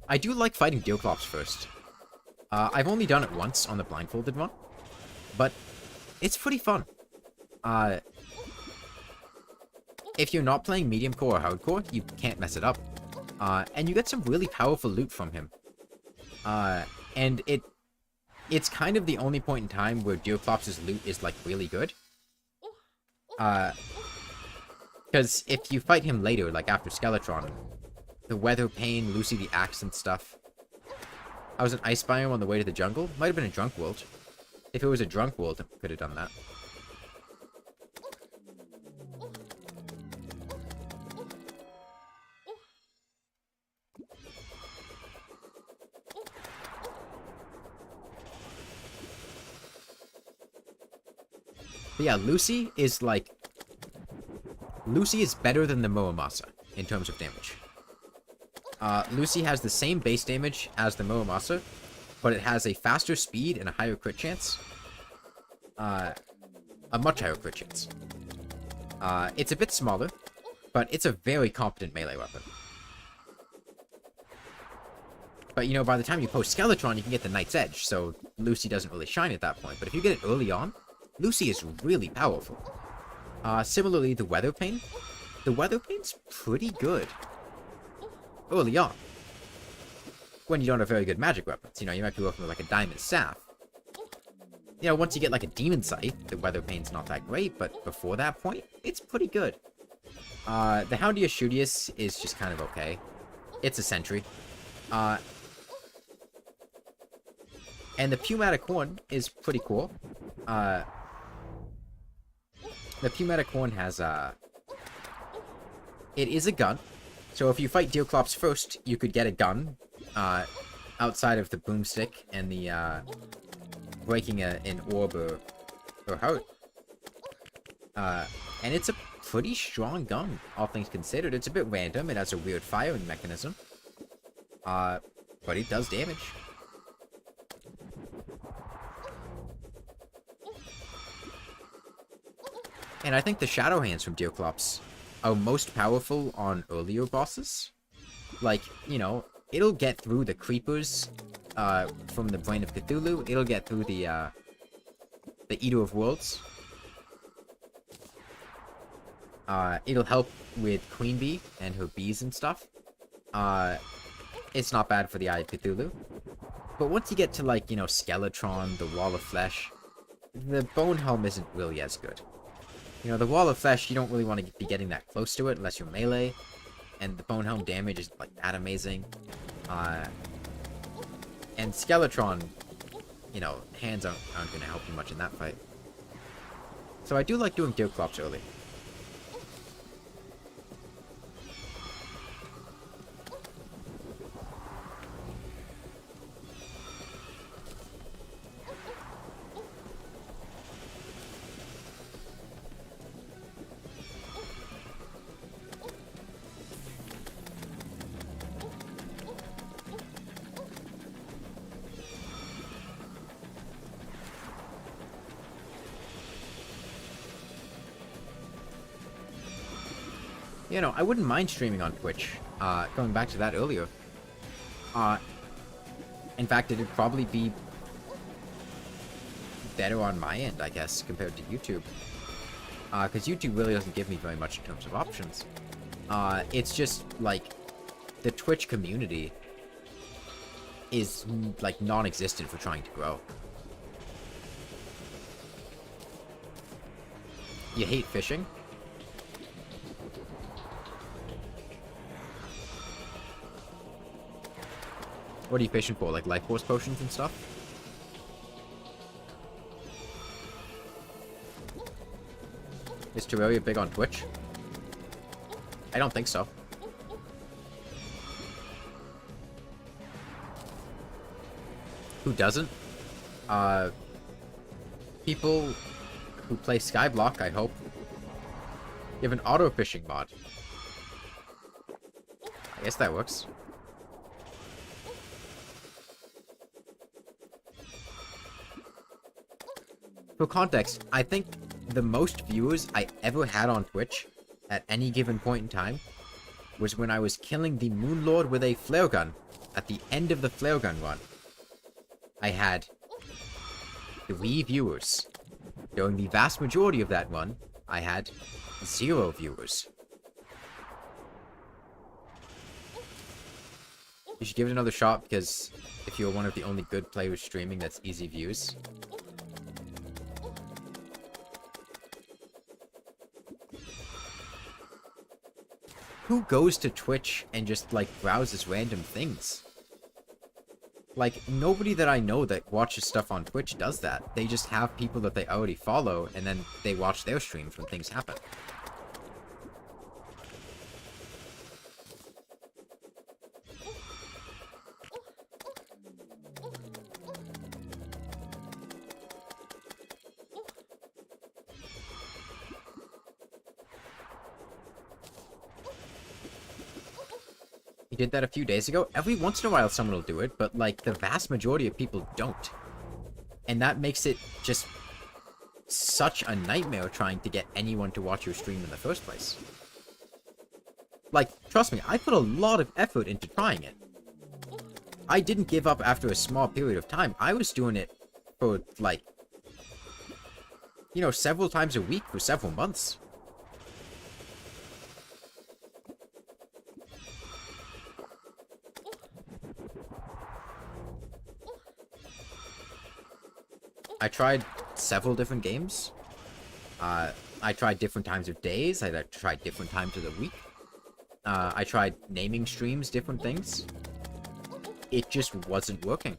I do like fighting Deoclops first. I've only done it once on the blindfolded one, but it's pretty fun. If you're not playing medium core or hardcore, you can't mess it up. And you get some really powerful loot from him. And it's kind of the only point in time where Deoclops' loot is, like, really good. Because if you fight him later, like after Skeletron, the Weather Pane, Lucy the Axe and stuff. I was an ice biome on the way to the jungle. Might have been a drunk world. If it was a drunk world, I could have done that. But yeah, Lucy is like... Lucy is better than the Muramasa in terms of damage. Lucy has the same base damage as the Muramasa, but it has a faster speed and a higher crit chance. A much higher crit chance. It's a bit smaller, but it's a very competent melee weapon. But, you know, by the time you post Skeletron, you can get the Knight's Edge, so Lucy doesn't really shine at that point. But if you get it early on, Lucy is really powerful. Similarly, the Weather Pane. The Weather Pane's pretty good early on. When you don't have very good magic weapons. You know, you might be working with like a Diamond Staff. You know, once you get like a Demon Sight, the Weather Pane's not that great, but before that point, it's pretty good. The Houndia Shootius is just kind of okay. It's a sentry. And the Pneumatic Horn is pretty cool. The Pneumatic Horn has, it is a gun. So if you fight Deoclops first, you could get a gun, outside of the boomstick and the, breaking an orb or heart. And it's a pretty strong gun, all things considered. It's a bit random, it has a weird firing mechanism. But it does damage. And I think the Shadow Hands from Deoclops are most powerful on earlier bosses. Like, you know, it'll get through the creepers from the Brain of Cthulhu. It'll get through the Eater of Worlds. It'll help with Queen Bee and her bees and stuff. It's not bad for the Eye of Cthulhu. But once you get to, like, you know, Skeletron, the Wall of Flesh, the Bone Helm isn't really as good. You know, the Wall of Flesh, you don't really want to be getting that close to it unless you're melee. And the Bone Helm damage is, like, that amazing. And Skeletron, you know, hands aren't going to help you much in that fight. So I do like doing Deoclops early. You know, I wouldn't mind streaming on Twitch, going back to that earlier. In fact, it'd probably be better on my end, I guess, compared to YouTube. Because YouTube really doesn't give me very much in terms of options. It's just, like, the Twitch community is, like, non-existent for trying to grow. You hate fishing? What are you fishing for? Like life force potions and stuff? Is Terraria big on Twitch? I don't think so. Who doesn't? People who play Skyblock, I hope. You have an auto fishing mod. I guess that works. For context, I think the most viewers I ever had on Twitch at any given point in time was when I was killing the Moon Lord with a flare gun at the end of the flare gun run, I had 3 viewers. During the vast majority of that run, I had 0 viewers. You should give it another shot, because if you're one of the only good players streaming, that's easy views. Who goes to Twitch and just, like, browses random things? Like, nobody that I know that watches stuff on Twitch does that. They just have people that they already follow, and then they watch their streams when things happen. Did that a few days ago. Every once in a while someone will do it, but like the vast majority of people don't. And that makes it just such a nightmare trying to get anyone to watch your stream in the first place. Like, trust me, I put a lot of effort into trying it. I didn't give up after a small period of time. I was doing it for like, you know, several times a week for several months. I tried several different games. I tried different times of days. I tried different times of the week. I tried naming streams different things. It just wasn't working.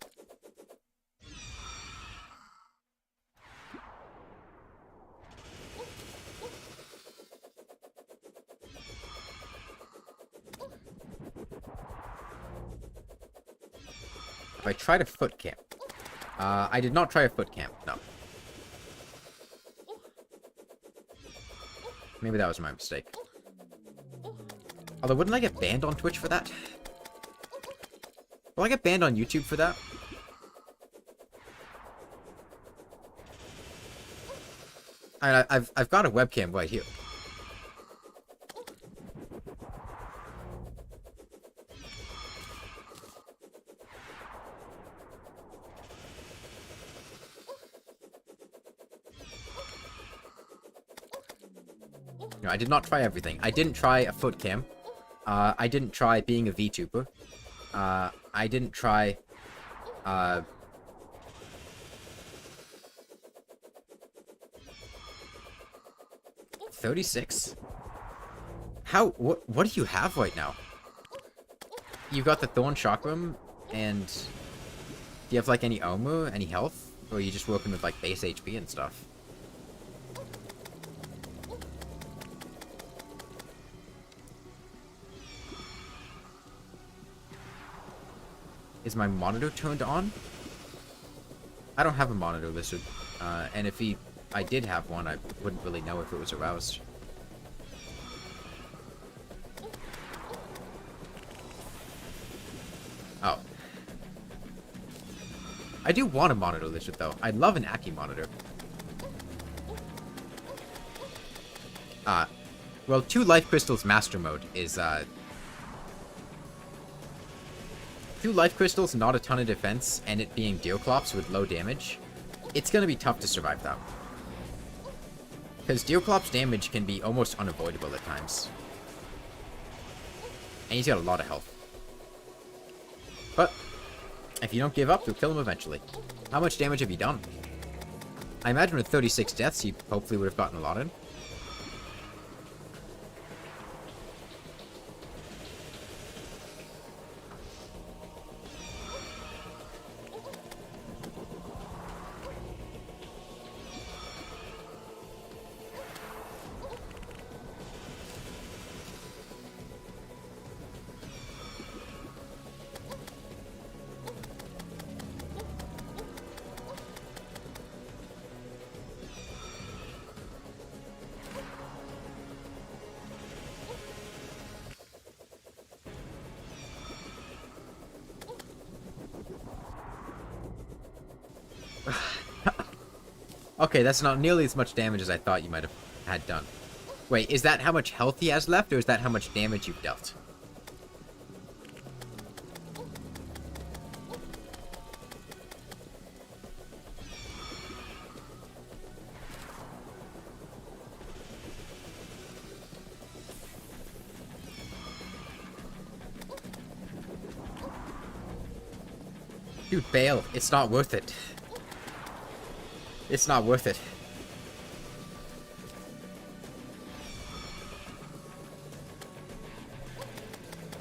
If I tried a foot camp. I did not try a foot camp, no. Maybe that was my mistake. Although, wouldn't I get banned on Twitch for that? Will I get banned on YouTube for that? I've got a webcam right here. No, I did not try everything. I didn't try a foot cam. I didn't try being a VTuber. I didn't try... 36? How... What do you have right now? You got the Thorn Chakram, and... Do you have, like, any armor, any health? Or are you just working with, like, base HP and stuff? Is my monitor turned on? I don't have a monitor lizard. And if I did have one, I wouldn't really know if it was aroused. Oh. I do want a monitor lizard, though. I'd love an Aki monitor. Well, 2 Life Crystals Master Mode is, 2 Life Crystals, not a ton of defense, and it being Deerclops with low damage, it's gonna be tough to survive that. Because Deerclops' damage can be almost unavoidable at times. And he's got a lot of health. But, if you don't give up, you'll kill him eventually. How much damage have you done? I imagine with 36 deaths, you hopefully would have gotten a lot in. Okay, that's not nearly as much damage as I thought you might have had done. Wait, is that how much health he has left, or is that how much damage you've dealt? Dude, bail. It's not worth it. It's not worth it.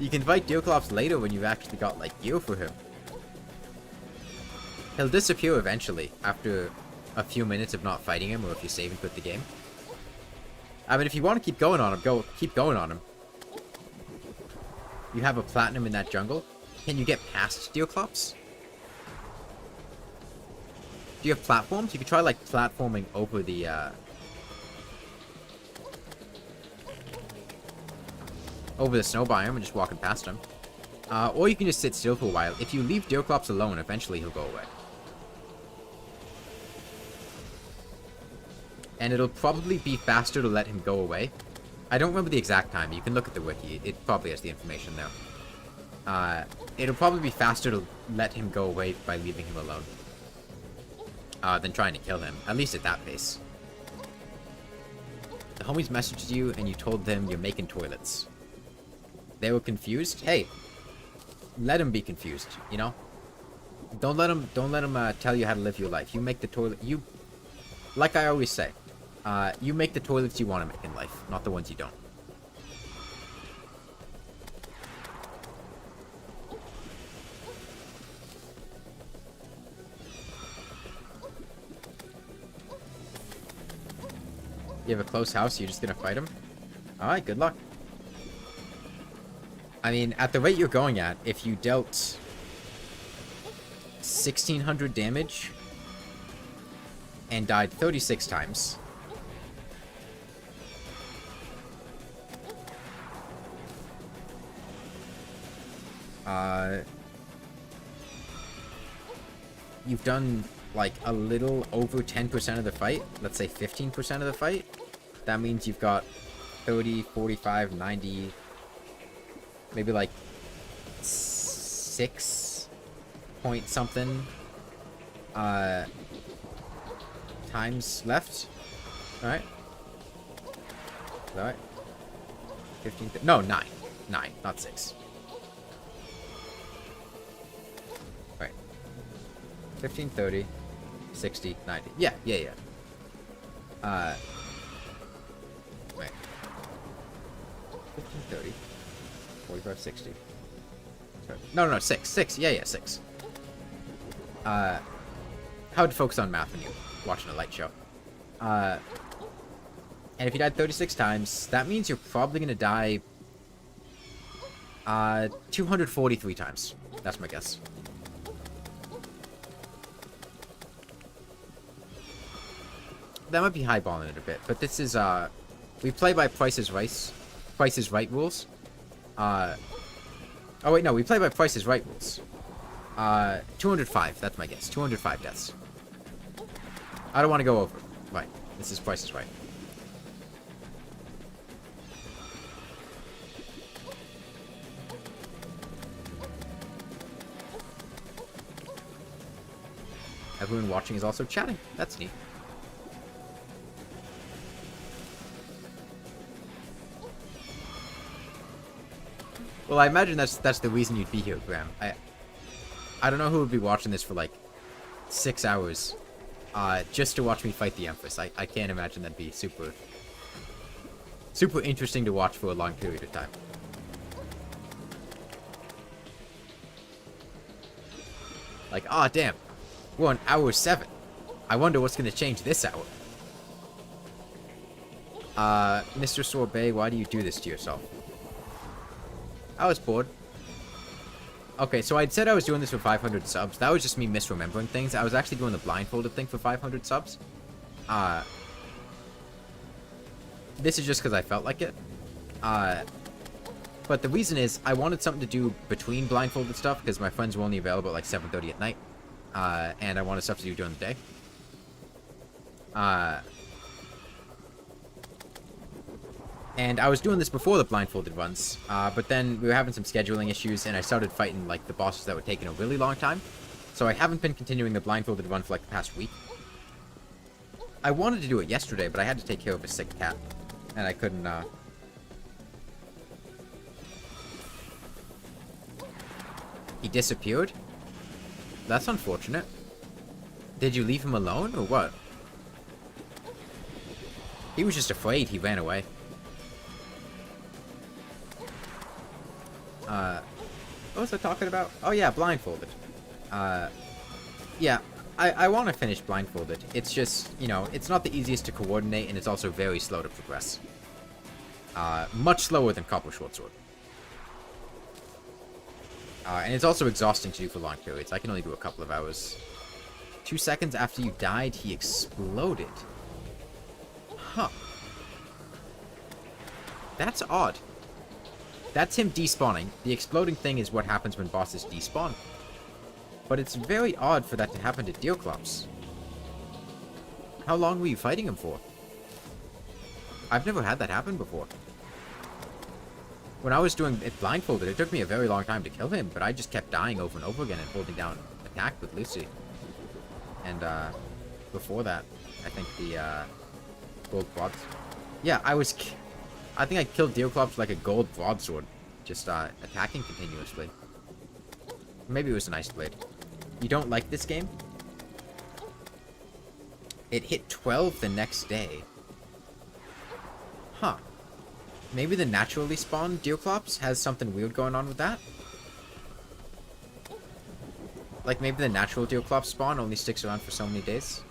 You can fight Deerclops later when you've actually got, like, gear for him. He'll disappear eventually, after a few minutes of not fighting him, or if you save and quit the game. I mean, if you want to keep going on him, keep going on him. You have a platinum in that jungle. Can you get past Deerclops? Do you have platforms? You could try, like, platforming over the, over the snow biome and just walking past him. Or you can just sit still for a while. If you leave Deerclops alone, eventually he'll go away. And it'll probably be faster to let him go away. I don't remember the exact time. You can look at the wiki. It probably has the information there. It'll probably be faster to let him go away by leaving him alone. Than trying to kill him. At least at that pace. The homies messaged you and you told them you're making toilets. They were confused? Hey, let them be confused, you know? Don't let them tell you how to live your life. You make the toilet, like I always say, you make the toilets you want to make in life, not the ones you don't. You have a close house, you're just gonna fight him? Alright, good luck. I mean, at the rate you're going at, if you dealt 1,600 damage and died 36 times, you've done like a little over 10% of the fight. Let's say 15% of the fight. That means you've got 30, 45, 90... maybe like 6 point something times left. Alright. Alright. 15. No, 9. 9, not 6. Right. 15, 30, 60, 90. Yeah. Wait. 15, 30. 45, 60. Sorry. No, 6. 6. Yeah, 6. How to focus on math when you're watching a light show. And if you died 36 times, that means you're probably going to die 243 times. That's my guess. That might be highballing it a bit, but this is, we play by Price is Right rules. Oh wait, no, we play by Price is Right rules. 205, that's my guess. 205 deaths. I don't want to go over. Right, this is Price is Right. Everyone watching is also chatting. That's neat. Well, I imagine that's the reason you'd be here, Graham. I don't know who would be watching this for like 6 hours, just to watch me fight the Empress. I can't imagine that'd be super interesting to watch for a long period of time. Like, ah, damn, we're on hour 7. I wonder what's gonna change this hour. Mr. Sorbet, why do you do this to yourself? I was bored. Okay, so I'd said I was doing this for 500 subs. That was just me misremembering things. I was actually doing the blindfolded thing for 500 subs. This is just because I felt like it. But the reason is, I wanted something to do between blindfolded stuff, because my friends were only available at like 7:30 at night. And I wanted stuff to do during the day. And I was doing this before the blindfolded runs, but then we were having some scheduling issues, and I started fighting, like, the bosses that were taking a really long time. So I haven't been continuing the blindfolded run for, like, the past week. I wanted to do it yesterday, but I had to take care of a sick cat, and I couldn't, He disappeared? that's unfortunate. Did you leave him alone, or what? He was just afraid. He ran away. What was I talking about? Oh yeah, blindfolded. Yeah, I want to finish blindfolded. It's just, you know, it's not the easiest to coordinate, and it's also very slow to progress. Much slower than Copper Shortsword. And it's also exhausting to do for long periods. I can only do a couple of hours. 2 seconds after you died, he exploded. Huh. That's odd. That's him despawning. The exploding thing is what happens when bosses despawn. But it's very odd for that to happen to Deerclops. How long were you fighting him for? I've never had that happen before. When I was doing it blindfolded, it took me a very long time to kill him, but I just kept dying over and over again and holding down attack with Lucy. And, before that, I think the, gold broads. Yeah, I think I killed Deerclops like a gold broadsword, just, attacking continuously. Maybe it was an ice blade. You don't like this game? It hit 12 the next day. Huh. Maybe the naturally spawned Deerclops has something weird going on with that? Like, maybe the natural Deerclops spawn only sticks around for so many days?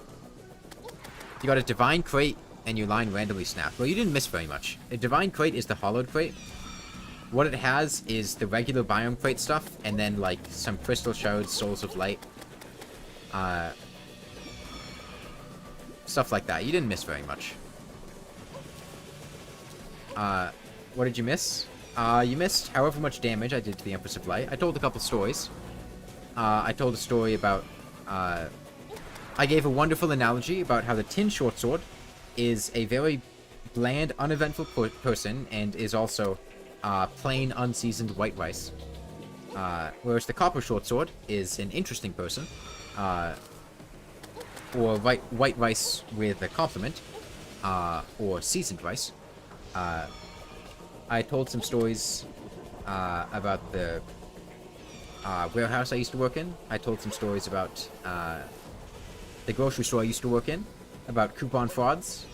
You got a Divine Crate, and your line randomly snapped. Well, you didn't miss very much. A Divine Crate is the hollowed crate. What it has is the regular Biome Crate stuff, and then, like, some Crystal Shards, Souls of Light. Stuff like that. You didn't miss very much. What did you miss? You missed however much damage I did to the Empress of Light. I told a couple stories. I told a story about, I gave a wonderful analogy about how the Tin Shortsword is a very bland, uneventful person, and is also, plain, unseasoned white rice. Whereas the Copper Shortsword is an interesting person, or white rice with a compliment, or seasoned rice. I told some stories about the warehouse I used to work in. I told some stories about the grocery store I used to work in, about coupon frauds,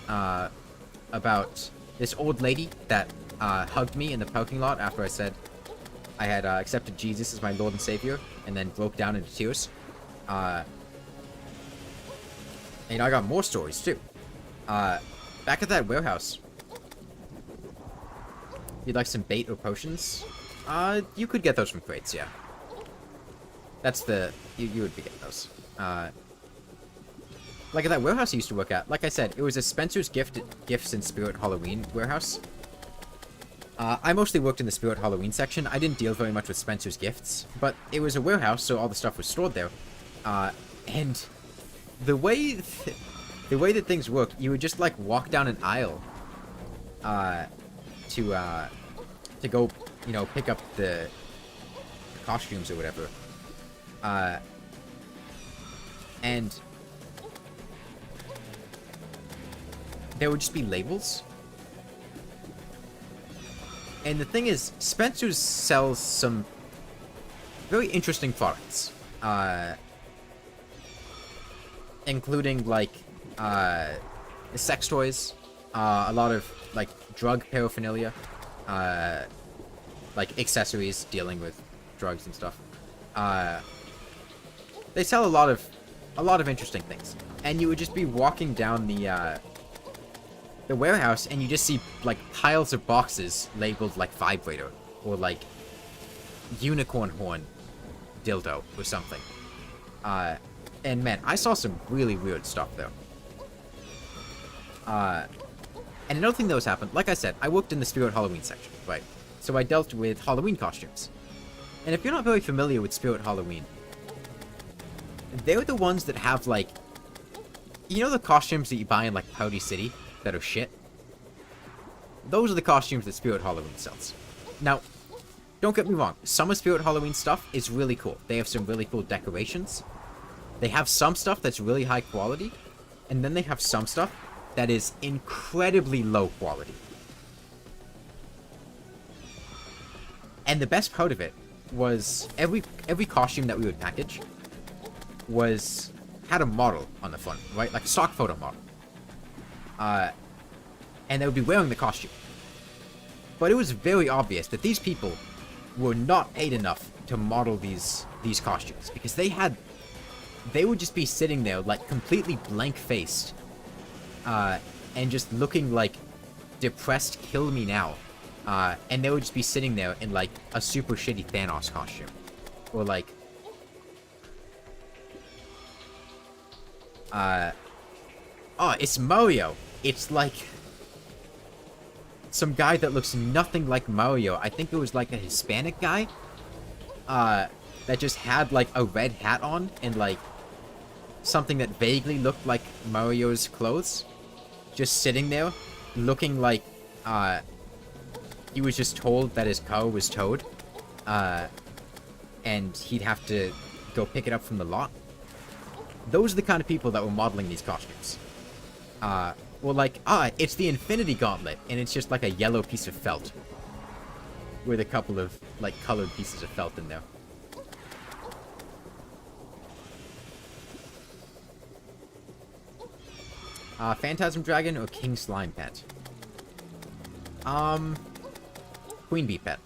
about this old lady that hugged me in the parking lot after I said I had accepted Jesus as my Lord and Savior, and then broke down into tears. And I got more stories too. Back at that warehouse. You'd like some bait or potions? You could get those from crates, yeah. That's the... You would be getting those. Like at that warehouse I used to work at, like I said, it was a Spencer's Gifts and Spirit Halloween warehouse. I mostly worked in the Spirit Halloween section. I didn't deal very much with Spencer's Gifts, but it was a warehouse, so all the stuff was stored there. And the way that things work, you would just, like, walk down an aisle, to go, you know, pick up the costumes or whatever. And there would just be labels. And the thing is, Spencer's sells some very interesting products. Including, like, sex toys, a lot of, like, drug paraphernalia, like, accessories dealing with drugs and stuff. They sell a lot of interesting things. And you would just be walking down the warehouse, and you just see, like, piles of boxes labeled, like, vibrator, or, like, unicorn horn dildo, or something. And man, I saw some really weird stuff there. And another thing that was happened, like I said, I worked in the Spirit Halloween section, right? So I dealt with Halloween costumes. And if you're not very familiar with Spirit Halloween, they're the ones that have, like, you know the costumes that you buy in, like, Powder City that are shit? Those are the costumes that Spirit Halloween sells. Now, don't get me wrong, some of Spirit Halloween stuff is really cool. They have some really cool decorations. They have some stuff that's really high quality, and then they have some stuff that is incredibly low quality. And the best part of it was every costume that we would package was had a model on the front, right? Like a stock photo model. And they would be wearing the costume. But it was very obvious that these people were not paid enough to model these costumes, because they would just be sitting there like completely blank-faced, and just looking like depressed kill me now. And they would just be sitting there in like a super shitty Thanos costume. Or like oh, it's Mario. It's like some guy that looks nothing like Mario. I think it was like a Hispanic guy. That just had like a red hat on and like something that vaguely looked like Mario's clothes. Just sitting there, looking like he was just told that his car was towed. And he'd have to go pick it up from the lot. Those are the kind of people that were modeling these costumes. Well, like, it's the Infinity Gauntlet, and it's just like a yellow piece of felt. With a couple of, like, colored pieces of felt in there. Phantasm Dragon or King Slime Pet? Queen Bee Pet.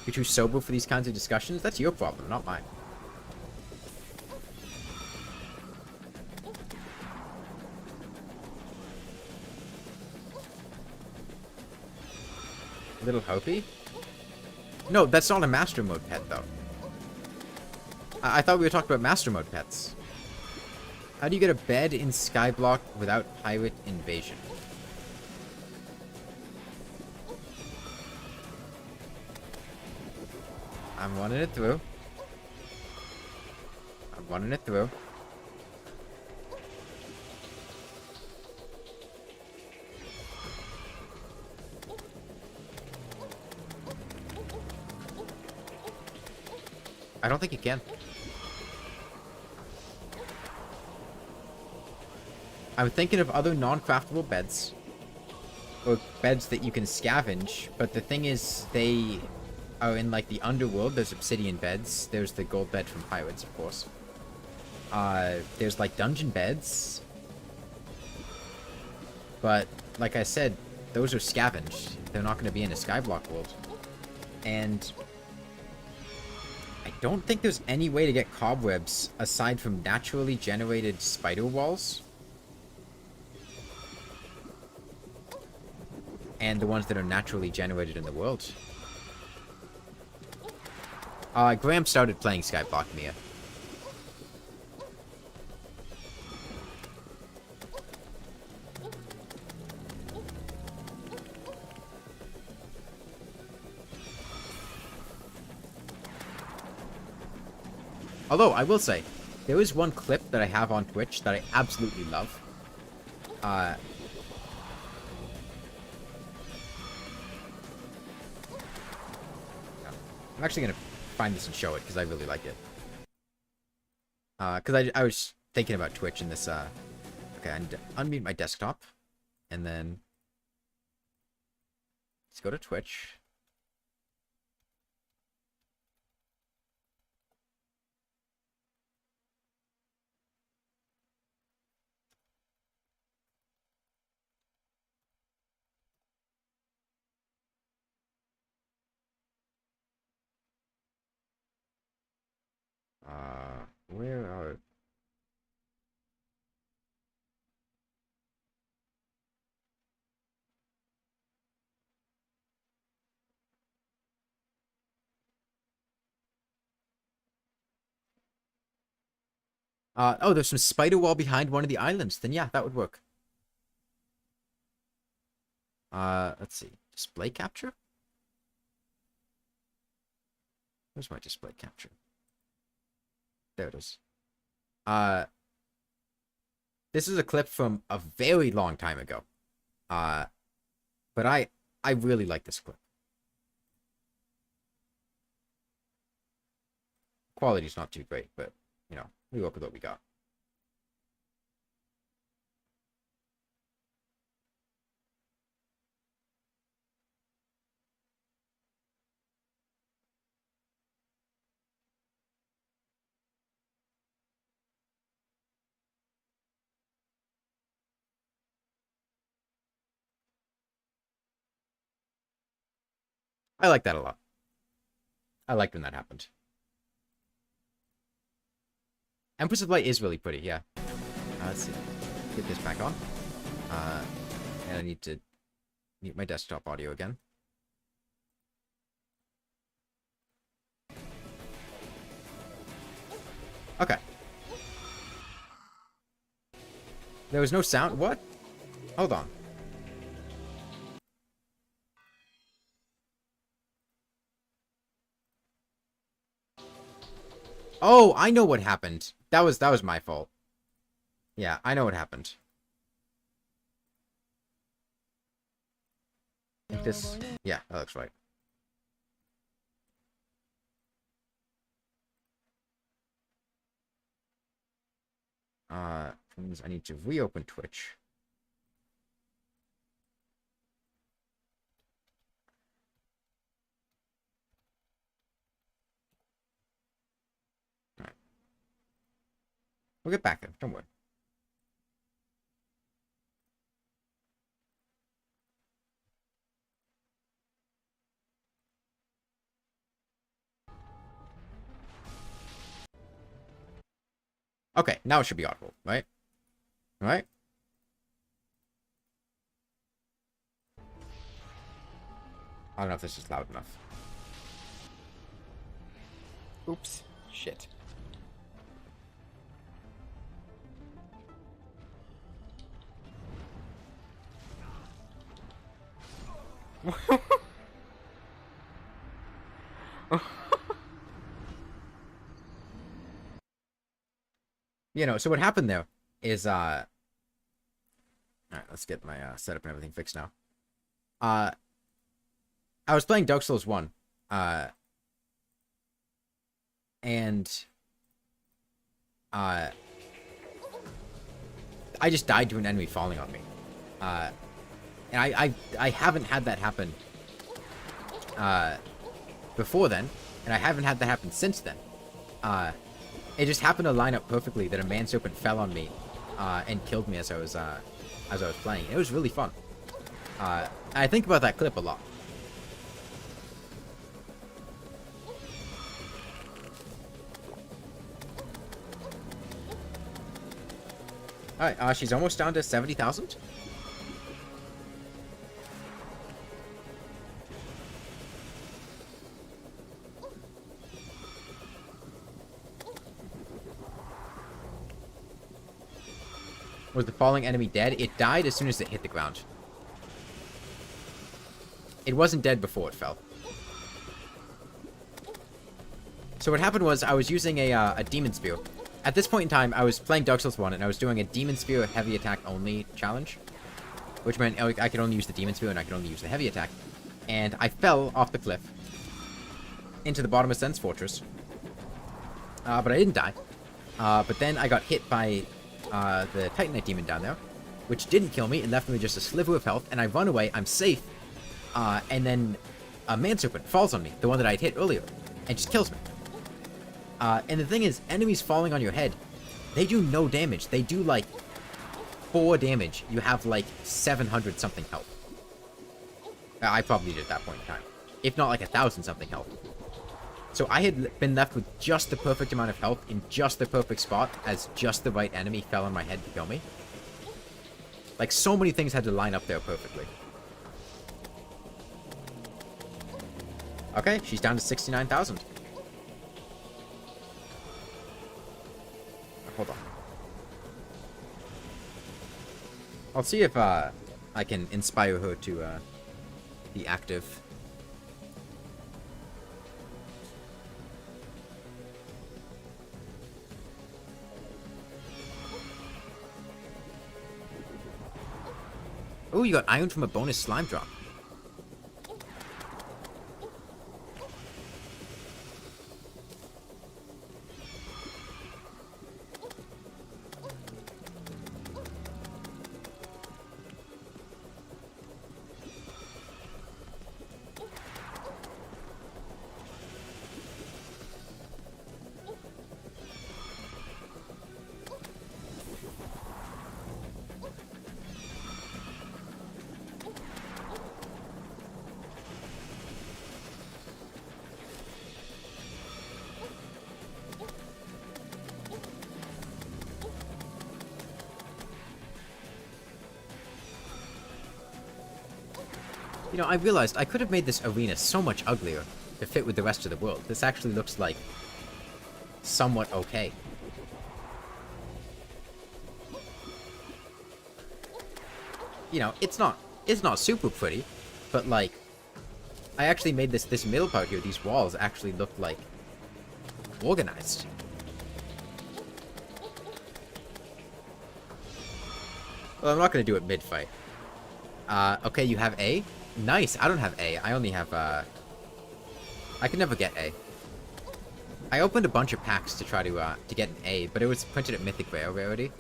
You're too sober for these kinds of discussions? That's your problem, not mine. Little Hopi? No, that's not a Master Mode pet, though. I thought we were talking about Master Mode pets. How do you get a bed in Skyblock without pirate invasion? I'm running it through. I'm running it through. I don't think you can. I'm thinking of other non-craftable beds. Or beds that you can scavenge, but the thing is, they are in, like, the underworld. There's obsidian beds. There's the gold bed from pirates, of course. There's, like, dungeon beds. But, like I said, those are scavenged. They're not going to be in a Skyblock world. And I don't think there's any way to get cobwebs aside from naturally generated spider walls. And the ones that are naturally generated in the world. Graham started playing Skyblock, Mia. Although, I will say, there is one clip that I have on Twitch that I absolutely love. I'm actually going to find this and show it, because I really like it. Because I was thinking about Twitch in this, okay, I need to unmute my desktop, and then let's go to Twitch. Where are... oh, there's some spider wall behind one of the islands. Then yeah, that would work. Let's see. Display capture? Where's my display capture? There it is. This is a clip from a very long time ago. But I really like this clip. Quality's not too great, but, you know, we work with what we got. I like that a lot. I liked when that happened. Empress of Light is really pretty, yeah. Let's see. Get this back on. And I need to mute my desktop audio again. Okay. There was no sound? What? Hold on. Oh, I know what happened. That was my fault. Yeah, I know what happened. I think this... Yeah, that looks right. Means I need to reopen Twitch. Alright. We'll get back there, don't worry. Okay, now it should be audible, right? Alright? I don't know if this is loud enough. Oops. Shit. You know, so what happened there is, Alright, let's get my setup and everything fixed now. I was playing Dark Souls 1, and I just died to an enemy falling on me. And I haven't had that happen before then, and I haven't had that happen since then. It just happened to line up perfectly that a manserpent fell on me and killed me as I was playing. It was really fun. I think about that clip a lot. Alright, she's almost down to 70,000. Was the falling enemy dead? It died as soon as it hit the ground. It wasn't dead before it fell. So what happened was I was using a Demon Spear. At this point in time, I was playing Dark Souls 1, and I was doing a Demon Spear heavy attack only challenge. Which meant I could only use the Demon Spear, and I could only use the heavy attack. And I fell off the cliff into the bottom of Sen's Fortress. But I didn't die. But then I got hit by the Titanite Demon down there, which didn't kill me and left me with just a sliver of health, and I run away, I'm safe, and then a manserpent falls on me, the one that I'd hit earlier, and just kills me. And the thing is, enemies falling on your head, they do no damage. They do like 4 damage. You have like 700 something health. I probably did at that point in time. If not like 1,000 something health. So I had been left with just the perfect amount of health in just the perfect spot as just the right enemy fell on my head to kill me. Like, so many things had to line up there perfectly. Okay, she's down to 69,000. Hold on. I'll see if I can inspire her to be active. Oh, you got iron from a bonus slime drop. You know, I realized I could have made this arena so much uglier to fit with the rest of the world. This actually looks like somewhat okay. You know, it's not super pretty, but like I actually made this middle part here, these walls actually look like organized. Well, I'm not going to do it mid-fight. Okay, you have A? Nice, I don't have A. I only have, I can never get A. I opened a bunch of packs to try to get an A, but it was printed at Mythic Rare rarity.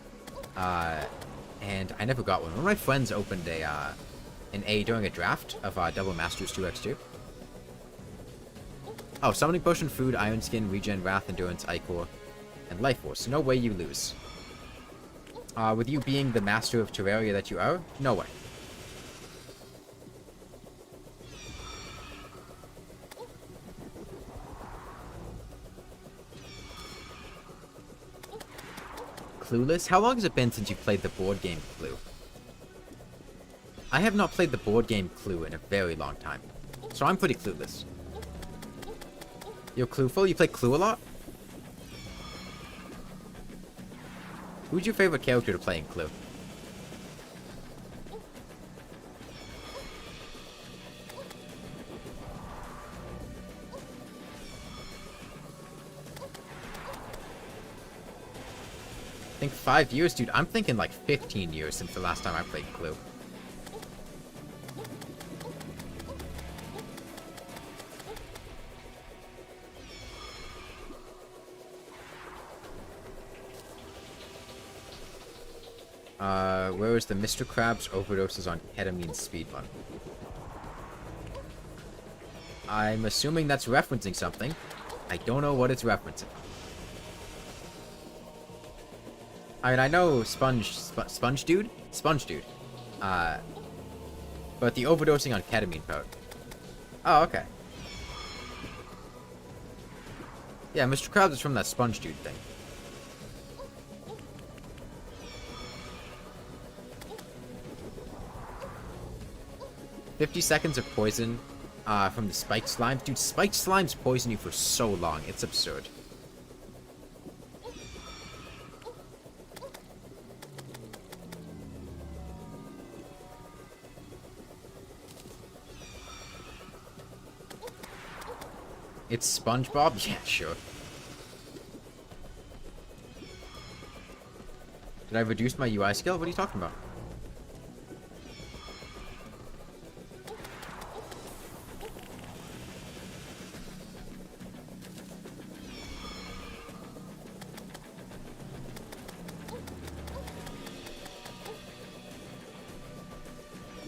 And I never got one. One of my friends opened an A during a draft of Double Masters 2x2. Oh, Summoning Potion, Food, Iron Skin, Regen, Wrath, Endurance, Ichor, and Life Force. No way you lose. With you being the master of Terraria that you are, no way. Clueless? How long has it been since you played the board game Clue? I have not played the board game Clue in a very long time, so I'm pretty clueless. You're clueful? You play Clue a lot? Who's your favorite character to play in Clue? I think 5 years, dude. I'm thinking like 15 years since the last time I played Clue. Where is the Mr. Krabs overdoses on ketamine speedrun? I'm assuming that's referencing something. I don't know what it's referencing. I mean, I know Sponge Dude? Sponge Dude. But the overdosing on ketamine part. Oh, okay. Yeah, Mr. Krabs is from that Sponge Dude thing. "50 seconds of poison from the spiked slimes." Dude, spiked slimes poison you for so long. It's absurd. It's SpongeBob? Yeah, sure. Did I reduce my UI skill? What are you talking about?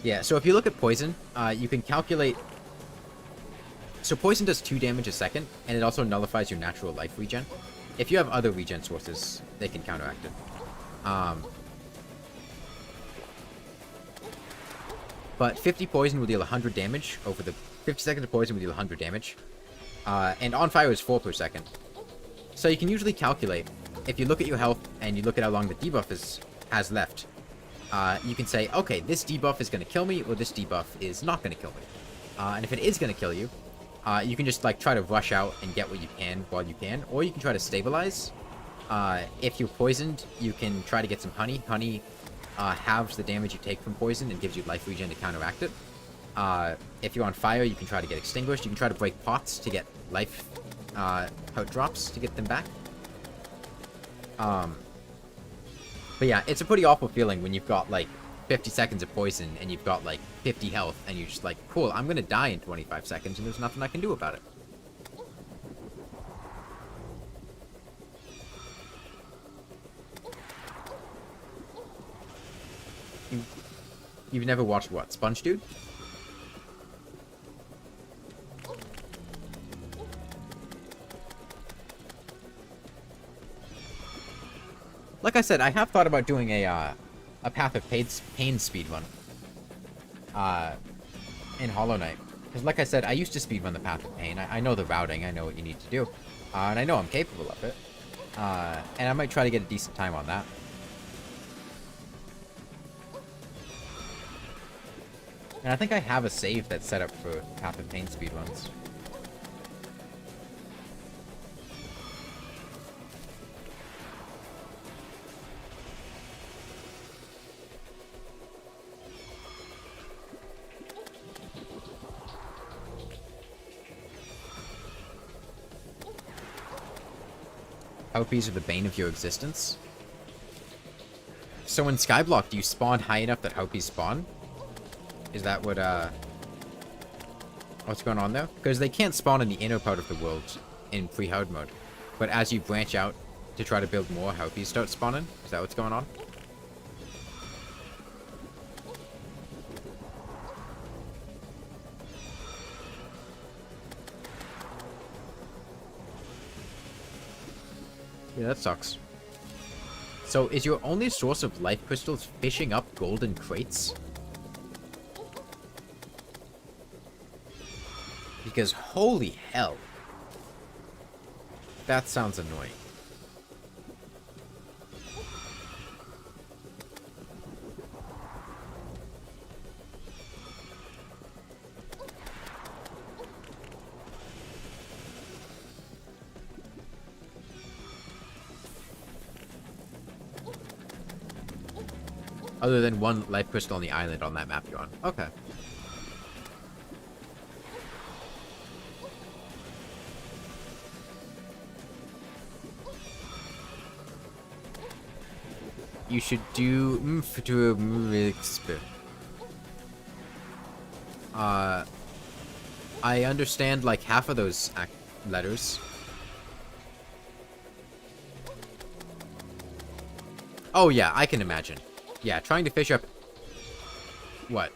Yeah, so if you look at poison, you can calculate... So poison does 2 damage a second, and it also nullifies your natural life regen. If you have other regen sources, they can counteract it. But 50 poison will deal 100 damage over the... 50 seconds of poison will deal 100 damage. And on fire is 4 per second. So you can usually calculate, if you look at your health and you look at how long the debuff has left, you can say, okay, this debuff is going to kill me, or this debuff is not going to kill me. And if it is going to kill you, you can just like try to rush out and get what you can while you can, or you can try to stabilize. If you're poisoned, you can try to get some honey. Honey halves the damage you take from poison and gives you life regen to counteract it. If you're on fire, you can try to get extinguished. You can try to break pots to get life heart drops to get them back. But yeah, it's a pretty awful feeling when you've got like 50 seconds of poison and you've got like 50 health and you're just like, cool, I'm gonna die in 25 seconds and there's nothing I can do about it. You've never watched what? Sponge Dude? Like I said, I have thought about doing a Path of Pain speedrun in Hollow Knight. Because like I said, I used to speedrun the Path of Pain. I know the routing, I know what you need to do. And I know I'm capable of it. And I might try to get a decent time on that. And I think I have a save that's set up for Path of Pain speedruns. Harpies are the bane of your existence. So in Skyblock, do you spawn high enough that harpies spawn? Is that what, what's going on there? Because they can't spawn in the inner part of the world in pre-hard mode. But as you branch out to try to build more, harpies start spawning? Is that what's going on? Yeah, that sucks. So, is your only source of life crystals fishing up golden crates? Because holy hell. That sounds annoying. Other than one life crystal on the island on that map you're on. Okay. You should do I understand like half of those letters. Oh yeah, I can imagine. Yeah, trying to fish up... What?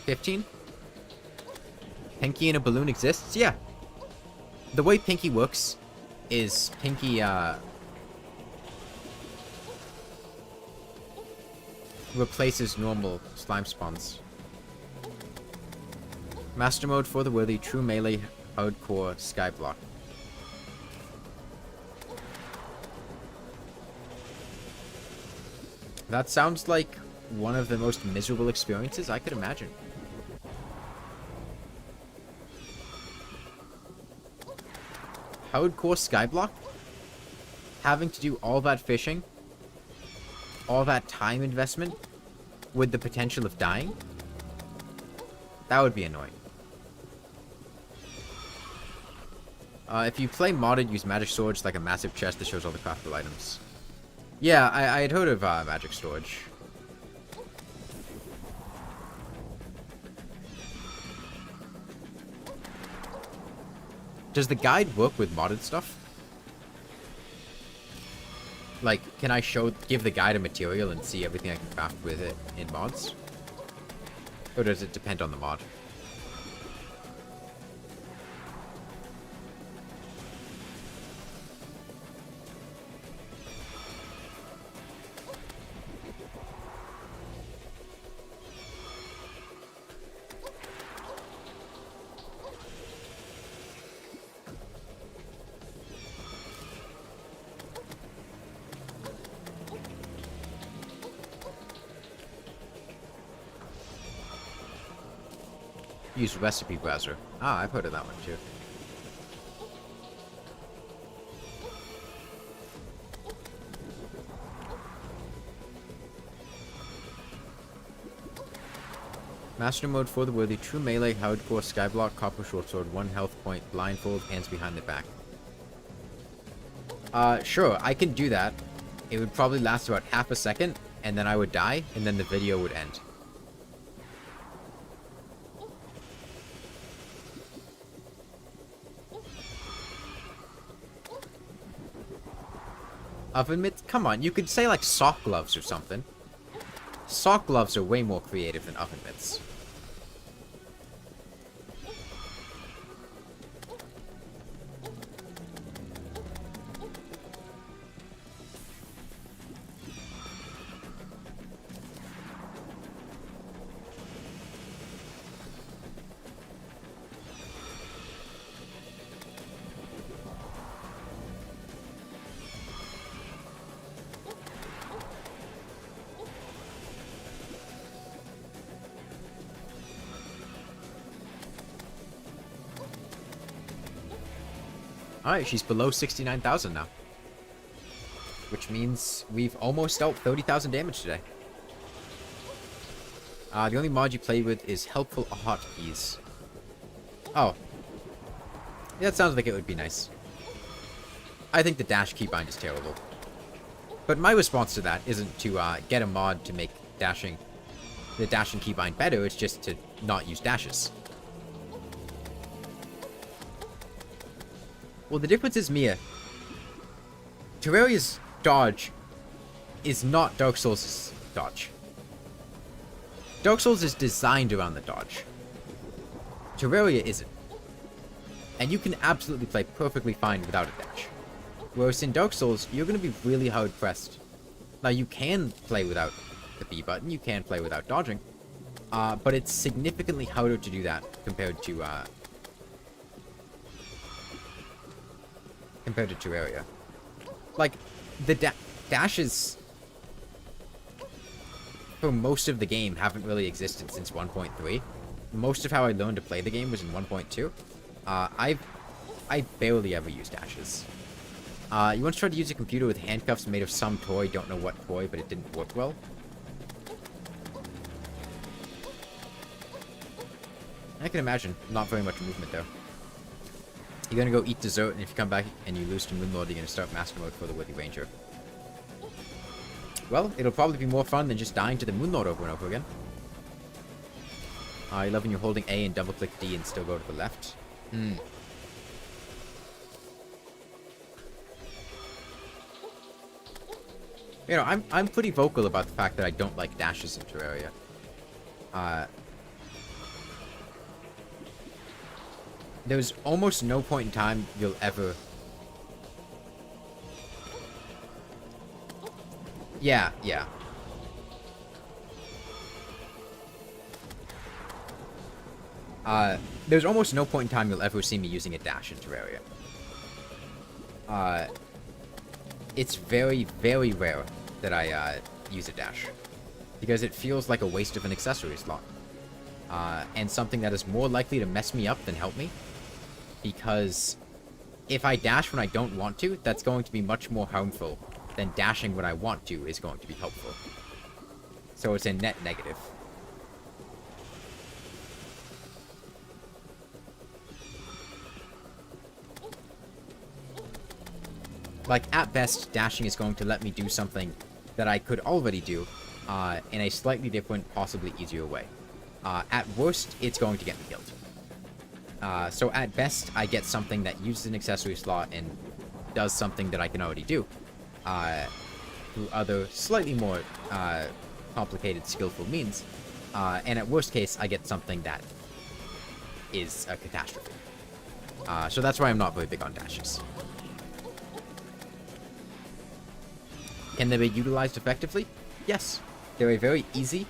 $15? Pinky in a balloon exists? Yeah. The way Pinky works is Pinky, replaces normal slime spawns. Master mode for the worthy, true melee, hardcore, skyblock. That sounds like one of the most miserable experiences I could imagine. Hardcore skyblock? Having to do all that fishing? All that time investment? With the potential of dying? That would be annoying. If you play modded, use magic storage like a massive chest that shows all the craftable items. Yeah, I had heard of magic storage. Does the guide work with modded stuff? Like, can I give the guide a material and see everything I can craft with it in mods? Or does it depend on the mod? Use recipe browser. Ah, I've heard of that one too. Master mode for the worthy, true melee, hardcore, skyblock, copper shortsword, 1 health point, blindfold, hands behind the back. Sure, I can do that. It would probably last about half a second, and then I would die, and then the video would end. Oven mitts? Come on, you could say like sock gloves or something. Sock gloves are way more creative than oven mitts. Alright, she's below 69,000 now. Which means we've almost dealt 30,000 damage today. The only mod you play with is helpful hotkeys. Oh. Yeah, that sounds like it would be nice. I think the dash keybind is terrible. But my response to that isn't to get a mod to make the dashing keybind better, it's just to not use dashes. Well, the difference is, Mia, Terraria's dodge is not Dark Souls' dodge. Dark Souls is designed around the dodge. Terraria isn't. And you can absolutely play perfectly fine without a dash. Whereas in Dark Souls, you're going to be really hard pressed. Now, you can play without the B button, you can play without dodging, but it's significantly harder to do that compared to Terraria. Like, the dashes for most of the game haven't really existed since 1.3. Most of how I learned to play the game was in 1.2. I barely ever use dashes. You once tried to use a computer with handcuffs made of some toy, don't know what toy, but it didn't work well. I can imagine. Not very much movement, though. You're gonna go eat dessert, and if you come back and you lose to Moonlord, you're gonna start Master Mode for the Worthy Ranger. Well, it'll probably be more fun than just dying to the Moonlord over and over again. I love when you're holding A and double-click D and still go to the left. You know, I'm pretty vocal about the fact that I don't like dashes in Terraria. There's almost no point in time you'll ever... Yeah. There's almost no point in time you'll ever see me using a dash in Terraria. It's very, very rare that I use a dash. Because it feels like a waste of an accessory slot. And something that is more likely to mess me up than help me. Because if I dash when I don't want to, that's going to be much more harmful than dashing when I want to is going to be helpful. So it's a net negative. Like, at best, dashing is going to let me do something that I could already do in a slightly different, possibly easier way. At worst, it's going to get me killed. So at best, I get something that uses an accessory slot and does something that I can already do. Through other, slightly more complicated, skillful means. And at worst case, I get something that is a catastrophe. So that's why I'm not very big on dashes. Can they be utilized effectively? Yes. They're a very easy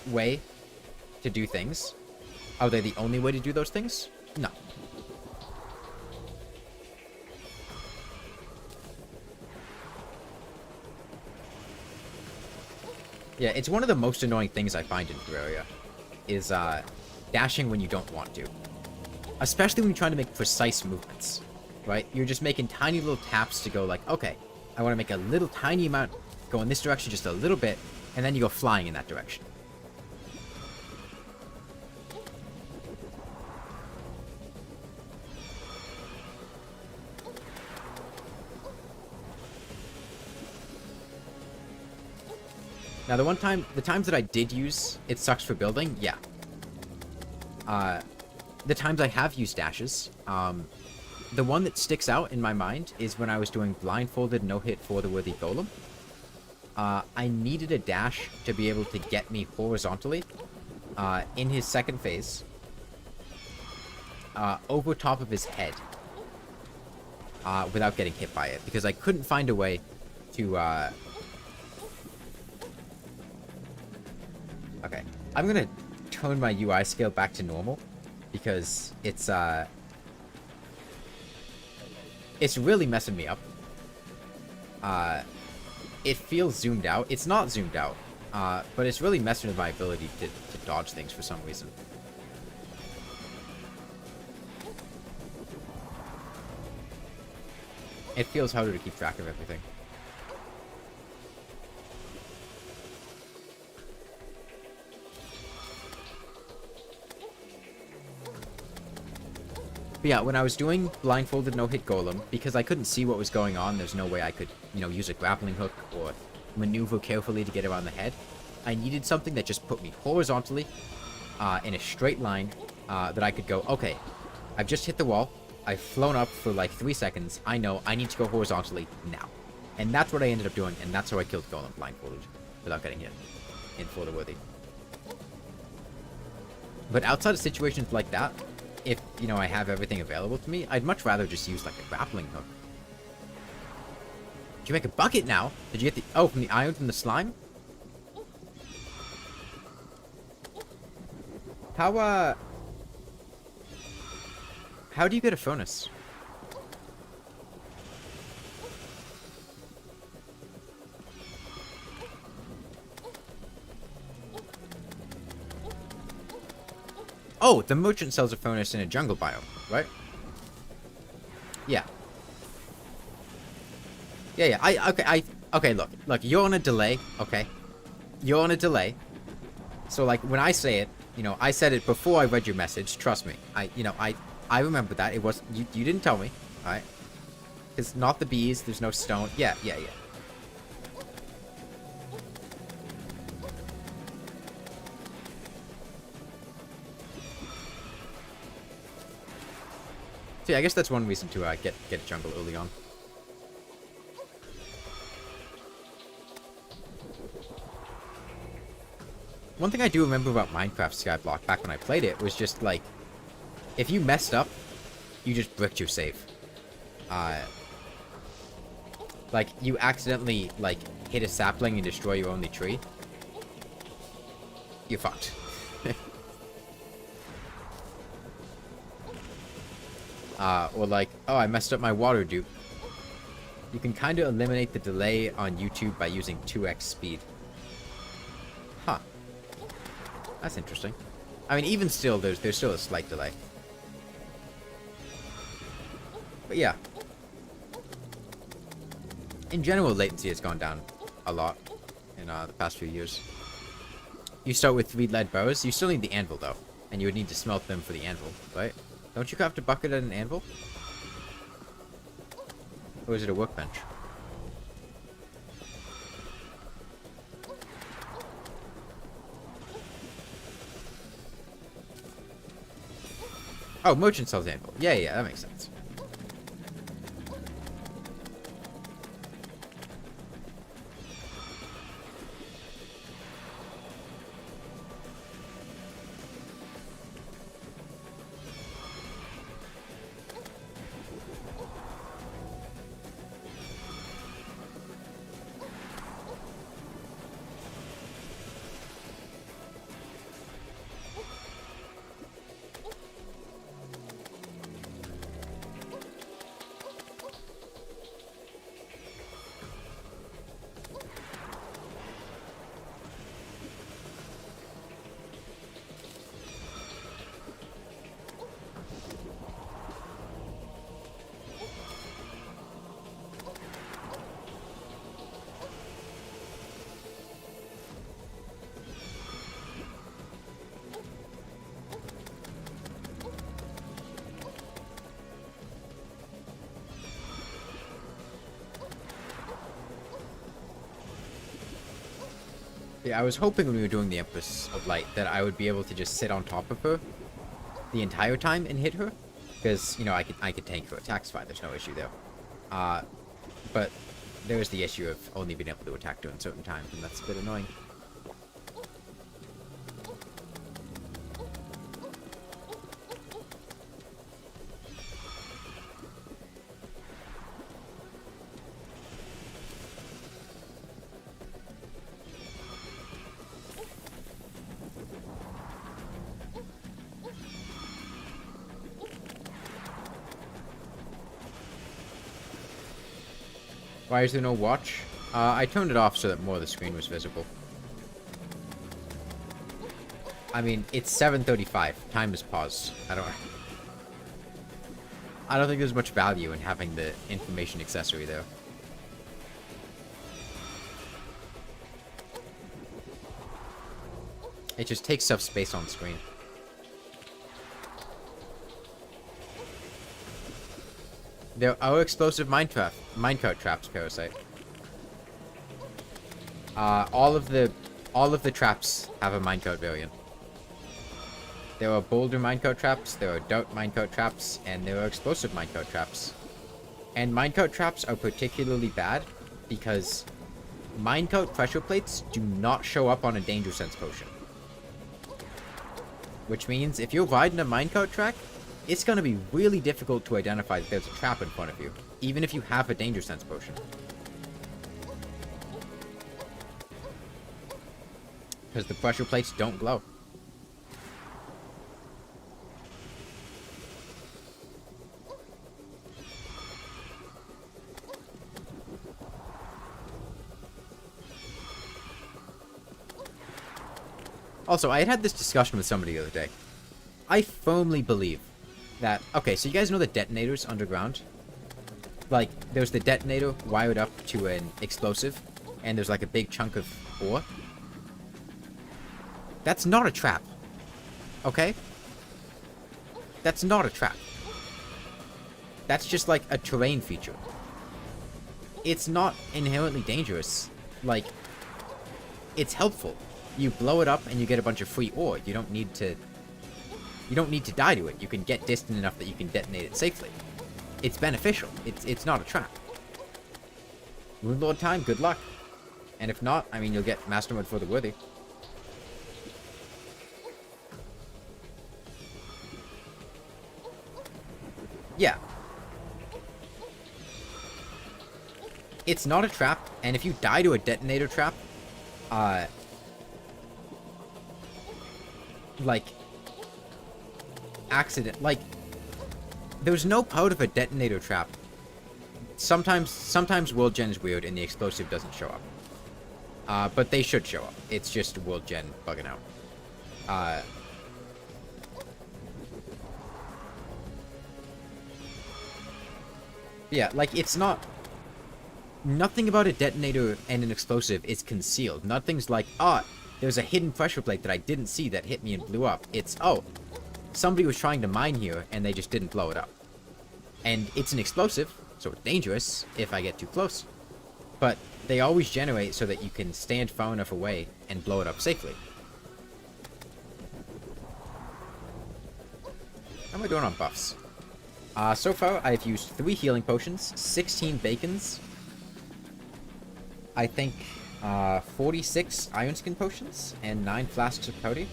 way to do things. Are they the only way to do those things? No. Yeah, it's one of the most annoying things I find in Terraria, is dashing when you don't want to. Especially when you're trying to make precise movements, right? You're just making tiny little taps to go like, okay, I want to make a little tiny amount, go in this direction just a little bit, and then you go flying in that direction. Now, the times that I did use It Sucks for Building, yeah. The times I have used dashes, the one that sticks out in my mind is when I was doing blindfolded no-hit for the Worthy Golem. I needed a dash to be able to get me horizontally in his second phase over top of his head without getting hit by it, because I couldn't find a way to... Okay, I'm gonna turn my UI scale back to normal, because it's really messing me up. It feels zoomed out. It's not zoomed out, but it's really messing with my ability to dodge things for some reason. It feels harder to keep track of everything. But yeah, when I was doing blindfolded no-hit golem, because I couldn't see what was going on, there's no way I could, you know, use a grappling hook or maneuver carefully to get around the head. I needed something that just put me horizontally, in a straight line, that I could go, okay, I've just hit the wall, I've flown up for like 3 seconds, I know I need to go horizontally now. And that's what I ended up doing, and that's how I killed golem blindfolded, without getting hit in Florida worthy. But outside of situations like that, if, you know, I have everything available to me, I'd much rather just use, like, a grappling hook. Did you make a bucket now? Did you get the... Oh, from the iron from the slime? How do you get a furnace? Oh, the merchant sells a furnace in a jungle biome, right? Yeah. Yeah. Okay, look, you're on a delay, okay? You're on a delay. So, like, when I say it, you know, I said it before I read your message, trust me. I remember that. It was, you didn't tell me, alright? It's not the bees, there's no stone. Yeah. So yeah, I guess that's one reason to get jungle early on. One thing I do remember about Minecraft Skyblock back when I played it was just like, if you messed up, you just bricked your save. Like you accidentally like hit a sapling and destroy your only tree. You're fucked. Or like, oh, I messed up my water dupe. You can kind of eliminate the delay on YouTube by using 2x speed. Huh. That's interesting. I mean, even still, there's still a slight delay. But yeah. In general, latency has gone down a lot in the past few years. You start with 3 lead bows. You still need the anvil, though. And you would need to smelt them for the anvil, right? Don't you craft a bucket and an anvil? Or is it a workbench? Oh, merchant sells anvil. Yeah, that makes sense. Yeah, I was hoping when we were doing the Empress of Light that I would be able to just sit on top of her the entire time and hit her. Because, you know, I could tank her attacks fine, there's no issue there. But there's the issue of only being able to attack during certain times, and that's a bit annoying. Why is there no watch? I turned it off so that more of the screen was visible. I mean, it's 7:35. Time is paused. I don't... I don't think there's much value in having the information accessory there. It just takes up space on screen. There are explosive minecart traps, Parasite. All of the traps have a minecart variant. There are boulder minecart traps, there are dart minecart traps, and there are explosive minecart traps. And minecart traps are particularly bad because minecart pressure plates do not show up on a danger sense potion. Which means if you're riding a minecart track, it's going to be really difficult to identify that there's a trap in front of you, even if you have a danger sense potion. Because the pressure plates don't glow. Also, I had this discussion with somebody the other day. I firmly believe that... Okay, so you guys know the detonators underground? Like, there's the detonator wired up to an explosive, and there's like a big chunk of ore. That's not a trap. Okay? That's not a trap. That's just like a terrain feature. It's not inherently dangerous. Like, it's helpful. You blow it up and you get a bunch of free ore. You don't need to die to it. You can get distant enough that you can detonate it safely. It's beneficial. It's not a trap. Moonlord time, good luck. And if not, I mean, you'll get Master Mode for the worthy. Yeah. It's not a trap, and if you die to a detonator trap, like, accident, like, there's no part of a detonator trap. Sometimes World Gen is weird and the explosive doesn't show up. But they should show up. It's just World Gen bugging out. Yeah, like, it's not... Nothing about a detonator and an explosive is concealed. Nothing's like, there's a hidden pressure plate that I didn't see that hit me and blew up. It's, somebody was trying to mine here and they just didn't blow it up. And it's an explosive, so it's dangerous if I get too close. But they always generate so that you can stand far enough away and blow it up safely. How am I doing on buffs? So far, I've used 3 healing potions, 16 bacons, I think 46 iron skin potions, and 9 flasks of powder.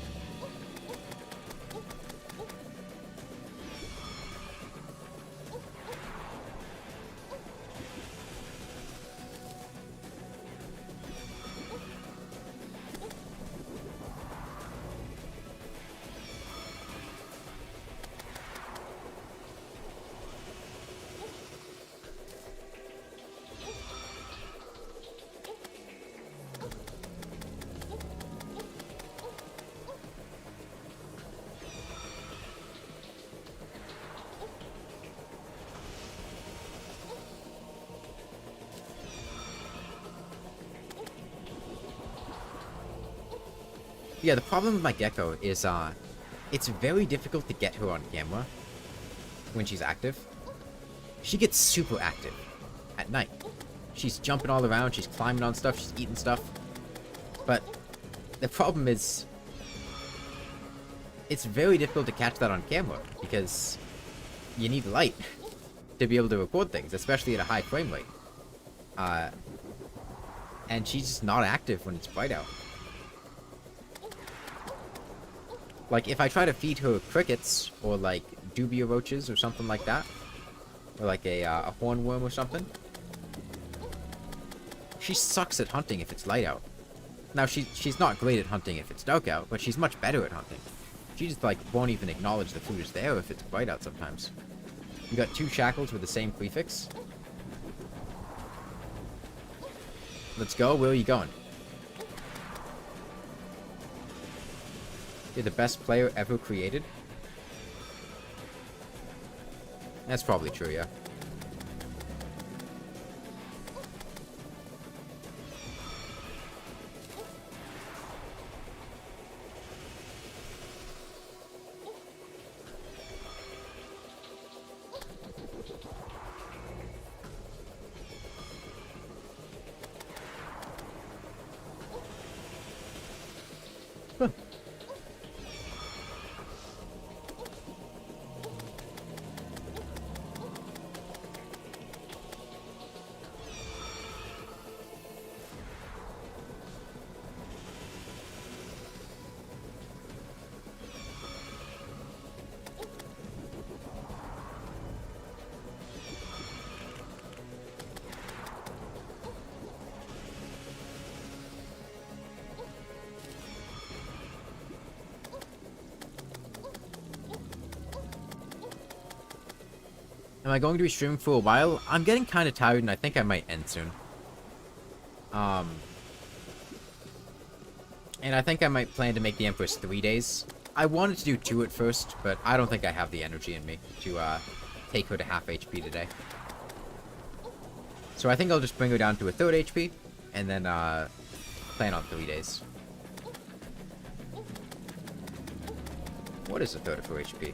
Yeah, the problem with my gecko is, it's very difficult to get her on camera when she's active. She gets super active at night. She's jumping all around, she's climbing on stuff, she's eating stuff. But the problem is, it's very difficult to catch that on camera, because you need light to be able to record things, especially at a high frame rate. And she's just not active when it's bright out. Like, if I try to feed her crickets, or, like, dubia roaches, or something like that, or, like, a hornworm or something, she sucks at hunting if it's light out. Now, she's not great at hunting if it's dark out, but she's much better at hunting. She just, like, won't even acknowledge the food is there if it's bright out sometimes. You got 2 shackles with the same prefix. Let's go. Where are you going? You're the best player ever created. That's probably true, yeah. Huh. Am I going to be streaming for a while? I'm getting kind of tired, and I think I might end soon. And I think I might plan to make the Empress 3 days. I wanted to do 2 at first, but I don't think I have the energy in me to take her to half HP today. So I think I'll just bring her down to a 3rd HP, and then plan on 3 days. What is a 3rd of her HP?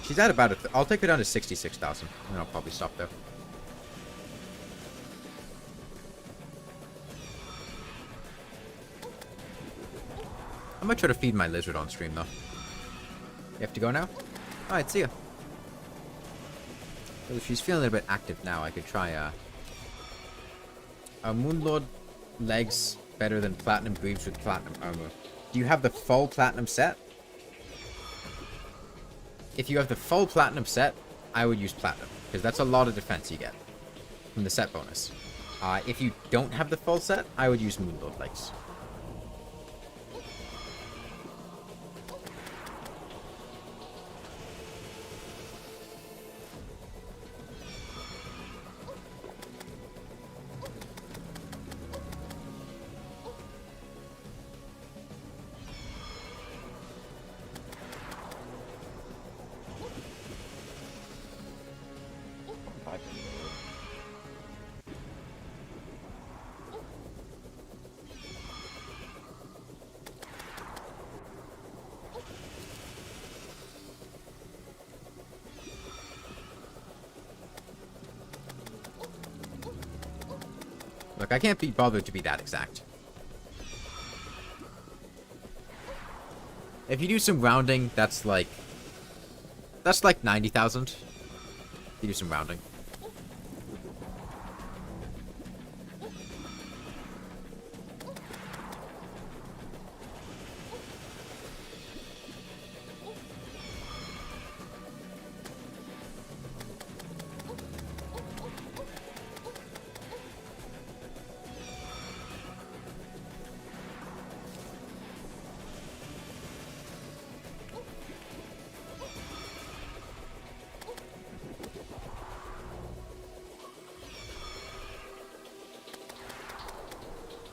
She's at about I'll take her down to 66,000, and I'll probably stop there. I might try to feed my lizard on stream, though. You have to go now? Alright, see ya. Well, if she's feeling a bit active now, I could try, Are Moonlord legs better than Platinum Greaves with Platinum Armor? Do you have the full Platinum set? If you have the full Platinum set, I would use Platinum, because that's a lot of defense you get from the set bonus. If you don't have the full set, I would use Moonlord legs. Look, I can't be bothered to be that exact. If you do some rounding, that's like 90,000. If you do some rounding.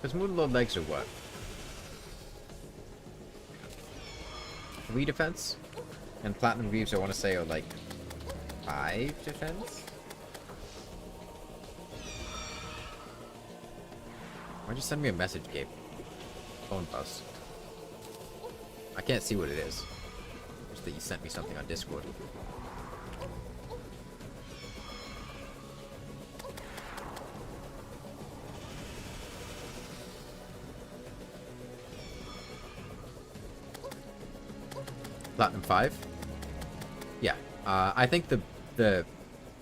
Because Moonlord legs are what? 3 defense? And Platinum Greaves, I want to say, are like 5 defense? Why'd you send me a message, Gabe? Phone buzz. I can't see what it is. Just that you sent me something on Discord. Platinum 5? Yeah. I think the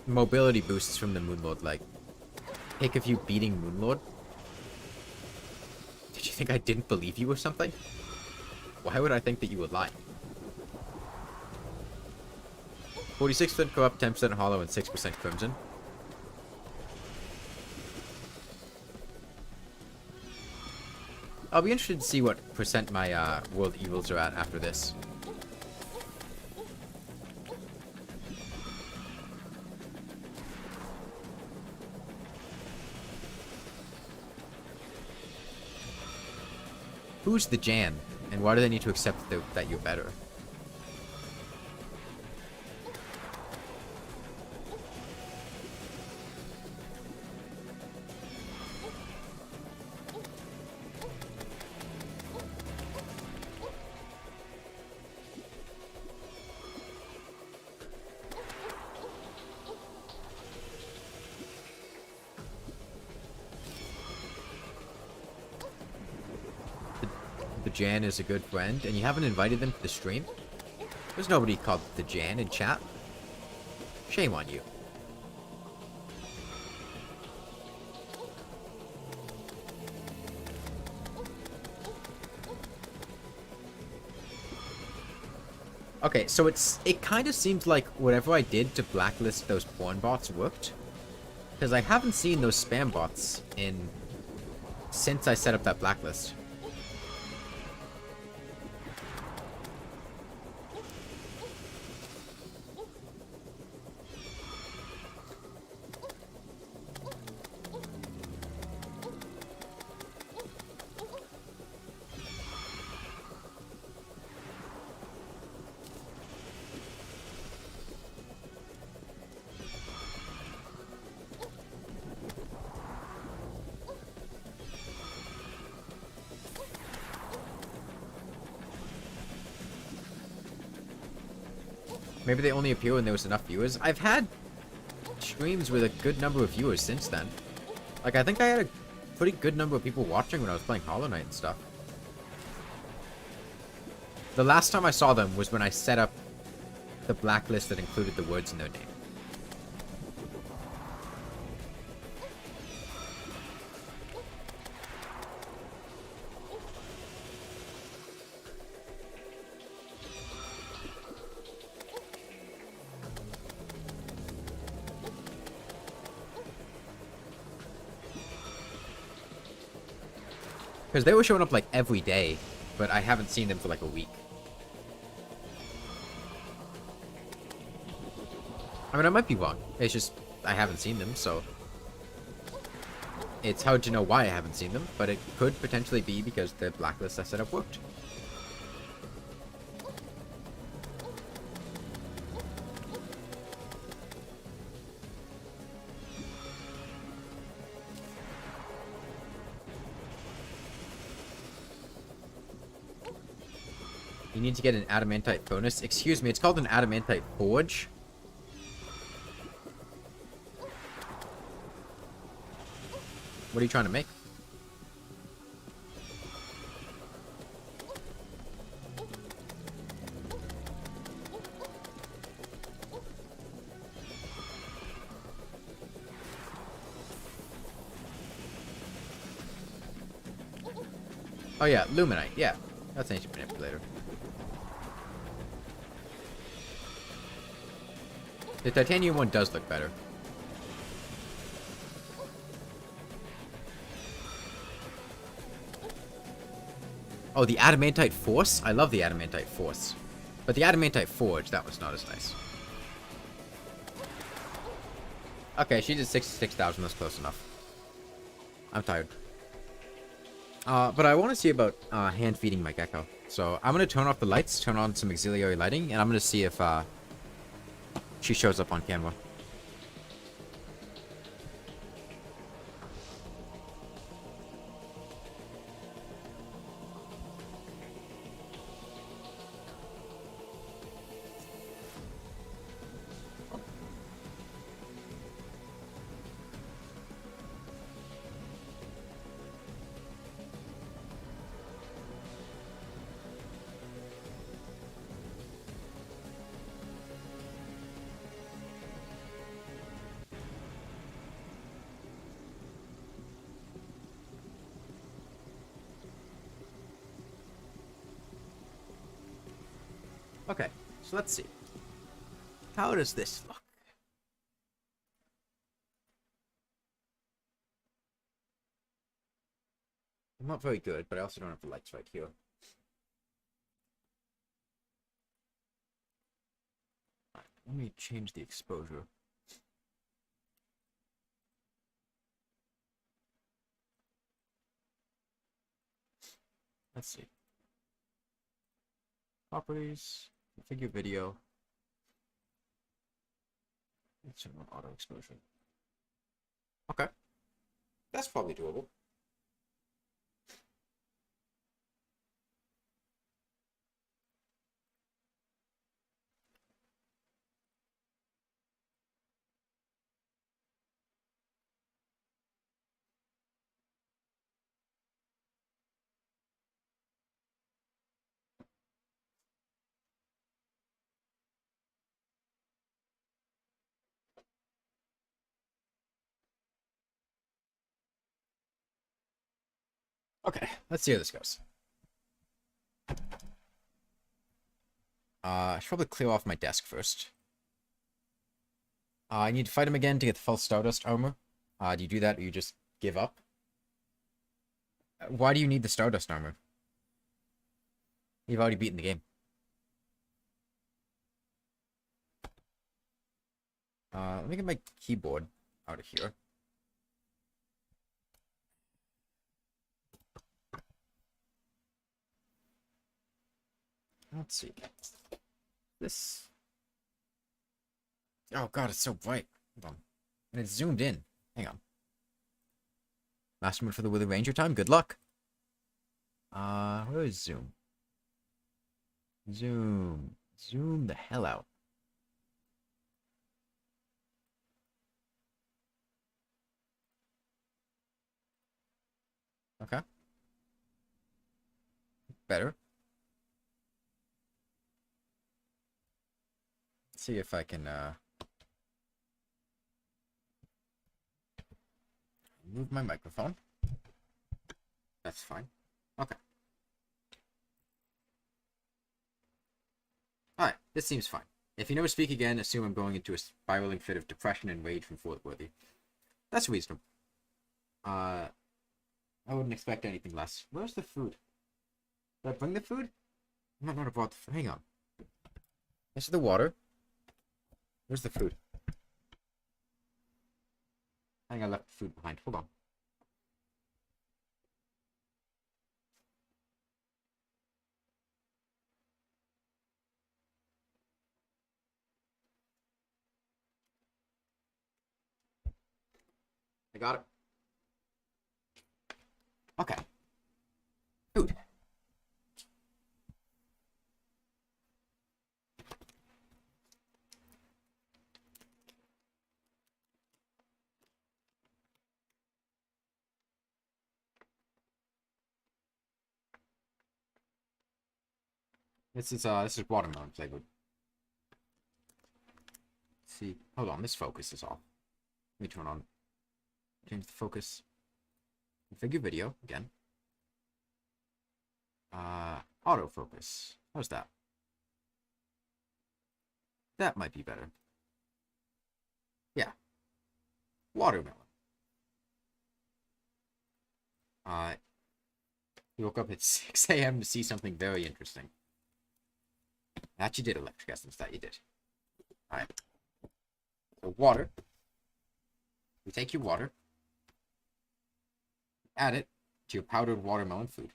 mobility boosts from the Moonlord, like, pick of you beating Moonlord? Did you think I didn't believe you or something? Why would I think that you would lie? 46% corrupt, 10% hollow, and 6% crimson. I'll be interested to see what percent my world evils are at after this. Who's the Jan, and why do they need to accept that you're better? the Jan is a good friend, and you haven't invited them to the stream? There's nobody called the Jan in chat. Shame on you. Okay, so it kind of seems like whatever I did to blacklist those porn bots worked. Because I haven't seen those spam bots since I set up that blacklist. Maybe they only appear when there was enough viewers. I've had streams with a good number of viewers since then. Like, I think I had a pretty good number of people watching when I was playing Hollow Knight and stuff. The last time I saw them was when I set up the blacklist that included the words in their name. Because they were showing up, like, every day, but I haven't seen them for, like, a week. I mean, I might be wrong. It's just, I haven't seen them, so... It's hard to know why I haven't seen them, but it could potentially be because the blacklist I set up worked. You need to get an adamantite furnace. Excuse me, it's called an adamantite forge. What are you trying to make? Oh yeah, luminite. Yeah, that's an ancient manipulator. The titanium one does look better. Oh, the adamantite force? I love the adamantite force. But the adamantite forge, that was not as nice. Okay, she did 66,000. That's close enough. I'm tired. But I want to see about hand feeding my gecko. So I'm going to turn off the lights, turn on some auxiliary lighting, and I'm going to see if she shows up on camera. Okay, so let's see. How does this look? I'm not very good, but I also don't have the lights right here. Let me change the exposure. Let's see. Properties, configure video. Let's turn on auto exposure. Okay. That's probably doable. Okay, let's see how this goes. I should probably clear off my desk first. I need to fight him again to get the full Stardust armor. Do you do that or you just give up? Why do you need the Stardust armor? You've already beaten the game. Let me get my keyboard out of here. Let's see. This. Oh god, it's so bright. Hold on. And it's zoomed in. Hang on. Master mode for the Willy Ranger time. Good luck. Where is zoom? Zoom. Zoom the hell out. Okay. Better. Let's see if I can, move my microphone. That's fine. Okay. Alright, this seems fine. If you never speak again, assume I'm going into a spiraling fit of depression and rage from Forthworthy. That's reasonable. I wouldn't expect anything less. Where's the food? Did I bring the food? I might not have brought the food. Hang on. This is the water. Where's the food? I think I left the food behind. Hold on. I got it. Okay. Food. This is watermelon flavored. Let's see. Hold on, this focus is off. Let me turn on. Change the focus. Configure video again. Autofocus. How's that? That might be better. Yeah. Watermelon. You woke up at 6 a.m. to see something very interesting. That you did, Electric Essence. That you did. Alright. So water. We take your water. Add it to your powdered watermelon food.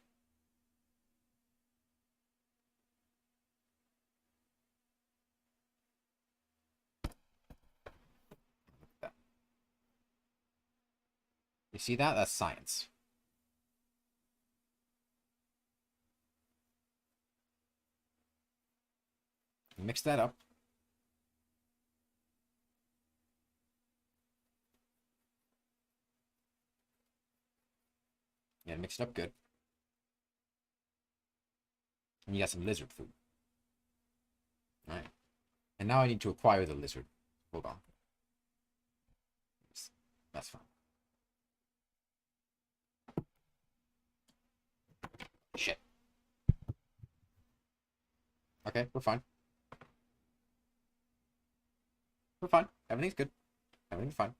You see that? That's science. Mix that up. Yeah, mix it up good. And you got some lizard food. Alright. And now I need to acquire the lizard. Hold on. That's fine. Shit. Okay, we're fine. We're fine. Everything's good. Everything's fine.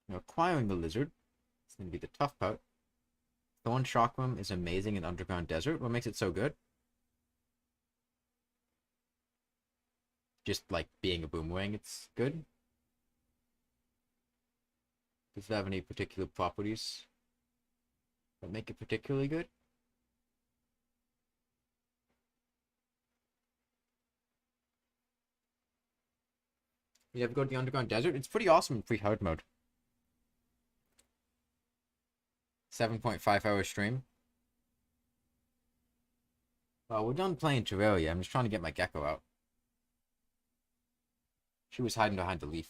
Now, acquiring the lizard. It's going to be the tough part. Thorn Chakram is amazing in Underground Desert. What makes it so good? Just like being a boomerang, it's good. Does it have any particular properties that make it particularly good? You ever go to the Underground Desert? It's pretty awesome in pre-hard mode. 7.5 hour stream. Well, we're done playing Terraria. I'm just trying to get my gecko out. She was hiding behind the leaf.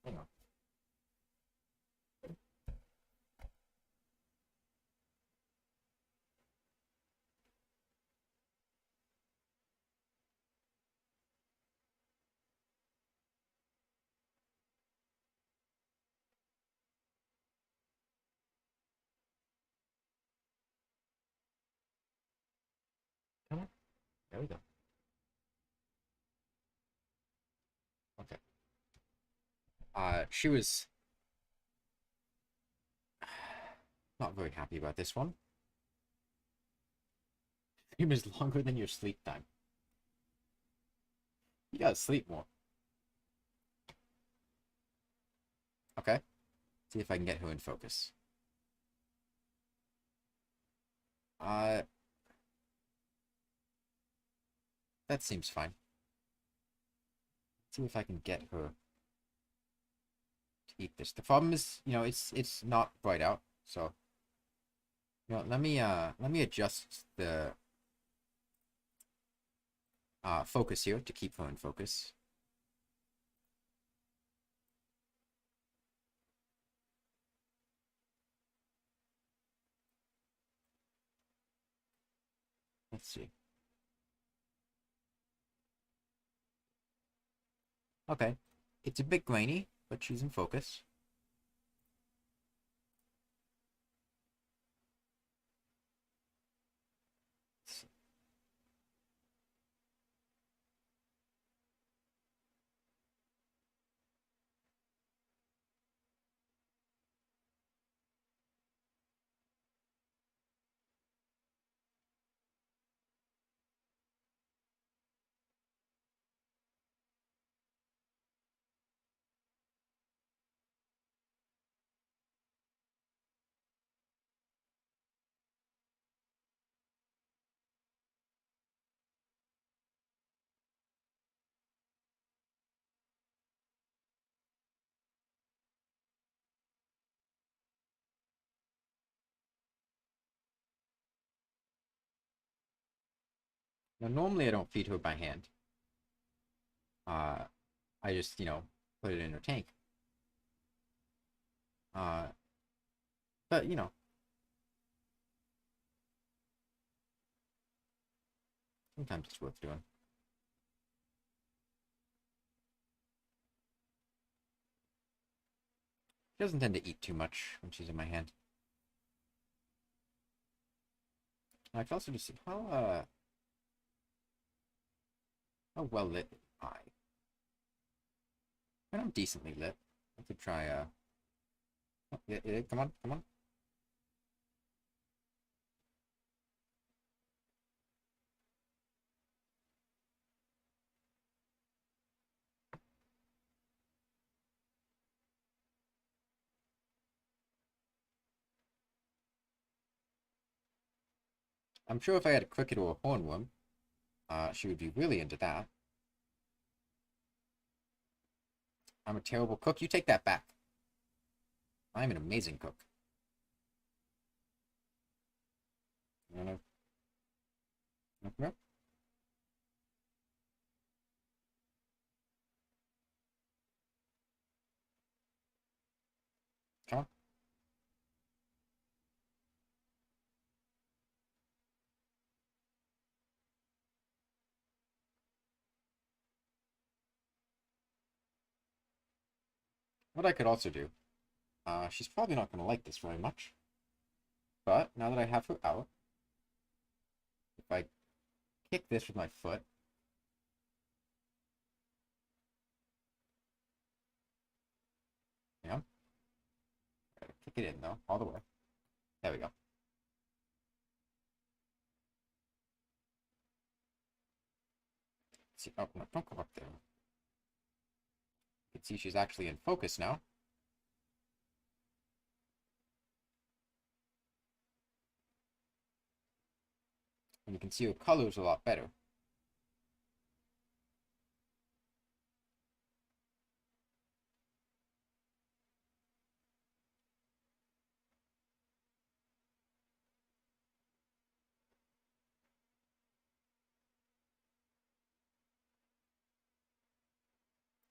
Hang on. There we go. Okay. She was not very happy about this one. Stream is longer than your sleep time. You gotta sleep more. Okay. See if I can get her in focus. Uh, that seems fine. See if I can get her to eat this. The problem is, it's not bright out, so let me adjust the focus here to keep her in focus. Let's see. Okay. It's a bit grainy, but she's in focus. Now, normally I don't feed her by hand. I just, put it in her tank. But, sometimes it's worth doing. She doesn't tend to eat too much when she's in my hand. I can also just see how well lit am I? And I'm decently lit. I could try oh, yeah, come on, come on. I'm sure if I had a cricket or a hornworm, she would be really into that. I'm a terrible cook. You take that back. I'm an amazing cook. No, no, no. Come on. What I could also do, she's probably not going to like this very much, but now that I have her out, if I kick this with my foot, yeah, kick it in though, all the way. There we go. See, oh no, don't come up there. You can see she's actually in focus now. And you can see her colors a lot better.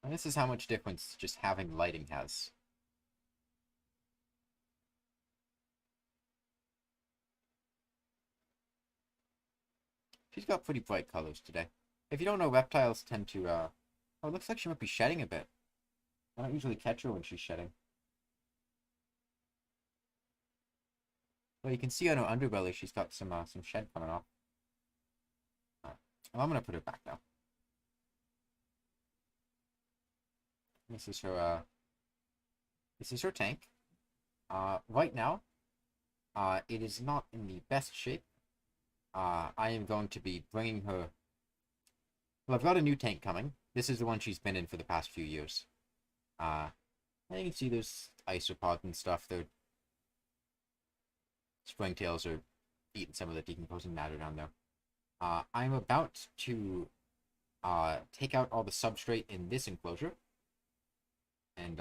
And this is how much difference just having lighting has. She's got pretty bright colors today. If you don't know, reptiles tend to, oh, it looks like she might be shedding a bit. I don't usually catch her when she's shedding. Well, you can see on her underbelly she's got some shed coming off. Well, I'm gonna put it back now. This is her, this is her tank. Right now, it is not in the best shape. I am going to be bringing her... Well, I've got a new tank coming. This is the one she's been in for the past few years. You can see there's isopods and stuff. Their springtails are eating some of the decomposing matter down there. I'm about to take out all the substrate in this enclosure and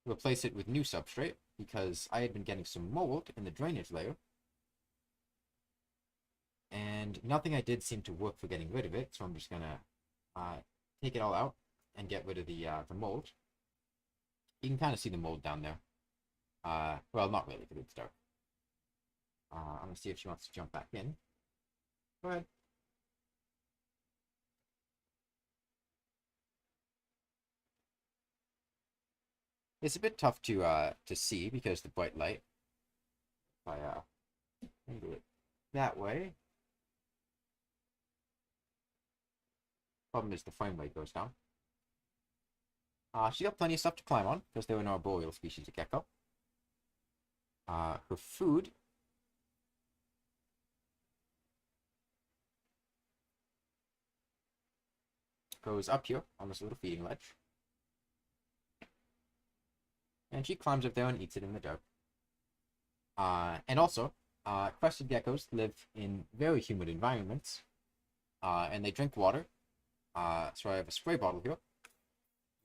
replace it with new substrate because I had been getting some mold in the drainage layer. And nothing I did seemed to work for getting rid of it, so I'm just gonna take it all out and get rid of the mold. You can kind of see the mold down there. Well, not really, because it's dark. I'm gonna see if she wants to jump back in. Go ahead. It's a bit tough to see because the bright light. If I do it that way. Problem is the frame rate goes down. She got plenty of stuff to climb on because they were an arboreal species of gecko. Her food goes up here on this little feeding ledge. And she climbs up there and eats it in the dark. And also, crested geckos live in very humid environments. And they drink water. So I have a spray bottle here.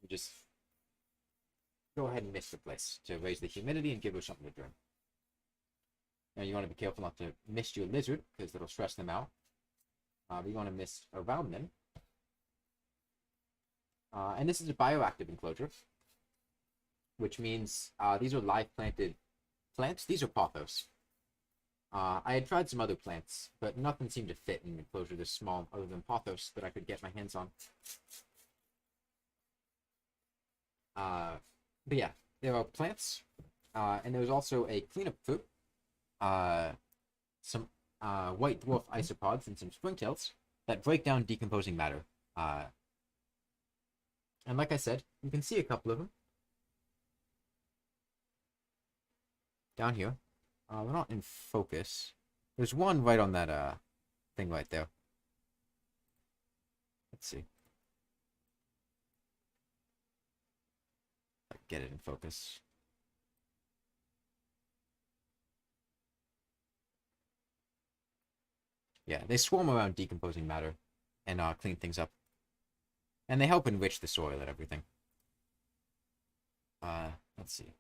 You just go ahead and mist the place to raise the humidity and give her something to drink. Now you want to be careful not to mist your lizard because it'll stress them out. But you want to mist around them. And this is a bioactive enclosure, which means these are live planted plants. These are pothos. I had tried some other plants, but nothing seemed to fit in an enclosure this small other than pothos that I could get my hands on. But yeah, there are plants, and there's also a cleanup fruit, some white dwarf isopods, and some springtails that break down decomposing matter. And like I said, you can see a couple of them down here. They're not in focus. There's one right on that thing right there. Let's see. Get it in focus. Yeah, they swarm around decomposing matter and clean things up. And they help enrich the soil and everything. Let's see.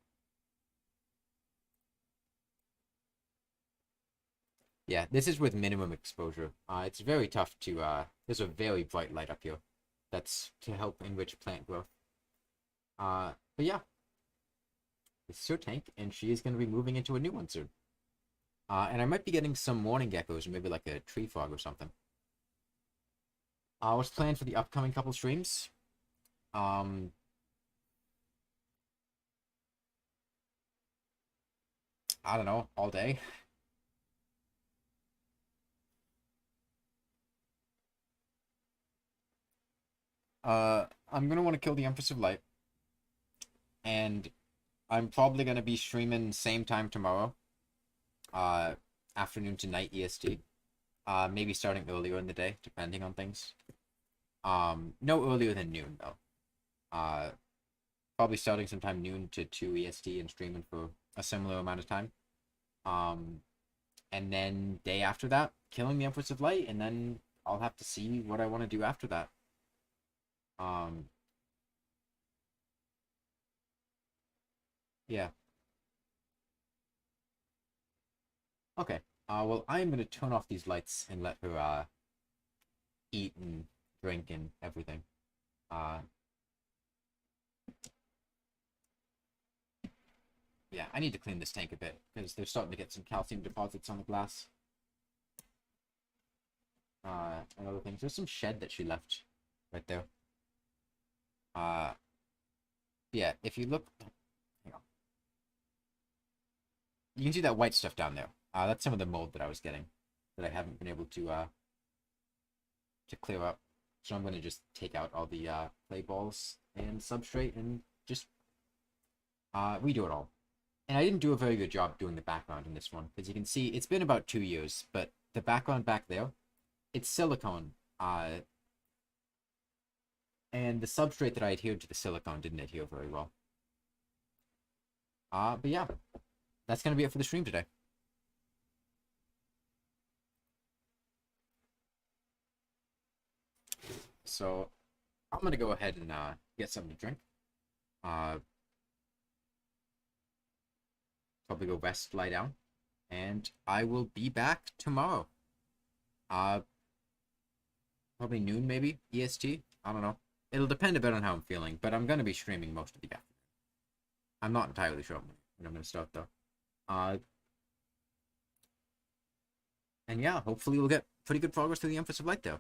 Yeah, this is with minimum exposure. It's very tough to, there's a very bright light up here. That's to help enrich plant growth. But yeah. This is her tank, and she is going to be moving into a new one soon. And I might be getting some morning geckos, or maybe like a tree frog or something. What's planned for the upcoming couple streams? I don't know, all day. I'm gonna want to kill the Empress of Light. And I'm probably gonna be streaming same time tomorrow. Afternoon to night EST. Maybe starting earlier in the day, depending on things. No earlier than noon, though. Probably starting sometime noon to 2 EST and streaming for a similar amount of time. And then day after that, killing the Empress of Light, and then I'll have to see what I want to do after that. Yeah. Okay. Well, I'm going to turn off these lights and let her, eat and drink and everything. Yeah, I need to clean this tank a bit, because they're starting to get some calcium deposits on the glass. And other things. There's some shed that she left right there. Yeah, if you look... Hang on. You can see that white stuff down there. That's some of the mold that I was getting. that I haven't been able to clear up. So I'm gonna just take out all the clay balls and substrate and just redo it all. And I didn't do a very good job doing the background in this one, because you can see it's been about 2 years, but the background back there, it's silicone. And the substrate that I adhered to the silicone didn't adhere very well. But yeah, that's gonna be it for the stream today. So I'm gonna go ahead and get something to drink. Probably go rest, lie down, and I will be back tomorrow. Probably noon, maybe EST. I don't know. It'll depend a bit on how I'm feeling, but I'm gonna be streaming most of the afternoon. I'm not entirely sure when I'm gonna start though. And yeah, hopefully we'll get pretty good progress to the Empress of Light though.